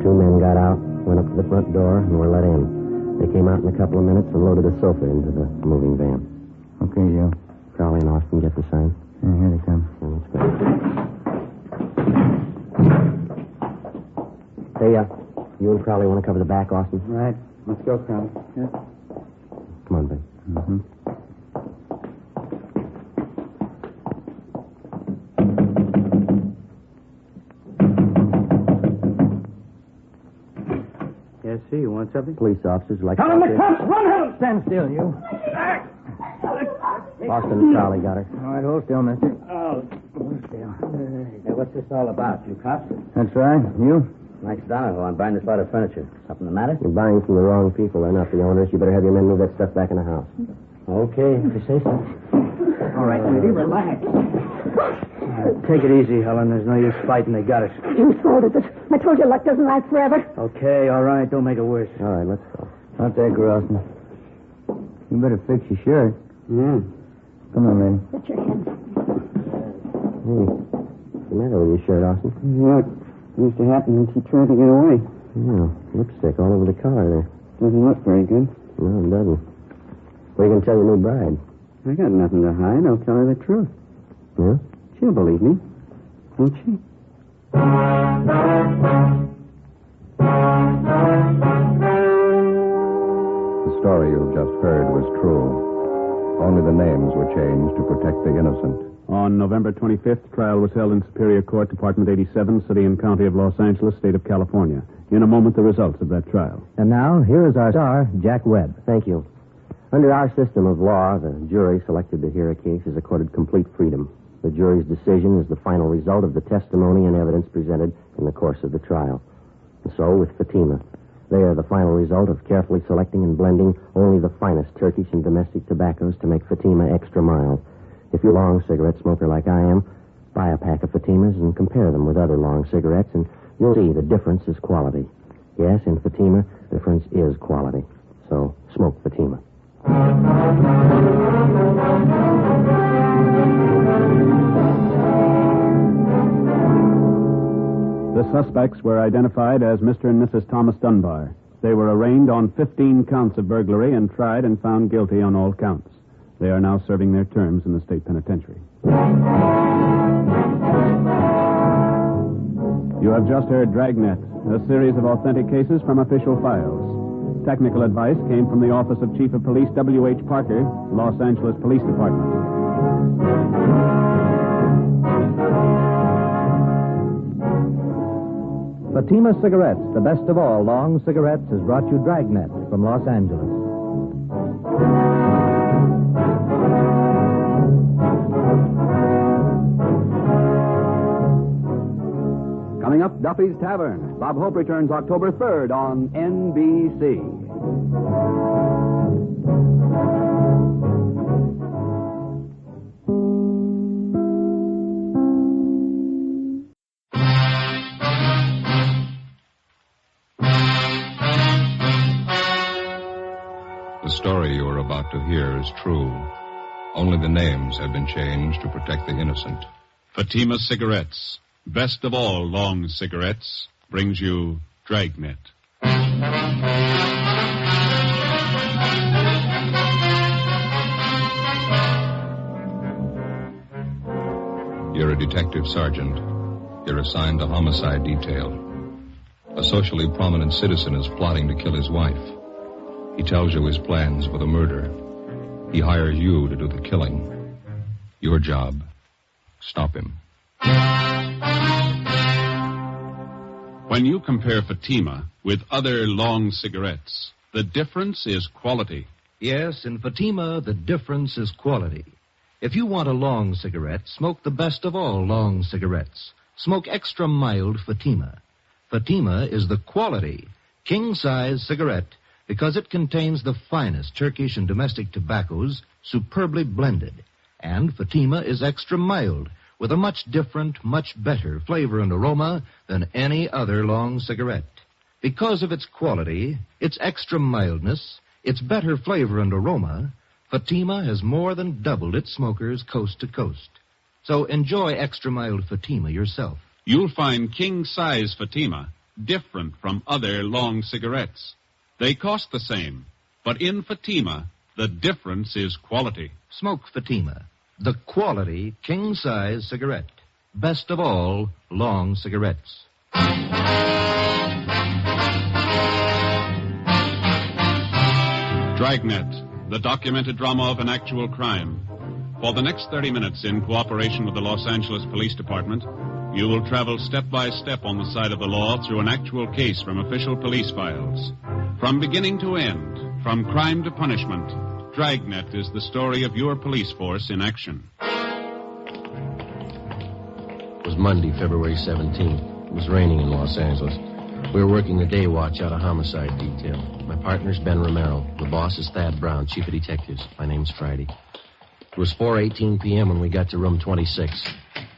2 men got out, went up to the front door, and were let in. They came out in a couple of minutes and loaded a sofa into the moving van. Okay, Joe. Crowley and Austin get the sign. Yeah, here they come. Let's go. Hey, you and Crowley want to cover the back, Austin? Right. Let's go, Crowley. Yeah. Come on, Ben. Mm-hmm. Yes, sir. You want something? Police officers like... Tell them the cops! Run, hell! Stand still, you. Austin and Crowley got her. All right, hold still, mister. Oh, Still. hey, what's this all about? You cops? That's right. You? Mike Donahoe. I'm buying this lot of furniture. Something the matter? You're buying from the wrong people. They're not the owners. You better have your men move that stuff back in the house. Okay, if you say so. All right, lady, relax. Take it easy, Helen. There's no use fighting. They got us. You told us. I told you luck doesn't last forever. Okay, all right. Don't make it worse. All right, let's go. Out there, Austin. You better fix your shirt. Yeah. Come on, lady. Put your hands. Hey, what's the matter with your shirt, Austin? What used to happen when she tried to get away? Yeah, lipstick all over the collar there. Doesn't look very good. No, it doesn't. What are you going to tell your new bride? I got nothing to hide. I'll tell her the truth. Yeah? She'll believe me. Won't she? The story you've just heard was true. Only the names were changed to protect the innocent. On November 25th, trial was held in Superior Court, Department 87, City and County of Los Angeles, State of California. In a moment, the results of that trial. And now, here is our star, Jack Webb. Thank you. Under our system of law, the jury selected to hear a case is accorded complete freedom. The jury's decision is the final result of the testimony and evidence presented in the course of the trial. And so, with Fatima, they are the final result of carefully selecting and blending only the finest Turkish and domestic tobaccos to make Fatima extra mild. If you're a long cigarette smoker like I am, buy a pack of Fatimas and compare them with other long cigarettes, and you'll see the difference is quality. Yes, in Fatima, the difference is quality. So, smoke Fatima. The suspects were identified as Mr. and Mrs. Thomas Dunbar. They were arraigned on 15 counts of burglary and tried and found guilty on all counts. They are now serving their terms in the state penitentiary. You have just heard Dragnet, a series of authentic cases from official files. Technical advice came from the Office of Chief of Police W.H. Parker, Los Angeles Police Department. Fatima Cigarettes, the best of all long cigarettes, has brought you Dragnet from Los Angeles. Coming up, Duffy's Tavern. Bob Hope returns October 3rd on NBC. The story you are about to hear is true. Only the names have been changed to protect the innocent. Fatima Cigarettes, best of all long cigarettes, brings you Dragnet. You're a detective sergeant. You're assigned to homicide detail. A socially prominent citizen is plotting to kill his wife. He tells you his plans for the murder. He hires you to do the killing. Your job, stop him. When you compare Fatima with other long cigarettes, the difference is quality. Yes, in Fatima, the difference is quality. If you want a long cigarette, smoke the best of all long cigarettes. Smoke extra mild Fatima. Fatima is the quality, king-size cigarette because it contains the finest Turkish and domestic tobaccos superbly blended. And Fatima is extra mild with a much different, much better flavor and aroma than any other long cigarette. Because of its quality, its extra mildness, its better flavor and aroma, Fatima has more than doubled its smokers coast to coast. So enjoy extra mild Fatima yourself. You'll find king-size Fatima different from other long cigarettes. They cost the same, but in Fatima, the difference is quality. Smoke Fatima, the quality king-size cigarette. Best of all long cigarettes. Dragnet, the documented drama of an actual crime. For the next 30 minutes, in cooperation with the Los Angeles Police Department, you will travel step by step on the side of the law through an actual case from official police files. From beginning to end, from crime to punishment, Dragnet is the story of your police force in action. It was Monday, February 17th. It was raining in Los Angeles. We were working the day watch out of homicide detail. My partner's Ben Romero. The boss is Thad Brown, chief of detectives. My name's Friday. It was 4:18 p.m. when we got to room 26,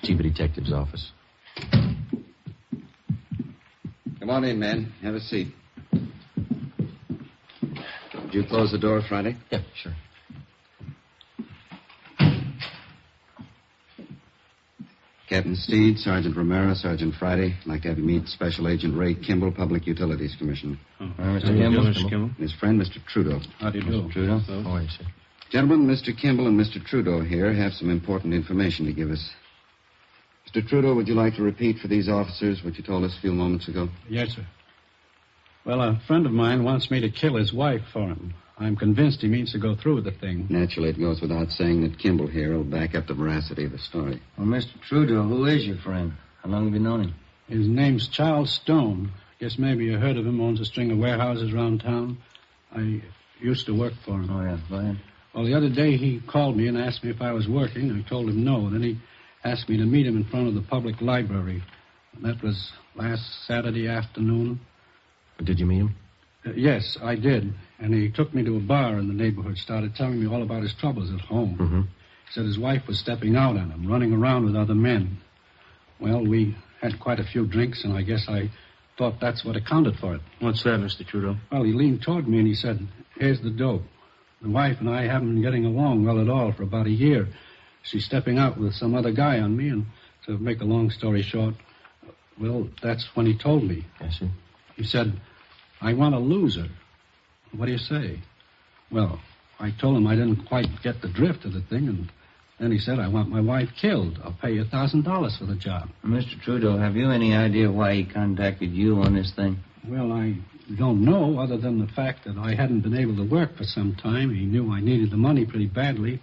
chief of detectives' office. Come on in, man. Have a seat. Did you close the door, Friday? Yeah, sure. Captain Steed, Sergeant Romero, Sergeant Friday. I'd like to have you meet Special Agent Ray Kimball, Public Utilities Commissioner. Mr. Kimball. Mr. Kimball. His friend, Mr. Trudeau. How do you do? Trudeau? Oh, I see. Gentlemen, Mr. Kimball and Mr. Trudeau here have some important information to give us. Mr. Trudeau, would you like to repeat for these officers what you told us a few moments ago? Yes, sir. Well, a friend of mine wants me to kill his wife for him. I'm convinced he means to go through with the thing. Naturally, it goes without saying that Kimball here will back up the veracity of the story. Well, Mr. Trudeau, who is your friend? How long have you known him? His name's Charles Stone. Guess maybe you heard of him. Owns a string of warehouses around town. I used to work for him. Oh, yeah, go ahead. Well, the other day he called me and asked me if I was working. I told him no. Then he asked me to meet him in front of the public library. That was last Saturday afternoon. Did you meet him? Yes, I did. And he took me to a bar in the neighborhood, started telling me all about his troubles at home. Mm-hmm. He said his wife was stepping out on him, running around with other men. Well, we had quite a few drinks, and I guess I thought that's what accounted for it. What's that, Mr. Trudeau? Well, he leaned toward me and he said, "Here's the dope. The wife and I haven't been getting along well at all for about a year. She's stepping out with some other guy on me, and to make a long story short, well, that's when he told me. I see. He said, I want to lose her. What do you say? Well, I told him I didn't quite get the drift of the thing, and then he said, I want my wife killed. I'll pay you $1,000 for the job. Mr. Trudeau, have you any idea why he contacted you on this thing? Well, I don't know, other than the fact that I hadn't been able to work for some time. He knew I needed the money pretty badly.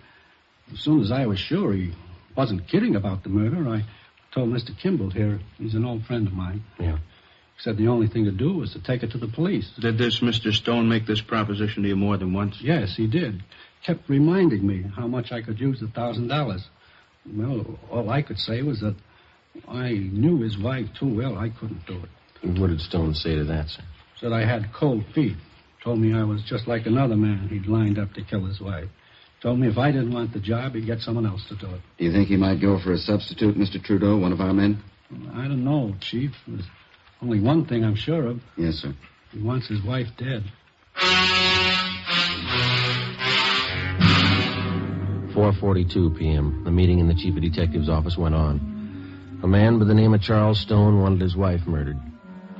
As soon as I was sure he wasn't kidding about the murder, I told Mr. Kimball here. He's an old friend of mine. Yeah. He said the only thing to do was to take it to the police. Did this Mr. Stone make this proposition to you more than once? Yes, he did. Kept reminding me how much I could use the $1,000. Well, all I could say was that I knew his wife too well. I couldn't do it. What did Stone say to that, sir? Said I had cold feet. Told me I was just like another man he'd lined up to kill his wife. Told me if I didn't want the job, he'd get someone else to do it. Do you think he might go for a substitute, Mr. Trudeau, one of our men? I don't know, Chief. There's only one thing I'm sure of. Yes, sir. He wants his wife dead. 4:42 p.m. The meeting in the chief of detectives' office went on. A man by the name of Charles Stone wanted his wife murdered.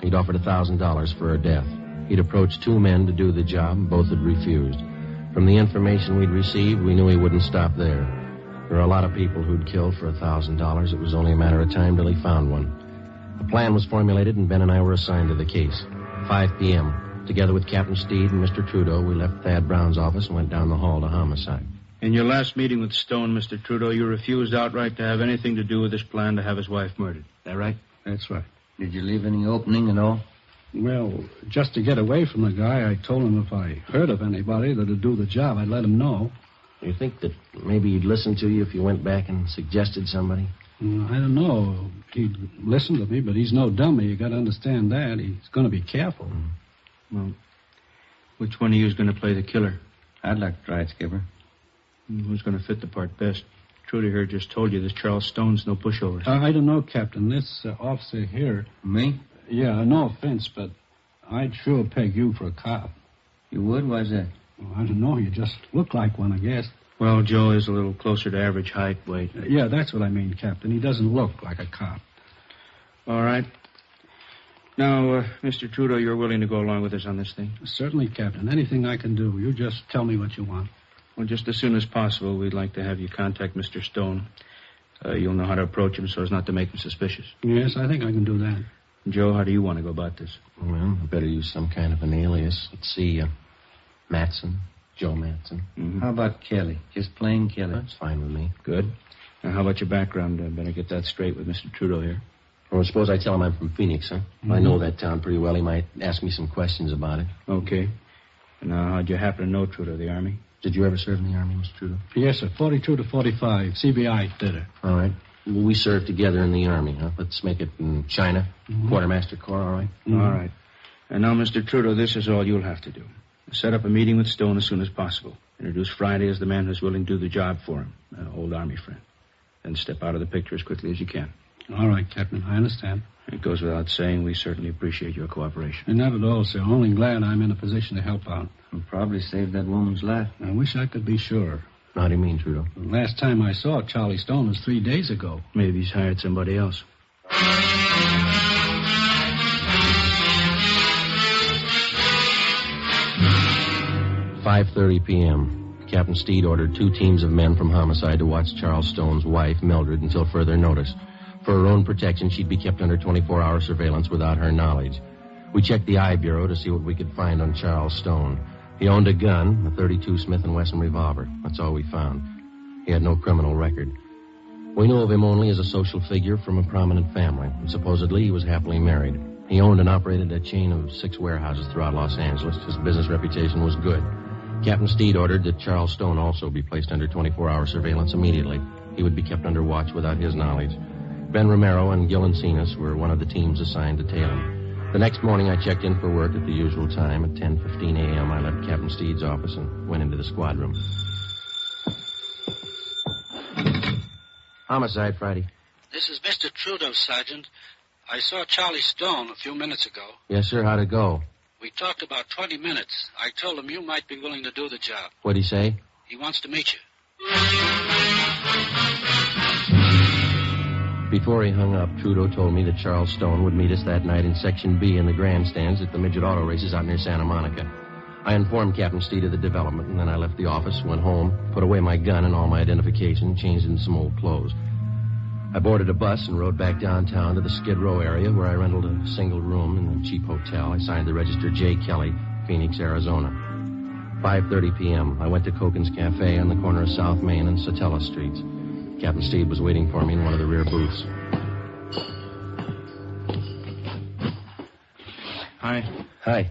He'd offered $1,000 for her death. He'd approached two men to do the job. Both had refused. From the information we'd received, we knew he wouldn't stop there. There are a lot of people who'd kill for $1,000. It was only a matter of time till he found one. A plan was formulated, and Ben and I were assigned to the case. 5 p.m. together with Captain Steed and Mr. Trudeau, we left Thad Brown's office and went down the hall to homicide. In your last meeting with Stone, Mr. Trudeau, you refused outright to have anything to do with his plan to have his wife murdered. Is that right? That's right. Did you leave any opening at all? Well, just to get away from the guy, I told him if I heard of anybody that'd do the job, I'd let him know. You think that maybe he'd listen to you if you went back and suggested somebody? I don't know. He'd listen to me, but he's no dummy. You got to understand that. He's going to be careful. Well, which one of you is going to play the killer? I'd like to try it, Skipper. Who's going to fit the part best? Trudy here just told you this Charles Stone's no pushovers. I don't know, Captain. This officer here... Me? Yeah, no offense, but I'd sure peg you for a cop. You would? Why's that? Well, I don't know. You just look like one, I guess. Well, Joe is a little closer to average height, weight. Yeah, that's what I mean, Captain. He doesn't look like a cop. All right. Now, Mr. Trudeau, you're willing to go along with us on this thing? Certainly, Captain. Anything I can do. You just tell me what you want. Well, just as soon as possible, we'd like to have you contact Mr. Stone. You'll know how to approach him so as not to make him suspicious. Yes, I think I can do that. Joe, how do you want to go about this? Well, I better use some kind of an alias. Let's see, Matson. Joe Matson. Mm-hmm. How about Kelly? Just plain Kelly? That's fine with me. Good. Now, how about your background? Better get that straight with Mr. Trudeau here. Well, suppose I tell him I'm from Phoenix, huh? Mm-hmm. I know that town pretty well. He might ask me some questions about it. Okay. Now, how'd you happen to know Trudeau, the Army? Did you ever serve in the Army, Mr. Trudeau? Yes, sir. 42 to 45. CBI did it. All right. Well, we served together in the Army, huh? Let's make it in China. Mm-hmm. Quartermaster Corps, all right? Mm-hmm. All right. And now, Mr. Trudeau, this is all you'll have to do. Set up a meeting with Stone as soon as possible. Introduce Friday as the man who's willing to do the job for him, an old Army friend. Then step out of the picture as quickly as you can. All right, Captain. I understand. It goes without saying, we certainly appreciate your cooperation. And not at all, sir. Only glad I'm in a position to help out. We'll probably save that woman's life. I wish I could be sure. How do you mean, Trudeau? The last time I saw Charlie Stone was 3 days ago. Maybe he's hired somebody else. 5:30 p.m. Captain Steed ordered 2 teams of men from Homicide to watch Charles Stone's wife, Mildred, until further notice. For her own protection, she'd be kept under 24-hour surveillance without her knowledge. We checked the I Bureau to see what we could find on Charles Stone. He owned a gun, a .32 Smith & Wesson revolver. That's all we found. He had no criminal record. We knew of him only as a social figure from a prominent family. And supposedly, he was happily married. He owned and operated a chain of 6 warehouses throughout Los Angeles. His business reputation was good. Captain Steed ordered that Charles Stone also be placed under 24-hour surveillance immediately. He would be kept under watch without his knowledge. Ben Romero and Gil Encinas were one of the teams assigned to tail him. The next morning, I checked in for work at the usual time. At 10:15 a.m., I left Captain Steed's office and went into the squad room. Homicide, Friday. This is Mr. Trudeau, Sergeant. I saw Charlie Stone a few minutes ago. Yes, sir. How'd it go? We talked about 20 minutes. I told him you might be willing to do the job. What'd he say? He wants to meet you. Before he hung up, Trudeau told me that Charles Stone would meet us that night in Section B in the grandstands at the midget auto races out near Santa Monica. I informed Captain Steed of the development, and then I left the office, went home, put away my gun and all my identification, changed into some old clothes. I boarded a bus and rode back downtown to the Skid Row area, where I rented a single room in a cheap hotel. I signed the register J. Kelly, Phoenix, Arizona. 5:30 p.m. I went to Koken's Cafe on the corner of South Main and Satella Streets. Captain Steed was waiting for me in one of the rear booths. Hi. Hi.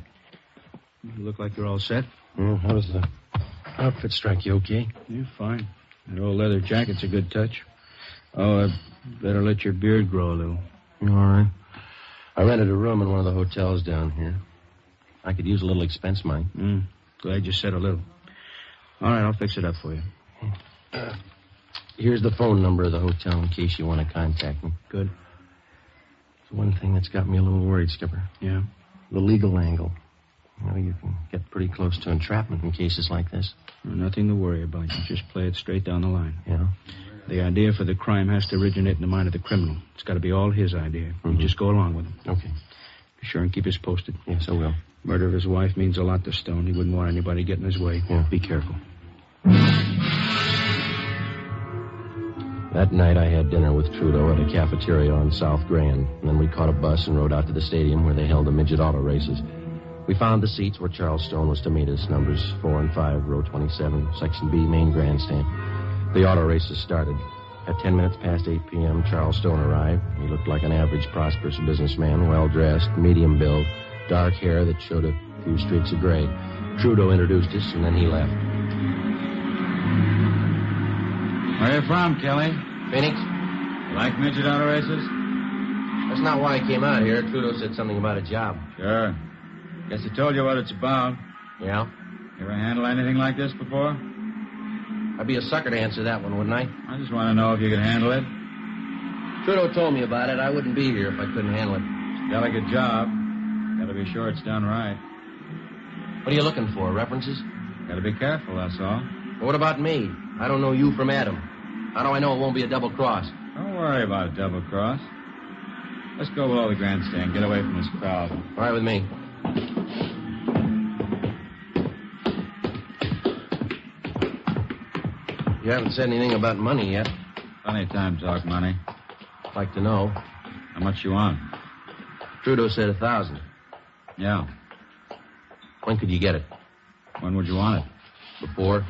You look like you're all set. How does the outfit strike you, okay? You're fine. That old leather jacket's a good touch. Oh, I better let your beard grow a little. You all right? I rented a room in one of the hotels down here. I could use a little expense money. Glad you said a little. All right, I'll fix it up for you. Here's the phone number of the hotel in case you want to contact me. Good. It's one thing that's got me a little worried, Skipper. Yeah? The legal angle. You know, you can get pretty close to entrapment in cases like this. Nothing to worry about. You just play it straight down the line. Yeah? The idea for the crime has to originate in the mind of the criminal. It's got to be all his idea. You just go along with him. Okay. Be sure and keep us posted. Yes, I will. Murder of his wife means a lot to Stone. He wouldn't want anybody getting in his way. Yeah. Be careful. That night, I had dinner with Trudeau at a cafeteria on South Grand. And then we caught a bus and rode out to the stadium where they held the midget auto races. We found the seats where Charles Stone was to meet us, numbers 4 and 5, row 27, section B, main grandstand. The auto races started. At 10 minutes past 8 p.m., Charles Stone arrived. He looked like an average, prosperous businessman, well-dressed, medium build, dark hair that showed a few streaks of gray. Trudeau introduced us, and then he left. Where you from, Kelly? Phoenix? You like midget auto races? That's not why I came out here. Trudeau said something about a job. Sure. Guess he told you what it's about. Yeah? You ever handle anything like this before? I'd be a sucker to answer that one, wouldn't I? I just want to know if you can handle it. Trudeau told me about it. I wouldn't be here if I couldn't handle it. It's a delicate job. Gotta be sure it's done right. What are you looking for, references? Gotta be careful, that's all. Well, what about me? I don't know you from Adam. How do I know it won't be a double cross? Don't worry about a double cross. Let's go below the grandstand. Get away from this crowd. All right with me. You haven't said anything about money yet. Plenty of time to talk money. I'd like to know. How much you want? Trudeau said 1,000. Yeah. When could you get it? When would you want it? Before.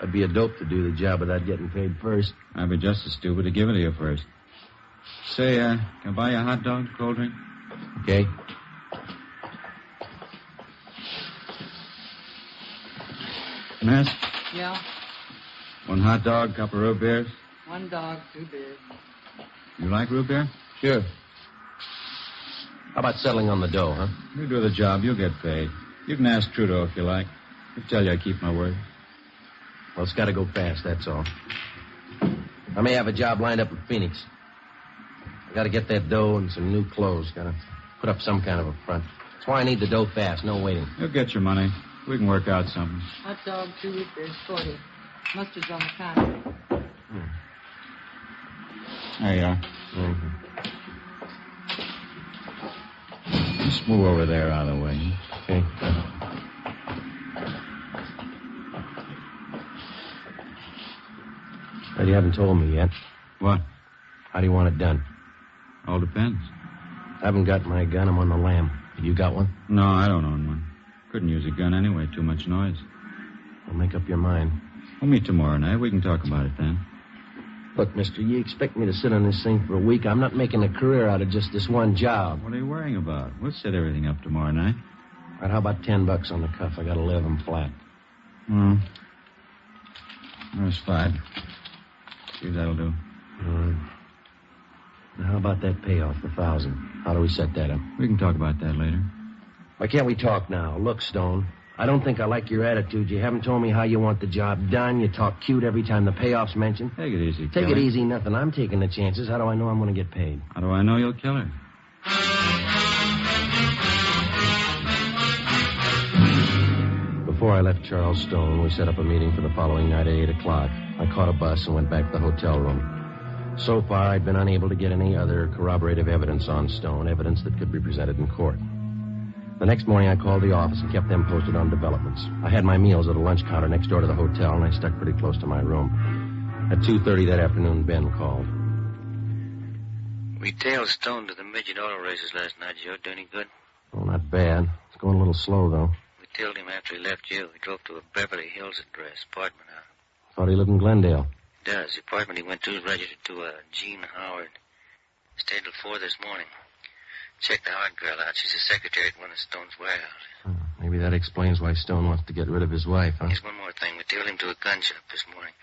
I'd be a dope to do the job without getting paid first. I'd be just as stupid to give it to you first. Say, can I buy you a hot dog, cold drink? Okay. Miss? Yeah. One hot dog, couple of root beers. One dog, 2 beers. You like root beer? Sure. How about settling on the dough, huh? You do the job, you'll get paid. You can ask Trudeau if you like. He'll tell you I keep my word. Well, it's got to go fast, that's all. I may have a job lined up in Phoenix. I got to get that dough and some new clothes. Got to put up some kind of a front. That's why I need the dough fast, no waiting. You'll get your money. We can work out something. Hot dog, 2 root beers, 40. Mustard's on the counter. There you are. Mm-hmm. Just move over there out of the way. Okay. But you haven't told me yet. What? How do you want it done? All depends. I haven't got my gun. I'm on the lam. Have you got one? No, I don't own one. Couldn't use a gun anyway. Too much noise. Well, make up your mind. We'll meet tomorrow night. We can talk about it then. Look, mister, you expect me to sit on this thing for a week? I'm not making a career out of just this one job. What are you worrying about? We'll set everything up tomorrow night. All right, how about $10 on the cuff? I got to live. I'm flat. There's 5. See if that'll do. All right. Now, how about that payoff, the 1,000? How do we set that up? We can talk about that later. Why can't we talk now? Look, Stone, I don't think I like your attitude. You haven't told me how you want the job done. You talk cute every time the payoff's mentioned. Take it easy, Take Kelly. it easy, nothing. I'm taking the chances. How do I know I'm going to get paid? How do I know you'll kill her? Before I left Charles Stone, we set up a meeting for the following night at 8 o'clock. I caught a bus and went back to the hotel room. So far, I'd been unable to get any other corroborative evidence on Stone, evidence that could be presented in court. The next morning, I called the office and kept them posted on developments. I had my meals at a lunch counter next door to the hotel, and I stuck pretty close to my room. At 2:30 that afternoon, Ben called. We tailed Stone to the midget auto races last night, Joe. Do any good? Oh, not bad. It's going a little slow, though. We tailed him after he left you. We drove to a Beverly Hills address, apartment house. Thought he lived in Glendale. He does. The apartment he went to is registered to Jean Howard. Stayed till 4 this morning. Checked the Howard girl out. She's a secretary at one of Stone's warehouses. Maybe that explains why Stone wants to get rid of his wife, huh? There's one more thing. We tailed him to a gun shop this morning.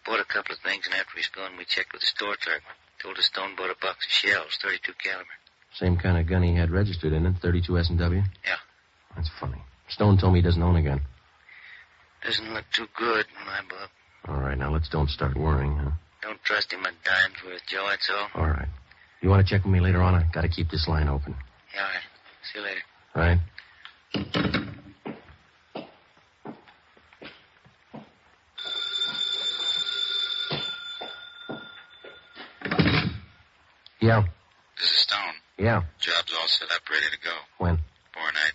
Bought a couple of things, and after he's gone, we checked with the store clerk. Told us Stone bought a box of shells, 32 caliber. Same kind of gun he had registered in it, 32 S&W? Yeah. That's funny. Stone told me he doesn't own a gun. Doesn't look too good in my book. All right, now let's don't start worrying, huh? Don't trust him a dime's worth, Joe, that's all. All right. You want to check with me later on? I got to keep this line open. Yeah, all right. See you later. All right? Yeah. This is Stone. Yeah. Job's all set up, ready to go. When? Tomorrow night.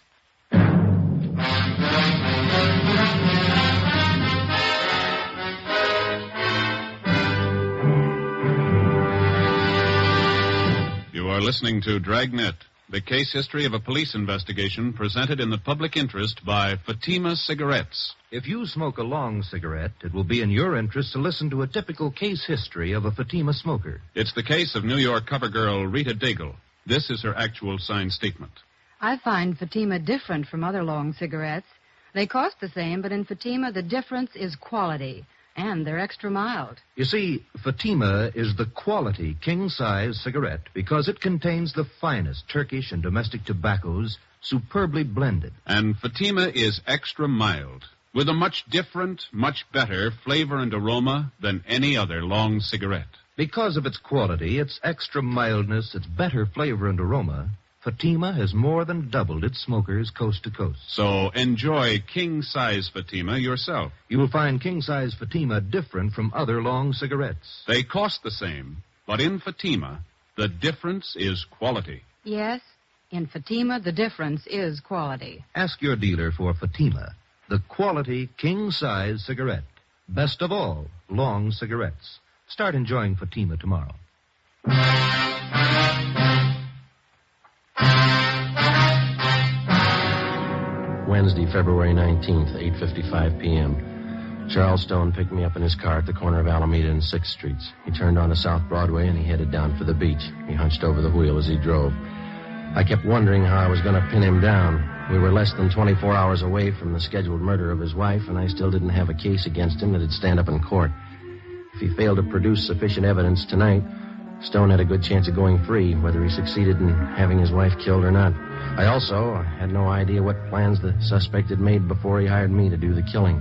You are listening to Dragnet, the case history of a police investigation presented in the public interest by Fatima Cigarettes. If you smoke a long cigarette, it will be in your interest to listen to a typical case history of a Fatima smoker. It's the case of New York cover girl Rita Daigle. This is her actual signed statement. I find Fatima different from other long cigarettes. They cost the same, but in Fatima the difference is quality, and they're extra mild. You see, Fatima is the quality king-size cigarette because it contains the finest Turkish and domestic tobaccos superbly blended. And Fatima is extra mild, with a much different, much better flavor and aroma than any other long cigarette. Because of its quality, its extra mildness, its better flavor and aroma, Fatima has more than doubled its smokers coast to coast. So enjoy king-size Fatima yourself. You will find king-size Fatima different from other long cigarettes. They cost the same, but in Fatima, the difference is quality. Yes, in Fatima the difference is quality. Ask your dealer for Fatima, the quality king-size cigarette. Best of all, long cigarettes. Start enjoying Fatima tomorrow. Wednesday, February 19th, 8:55 p.m. Charles Stone picked me up in his car at the corner of Alameda and 6th Streets. He turned onto South Broadway and he headed down for the beach. He hunched over the wheel as he drove. I kept wondering how I was going to pin him down. We were less than 24 hours away from the scheduled murder of his wife, and I still didn't have a case against him that'd stand up in court. If he failed to produce sufficient evidence tonight, Stone had a good chance of going free, whether he succeeded in having his wife killed or not. I also had no idea what plans the suspect had made before he hired me to do the killing.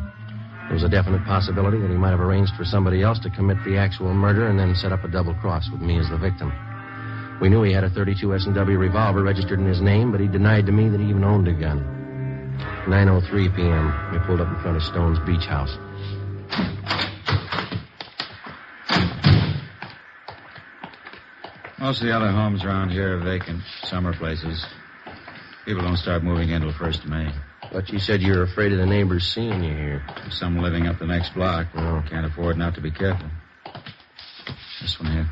There was a definite possibility that he might have arranged for somebody else to commit the actual murder and then set up a double cross with me as the victim. We knew he had a .32 S&W revolver registered in his name, but he denied to me that he even owned a gun. 9:03 p.m., we pulled up in front of Stone's beach house. Most of the other homes around here are vacant, summer places. People don't start moving in till 1st of May. But you said you were afraid of the neighbors seeing you here. Some living up the next block. Oh. Can't afford not to be careful. This one here.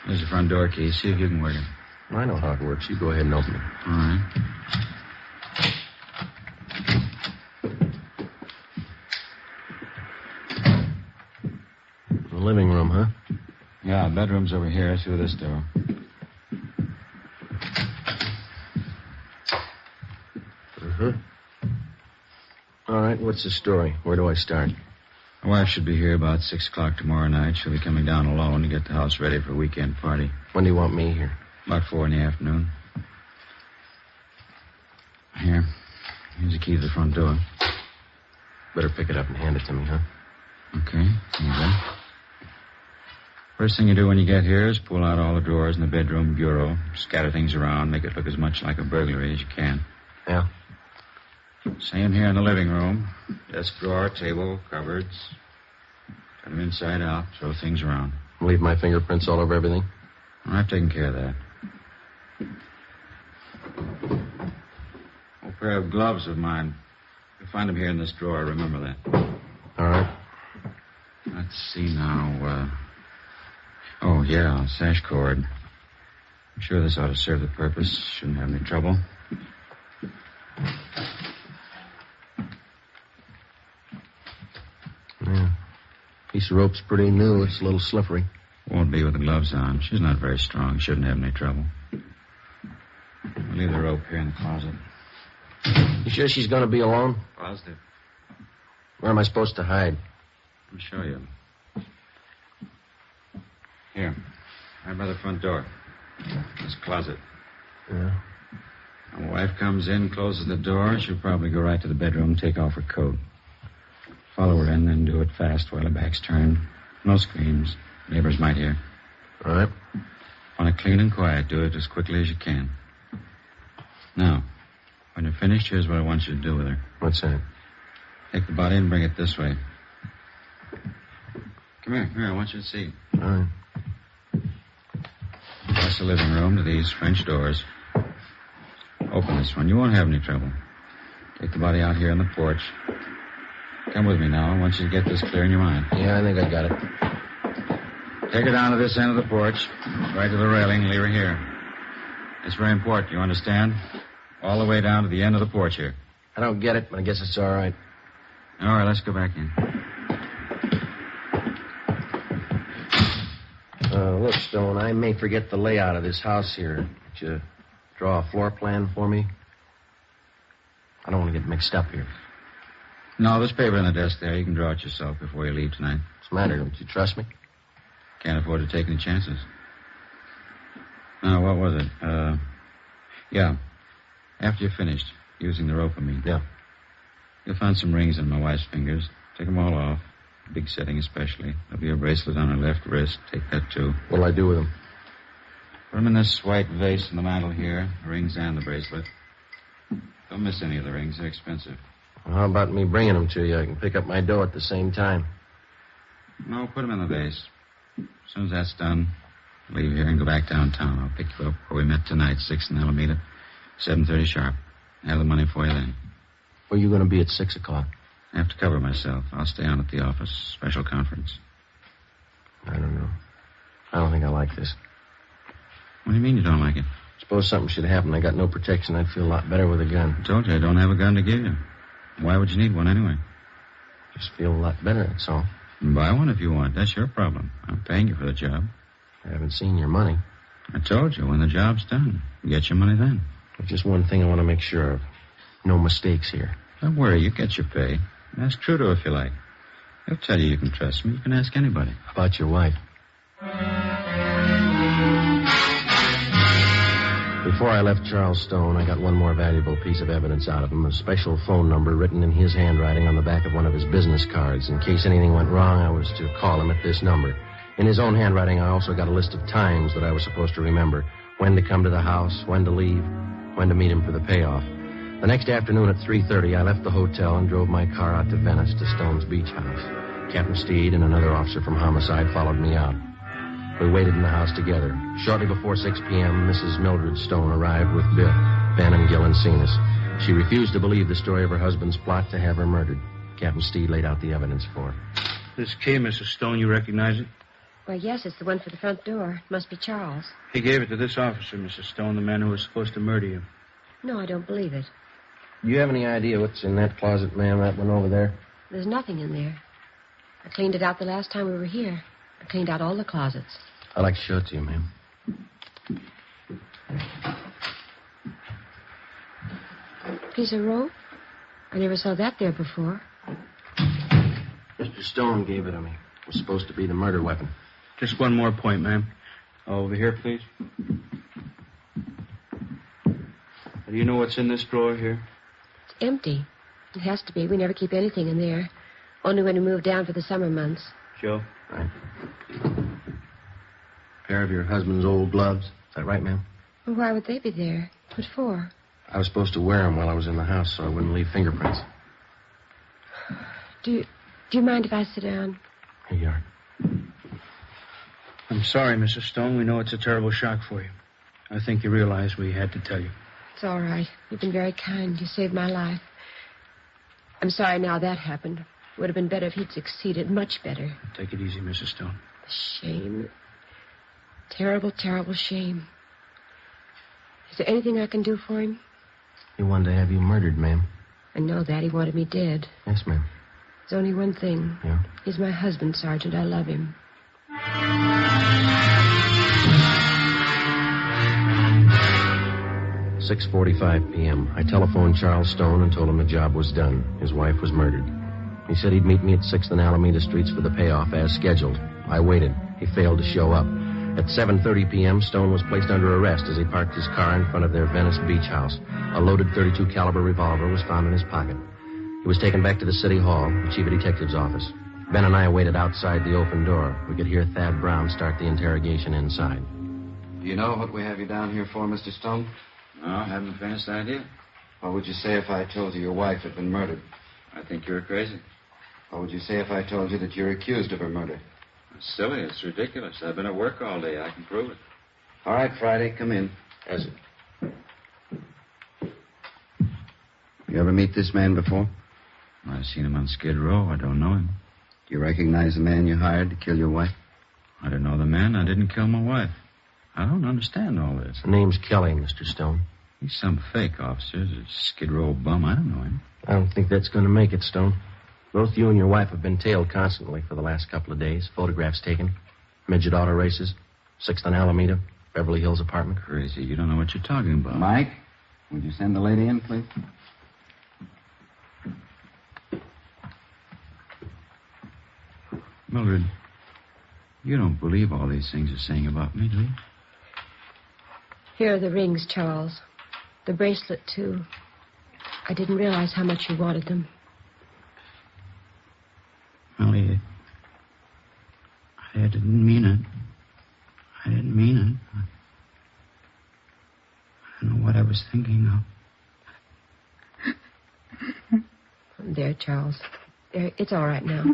There's the front door key. See if you can work it. I know how it works. You go ahead and open it. All right. The living room, huh? Yeah, bedroom's over here through this door. Uh-huh. All right, what's the story? Where do I start? My wife should be here about 6 o'clock tomorrow night. She'll be coming down alone to get the house ready for a weekend party. When do you want me here? About 4 in the afternoon. Here. Here's the key to the front door. Better pick it up and hand it to me, huh? Okay. Here you go. First thing you do when you get here is pull out all the drawers in the bedroom bureau, scatter things around, make it look as much like a burglary as you can. Yeah? Same here in the living room. Desk drawer, table, cupboards. Turn them inside out, throw things around. Leave my fingerprints all over everything? I've taken care of that. A pair of gloves of mine. You'll find them here in this drawer. Remember that. All right. Let's see now. Oh, yeah, sash cord. I'm sure this ought to serve the purpose. Shouldn't have any trouble. Yeah. Piece of rope's pretty new. It's a little slippery. Won't be with the gloves on. She's not very strong. Shouldn't have any trouble. We'll leave the rope here in the closet. You sure she's going to be alone? Positive. Where am I supposed to hide? I'll show you. Here. Right by the front door. This closet. Yeah. When my wife comes in, closes the door, she'll probably go right to the bedroom, take off her coat. Follow her in, then do it fast while her back's turned. No screams. Neighbors might hear. All right. Want it clean and quiet. Do it as quickly as you can. Now, when you're finished, here's what I want you to do with her. What's that? Take the body and bring it this way. Come here. I want you to see. All right. Across the living room to these French doors. Open this one. You won't have any trouble. Take the body out here on the porch. Come with me now. I want you to get this clear in your mind. Yeah, I think I got it. Take her down to this end of the porch, right to the railing, and leave her here. It's very important, you understand? All the way down to the end of the porch here. I don't get it, but I guess it's all right. All right, let's go back in. Look, Stone, I may forget the layout of this house here. Could you draw a floor plan for me? I don't want to get mixed up here. No, there's paper on the desk there. You can draw it yourself before you leave tonight. What's the matter? Don't you trust me? Can't afford to take any chances. Now, what was it? Yeah. After you're finished using the rope I mean. Yeah. You'll find some rings on my wife's fingers. Take them all off. Big setting especially. There'll be a bracelet on her left wrist. Take that, too. What'll I do with them? Put them in this white vase in the mantel here. The rings and the bracelet. Don't miss any of the rings. They're expensive. Well, how about me bringing them to you? I can pick up my dough at the same time. No, put them in the vase. As soon as that's done, leave here and go back downtown. I'll pick you up where we met tonight, 6 in Alameda, 7:30 sharp. I have the money for you then. Where are you going to be at 6 o'clock? I have to cover myself. I'll stay on at the office. Special conference. I don't know. I don't think I like this. What do you mean you don't like it? Suppose something should happen. I got no protection. I'd feel a lot better with a gun. I told you I don't have a gun to give you. Why would you need one anyway? Just feel a lot better, that's all. Buy one if you want. That's your problem. I'm paying you for the job. I haven't seen your money. I told you, when the job's done, you get your money then. There's just one thing I want to make sure of. No mistakes here. Don't worry, you get your pay. Ask Trudeau if you like. He'll tell you can trust me. You can ask anybody. How about your wife? Before I left Charles Stone, I got one more valuable piece of evidence out of him, a special phone number written in his handwriting on the back of one of his business cards. In case anything went wrong, I was to call him at this number. In his own handwriting, I also got a list of times that I was supposed to remember. When to come to the house, when to leave, when to meet him for the payoff. The next afternoon at 3:30, I left the hotel and drove my car out to Venice to Stone's beach house. Captain Steed and another officer from Homicide followed me out. We waited in the house together. Shortly before 6 p.m., Mrs. Mildred Stone arrived with Biff. Ben and Gillen seen us. She refused to believe the story of her husband's plot to have her murdered. Captain Steed laid out the evidence for her. This key, Mrs. Stone, you recognize it? Why, yes, it's the one for the front door. It must be Charles. He gave it to this officer, Mrs. Stone, the man who was supposed to murder you. No, I don't believe it. Do you have any idea what's in that closet, ma'am, that one over there? There's nothing in there. I cleaned it out the last time we were here. I cleaned out all the closets. I'd like to show it to you, ma'am. Piece of rope? I never saw that there before. Mr. Stone gave it to me. It was supposed to be the murder weapon. Just one more point, ma'am. Over here, please. Do you know what's in this drawer here? It's empty. It has to be. We never keep anything in there. Only when we move down for the summer months. Joe? Right. Pair of your husband's old gloves. Is that right, ma'am? Well, why would they be there? What for? I was supposed to wear them while I was in the house so I wouldn't leave fingerprints. Do you mind if I sit down? Here you are. I'm sorry, Mrs. Stone. We know it's a terrible shock for you. I think you realize we had to tell you. It's all right. You've been very kind. You saved my life. I'm sorry now that happened. It would have been better if he'd succeeded. Much better. Take it easy, Mrs. Stone. The shame. Terrible, terrible shame. Is there anything I can do for him? He wanted to have you murdered, ma'am. I know that. He wanted me dead. Yes, ma'am. There's only one thing. Yeah? He's my husband, Sergeant. I love him. 6:45 p.m. I telephoned Charles Stone and told him the job was done. His wife was murdered. He said he'd meet me at 6th and Alameda Streets for the payoff as scheduled. I waited. He failed to show up. At 7:30 p.m., Stone was placed under arrest as he parked his car in front of their Venice beach house. A loaded .32 caliber revolver was found in his pocket. He was taken back to the city hall, the chief of detective's office. Ben and I waited outside the open door. We could hear Thad Brown start the interrogation inside. Do you know what we have you down here for, Mr. Stone? No, I haven't the faintest idea. What would you say if I told you your wife had been murdered? I think you're crazy. What would you say if I told you that you're accused of her murder? It's silly. It's ridiculous. I've been at work all day. I can prove it. All right, Friday, come in. As it? You ever meet this man before? I've seen him on Skid Row. I don't know him. Do you recognize the man you hired to kill your wife? I didn't know the man. I didn't kill my wife. I don't understand all this. The name's Kelly, Mr. Stone. He's some fake officer. He's a skid row bum. I don't know him. I don't think that's going to make it, Stone. Both you and your wife have been tailed constantly for the last couple of days. Photographs taken. Midget auto races. 6th on Alameda. Beverly Hills apartment. Crazy. You don't know what you're talking about. Mike, would you send the lady in, please? Mildred, you don't believe all these things are saying about me, do you? Here are the rings, Charles. The bracelet, too. I didn't realize how much you wanted them. Molly, I didn't mean it. I didn't mean it. I don't know what I was thinking of. There, Charles. There, it's all right now.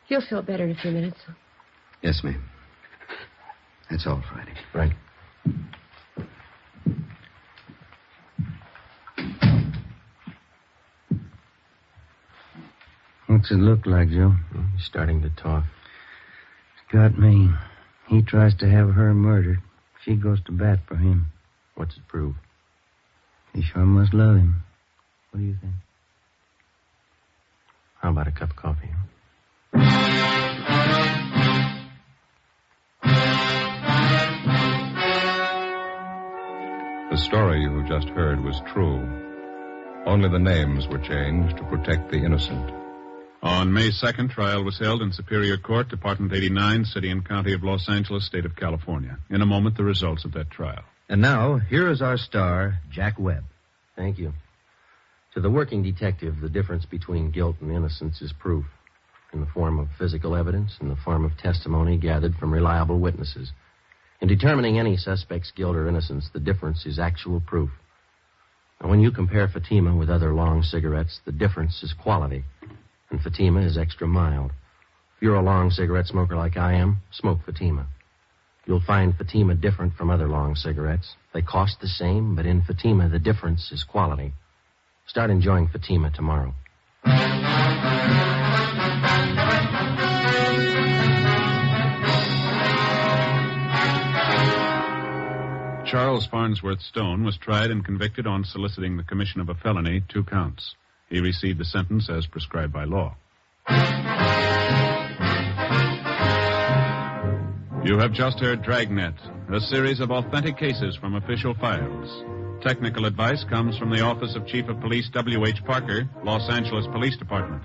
You'll feel better in a few minutes. Yes, ma'am. That's all, Friday. Right. What's it look like, Joe? He's starting to talk. It's got me. He tries to have her murdered. She goes to bat for him. What's it prove? He sure must love him. What do you think? How about a cup of coffee? The story you have just heard was true. Only the names were changed to protect the innocent. On May 2nd, trial was held in Superior Court, Department 89, City and County of Los Angeles, State of California. In a moment, the results of that trial. And now, here is our star, Jack Webb. Thank you. To the working detective, the difference between guilt and innocence is proof, in the form of physical evidence, in the form of testimony gathered from reliable witnesses. In determining any suspect's guilt or innocence, the difference is actual proof. And when you compare Fatima with other long cigarettes, the difference is quality. And Fatima is extra mild. If you're a long cigarette smoker like I am, smoke Fatima. You'll find Fatima different from other long cigarettes. They cost the same, but in Fatima, the difference is quality. Start enjoying Fatima tomorrow. Charles Farnsworth Stone was tried and convicted on soliciting the commission of a felony, 2 counts. He received a sentence as prescribed by law. You have just heard Dragnet, a series of authentic cases from official files. Technical advice comes from the Office of Chief of Police W.H. Parker, Los Angeles Police Department.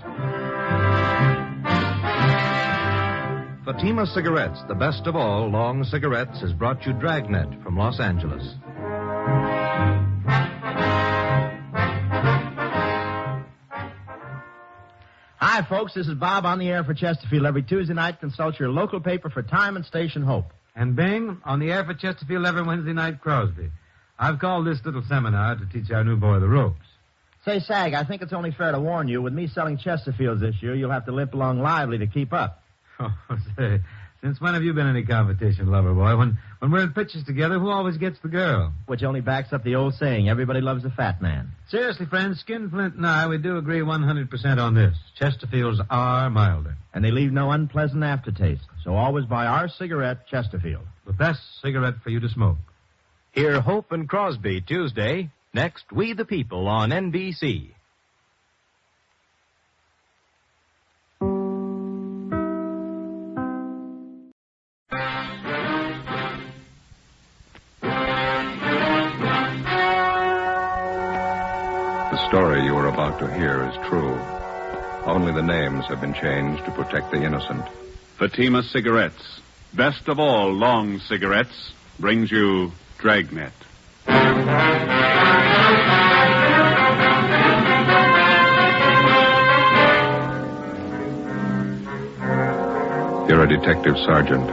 Fatima Cigarettes, the best of all long cigarettes, has brought you Dragnet from Los Angeles. Hi, folks. This is Bob on the air for Chesterfield. Every Tuesday night, consult your local paper for time and station Hope. And Bing, on the air for Chesterfield every Wednesday night, Crosby. I've called this little seminar to teach our new boy the ropes. Say, Sag, I think it's only fair to warn you, with me selling Chesterfields this year, you'll have to limp along lively to keep up. Oh, say, since when have you been any competition, lover boy? When we're in pictures together, who always gets the girl? Which only backs up the old saying, everybody loves a fat man. Seriously, friends, Skinflint and I, we do agree 100% on this. Chesterfields are milder. And they leave no unpleasant aftertaste. So always buy our cigarette, Chesterfield. The best cigarette for you to smoke. Hear Hope and Crosby Tuesday. Next, We the People on NBC. The story you are about to hear is true. Only the names have been changed to protect the innocent. Fatima Cigarettes, best of all long cigarettes, brings you Dragnet. You're a detective sergeant.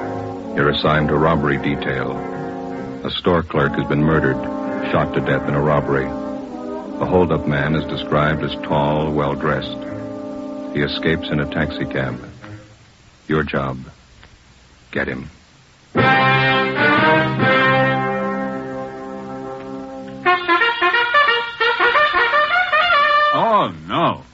You're assigned to robbery detail. A store clerk has been murdered, shot to death in a robbery. The hold-up man is described as tall, well-dressed. He escapes in a taxi cab. Your job, get him. Oh, no.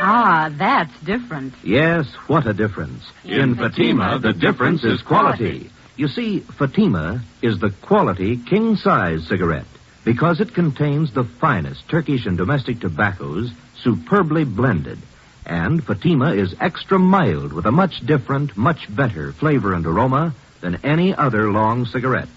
Ah, that's different. Yes, what a difference. In Fatima, the difference is quality. You see, Fatima is the quality king-size cigarette because it contains the finest Turkish and domestic tobaccos superbly blended. And Fatima is extra mild with a much different, much better flavor and aroma than any other long cigarette.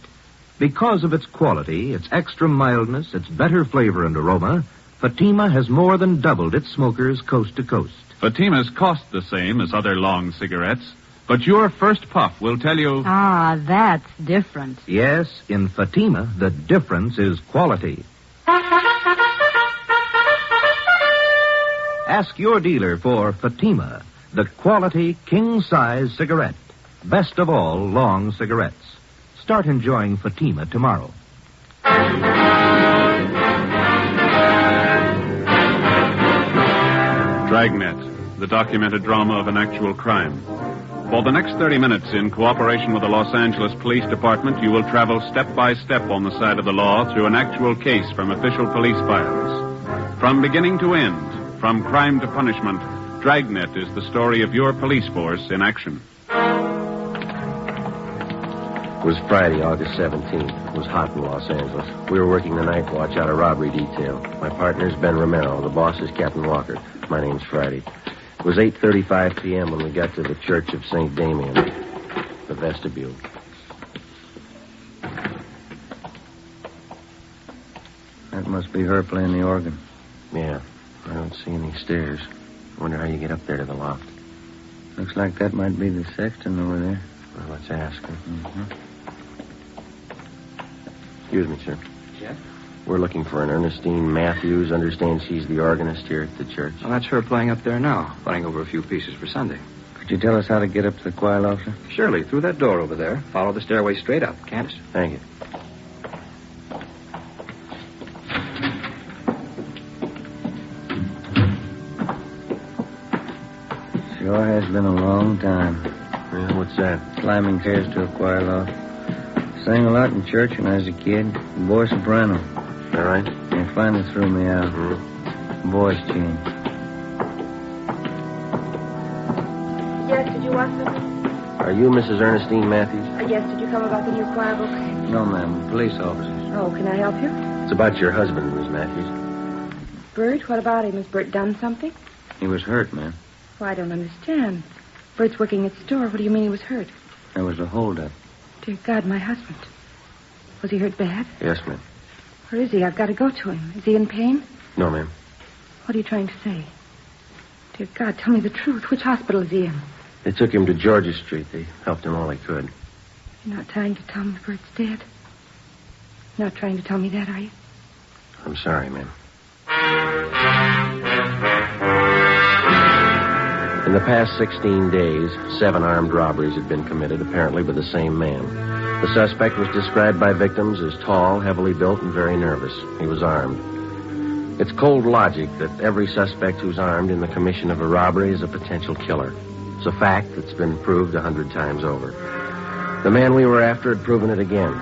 Because of its quality, its extra mildness, its better flavor and aroma, Fatima has more than doubled its smokers coast to coast. Fatimas cost the same as other long cigarettes, but your first puff will tell you... Ah, that's different. Yes, in Fatima, the difference is quality. Ask your dealer for Fatima, the quality king-size cigarette. Best of all long cigarettes. Start enjoying Fatima tomorrow. Dragnet, the documented drama of an actual crime. For the next 30 minutes, in cooperation with the Los Angeles Police Department, you will travel step by step on the side of the law through an actual case from official police files. From beginning to end, from crime to punishment, Dragnet is the story of your police force in action. It was Friday, August 17th. It was hot in Los Angeles. We were working the night watch out of robbery detail. My partner's Ben Romero. The boss is Captain Walker. My name's Friday. It was 8:35 p.m. when we got to the Church of St. Damien, the vestibule. That must be her playing the organ. Yeah, I don't see any stairs. I wonder how you get up there to the loft. Looks like that might be the sexton over there. Well, let's ask her. Mm-hmm. Excuse me, sir. Yes? We're looking for an Ernestine Matthews. Understand she's the organist here at the church. Well, that's her playing up there now, playing over a few pieces for Sunday. Could you tell us how to get up to the choir officer? Surely, through that door over there. Follow the stairway straight up, can't it? Thank you. Sure has been a long time. Yeah, what's that? Climbing stairs to a choir loft. Sang a lot in church when I was a kid. Boy soprano. All right. They finally threw me out. Mm-hmm. Voice change. Yes, did you want something? Are you Mrs. Ernestine Matthews? Yes, did you come about the new choir book? No, ma'am. Police officers. Oh, can I help you? It's about your husband, Miss Matthews. Bert, what about him? Has Bert done something? He was hurt, ma'am. Well, I don't understand. Bert's working at the store. What do you mean he was hurt? There was a holdup. Dear God, my husband. Was he hurt bad? Yes, ma'am. Where is he? I've got to go to him. Is he in pain? No, ma'am. What are you trying to say? Dear God, tell me the truth. Which hospital is he in? They took him to Georgia Street. They helped him all they could. You're not trying to tell me Bert's dead? You're not trying to tell me that, are you? I'm sorry, ma'am. In the past 16 days, 7 armed robberies had been committed, apparently by the same man. The suspect was described by victims as tall, heavily built, and very nervous. He was armed. It's cold logic that every suspect who's armed in the commission of a robbery is a potential killer. It's a fact that's been proved 100 times over. The man we were after had proven it again.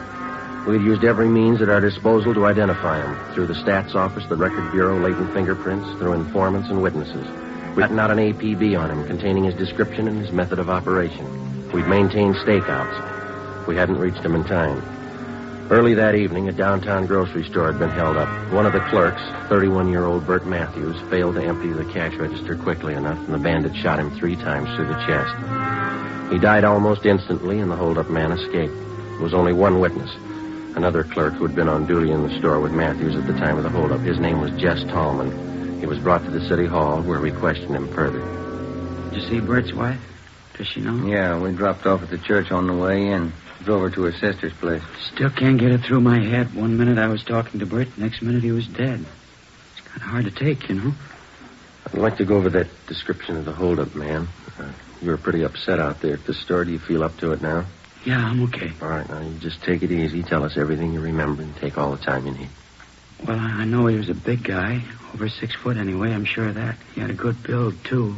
We had used every means at our disposal to identify him, through the stats office, the record bureau, latent fingerprints, through informants and witnesses. We'd gotten out an APB on him containing his description and his method of operation. We'd maintained stakeouts. We hadn't reached him in time. Early that evening, a downtown grocery store had been held up. One of the clerks, 31-year-old Bert Matthews, failed to empty the cash register quickly enough, and the bandit shot him 3 times through the chest. He died almost instantly, and the hold-up man escaped. There was only one witness, another clerk who had been on duty in the store with Matthews at the time of the hold-up. His name was Jess Tallman. He was brought to the city hall, where we questioned him further. Did you see Bert's wife? Does she know? Yeah, we dropped off at the church on the way in. Drove her to her sister's place. Still can't get it through my head. One minute I was talking to Bert, next minute he was dead. It's kind of hard to take, you know. I'd like to go over that description of the hold-up man. You were pretty upset out there at the store. Do you feel up to it now? Yeah, I'm okay. All right, now you just take it easy. Tell us everything you remember and take all the time you need. Well, I know he was a big guy. Over 6 foot anyway, I'm sure of that. He had a good build, too.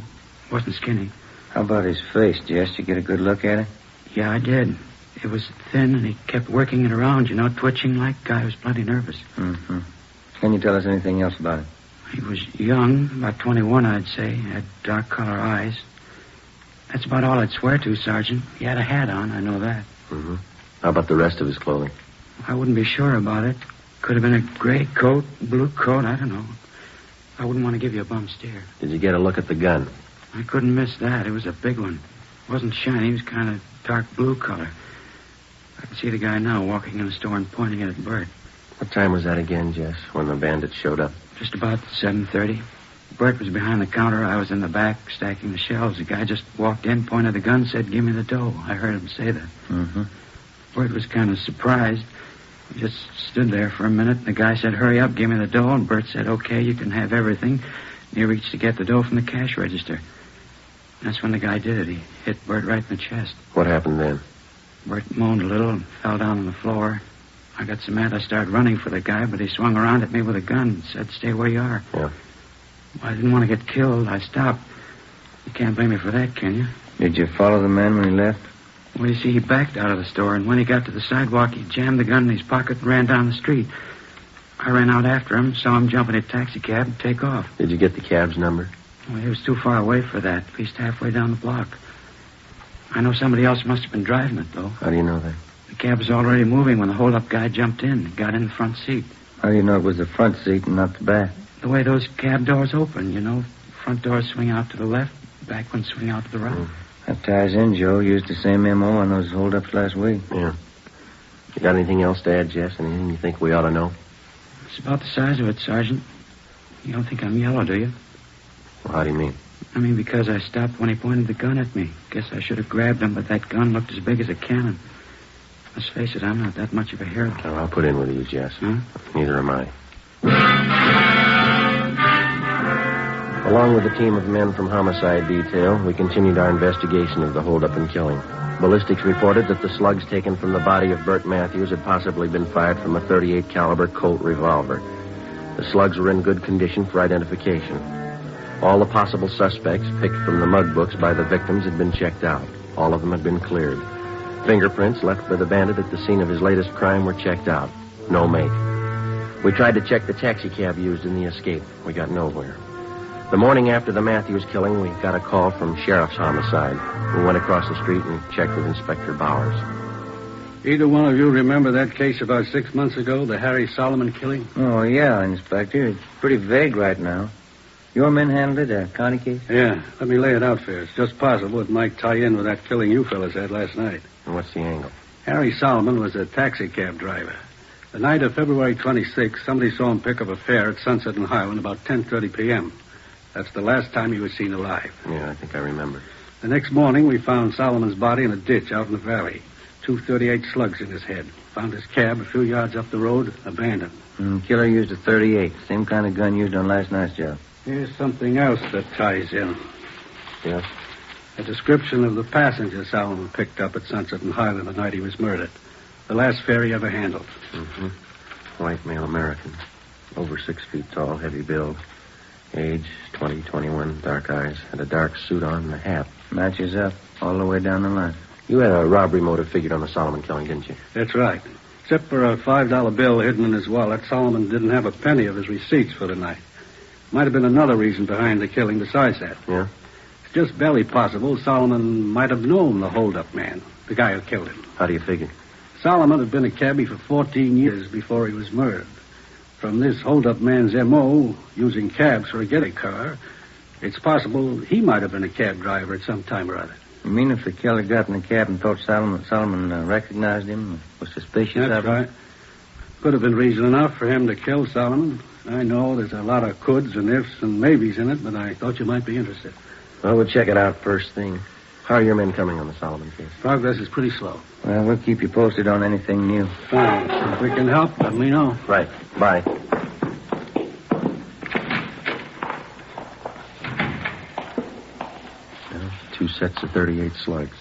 Wasn't skinny. How about his face, Jess? Did you get a good look at it? Yeah, I did. It was thin, and he kept working it around, you know, twitching like. Guy was plenty nervous. Mm-hmm. Can you tell us anything else about it? He was young, about 21, I'd say. Had dark color eyes. That's about all I'd swear to, Sergeant. He had a hat on, I know that. Mm-hmm. How about the rest of his clothing? I wouldn't be sure about it. Could have been a gray coat, blue coat, I don't know. I wouldn't want to give you a bum steer. Did you get a look at the gun? I couldn't miss that. It was a big one. It wasn't shiny. It was kind of dark blue color. I can see the guy now walking in the store and pointing it at Bert. What time was that again, Jess, when the bandits showed up? Just about 7:30. Bert was behind the counter. I was in the back stacking the shelves. The guy just walked in, pointed the gun, said, "Give me the dough." I heard him say that. Mm-hmm. Bert was kind of surprised. He just stood there for a minute. And the guy said, "Hurry up, give me the dough." And Bert said, "Okay, you can have everything." And he reached to get the dough from the cash register. That's when the guy did it. He hit Bert right in the chest. What happened then? Bert moaned a little and fell down on the floor. I got so mad I started running for the guy, but he swung around at me with a gun and said, "Stay where you are." Yeah. I didn't want to get killed. I stopped. You can't blame me for that, can you? Did you follow the man when he left? Well, you see, he backed out of the store, and when he got to the sidewalk, he jammed the gun in his pocket and ran down the street. I ran out after him, saw him jump in a taxicab and take off. Did you get the cab's number? Well, he was too far away for that, at least halfway down the block. I know somebody else must have been driving it, though. How do you know that? The cab was already moving when the hold-up guy jumped in and got in the front seat. How do you know it was the front seat and not the back? The way those cab doors open, you know. Front doors swing out to the left, back ones swing out to the right. That ties in, Joe. Used the same M.O. on those hold-ups last week. Yeah. You got anything else to add, Jess? Anything you think we ought to know? It's about the size of it, Sergeant. You don't think I'm yellow, do you? Well, how do you mean? I mean, because I stopped when he pointed the gun at me. Guess I should have grabbed him, but that gun looked as big as a cannon. Let's face it, I'm not that much of a hero. Well, I'll put in with you, Jess. Huh? Neither am I. Along with a team of men from Homicide Detail, we continued our investigation of the holdup and killing. Ballistics reported that the slugs taken from the body of Bert Matthews had possibly been fired from a .38 caliber Colt revolver. The slugs were in good condition for identification. All the possible suspects picked from the mug books by the victims had been checked out. All of them had been cleared. Fingerprints left by the bandit at the scene of his latest crime were checked out. No make. We tried to check the taxicab used in the escape. We got nowhere. The morning after the Matthews killing, we got a call from Sheriff's Homicide. We went across the street and checked with Inspector Bowers. Either one of you remember that case about 6 months ago, the Harry Solomon killing? Oh, yeah, Inspector. It's pretty vague right now. Your men handled it, a county case? Yeah. Let me lay it out for you. It's just possible it might tie in with that killing you fellas had last night. And what's the angle? Harry Solomon was a taxi cab driver. The night of February 26th, somebody saw him pick up a fare at Sunset and Highland about 10:30 p.m. That's the last time he was seen alive. Yeah, I think I remember. The next morning, we found Solomon's body in a ditch out in the valley. 2.38 slugs in his head. Found his cab a few yards up the road, abandoned. Killer used a .38, same kind of gun used on last night's job. Here's something else that ties in. Yeah? A description of the passenger Solomon picked up at Sunset and Highland the night he was murdered. The last fare he ever handled. Mm-hmm. White male American. Over 6 feet tall, heavy build. Age, 20, 21, dark eyes. Had a dark suit on and a hat. Matches up all the way down the line. You had a robbery motive figured on the Solomon killing, didn't you? That's right. Except for a $5 bill hidden in his wallet, Solomon didn't have a penny of his receipts for the night. Might have been another reason behind the killing besides that. Yeah? It's just barely possible Solomon might have known the hold-up man, the guy who killed him. How do you figure? Solomon had been a cabbie for 14 years before he was murdered. From this hold-up man's M.O., using cabs for a getaway car, it's possible he might have been a cab driver at some time or other. You mean if the killer got in the cab and thought Solomon recognized him, was suspicious of him? That's right. Could have been reason enough for him to kill Solomon. I know there's a lot of coulds and ifs and maybes in it, but I thought you might be interested. Well, we'll check it out first thing. How are your men coming on the Solomon case? Progress is pretty slow. Well, we'll keep you posted on anything new. Fine. If we can help, let me know. Right. Bye. 2 sets of 38 slugs.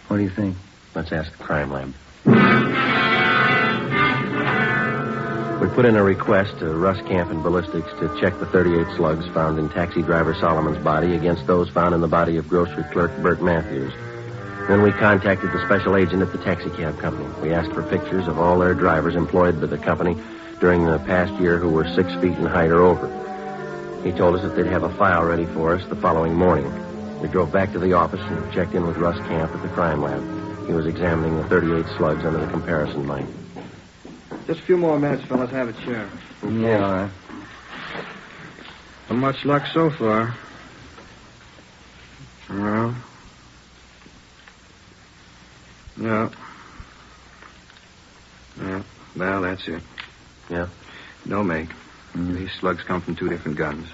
What do you think? Let's ask the crime lab. We put in a request to Russ Camp and Ballistics to check the 38 slugs found in taxi driver Solomon's body against those found in the body of grocery clerk Bert Matthews. Then we contacted the special agent at the taxi cab company. We asked for pictures of all their drivers employed by the company during the past year who were 6 feet in height or over. He told us that they'd have a file ready for us the following morning. We drove back to the office and checked in with Russ Camp at the crime lab. He was examining the 38 slugs under the comparison light. Just a few more minutes, fellas. Have a chair. Yeah, all right. Not much luck so far. No. No. No. Well, that's it. Yeah? No make. These slugs come from two different guns.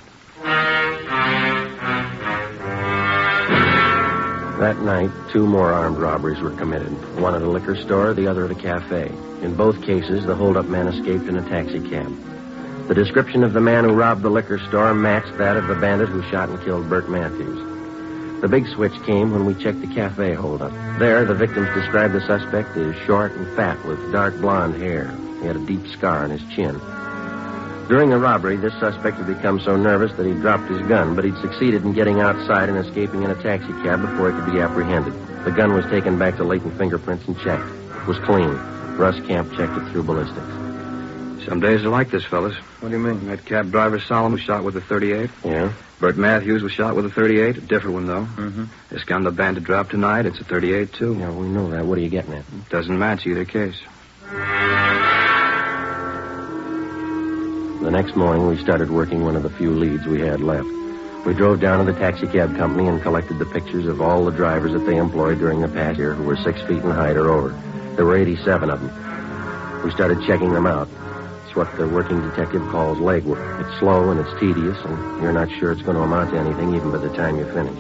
That night, 2 more armed robberies were committed. One at a liquor store, the other at a cafe. In both cases, the holdup man escaped in a taxi cab. The description of the man who robbed the liquor store matched that of the bandit who shot and killed Burt Matthews. The big switch came when we checked the cafe holdup. There, the victims described the suspect as short and fat with dark blonde hair. He had a deep scar on his chin. During the robbery, this suspect had become so nervous that he dropped his gun, but he'd succeeded in getting outside and escaping in a taxi cab before he could be apprehended. The gun was taken back to latent fingerprints and checked. It was clean. Russ Camp checked it through ballistics. Some days are like this, fellas. What do you mean? That cab driver, Solomon, was shot with a 38. Yeah? Burt Matthews was shot with a 38. A different one, though. Mm-hmm. This gun the bandit dropped tonight, it's a 38, too. Yeah, we know that. What are you getting at? Doesn't match either case. The next morning, we started working one of the few leads we had left. We drove down to the taxi cab company and collected the pictures of all the drivers that they employed during the past year who were 6 feet in height or over. There were 87 of them. We started checking them out. It's what the working detective calls legwork. It's slow and it's tedious, and you're not sure it's going to amount to anything even by the time you finish.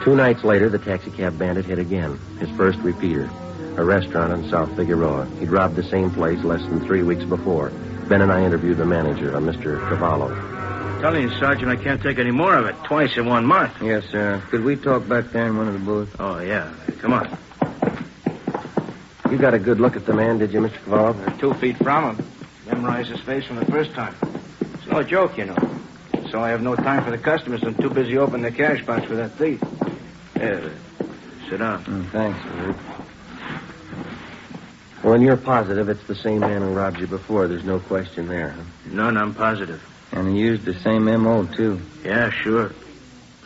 2 nights later, the taxi cab bandit hit again. His first repeater. A restaurant on South Figueroa. He'd robbed the same place less than 3 weeks before. Ben and I interviewed the manager, a Mr. Cavallo. I'm telling you, Sergeant, I can't take any more of it. Twice in 1 month. Yes, sir. Could we talk back there in one of the booths? Oh, yeah. Come on. You got a good look at the man, did you, Mr. Cavallo? 2 feet from him. Memorized his face from the first time. It's no joke, you know. So I have no time for the customers. I'm too busy opening the cash box for that thief. Sit down. Thanks. Well, and you're positive it's the same man who robbed you before. There's no question there, huh? None, I'm positive. And he used the same M.O., too. Yeah, sure.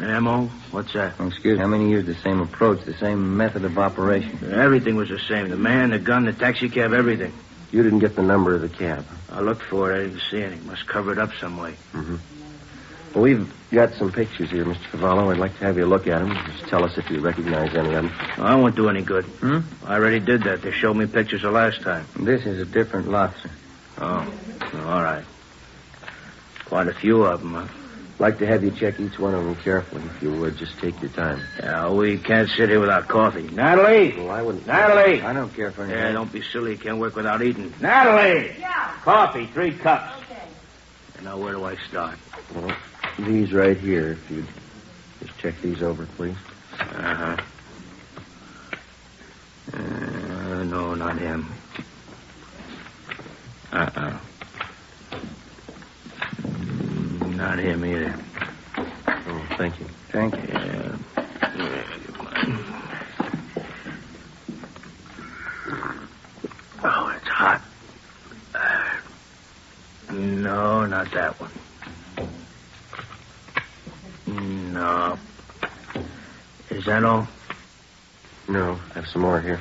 M.O.? What's that? Excuse me. I mean, he used the same approach, the same method of operation. Everything was the same. The man, the gun, the taxi cab, everything. You didn't get the number of the cab. I looked for it. I didn't see anything. Must cover it up some way. Mm-hmm. Well, we've got some pictures here, Mr. Cavallo. I'd like to have you look at them. Just tell us if you recognize any of them. I won't do any good. I already did that. They showed me pictures the last time. This is a different lot, sir. Oh, all right. Quite a few of them, huh? I'd like to have you check each one of them carefully, if you would. Just take your time. Yeah, we can't sit here without coffee. Natalie! Well, I wouldn't. Natalie! I don't care for anything. Yeah, don't be silly. You can't work without eating. Natalie! Yeah. Coffee, 3 cups. Okay. And now, where do I start? Well, these right here, if you'd just check these over, please. Uh-huh. No, not him. Not him either. Oh, thank you. Thank you. Oh, it's hot. No, not that one. No. Is that all? No, I have some more here.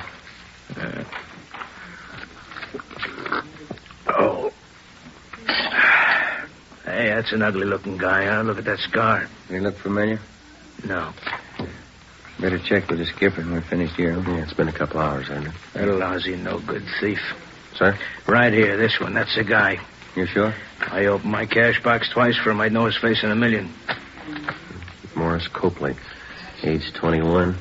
Oh. Hey, that's an ugly-looking guy, huh? Look at that scar. They look familiar? No. Better check with the skipper when we're finished here. Yeah, it's been a couple hours, hasn't it? That lousy, no-good thief. Sir? Right here, this one. That's the guy. You sure? I opened my cash box twice for him. I'd know his face in a million. Morris Copley, age 21.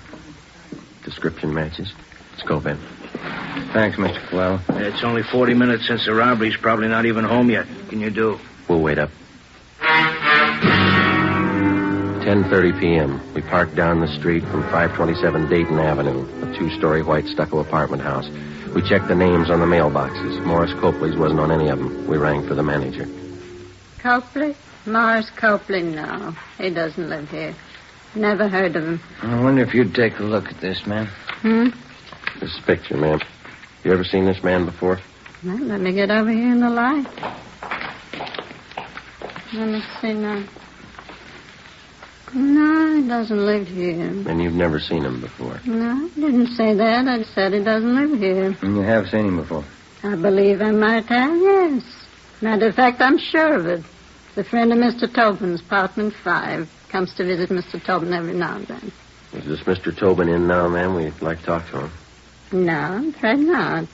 Description matches. Let's go, Ben. Thanks, Mr. Cavallo. It's only 40 minutes since the robbery. He's probably not even home yet. What can you do? We'll wait up. 10:30 p.m. We parked down the street from 527 Dayton Avenue, a 2-story white stucco apartment house. We checked the names on the mailboxes. Morris Copley's wasn't on any of them. We rang for the manager. Copley? Morris Copley, no. He doesn't live here. Never heard of him. I wonder if you'd take a look at this, man. This picture, ma'am. You ever seen this man before? Well, let me get over here in the light. Let me see now. No, he doesn't live here. And you've never seen him before. No, I didn't say that. I said he doesn't live here. And you have seen him before? I believe I might have, yes. Matter of fact, I'm sure of it. The friend of Mr. Tobin's, apartment 5. Comes to visit Mr. Tobin every now and then. Is this Mr. Tobin in now, ma'am? We'd like to talk to him. No, I'm afraid not.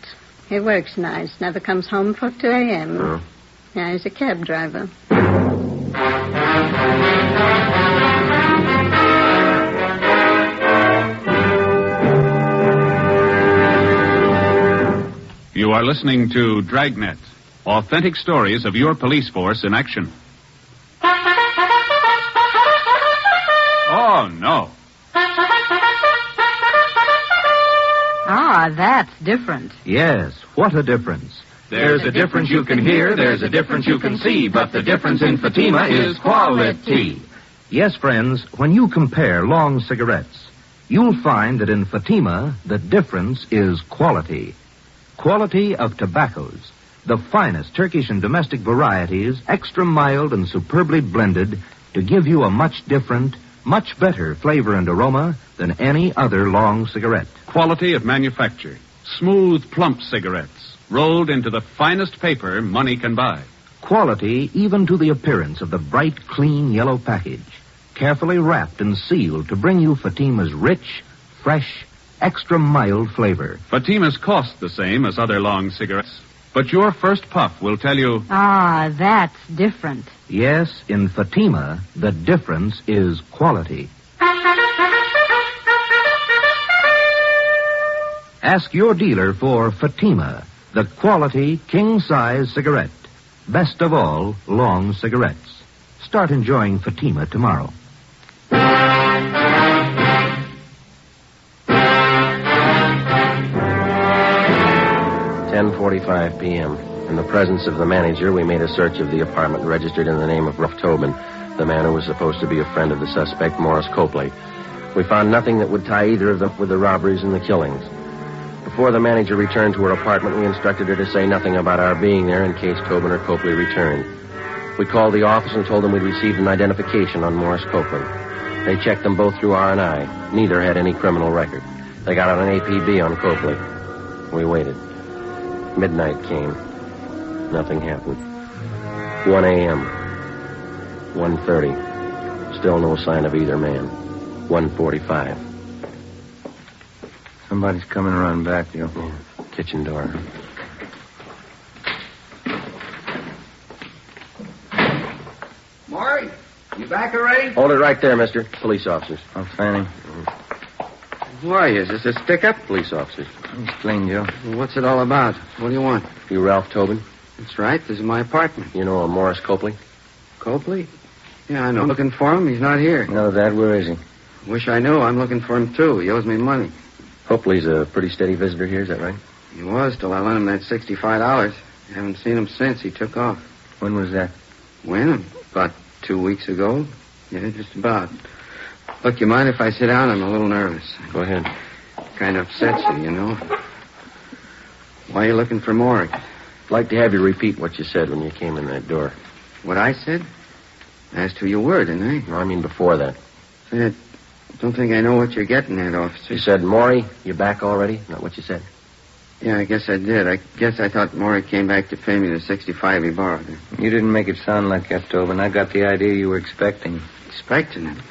He works nights, never comes home before 2 a.m. Oh. Yeah, he's a cab driver. You are listening to Dragnet, authentic stories of your police force in action. Oh, no. Ah, that's different. Yes, what a difference. There's a difference you can hear, there's a difference you can see, but the difference in Fatima is quality. Yes, friends, when you compare long cigarettes, you'll find that in Fatima, the difference is quality. Quality of tobaccos. The finest Turkish and domestic varieties, extra mild and superbly blended to give you a much different, much better flavor and aroma than any other long cigarette. Quality of manufacture. Smooth, plump cigarettes, rolled into the finest paper money can buy. Quality even to the appearance of the bright, clean yellow package, carefully wrapped and sealed to bring you Fatima's rich, fresh, extra mild flavor. Fatimas cost the same as other long cigarettes, but your first puff will tell you... Ah, that's different. Yes, in Fatima, the difference is quality. Ask your dealer for Fatima, the quality king-size cigarette. Best of all, long cigarettes. Start enjoying Fatima tomorrow. 10:45 p.m. In the presence of the manager, we made a search of the apartment registered in the name of Ruff Tobin, the man who was supposed to be a friend of the suspect, Morris Copley. We found nothing that would tie either of them with the robberies and the killings. Before the manager returned to her apartment, we instructed her to say nothing about our being there in case Tobin or Copley returned. We called the office and told them we'd received an identification on Morris Copley. They checked them both through R&I. Neither had any criminal record. They got out an APB on Copley. We waited. Midnight came. Nothing happened. 1 a.m. 1:30. Still no sign of either man. 1:45. Somebody's coming around back, Joe. Yeah. Kitchen door. Maury, you back already? Hold it right there, mister. Police officers. Oh, Fanning. Who are you? Is this a stick-up? Police officers. It's clean, Joe. What's it all about? What do you want? You Ralph Tobin? That's right. This is my apartment. You know a Morris Copley? Copley? Yeah, I know. I'm looking for him. He's not here. No, Dad, where is he? Wish I knew. I'm looking for him, too. He owes me money. Copley's a pretty steady visitor here, is that right? He was till I lent him that $65. Haven't seen him since. He took off. When was that? When? About 2 weeks ago. Yeah, just about. Look, you mind if I sit down? I'm a little nervous. Go ahead. Kind of upsets you know. Why are you looking for Maury? I'd like to have you repeat what you said when you came in that door. What I said? Asked who you were, didn't I? No, I mean before that. I don't think I know what you're getting at, officer. You said, Maury, you back already? Not what you said? Yeah, I guess I did. I guess I thought Maury came back to pay me the $65 he borrowed. You didn't make it sound like that, Tobin. I got the idea you were expecting. Expecting him?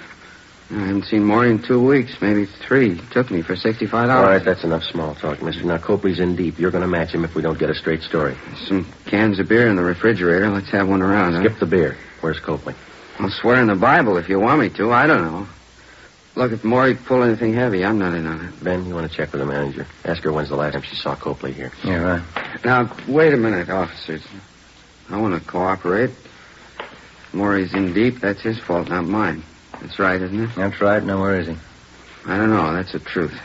I haven't seen Maury in 2 weeks, maybe 3. He took me for $65. All right, that's enough small talk, mister. Now, Copley's in deep. You're going to match him if we don't get a straight story. Some cans of beer in the refrigerator. Let's have one around, Skip the beer. Where's Copley? I'll swear in the Bible if you want me to. I don't know. Look, if Maury pulled anything heavy, I'm not in on it. Ben, you want to check with the manager? Ask her when's the last time she saw Copley here. Yeah, right. Now, wait a minute, officers. I want to cooperate. If Maury's in deep, that's his fault, not mine. That's right, isn't it? That's right. Now, where is he? I don't know. That's the truth.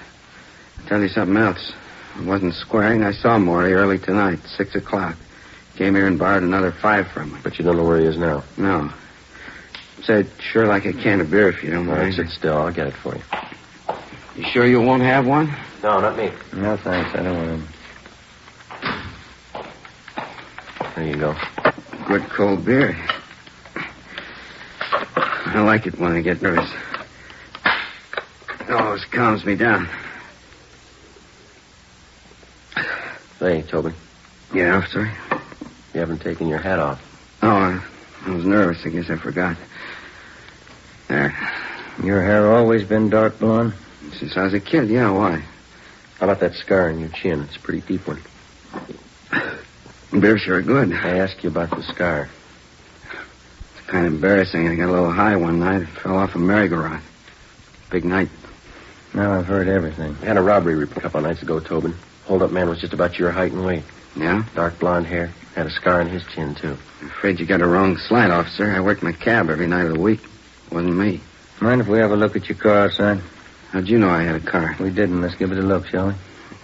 I'll tell you something else. I wasn't squaring. I saw Maury early tonight, 6 o'clock. Came here and borrowed another $5 from him. But you don't know where he is now? No. Said, sure like a can of beer if you don't mind. All right, sit still. I'll get it for you. You sure you won't have one? No, not me. No, thanks. I don't want him. There you go. Good cold beer. I like it when I get nervous. It always calms me down. Say, Tobin. Yeah, officer? You haven't taken your hat off. Oh, I was nervous. I guess I forgot. There. Your hair always been dark blonde? Since I was a kid, yeah. Why? How about that scar on your chin? It's a pretty deep one. Beer's sure good. I asked you about the scar. It's kind of embarrassing. I got a little high one night. Fell off a merry-go-round. Big night. Now I've heard everything. I had a robbery report a couple of nights ago, Tobin. Hold-up man was just about your height and weight. Yeah? Dark blonde hair. Had a scar on his chin, too. I'm afraid you got a wrong slide, officer. I worked my cab every night of the week. It wasn't me. Mind if we have a look at your car outside? How'd you know I had a car? We didn't. Let's give it a look, shall we?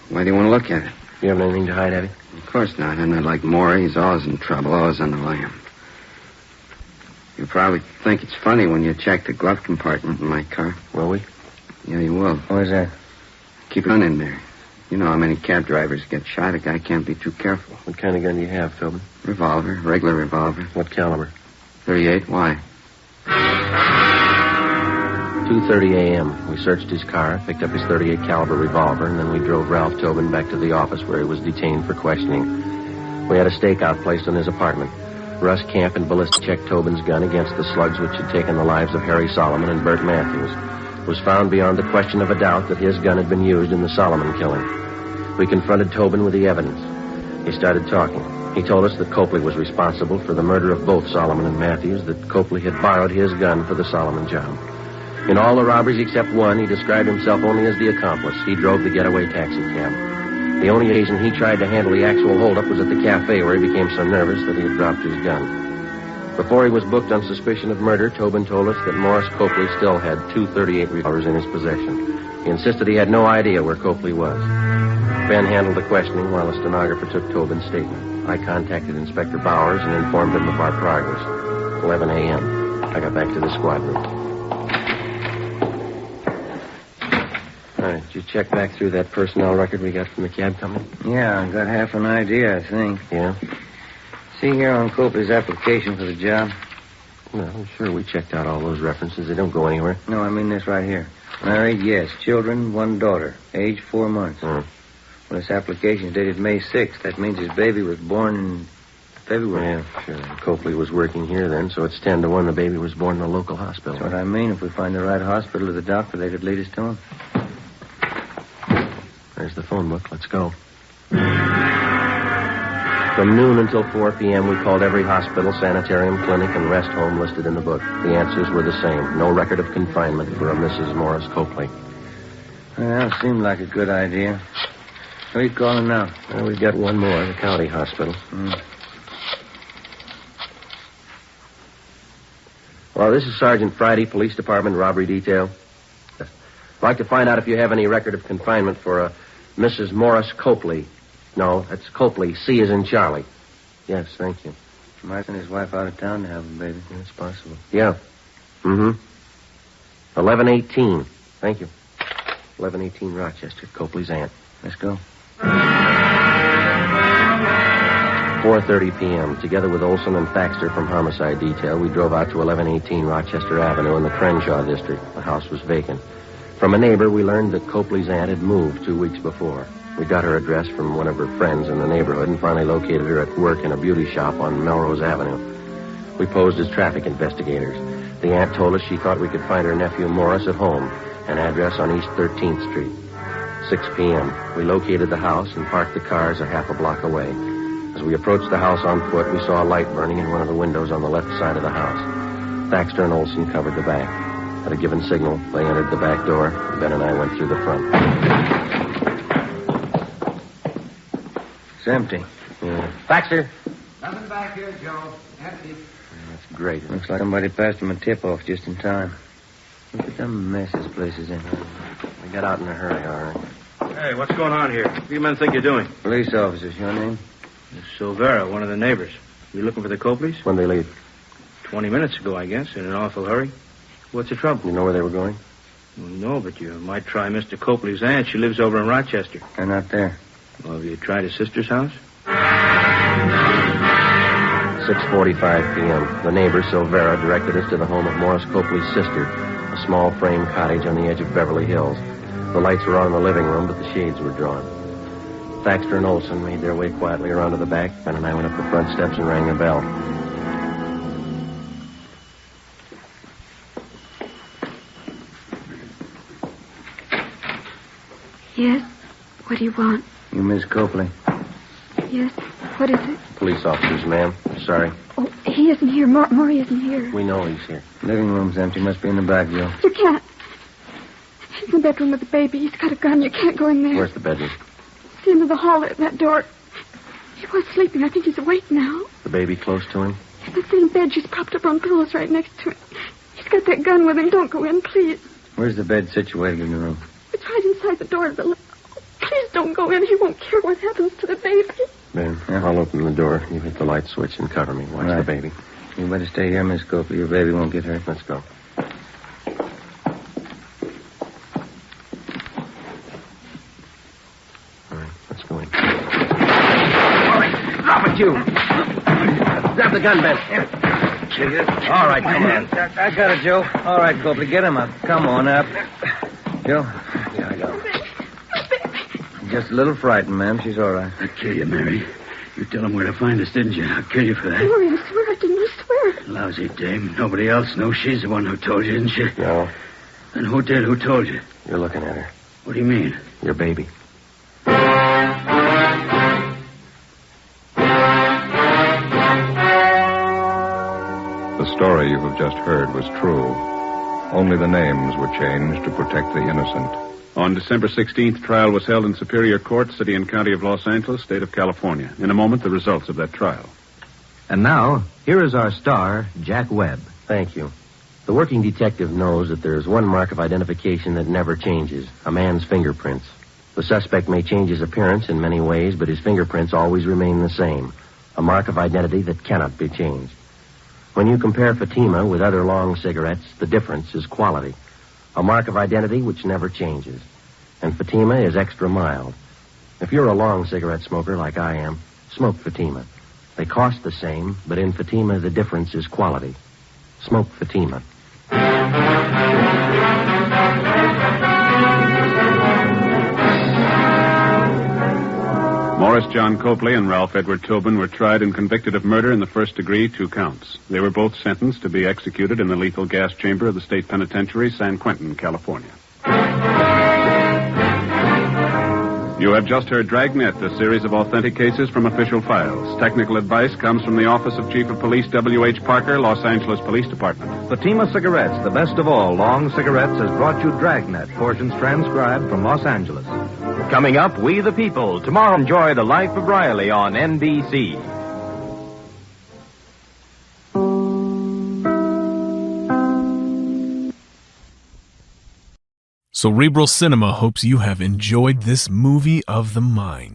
Why do you want to look at it? You have anything to hide, have you? Of course not. I'm not like Maury. He's always in trouble, always on the lam. You probably think it's funny when you check the glove compartment in my car. Will we? Yeah, you will. Where's that? Keep it on in there. You know how many cab drivers get shot. A guy can't be too careful. What kind of gun do you have, Tobin? Revolver. Regular revolver. What caliber? 38. Why? 2:30 a.m. We searched his car, picked up his 38 caliber revolver, and then we drove Ralph Tobin back to the office where he was detained for questioning. We had a stakeout placed on his apartment. Russ Camp and ballistic checked Tobin's gun against the slugs which had taken the lives of Harry Solomon and Bert Matthews. It was found beyond the question of a doubt that his gun had been used in the Solomon killing. We confronted Tobin with the evidence. He started talking. He told us that Copley was responsible for the murder of both Solomon and Matthews, that Copley had borrowed his gun for the Solomon job. In all the robberies except one, he described himself only as the accomplice. He drove the getaway taxi cab. The only occasion he tried to handle the actual holdup was at the cafe, where he became so nervous that he had dropped his gun. Before he was booked on suspicion of murder, Tobin told us that Morris Copley still had 2 .38 revolvers in his possession. He insisted he had no idea where Copley was. Ben handled the questioning while a stenographer took Tobin's statement. I contacted Inspector Bowers and informed him of our progress. 11 a.m. I got back to the squad room. All right, did you check back through that personnel record we got from the cab company? Yeah, I got half an idea, I think. Yeah? See here on Copley's application for the job? Well, I'm sure we checked out all those references. They don't go anywhere. No, I mean this right here. Married, yes. Children, 1 daughter. Age 4 months. Hmm. Well, this application is dated May 6th. That means his baby was born in February. Yeah, sure. Copley was working here then, so it's 10 to 1 the baby was born in a local hospital. That's what I mean. If we find the right hospital or the doctor, they could lead us to him. There's the phone book. Let's go. From noon until 4 p.m., we called every hospital, sanitarium, clinic, and rest home listed in the book. The answers were the same. No record of confinement for a Mrs. Morris Copley. Well, seemed like a good idea. Who are you calling now? Well, we've got one more, the county hospital. Well, this is Sergeant Friday, Police Department, Robbery Detail. I'd like to find out if you have any record of confinement for a Mrs. Morris Copley. No, that's Copley. C as in Charlie. Yes, thank you. Might send his wife out of town to have a baby. That's possible. Yeah. Mm-hmm. 1118. Thank you. 1118 Rochester, Copley's aunt. Let's go. 4:30 p.m. Together with Olson and Thaxter from Homicide Detail, we drove out to 1118 Rochester Avenue in the Crenshaw district. The house was vacant. From a neighbor, we learned that Copley's aunt had moved 2 weeks before. We got her address from one of her friends in the neighborhood and finally located her at work in a beauty shop on Melrose Avenue. We posed as traffic investigators. The aunt told us she thought we could find her nephew Morris at home, an address on East 13th Street. 6 p.m. We located the house and parked the cars a half a block away. As we approached the house on foot, we saw a light burning in one of the windows on the left side of the house. Thaxter and Olson covered the back. At a given signal, they entered the back door. Ben and I went through the front. It's empty. Yeah. Thaxter! Nothing back here, Joe. Empty. That's great. Looks like somebody passed him a tip-off just in time. Look at the mess this place is in. We got out in a hurry, all right. Hey, what's going on here? What do you men think you're doing? Police officers, your name? Silvera, one of the neighbors. You looking for the Copleys? When they leave? 20 minutes ago, I guess, in an awful hurry. What's the trouble? You know where they were going? Well, no, but you might try Mr. Copley's aunt. She lives over in Rochester. They're not there. Well, have you tried his sister's house? 6:45 p.m. The neighbor, Silvera, directed us to the home of Morris Copley's sister, a small frame cottage on the edge of Beverly Hills. The lights were on in the living room, but the shades were drawn. Thaxter and Olson made their way quietly around to the back. Ben and I went up the front steps and rang the bell. Yes? What do you want? You Miss Copley? Yes? What is it? Police officers, ma'am. Sorry. Oh, he isn't here. Maury isn't here. We know he's here. Living room's empty. Must be in the back, Joe. You can't. He's in the bedroom with the baby. He's got a gun. You can't go in there. Where's the bedroom? It's the end of the hall at that door. He was sleeping. I think he's awake now. The baby close to him? In the same bed. She's propped up on pillows right next to him. He's got that gun with him. Don't go in, please. Where's the bed situated in the room? It's right inside the door. Please don't go in. He won't care what happens to the baby. Ben, I'll open the door. You hit the light switch and cover me. Watch the baby. You better stay here, Miss Copley. Your baby won't get hurt. Let's go. All right, let's go in. All right, drop it, you. Grab the gun, Ben. Kill you. All right, come on. I got it, Joe. All right, Copley, get him up. Come on up. Joe? Yeah, I got him. Just a little frightened, ma'am. She's all right. I'll kill you, Mary. You tell him where to find us, didn't you? I'll kill you for that. Maury, I swear I didn't. I swear. Lousy dame. Nobody else knows she's the one who told you, didn't she? No. And who did? Who told you? You're looking at her. What do you mean? Your baby. The story you have just heard was true. Only the names were changed to protect the innocent. On December 16th, trial was held in Superior Court, City and County of Los Angeles, State of California. In a moment, the results of that trial. And now, here is our star, Jack Webb. Thank you. The working detective knows that there is one mark of identification that never changes, a man's fingerprints. The suspect may change his appearance in many ways, but his fingerprints always remain the same, a mark of identity that cannot be changed. When you compare Fatima with other long cigarettes, the difference is quality, a mark of identity which never changes. And Fatima is extra mild. If you're a long cigarette smoker like I am, smoke Fatima. They cost the same, but in Fatima the difference is quality. Smoke Fatima. Morris John Copley and Ralph Edward Tobin were tried and convicted of murder in the first degree, 2 counts. They were both sentenced to be executed in the lethal gas chamber of the state penitentiary, San Quentin, California. You have just heard Dragnet, a series of authentic cases from official files. Technical advice comes from the Office of Chief of Police W.H. Parker, Los Angeles Police Department. Fatima Cigarettes, the best of all long cigarettes, has brought you Dragnet, portions transcribed from Los Angeles. Coming up, We the People. Tomorrow, enjoy The Life of Riley on NBC. Cerebral Cinema hopes you have enjoyed this movie of the mind.